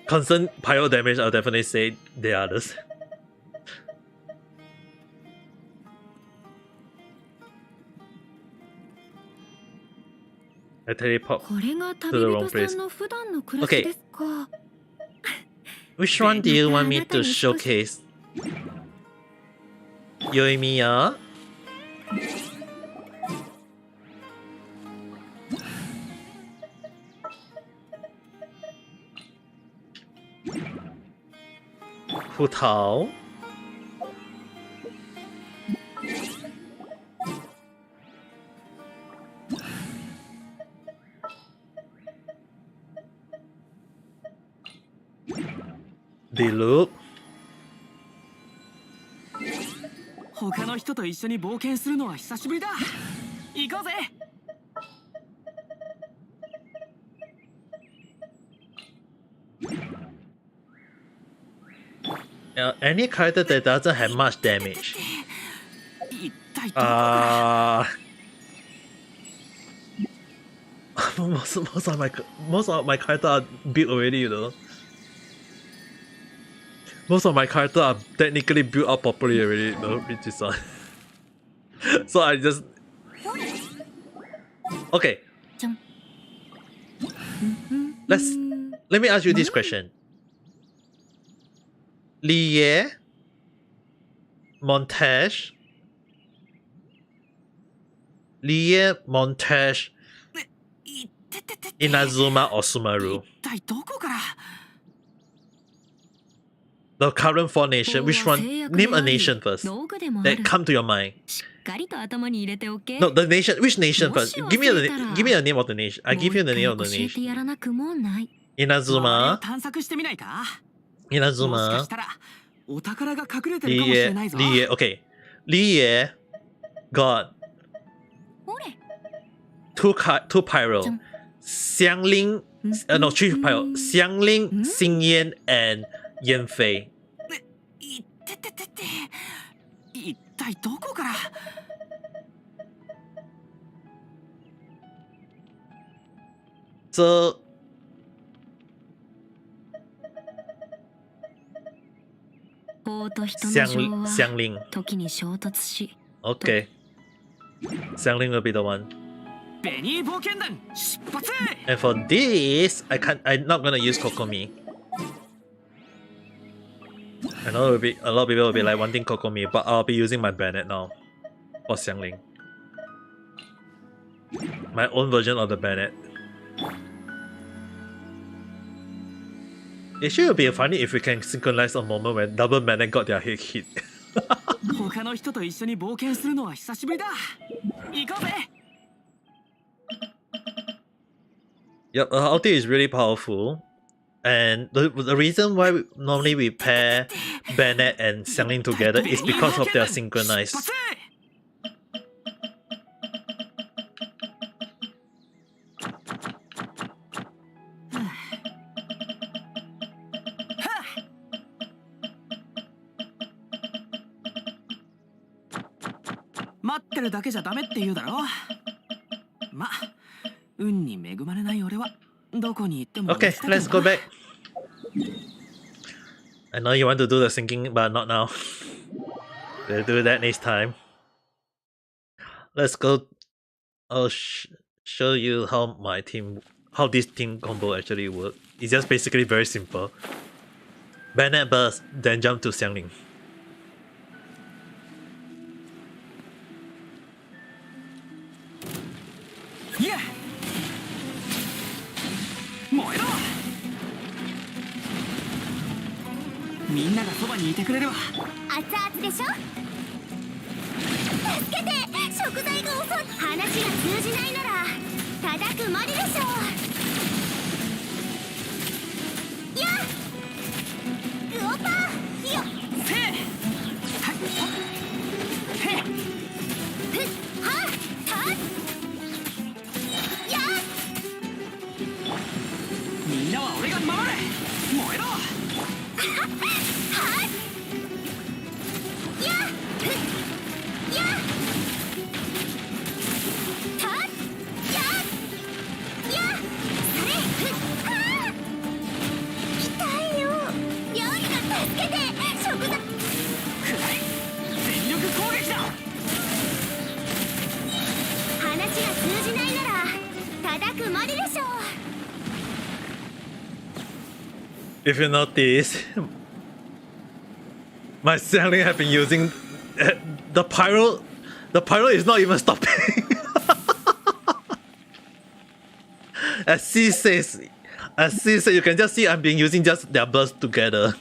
constant pyro damage, I'll definitely say the others. I teleport to the wrong place. Okay. Which one do you want me to showcase? Yoimiya? Hu Tao? Diluc? 他の人と一緒に冒険するのは久しぶりだ。行こうぜ。Any character that doesn't have much damage. Most of my characters are built already, you know. Most of my characters are technically built up properly already, you know, which is so I just okay. Let me ask you this question. Lie, Montage, Inazuma, or Sumaru? The current 4 nations, which one? Name a nation first that come to your mind. No, the nation. Which nation first? Give me the name of the nation. I give you the name of the nation. Inazuma. Lie. Okay. Lie got two pyro. Xiangling. No, 3 pyro. Xiangling, Xingyan, and Yanfei. 一体どこから。 So Xiangling. Okay. Xiangling will be the one. And for this, I'm not gonna use Kokomi. I know a lot of people will be like wanting Kokomi, but I'll be using my Bennett now for Xiangling. My own version of the Bennett. It should be funny if we can synchronize a moment when double Bennett got their head hit. Yep, her ulti is really powerful. And the reason why normally we pair Bennett and Xiangling together is because of their synchronized. 待ってるだけじゃダメって言うだろ。ま、運に恵まれない俺はどこに行っても。 Okay, let's go back. I know you want to do the sinking, but not now. We'll do that next time. Let's go. I'll show you how this team combo actually works. It's just basically very simple. Bayonet burst, then jump to Xiangling. Yeah. 燃えろ。みんながそばにいてくれれば。熱々でしょ。助けて、食材が遅い。話が通じないなら叩くまででしょ。やっウオパーよっせーへっふっはったやっみんなは俺が守れ。燃えろ。はっやっふっやったっやっやっそれふっはっ痛いよ。料理が助けて食材くらい。全力攻撃だ。話が通じないなら叩くまででしょ。 If you notice, my Xiangling have been using the pyro. The pyro is not even stopping. As C6, you can just see I'm being using just their burst together.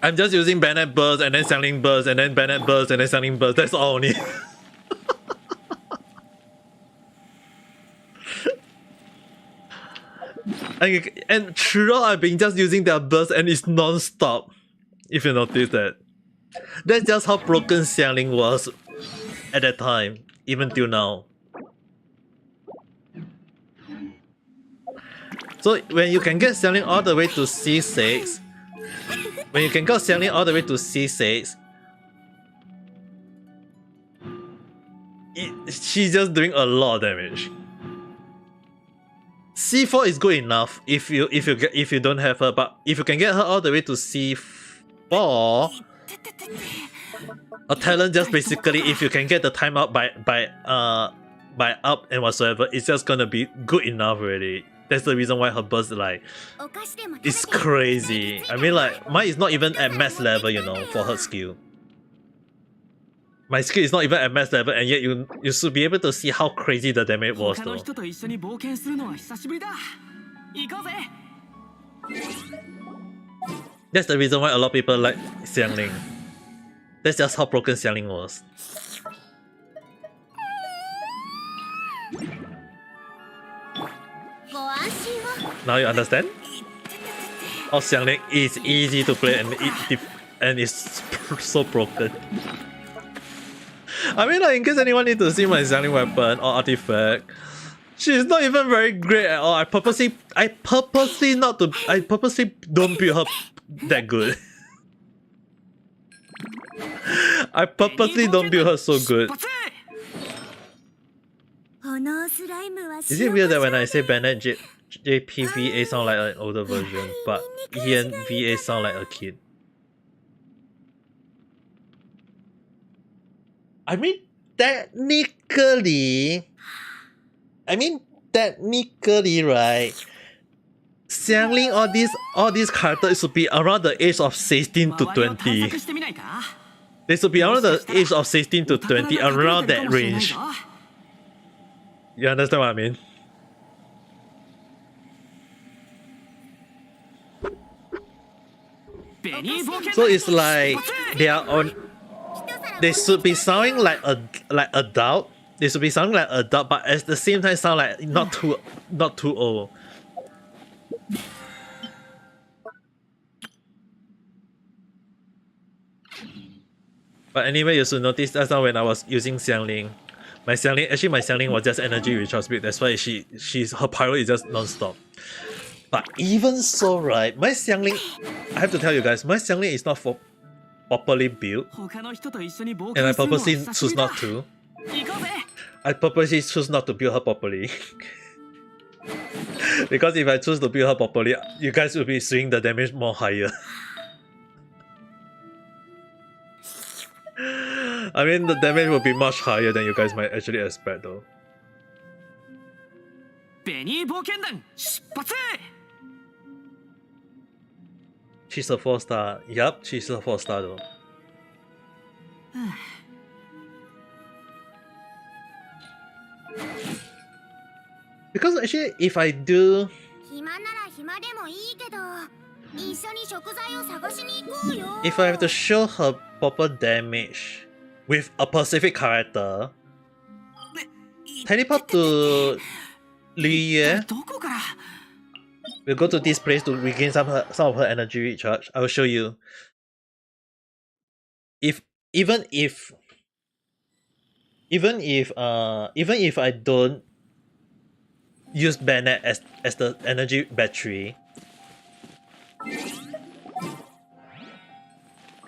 I'm just using Bayonet burst and then Xiangling burst and then Bayonet burst and then Xiangling burst. That's all only. And throughout I've been just using their burst and it's non-stop. If you notice that. That's just how broken Xiangling was at that time, even till now. So when you can get Xiangling all the way to C6, she's just doing a lot of damage. C4 is good enough if you don't have her, but if you can get her all the way to C4, a talent just basically if you can get the timeout by up and whatsoever, it's just gonna be good enough already. That's the reason why her burst like it's crazy. I mean like mine is not even at max level, you know, for her skill. My skill is not even at max level, and yet you should be able to see how crazy the damage was though. That's the reason why a lot of people like Xiangling. That's just how broken Xiangling was. Now you understand? How Xiangling is easy to play and it's so broken. I mean like in case anyone need to see my Xiangling weapon or artifact, she's not even very great at all. I purposely don't build her that good. I purposely don't build her so good. Is it weird that when I say Bennett JPVA sound like an older version, but Ian VA sound like a kid? I mean technically, right? Xiangling all these characters should be around the age of 16 to 20. They should be around the age of 16 to 20, around that range. You understand what I mean? So it's like they should be sounding like adult. They should be sounding like adult, but at the same time sound like not too old. But anyway, you should notice that's not when I was using Xiangling. My Xiangling was just energy recharge speed. That's why her pyro is just non-stop. But even so, right, my Xiangling, I have to tell you guys, my Xiangling is not for properly built, 他の人と一緒に冒 and I 険するのは purposely 久しぶ choose りだ not to. 行こうぜ I purposely choose not to build her properly. Because if I choose to build her properly, you guys will be seeing the damage more higher. I mean, the damage will be much higher than you guys might actually expect though. ベニー冒険団出発 She's a 4-star. Yup, she's a 4-star though. Because actually, if I do, 暇なら暇でもいいけど一緒に食材を探しに行こうよ if I have to show her proper damage with a specific character, teleport to Liye. どこから We'll go to this place to regain some of her energy recharge. I will show you. Even if I don't use Bennett as the energy battery,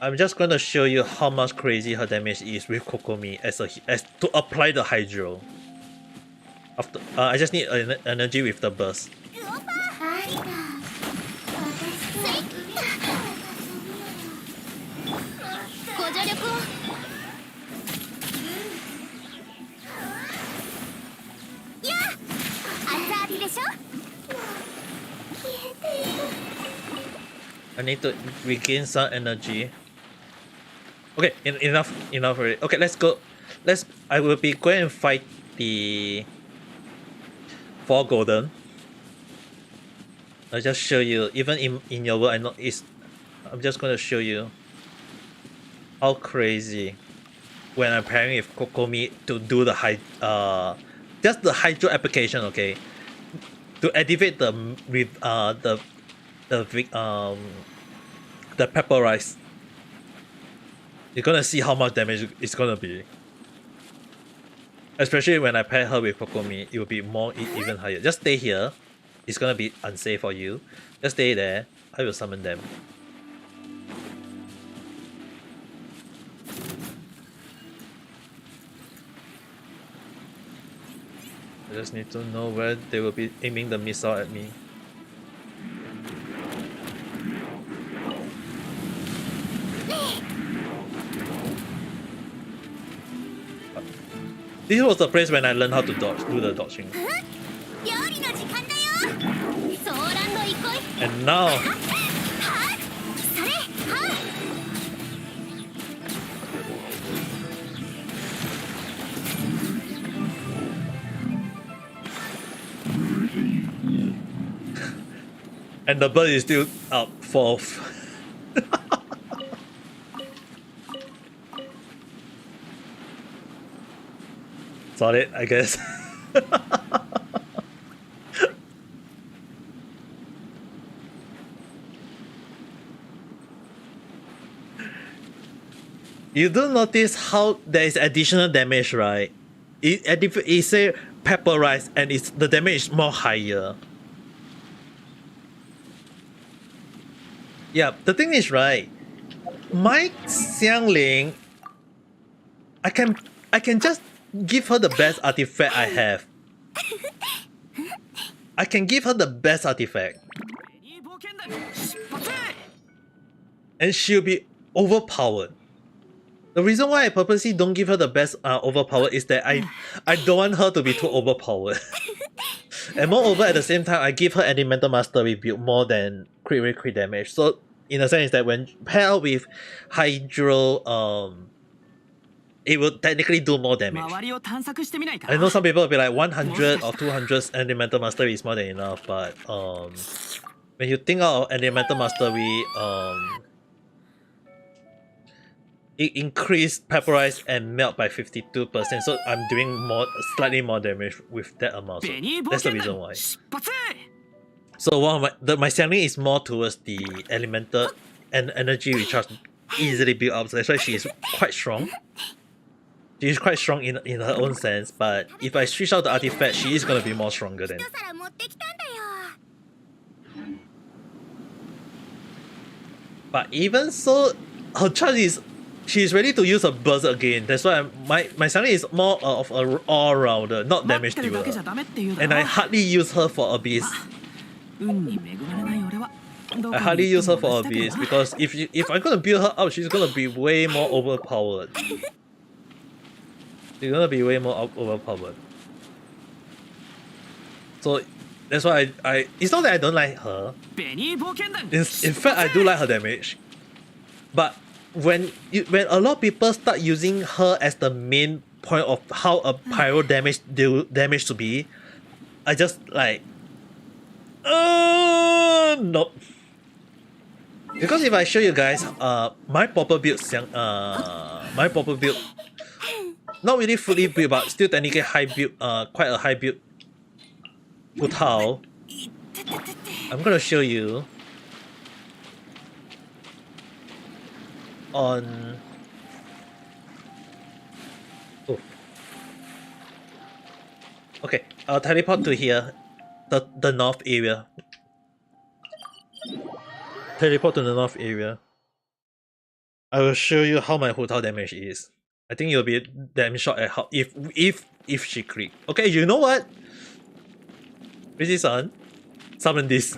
I'm just gonna show you how much crazy her damage is with Kokomi as to apply the hydro. After I just need energy with the burst. ご助力を やあ熱々でしょ I need to regain some energy. Okay, enough already. Okay, let's go. I will be going and fight the 4 golden. I'll just show you. Even in your world, I'm just gonna show you how crazy when I'm pairing with Kokomi to do the just the hydro application. Okay, to activate the pepper rice. You're gonna see how much damage it's gonna be. Especially when I pair her with Kokomi, it will be even higher. Just stay here. It's gonna be unsafe for you. Just stay there. I will summon them. I just need to know where they will be aiming the missile at me. This was the place when I learned how to do the dodging. 料理の時間だよソーランド行こい And now, はっそれはっ and the bird is still up fourth. Solid, I guess. You do notice how there is additional damage, right? It say pepper rice and the damage is more higher. Yeah, the thing is, right, my Xiangling, I can just give her the best artifact I have. I can give her the best artifact. And she'll be overpowered. The reason why I purposely don't give her the best overpowered is that I don't want her to be too overpowered. And moreover, at the same time, I give her Elemental Mastery build more than crit damage. So in a sense that when paired with Hydro, it will technically do more damage. I know some people will be like 100 or 200 Elemental Mastery is more than enough, but when you think of Elemental Mastery, it increased Pepperized and Melt by 52%, so I'm doing slightly more damage with that amount. So that's the reason why. So one of my Xiangling is more towards the Elemental and Energy Recharge easily build up, so that's why she is quite strong. She is quite strong in her own sense, but if I switch out the artifact, she is gonna be more stronger than. But even so, her chance is she's ready to use a burst again. That's why my Sunny is more of a all rounder, not damage dealer. And I hardly use her for Abyss. I hardly use her for Abyss because if I'm gonna build her up, she's gonna be way more overpowered. She's gonna be way more overpowered. So that's why I it's not that I don't like her. In fact, I do like her damage. But when a lot of people start using her as the main point of how a pyro damage to be, I just like nope. Because if I show you guys my proper build not really fully built but still technically high build quite a high build Putao. I'm gonna show you on okay, I'll teleport to here, the north area. Teleport to the north area. I will show you how my Hu Tao damage is. I think you'll be damn shocked at how if she crit. Okay, you know what? Busy Sun, summon this.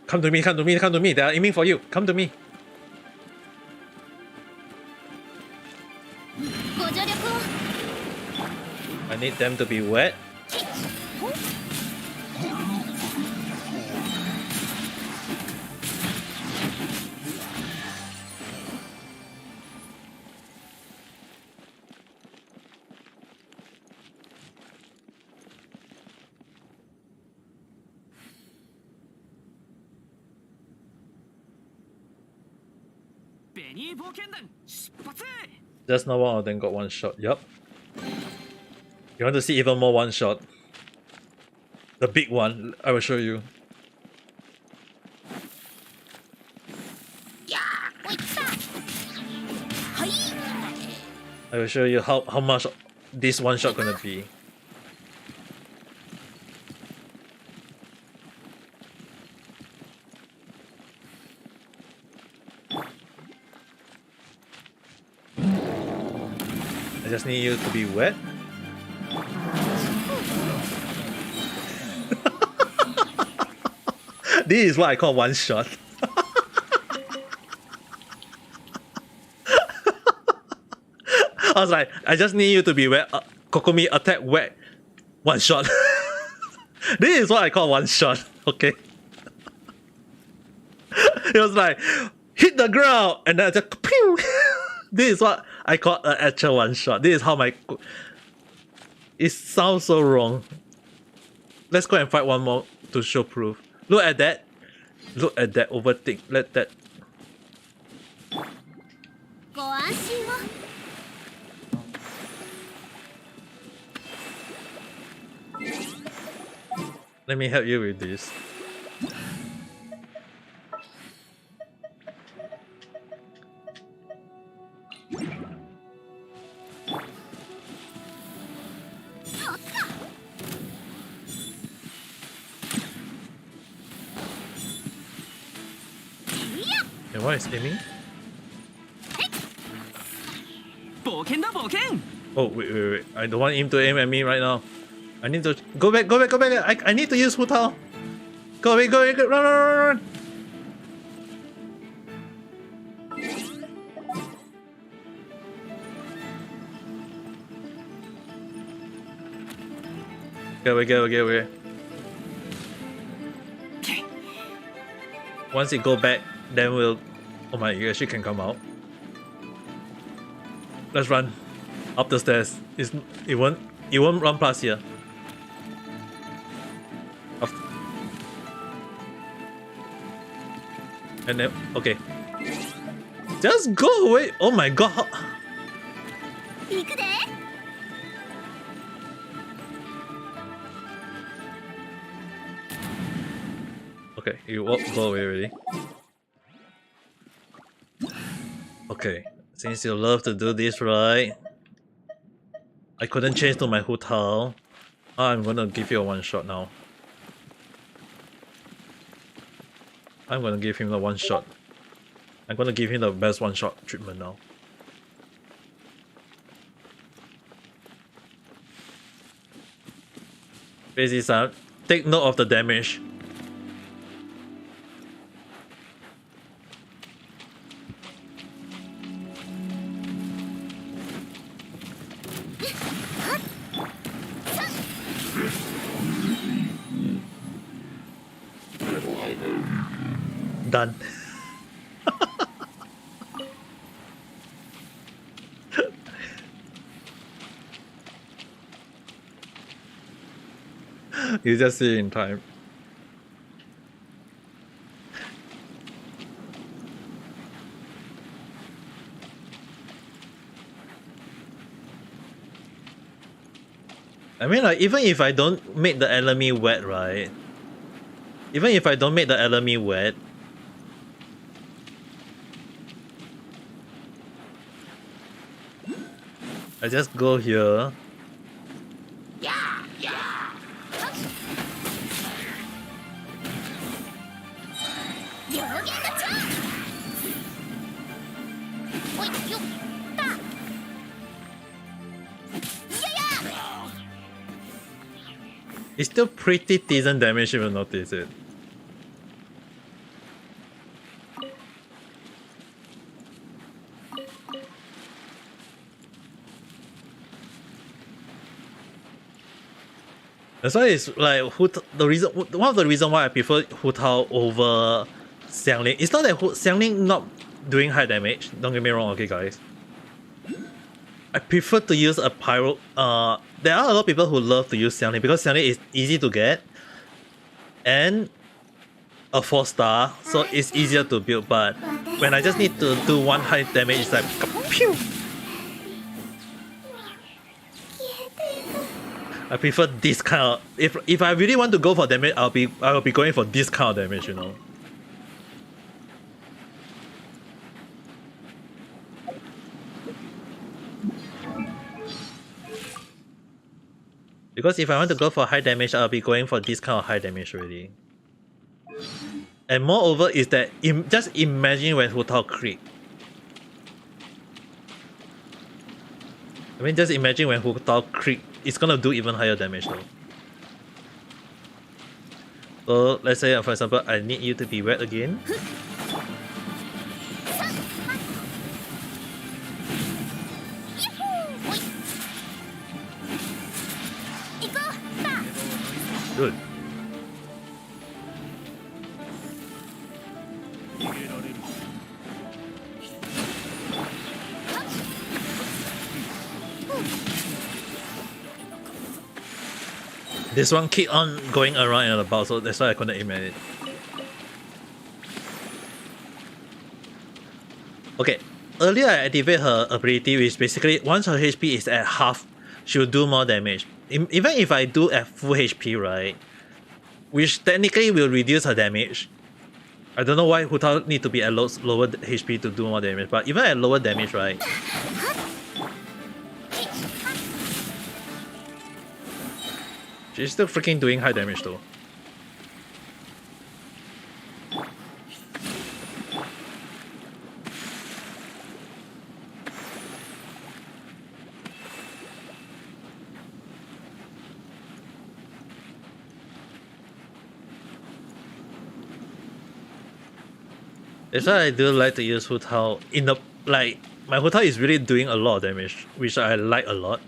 Come to me, come to me, come to me. They are aiming for you. Come to me. I need them to be wet. Just now one of them got one shot. Yup. You want to see even more one shot? The big one, I will show you. I will show you how much this one shot gonna be. I just need you to be wet. This is what I call one shot. I was like, I just need you to be wet. Kokomi attack wet. One shot. This is what I call one shot. Okay. It was like, hit the ground and then I just pew. This is what I call an actual one shot. This is how my. It sounds so wrong. Let's go and fight one more to show proof. Look at that. Look at that overthink. Let that. Let me help you with this. And why is aiming? Oh wait. I don't want him to aim at me right now. I need to go back. I need to use Hu Tao. Go away, run. Get away. Once it go back, then we'll. Oh my, you actually can come out. Let's run up the stairs. It won't run past here. And then okay. Just go away. Oh my god. Okay, you won't go away already. Okay, Since you love to do this, right? I couldn't change to my Hu Tao. I'm gonna give you a one shot now. I'm gonna give him the one shot. I'm gonna give him the best one shot treatment now. Basically, take note of the damage. Done. You just see it in time. I mean, like, even if I don't make the enemy wet, right? Even if I don't make the enemy wet, I just go here. It's still pretty decent damage if you notice it. That's why it's like one of the reason why I prefer Hu Tao over Xiangling. It's not that Xiangling not doing high damage, don't get me wrong, okay guys. I prefer to use a pyro. There are a lot of people who love to use Xiangling because Xiangling is easy to get and a 4-star, so it's easier to build, but when I just need to do one high damage, it's like pew. I prefer this kind of, if I really want to go for damage, I'll be going for this kind of damage, you know. Because if I want to go for high damage, I'll be going for this kind of high damage already. And moreover is that, just imagine when Hu Tao crit. I mean, just imagine when Hu Tao crit, it's gonna do even higher damage though. So let's say, for example, I need you to be wet again. Good. This one keep on going around and about, so that's why I couldn't aim at it. Okay, earlier I activate her ability, which basically once her HP is at half, she will do more damage. Even if I do at full HP, right, which technically will reduce her damage. I don't know why Hu Tao need to be at lower HP to do more damage, but even at lower damage, right, she's still freaking doing high damage though. That's why I do like to use Hu Tao in the, like, my Hu Tao is really doing a lot of damage, which I like a lot.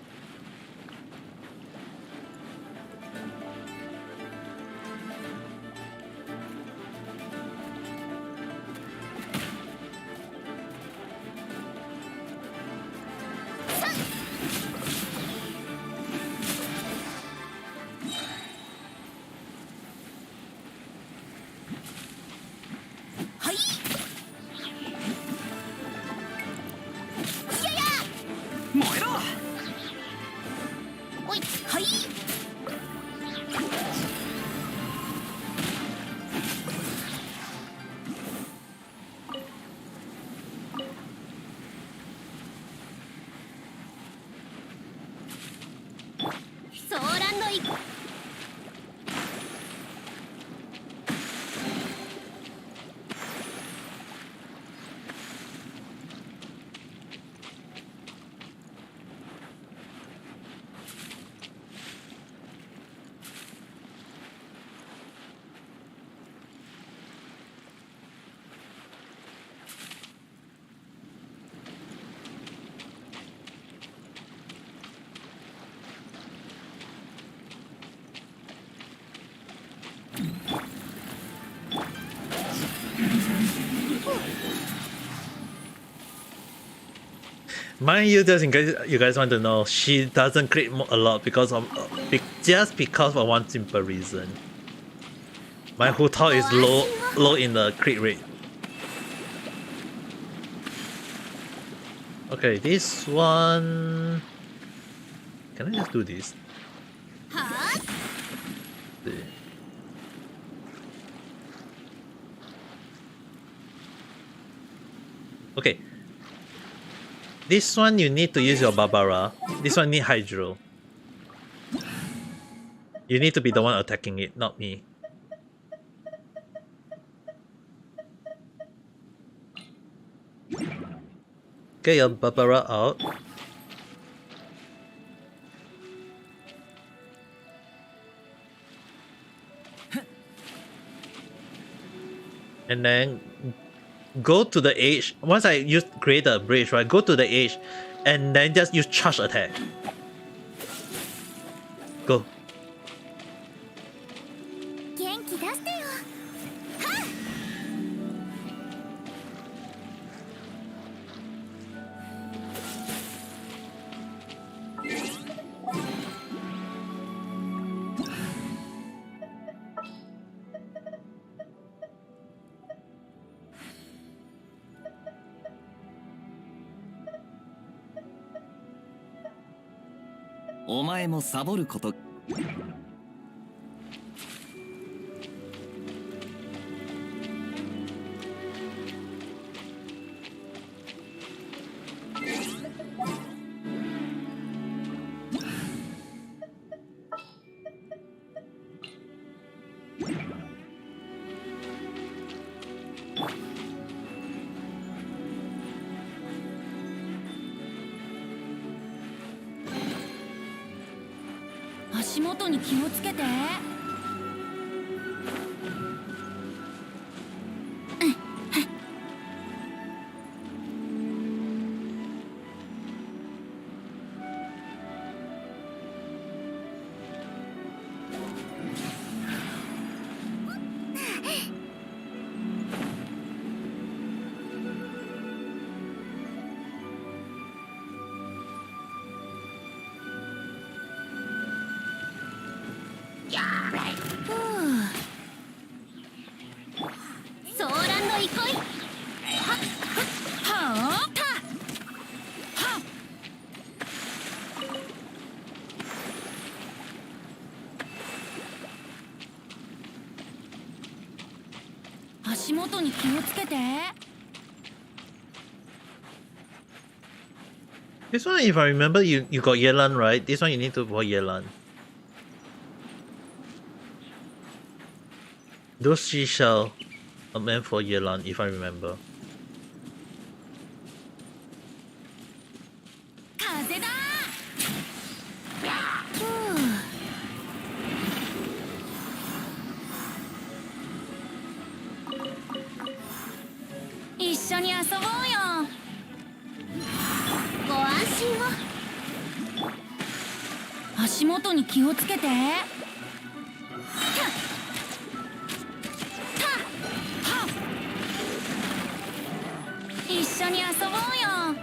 Mind you, just in case you guys want to know, she doesn't crit a lot because of just because of one simple reason. My Hutao is low in the crit rate. Okay, this one. Can I just do this? Okay. This one you need to use your Barbara. This one need Hydro. You need to be the one attacking it, not me. Get your Barbara out. And then go to the edge. Once I create a bridge, right? Go to the edge and then just use charge attack. Go. 元気出してよ。はっ。お前もサボること。足元に気をつけて。ソーランド憩い。はっはった。足元に気をつけて。 This one, if I remember, you got Yelan, right? This one you need to for Yelan. Those seashell are meant for Yelan, if I remember. 風だ。一緒に遊ぼうよ。ご安心を。足元に気をつけて。一緒に遊ぼうよ。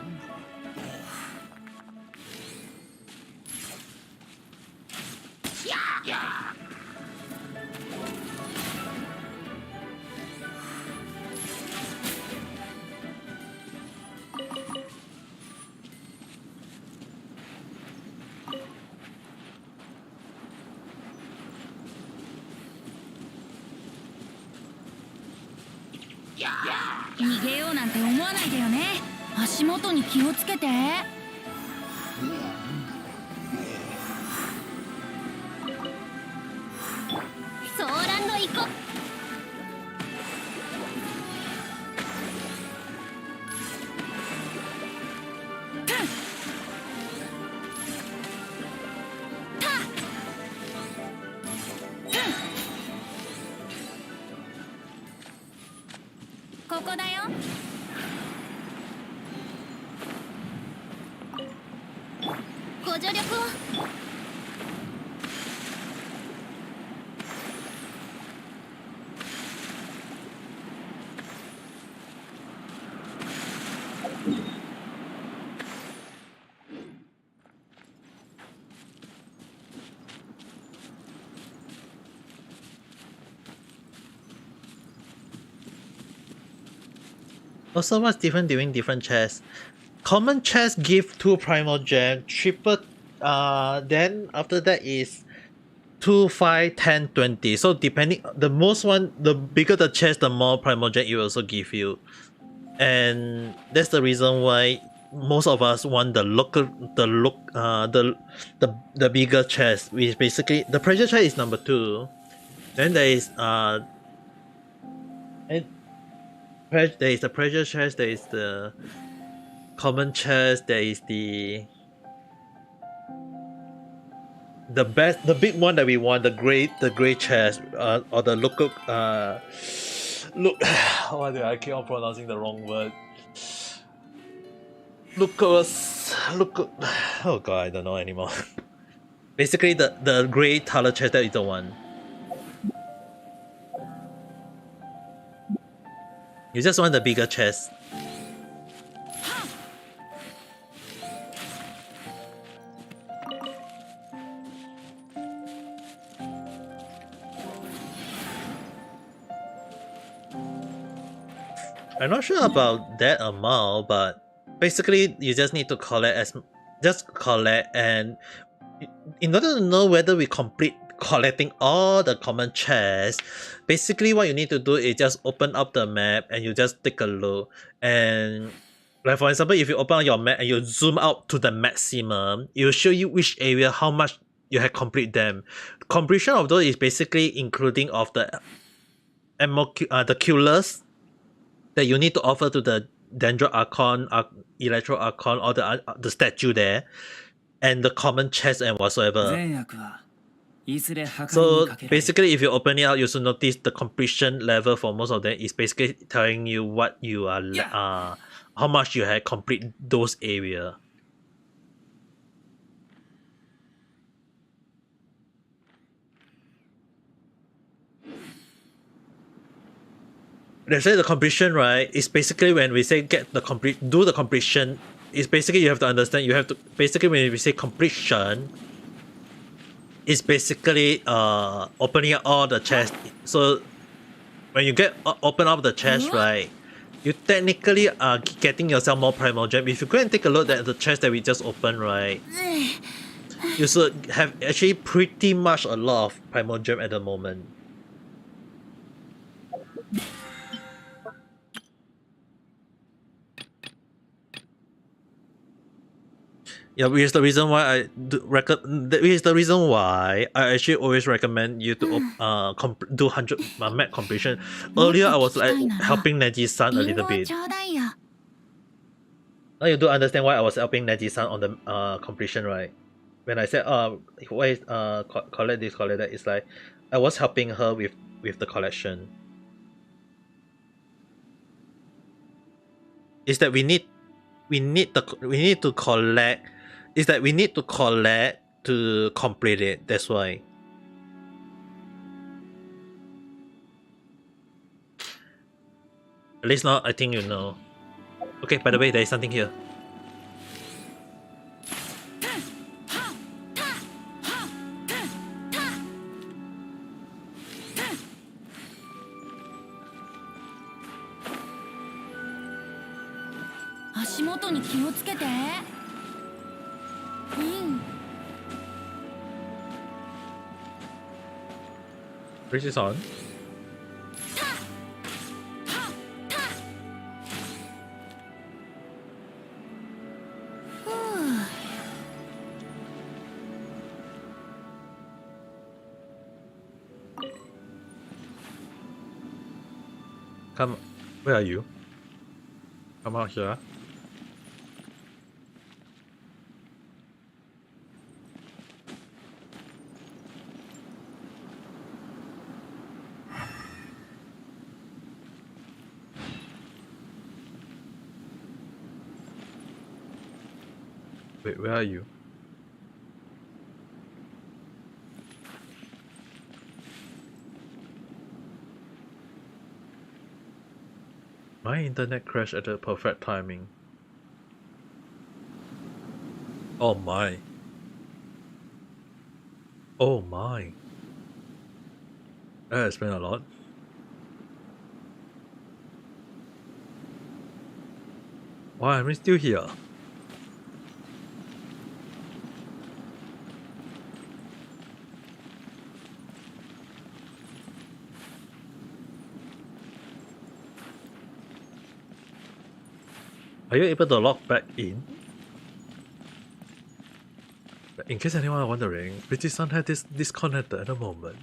逃げようなんて思わないでよね。足元に気をつけて。ソーランド行こう。ここだよ。ご助力を。Also, what's different during different chests? Common chest give 2 primal gem, triple then after that is 2, 5, 10, 20. So depending the most one, the bigger the chest, the more primal gem it will also give you. And that's the reason why most of us want the bigger chest, which basically the pressure chest is number 2. Then there is there is the pressure chest, there is the common chest, there is the big one that we want, the gray chest, or the look. Why do I keep on pronouncing the wrong word? Look. Oh god, I don't know anymore. Basically, the gray color chest that is the one. You just want the bigger chest. I'm not sure about that amount, but basically you just need to collect and in order to know whether we complete collecting all the common chests, basically what you need to do is just open up the map and you just take a look. And like for example, if you open up your map and you zoom out to the maximum, it will show you which area, how much you have complete them. Completion of those is basically including of the the killers that you need to offer to the Dendro Archon, Electro Archon, or the statue there, and the common chest and whatsoever. So basically, if you open it out, you should notice the completion level for most of them is basically telling you what you are, how much you have complete those area. They say the completion, right, is basically when we say do the completion, is basically you have to understand, you have to, basically when we say completion, it's basically opening up all the chests. So when you open up the chest, right, you technically are getting yourself more primal gem. If you go and take a look at the chest that we just opened, right, you should have actually pretty much a lot of primal gem at the moment. Yeah, which is the reason why I actually always recommend you to do 100 map completion. Earlier, I was like helping Neji-san a little bit. Now you do understand why I was helping Neji-san on the completion, right? When I said why is collect this, collect that, it's like I was helping her with the collection. Is that we need to collect. Is that we need to collect to complete it. That's why. At least now I think you know. Okay, by the way, there is something here. Bridge is on. Come, where are you? Come out here. Wait, where are you? My internet crashed at the perfect timing. Oh my. Oh my. That has been a lot. Why am I still here? Are you able to log back in? In case anyone is wondering, British Sun had this disconnected at the moment.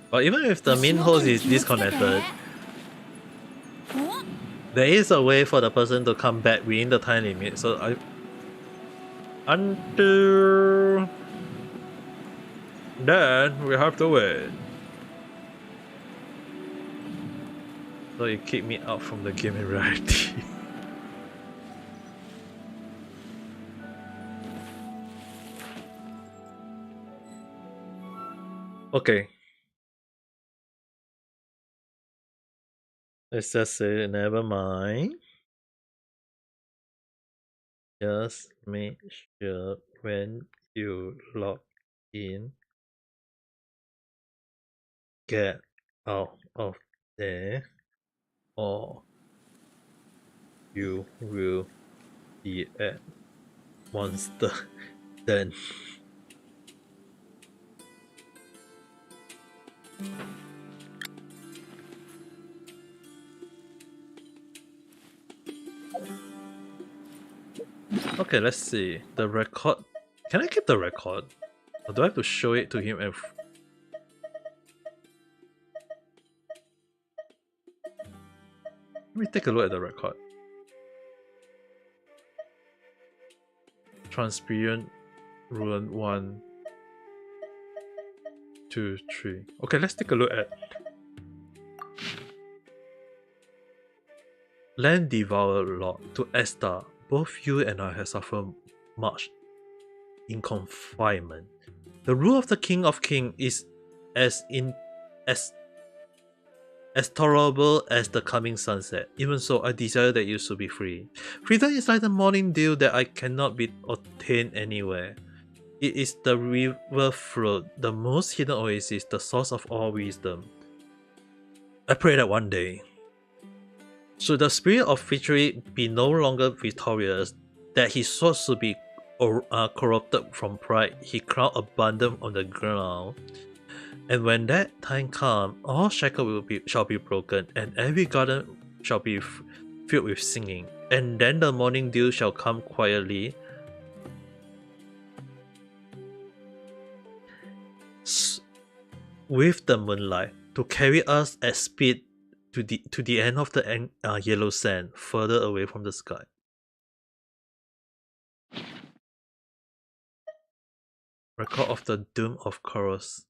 But even if the main host is disconnected, there is a way for the person to come back within the time limit. So until then, we have to wait. So you kick me out from the game in reality. Okay. Let's just say never mind. Just make sure when you log in, get out of there, or you will be a monster then. Okay, let's see. The record. Can I keep the record? Or do I have to show it to him and... Let me take a look at the record. Transparent rune 1, 2, 3. Okay, let's take a look at Land Devourer log to Esther. Both you and I have suffered much in confinement. The rule of the King of Kings is as tolerable as the coming sunset. Even so, I desire that you should be free. Freedom is like the morning dew that I cannot be obtained anywhere. It is the river flood, the most hidden oasis, the source of all wisdom. I pray that one day, should the spirit of victory be no longer victorious, that his sword should be corrupted from pride, he crowned abundant on the ground. And when that time comes, all shackles shall be broken, and every garden shall be filled with singing. And then the morning dew shall come quietly, with the moonlight, to carry us at speed to the end of the yellow sand, further away from the sky. Record of the doom of Chorus,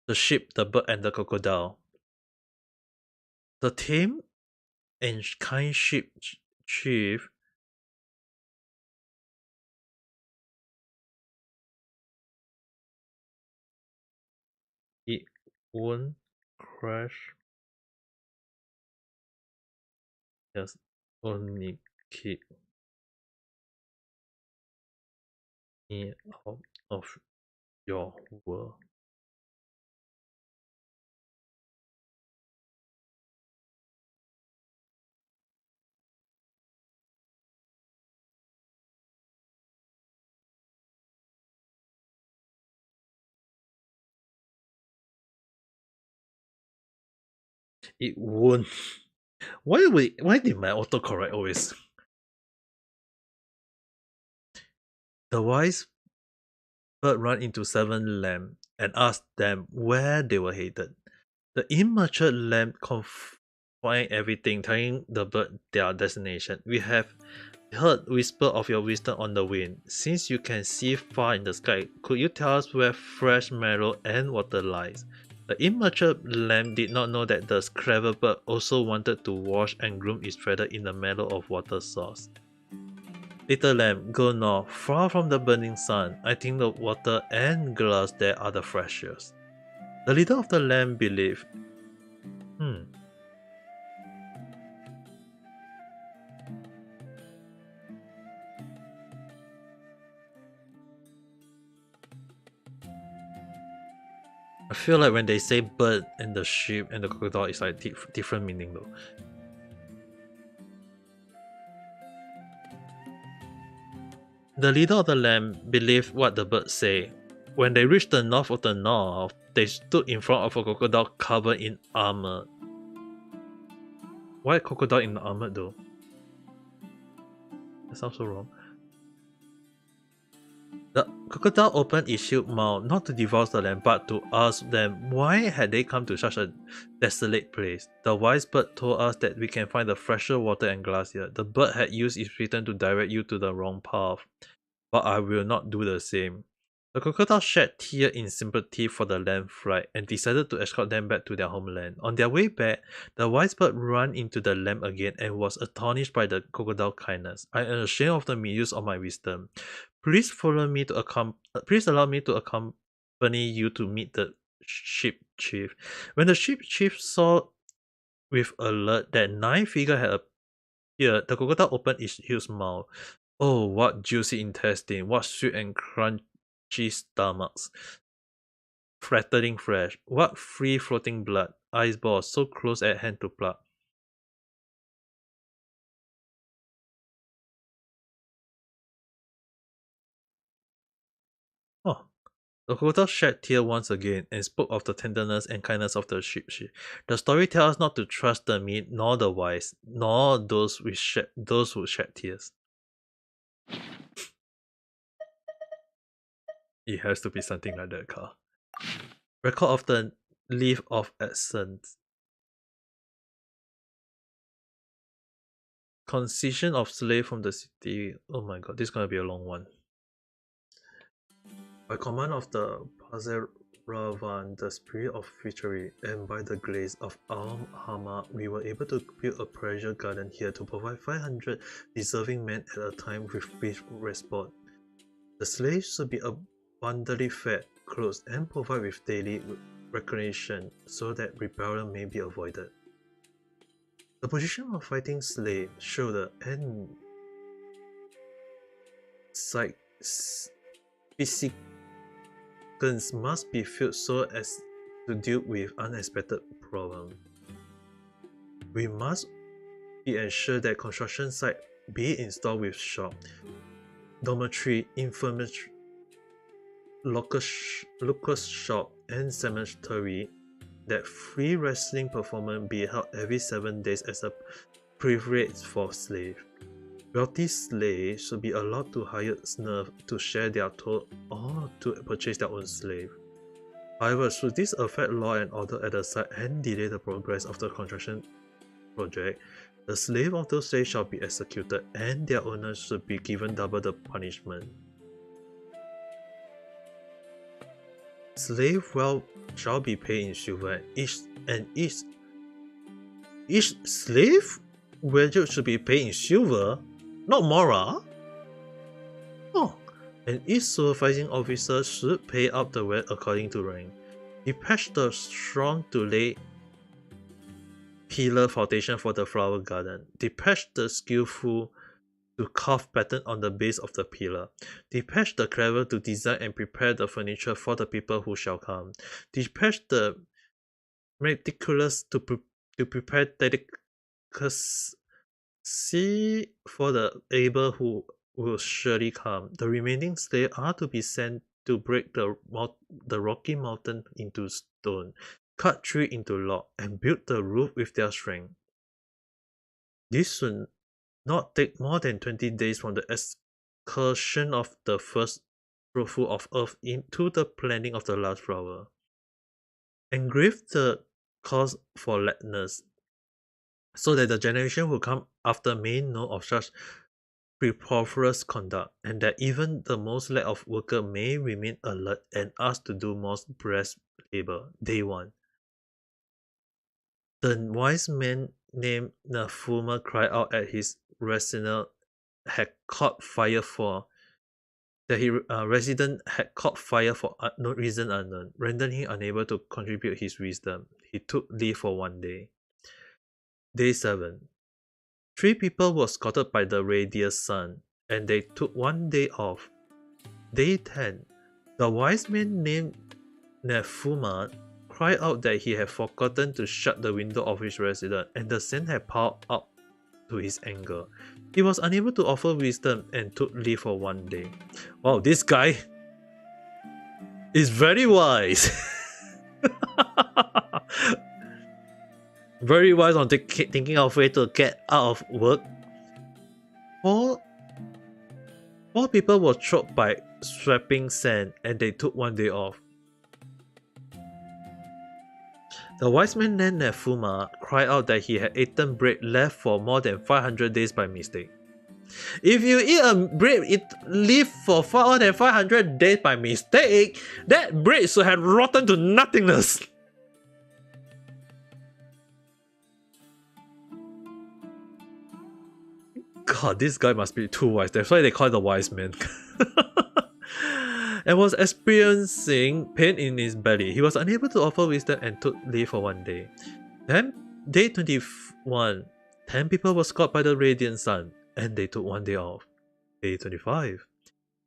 the sheep, the bird, and the crocodile. The tame and kind sheep chief it won't crash. Just only keep me out of your world. It won't. Why did my autocorrect always? The wise bird ran into 7 lambs and asked them where they were headed. The immature lamb confined everything, telling the bird their destination. We have heard whisper of your wisdom on the wind. Since you can see far in the sky, could you tell us where fresh meadow and water lies? The immature lamb did not know that the clever bird also wanted to wash and groom its feather in the meadow of water source. Little lamb, go north, far from the burning sun. I think the water and grass there are the freshest. The leader of the lamb believed. feel like when they say bird and the sheep and the crocodile, it's like different meaning though. The leader of the land believed what the birds say. When they reached the north of the north, they stood in front of a crocodile covered in armor. Why crocodile in armor though? That sounds so wrong. The crocodile opened its huge mouth, not to devour the land, but to ask them why had they come to such a desolate place. The wise bird told us that we can find the fresher water and glass here. The bird had used its return to direct you to the wrong path, but I will not do the same. The crocodile shed tears in sympathy for the land flight and decided to escort them back to their homeland. On their way back, the wise bird ran into the lamb again and was astonished by the crocodile's kindness. I am ashamed of the misuse of my wisdom. Please allow me to accompany you to meet the sheep chief. When the sheep chief saw with alert that 9 figures had appeared, the crocodile opened its huge mouth. Oh, what juicy intestine, what sweet and crunchy stomachs, flattering flesh, what free floating blood, ice balls so close at hand to pluck. Oh, the crocodile shed tears once again and spoke of the tenderness and kindness of the sheep. The story tells us not to trust the meek, nor the wise, nor those who shed tears. It has to be something like that, Carl. Record of the leave of absence. Concision of slave from the city. Oh my god, this is gonna be a long one. By command of the Pazeravan, the spirit of victory, and by the grace of Al-Hama, we were able to build a pleasure garden here to provide 500 deserving men at a time with brief respite. The slaves should be abundantly fed, clothed, and provided with daily recreation so that rebellion may be avoided. The position of fighting slave, shoulder, and physicians must be filled so as to deal with unexpected problems. We must be ensured that construction site be installed with shop, dormitory, infirmary, local shop, and cemetery, that free wrestling performance be held every 7 days as a privilege for slaves. Wealthy slaves should be allowed to hire serfs to share their toll or to purchase their own slave. However, should this affect law and order at the site and delay the progress of the construction project, the slave of those slaves shall be executed and their owners should be given double the punishment. Slave wealth shall be paid in silver, each slave wages should be paid in silver, not Mora. Oh, and each supervising officer should pay up the rent according to rank. Dispatch the strong to lay pillar foundation for the flower garden. Dispatch the skillful to carve pattern on the base of the pillar. Dispatch the clever to design and prepare the furniture for the people who shall come. Dispatch the meticulous to prepare delicacy for the able who will surely come. The remaining slaves are to be sent to break the rocky mountain into stone, cut tree into log, and build the roof with their strength. This should not take more than 20 days from the excursion of the first fruitful of earth into the planting of the last flower. Engrave the cause for lateness, so that the generation who come after may know of such preposterous conduct, and that even the most lack of worker may remain alert and asked to do most breast labor. Day 1. The wise man named Nafuma cried out at his resident had caught fire for resident had caught fire for no reason unknown, rendering him unable to contribute his wisdom. He took leave for 1 day. Day 7. 3 people were scattered by the radiant sun, and they took 1 day off. Day 10. The wise man named Nefuma cried out that he had forgotten to shut the window of his residence, and the sand had piled up to his anger. He was unable to offer wisdom and took leave for one day. Wow, this guy is very wise. Very wise on thinking of way to get out of work. Four people were choked by sweeping sand, and they took one day off. The wise man named Nefuma cried out that he had eaten bread left for more than 500 days by mistake. If you eat a bread left for more than 500 days by mistake, that bread should have rotten to nothingness. God, this guy must be too wise. That's why they call it the wise man. And was experiencing pain in his belly. He was unable to offer wisdom and took leave for one day. Then, day 21, 10 people were scorched by the radiant sun, and they took one day off. Day 25.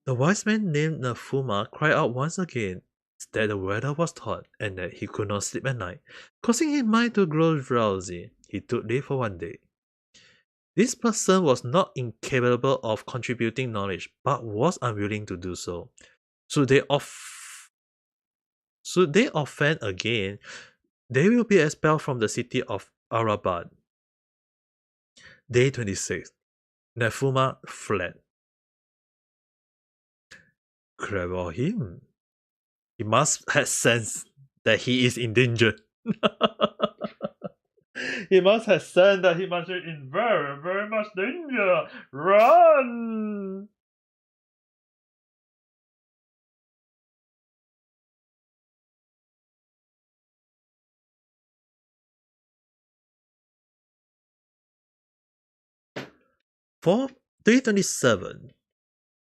The wise man named Nefuma cried out once again that the weather was hot and that he could not sleep at night, causing his mind to grow drowsy. He took leave for one day. This person was not incapable of contributing knowledge, but was unwilling to do so. Should they offend again, they will be expelled from the city of Arabad. Day 26. Nefuma fled. Clever him. He must have sensed that he is in danger. He must have sensed that he must be in very, very much danger. Run! Day 27.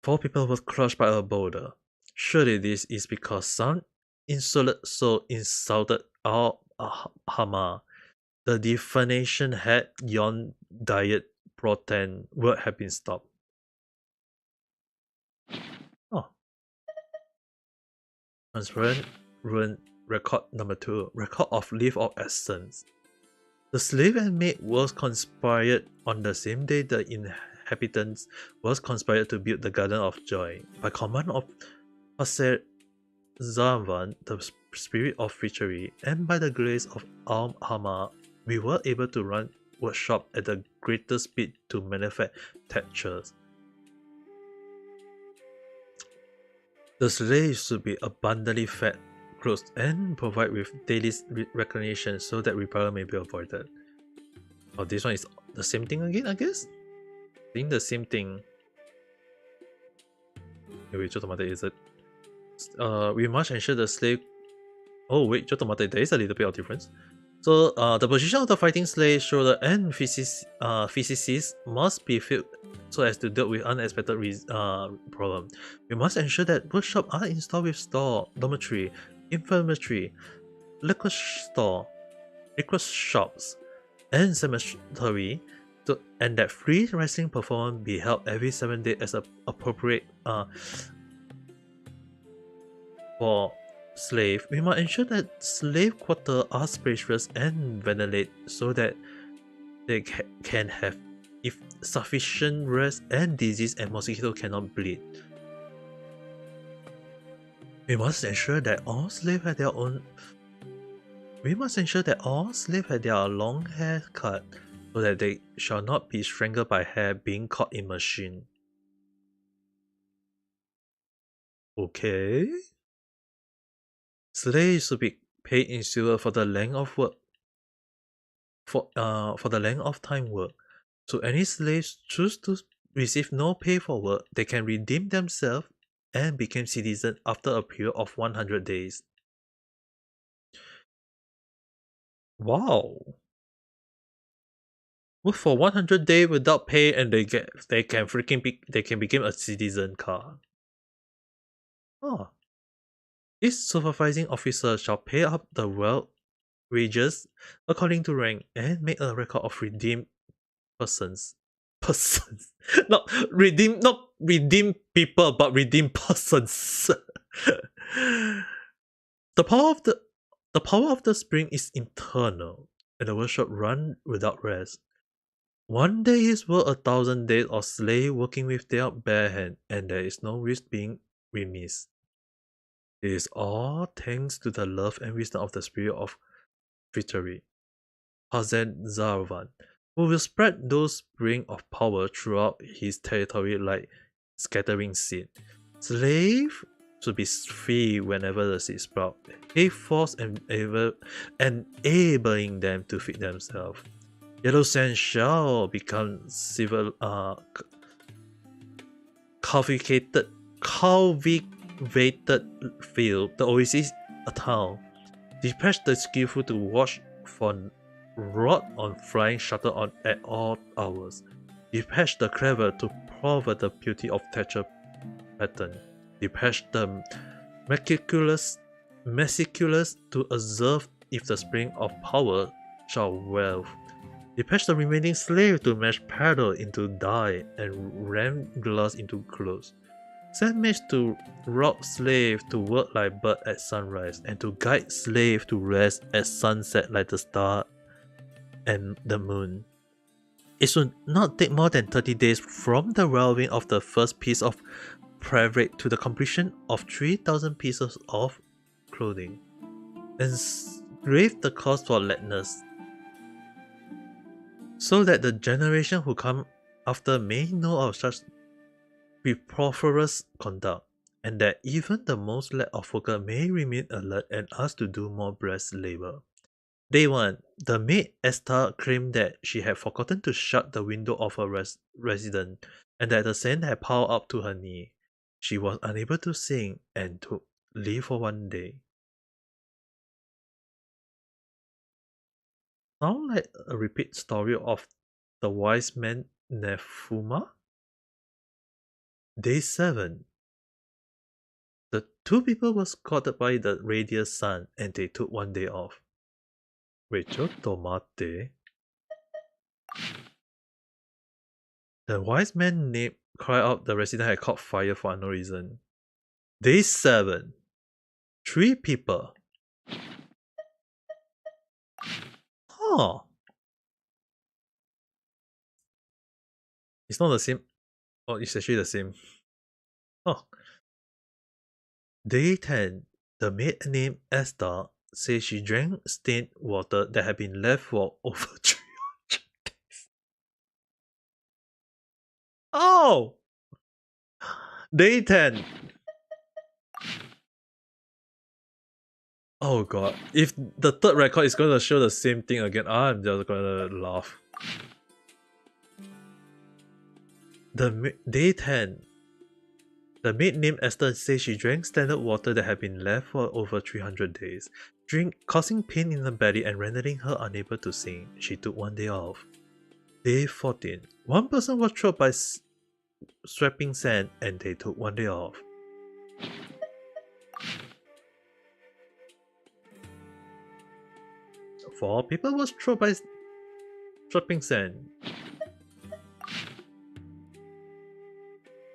4 people were crushed by a boulder. Surely this is because some insolent soul insulted Al-Hama. The defamation had yon diet protein would have been stopped. Oh. Transparent rune record number 2. Record of leave of absence. The slave and maid was conspired on the same day the inhabitants was conspired to build the Garden of Joy. By command of Zavan, the spirit of witchery, and by the grace of Al-Hama, we were able to run workshop at the greatest speed to manufactures. The slaves should be abundantly fed, clothed, and provide with daily recognition so that rebellion may be avoided. Oh, this one is the same thing again, I guess? I think the same thing. Wait, is it? We must ensure the slave. Oh wait, there is a little bit of difference. So the position of the fighting slave, shoulder, and physicists must be filled so as to deal with unexpected problem. We must ensure that workshops are installed with store, dormitory, infirmary, liquor store, liquor shops, and cemetery, and that free wrestling performance be held every 7 days as appropriate for slave. We must ensure that slave quarters are spacious and ventilated so that they can have sufficient rest and disease and mosquito cannot bleed. We must ensure that all slaves have their own. We must ensure that all slaves have their long hair cut so that they shall not be strangled by hair being caught in machine. Okay. Slaves should be paid in silver for the length of work. For the length of time work. So any slaves choose to receive no pay for work, they can redeem themselves and become citizens after a period of 100 days. Wow. Work for 100 days without pay and they can become a citizen card. Oh. Each supervising officer shall pay up the wages according to rank and make a record of redeemed persons. Not redeem people, but redeem persons. The power of the The power of the spring is internal, and the workshop run without rest. One day is worth 1,000 days of slave working with their bare hand, and there is no risk being remiss. It is all thanks to the love and wisdom of the spirit of victory, Hazen Zarvan, who will spread those springs of power throughout his territory like scattering seed. Slave should be free whenever the seed sprout. He force enabling them to feed themselves. Yellow sand shall become cultivated field, the oasis a town. Dispatch the skillful to watch for rod on flying shuttle at all hours. Dispatch the clever to prove the beauty of texture pattern. Dispatch the meticulous to observe if the spring of power shall wealth. Dispatch the remaining slave to mash paddle into dye and ram glass into clothes. Send maids to rock slave to work like bird at sunrise, and to guide slave to rest at sunset like the star and the moon. It should not take more than 30 days from the weaving of the first piece of fabric to the completion of 3,000 pieces of clothing. Engrave the cause for gladness, so that the generation who come after may know of such preposterous conduct, and that even the most lack of focus may remain alert and asked to do more breast labor. Day 1. The maid Esther claimed that she had forgotten to shut the window of her residence, and that the sand had piled up to her knee. She was unable to sing and took leave for one day. Sound like a repeat story of the wise man Nefuma? Day 7. The two people were scalded by the radiant sun, and they took one day off. Wait, tomate. The wise man cried out the resident had caught fire for no reason. Day 7. 3 people. Huh. It's not the same. Oh, it's actually the same. Oh. Day 10. The maid named Esther says she drank stained water that had been left for over 300 days. Oh! Day 10. Oh god. If the third record is going to show the same thing again, I'm just going to laugh. Day 10. The maid named Esther says she drank standard water that had been left for over 300 days, causing pain in her belly and rendering her unable to sing. She took one day off. Day 14. One person was struck by sweeping sand, and they took one day off. Four people were struck by sweeping sand.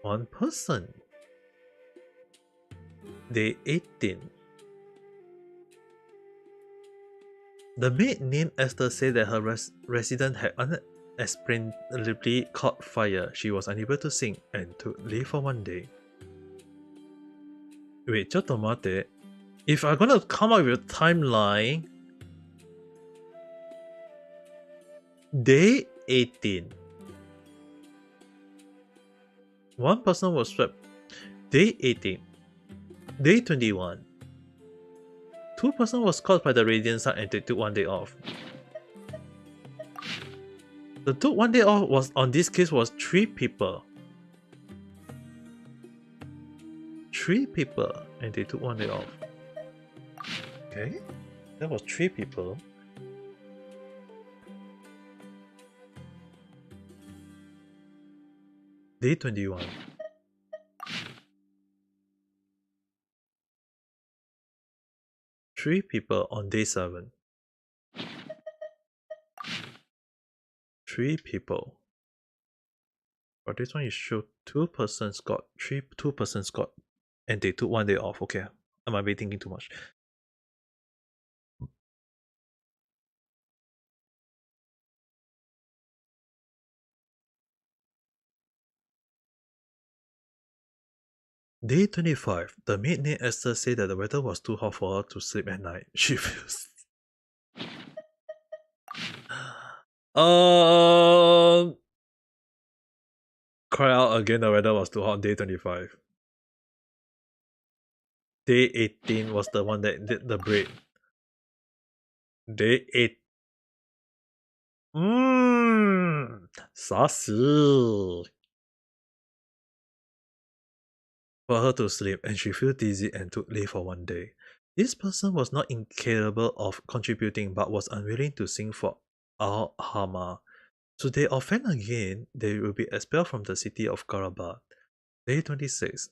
One person. Day 18. The maid named Esther said that her resident had unexplainably caught fire. She was unable to sing and took leave for one day. Wait, ちょっと待って. If I'm gonna come up with a timeline, Day 18. One person was swept. Day 18. Day 21. Two persons was caught by the radiant sun and they took one day off. The took one day off was on this case was 3 people. 3 people and they took one day off. Okay, that was 3 people. Day 21. Three people on day 7. 3 people. But this one is show 2 persons got 2 persons got and they took one day off. Okay, I might be thinking too much. Day 25. The maid named Esther said that the weather was too hot for her to sleep at night. She feels. Cry out again, the weather was too hot. Day 25. Day 18 was the one that did the break. Day 8. Saucy. For her to sleep, and she felt dizzy and took leave for one day. This person was not incapable of contributing but was unwilling to sing for Al-Hama. Should they offend again, they will be expelled from the city of Karabat. Day 26.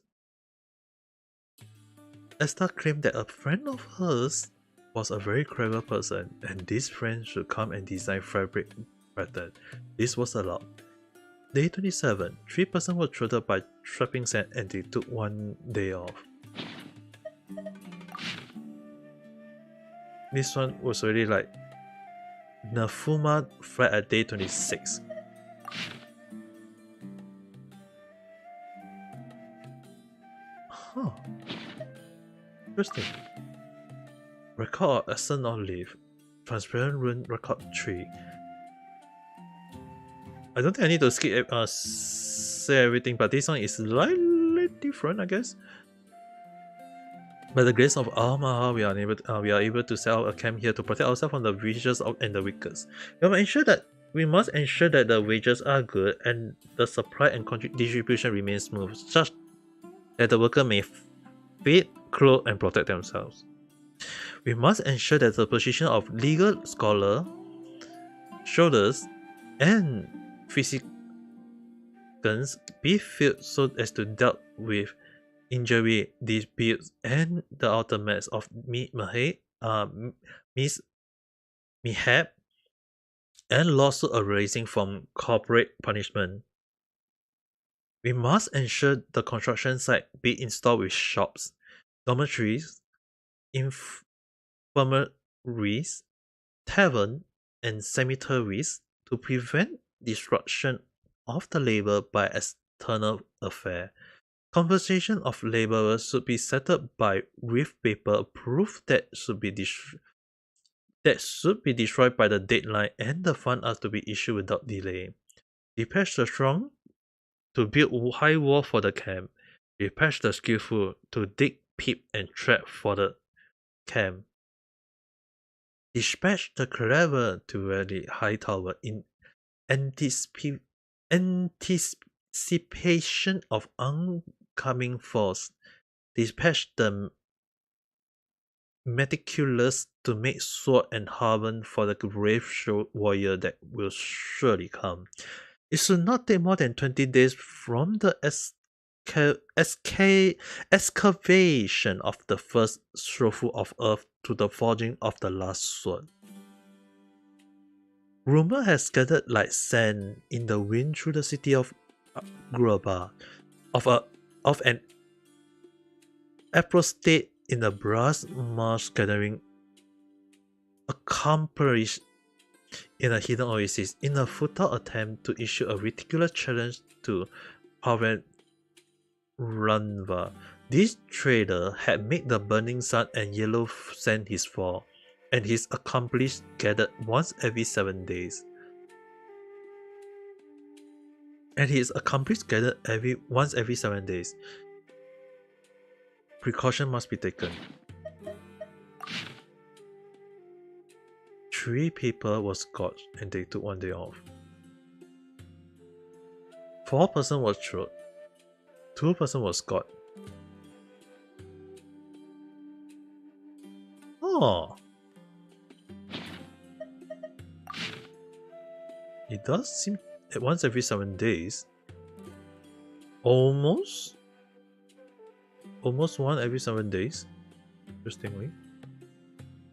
Esther claimed that a friend of hers was a very clever person, and this friend should come and design fabric pattern. This was allowed. Day 27. 3 persons were thwarted by trapping sand and they took one day off. This one was already like Nafuma fled at day 26. Huh. Interesting. Record of Essence of Leaf. Transparent Rune Record 3. I don't think I need to skip say everything, but this one is slightly different, I guess. By the grace of Allah, we are able to set up a camp here to protect ourselves from the vicious and the wicked. We must ensure that the wages are good and the supply and distribution remains smooth, such that the worker may feed, clothe, and protect themselves. We must ensure that the position of legal scholar, shoulders, and physicians be filled so as to deal with injury, disputes, and the ultimates of mishap and lawsuit arising from corporate punishment. We must ensure the construction site be installed with shops, dormitories, infirmaries, tavern, and cemeteries to prevent disruption of the labor by external affair. Compensation of laborers should be settled with paper proof that should be destroyed by the deadline, and the funds are to be issued without delay. Dispatch the strong to build high wall for the camp. Dispatch the skillful to dig pit and trap for the camp. Dispatch the clever to rally high tower in anticipation of oncoming force. Dispatch the meticulous to make sword and haven for the brave warrior that will surely come. It should not take more than 20 days from the excavation of the first shovel of earth to the forging of the last sword. Rumor has scattered like sand in the wind through the city of Graba, of an apostate in the brass marsh gathering accomplished in a hidden oasis in a futile attempt to issue a ridiculous challenge to Pavel Ranva. This trader had made the burning sun and yellow sand his fall, and his accomplice gathered once every 7 days. Once every 7 days. Precaution must be taken. 3 people were scorched and they took one day off. 4 persons were shot. 2 persons were scorched. Oh. It does seem once every 7 days. Almost one every 7 days. Interestingly.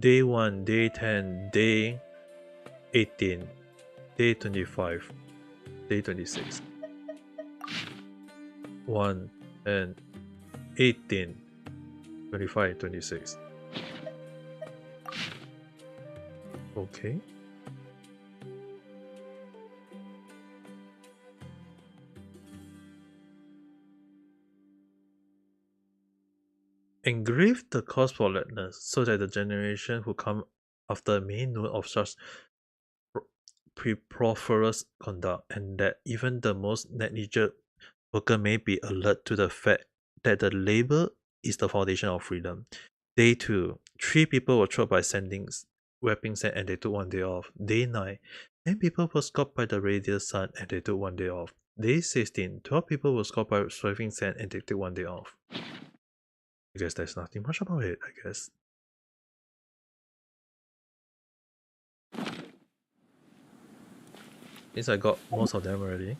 Day 1, day 10, day 18, day 25, day 26. 1 and 18, 25, 26. Okay. Engrave the cause for lateness, so that the generation who come after may know of such preposterous conduct, and that even the most negligent worker may be alert to the fact that the labor is the foundation of freedom. Day 2, 3 people were trapped by wrapping sand and they took 1 day off. Day 9, 10 people were scorched by the radiant sun and they took 1 day off. Day 16, 12 people were scorched by swerving sand and they took 1 day off. I guess there's nothing much about it, I guess. Since I got most of them already.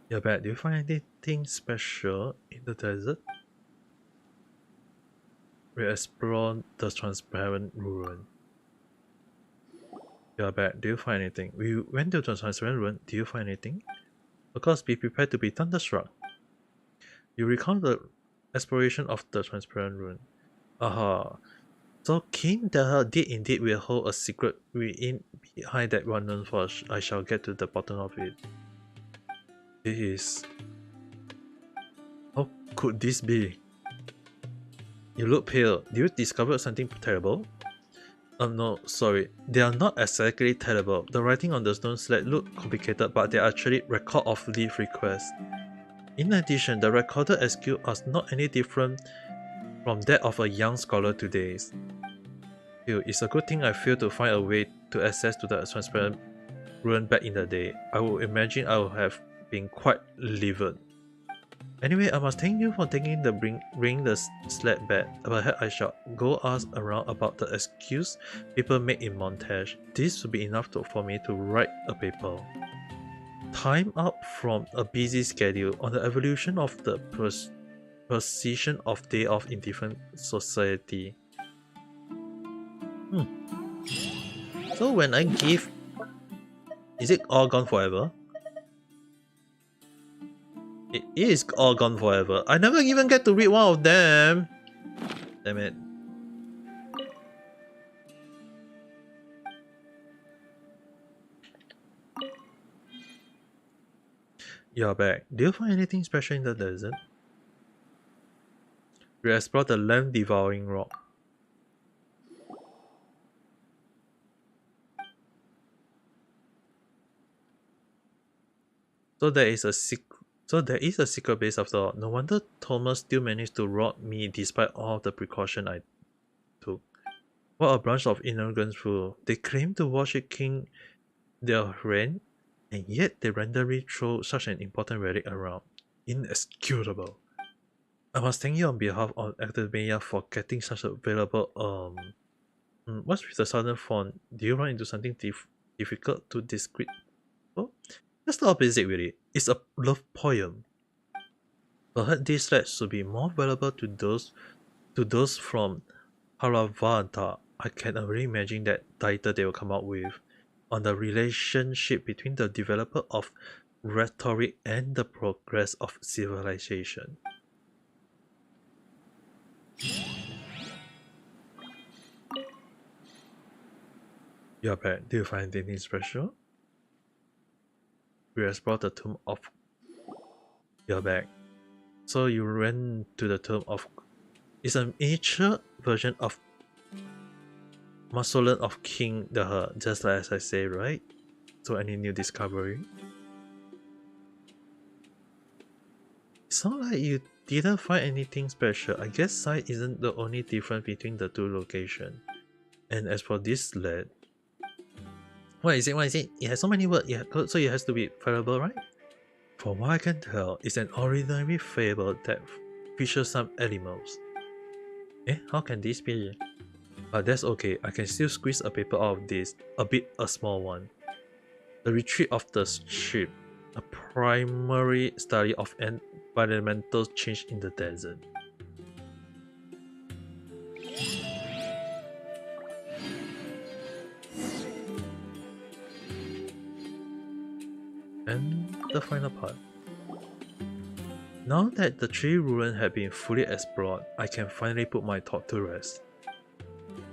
Yeah, bet. Do you find anything special in the desert? We explore the transparent ruin. Yeah, bet. Do you find anything? We went to the transparent ruin. Do you find anything? Of course, be prepared to be thunderstruck. You recall the exploration of the transparent ruin. Aha. So King Daha did indeed will hold a secret behind that one, for I shall get to the bottom of it. It is. How could this be? You look pale. Did you discover something terrible? No, sorry. They are not exactly terrible. The writing on the stone slab look complicated, but they are actually record of leave requests. In addition, the recorded SQ are not any different from that of a young scholar today. It's a good thing I failed to find a way to access to the transparent ruin back in the day. I would imagine I would have been quite livid. Anyway, I must thank you for taking the bring the sled back. Perhaps I shall go ask around about the excuse people make in montage. This will be enough for me to write a paper. Time out from a busy schedule on the evolution of the precision of day off in different society. So when I give, is it all gone forever? It is all gone forever. I never even get to read one of them. Damn it. You're back. Do you find anything special in the desert? We explored the land-devouring rock. So there is a secret base after all. No wonder Thomas still managed to rob me despite all the precaution I took. What a bunch of ignorant fools. They claim to worship King their reign, and yet they randomly throw such an important relic around. Inexcusable. I must thank you on behalf of Academia for getting such a valuable what's with the southern font? Do you run into something difficult to describe? Oh, that's the opposite really. It's a love poem. Perhaps these letters should be more valuable to those from Haravata. I can already imagine that title they will come out with on the relationship between the developer of rhetoric and the progress of civilization. You're back. Do you find anything special? We explored the tomb of. You're back. So you went to the tomb of. It's a miniature version of Mausoleum of King Daha, just as I say, right? So any new discovery? It's not like you didn't find anything special. I guess size isn't the only difference between the two locations. And as for this lead, what is it? It has so many words, so it has to be variable, right? From what I can tell, it's an ordinary fable that features some animals. How can this be? But that's okay, I can still squeeze a paper out of this, a small one. The Retreat of the Ship, a primary study of environmental change in the desert. And the final part. Now that the three ruins have been fully explored, I can finally put my thought to rest.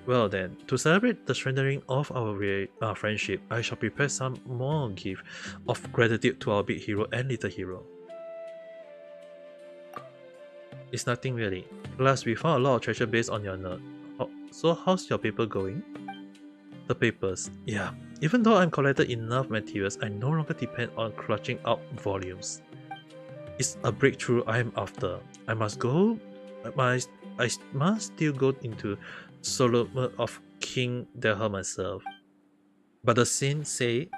Well then, to celebrate the strengthening of our friendship, I shall prepare some more gift of gratitude to our big hero and little hero. It's nothing really. Plus, we found a lot of treasure based on your nerd. So how's your paper going? The papers. Yeah. Even though I'm collected enough materials, I no longer depend on clutching out volumes. It's a breakthrough I'm after. I must still go into Solomon of King Delha myself. But the scene say,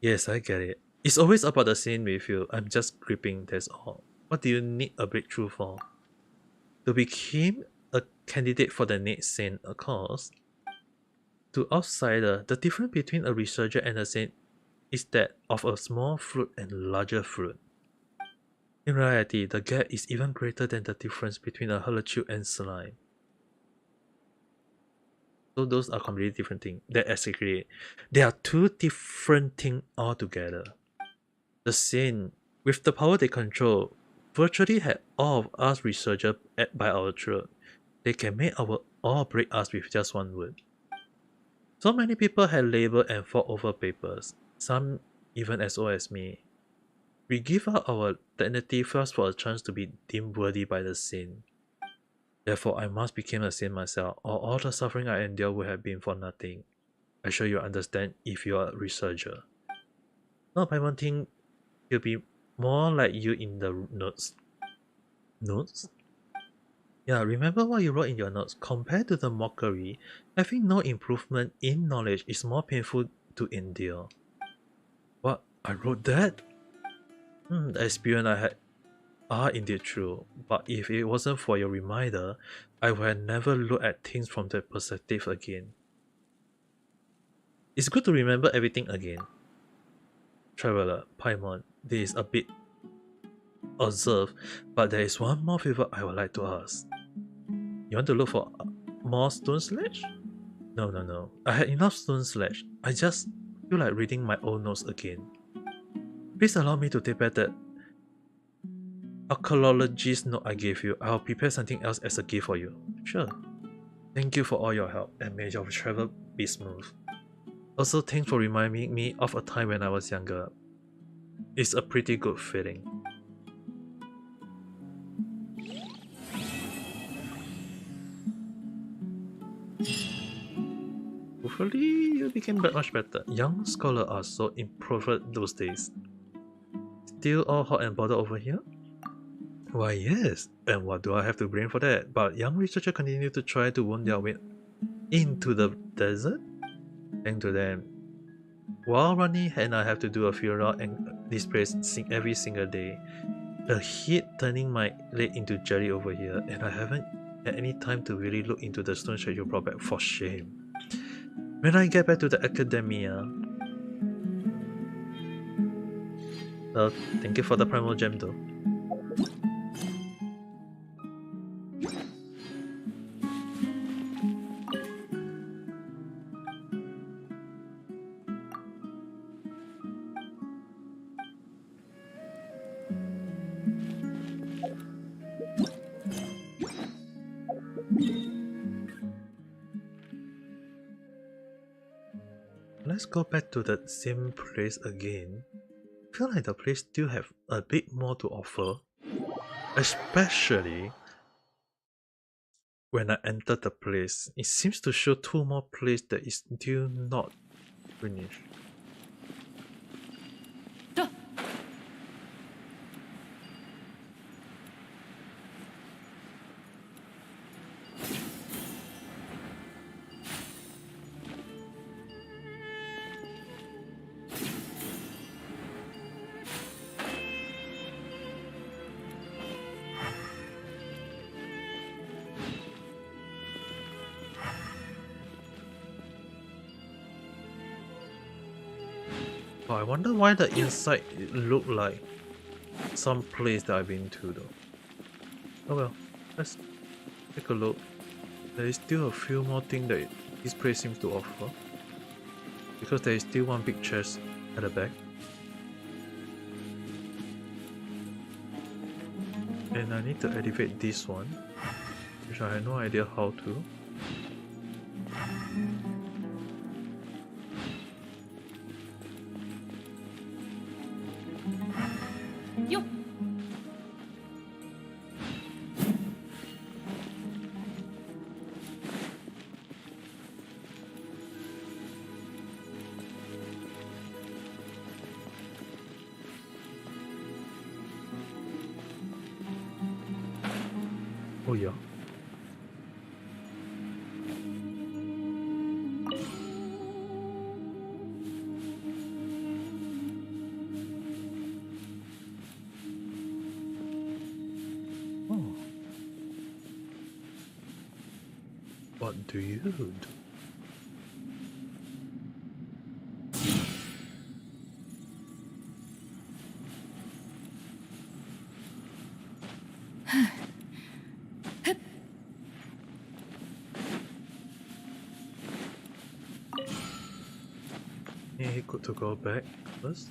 yes, I get it. It's always about the scene with you. I'm just gripping, that's all. What do you need a breakthrough for? To become a candidate for the next scene, of course. To outsider, the difference between a researcher and a saint is that of a small fruit and larger fruit. In reality, the gap is even greater than the difference between a holochute and slime. So those are completely different things. They are two different things altogether. The saint, with the power they control, virtually had all of us researchers by our throat. They can make or break us with just one word. So many people had labeled and fought over papers, some even as old as me. We give up our dignity first for a chance to be deemed worthy by the saint. Therefore, I must become a saint myself, or all the suffering I endure would have been for nothing. I'm sure you understand if you are a researcher. Not by wanting to be more like you in the notes. Notes? Yeah, remember what you wrote in your notes. Compared to the mockery, having no improvement in knowledge is more painful to endure. What? I wrote that? The experience I had are indeed true, but if it wasn't for your reminder, I would have never looked at things from that perspective again. It's good to remember everything again. Traveler, Paimon, this is a bit observed, but there is one more favor I would like to ask. You want to look for more stone sledge? No. I had enough stone sledge. I just feel like reading my own notes again. Please allow me to take back that archaeologist note I gave you. I'll prepare something else as a gift for you. Sure. Thank you for all your help, and may your travel be smooth. Also, thanks for reminding me of a time when I was younger. It's a pretty good feeling. Hopefully, you became much better. Young scholars are so improved those days. Still all hot and bothered over here? Why yes, and what do I have to blame for that? But young researchers continue to try to wound their way into the desert? Thanks to them. While Rani and I have to do a funeral and this place every single day, the heat turning my leg into jelly over here, and I haven't had any time to really look into the stone shade you brought back, for shame. When I get back to the academia... Well, thank you for the primal gem though. Let's go back to the same place again. I feel like the place still have a bit more to offer. Especially when I enter the place. It seems to show two more places that is still not finished. Oh, I wonder why the inside look like some place that I've been to though. Oh well, let's take a look. There is still a few more things that this place seems to offer. Because there is still one big chest at the back. And I need to activate this one, which I have no idea how to. What do you do? He good to go back first.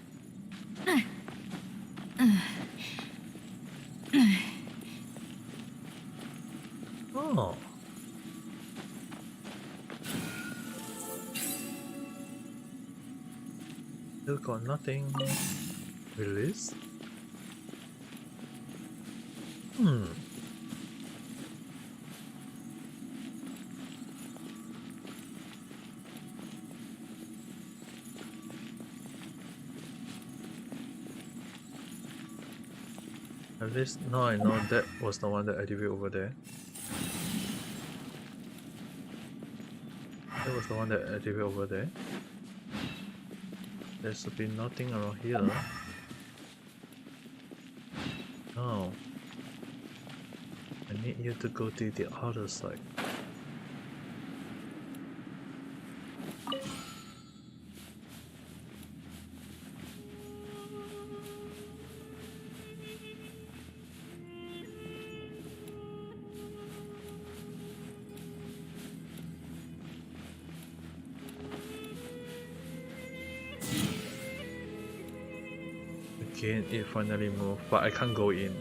Oh. Still got nothing released. At least now I know that was the one that I activated over there. That was the one that I activated over there. There should be nothing around here. No. I need you to go to the other side. Again, it finally moved, but I can't go in.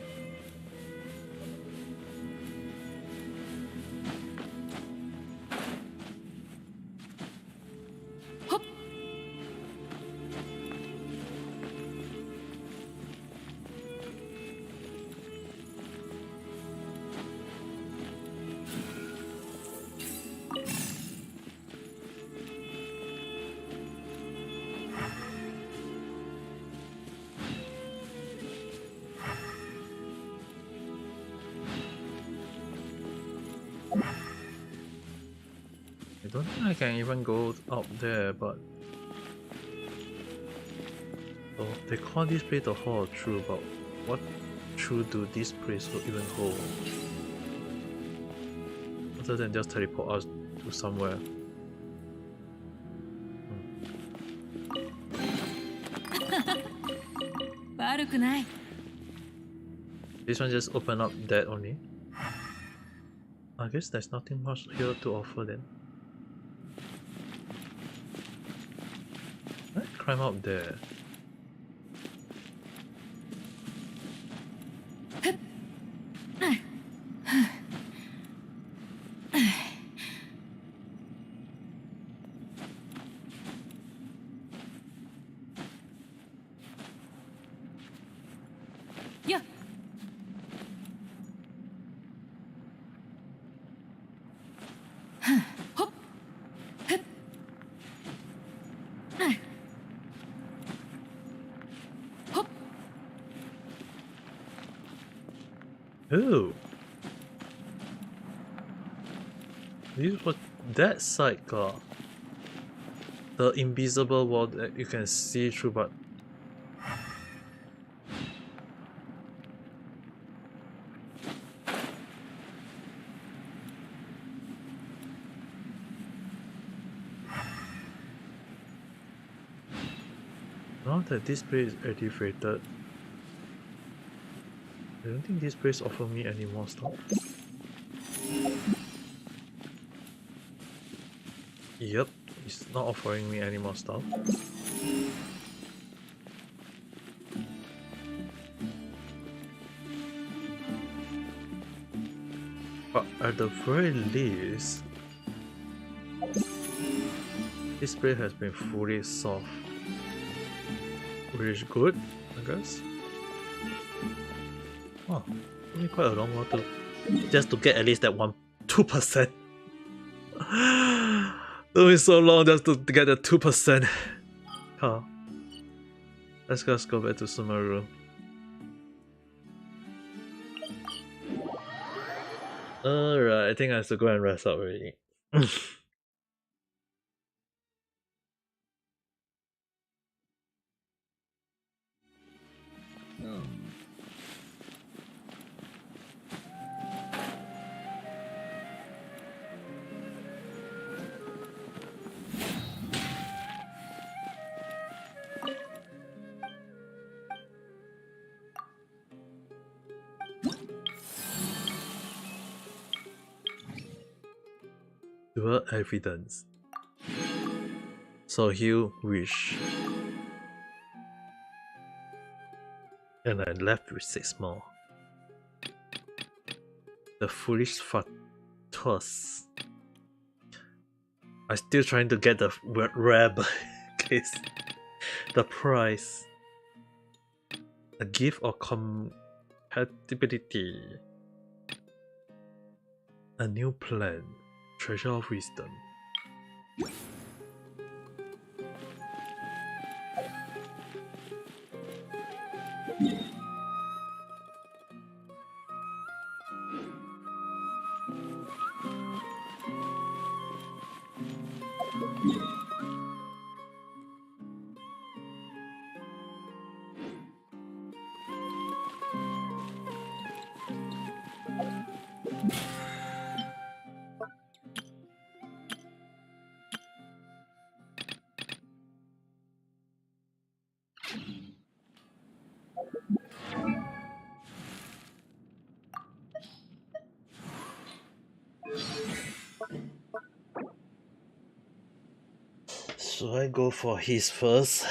I don't think I can even go up there, but oh, they call this place the Hall of Truth, but what truth do this place even hold? Other than just teleport us to somewhere. This one just open up that only. I guess there's nothing much here to offer then. Let's climb up there. Yeah. Ooh. This is what that side got. The invisible wall that you can see through, but now that this place is activated, I don't think this place offers me any more stuff. Yep, it's not offering me any more stuff. But at the very least, this place has been fully solved. Which is good, I guess. Oh, took me quite a long while to just to get at least that 2%. Took me so long just to get the 2%. Huh. Let's just go back to Sumeru. Alright, I think I have to go and rest up already. Dual evidence. So you wish. And I left with 6 more. The foolish Fatos. I'm still trying to get the rare case. The price. A gift or compatibility. A new plan. Treasure of wisdom. Should I go for his first?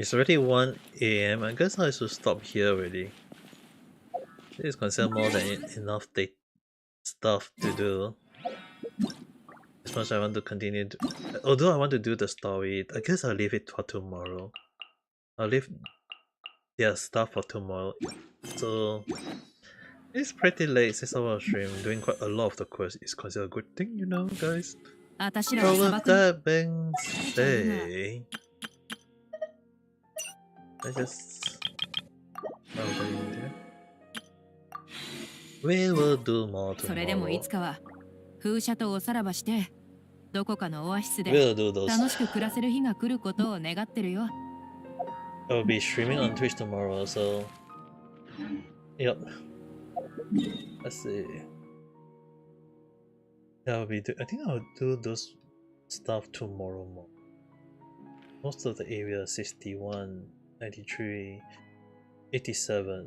It's already 1 AM. I guess I should stop here already. This is considered more than enough stuff to do. As much as I want to continue although I want to do the story, I guess I'll leave it for tomorrow. I'll leave their stuff for tomorrow. So it's pretty late since our stream. Doing quite a lot of the quest is considered a good thing, you know, guys. So with that being said, I just in there. We will do more tomorrow. それでもいつかは風車とおさらばしてどこかのオアシスで We'll do those. 楽しく暮らせる日が来ることを願ってるよ。I'll be streaming on Twitch tomorrow, so yep. Let's see. I think I'll do those stuff tomorrow more. Most of the area 61, 93, 87,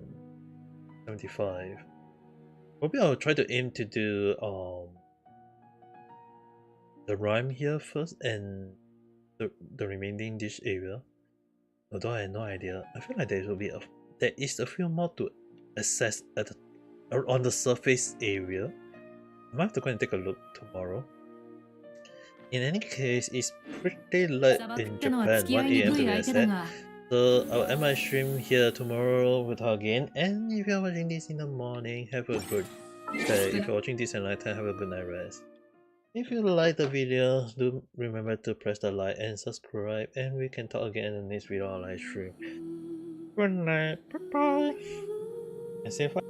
75. Probably I'll try to aim to do the rhyme here first and the remaining this area. Although I have no idea. I feel like there is a few more to assess on the surface area. I might have to go and take a look tomorrow. In any case, it's pretty late 砂漠っ in てのは Japan, 付き合 1 いに a.m. くい to be 相手だ exact. が、 So I'll end my stream here tomorrow with again. And if you're watching this in the morning, have a good day. If you're watching this at night time, have a good night rest. If you like the video, do remember to press the like and subscribe, and we can talk again in the next video or live stream. Good night, bye bye. And same for,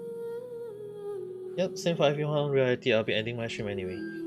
yep, same for everyone in reality, I'll be ending my stream anyway.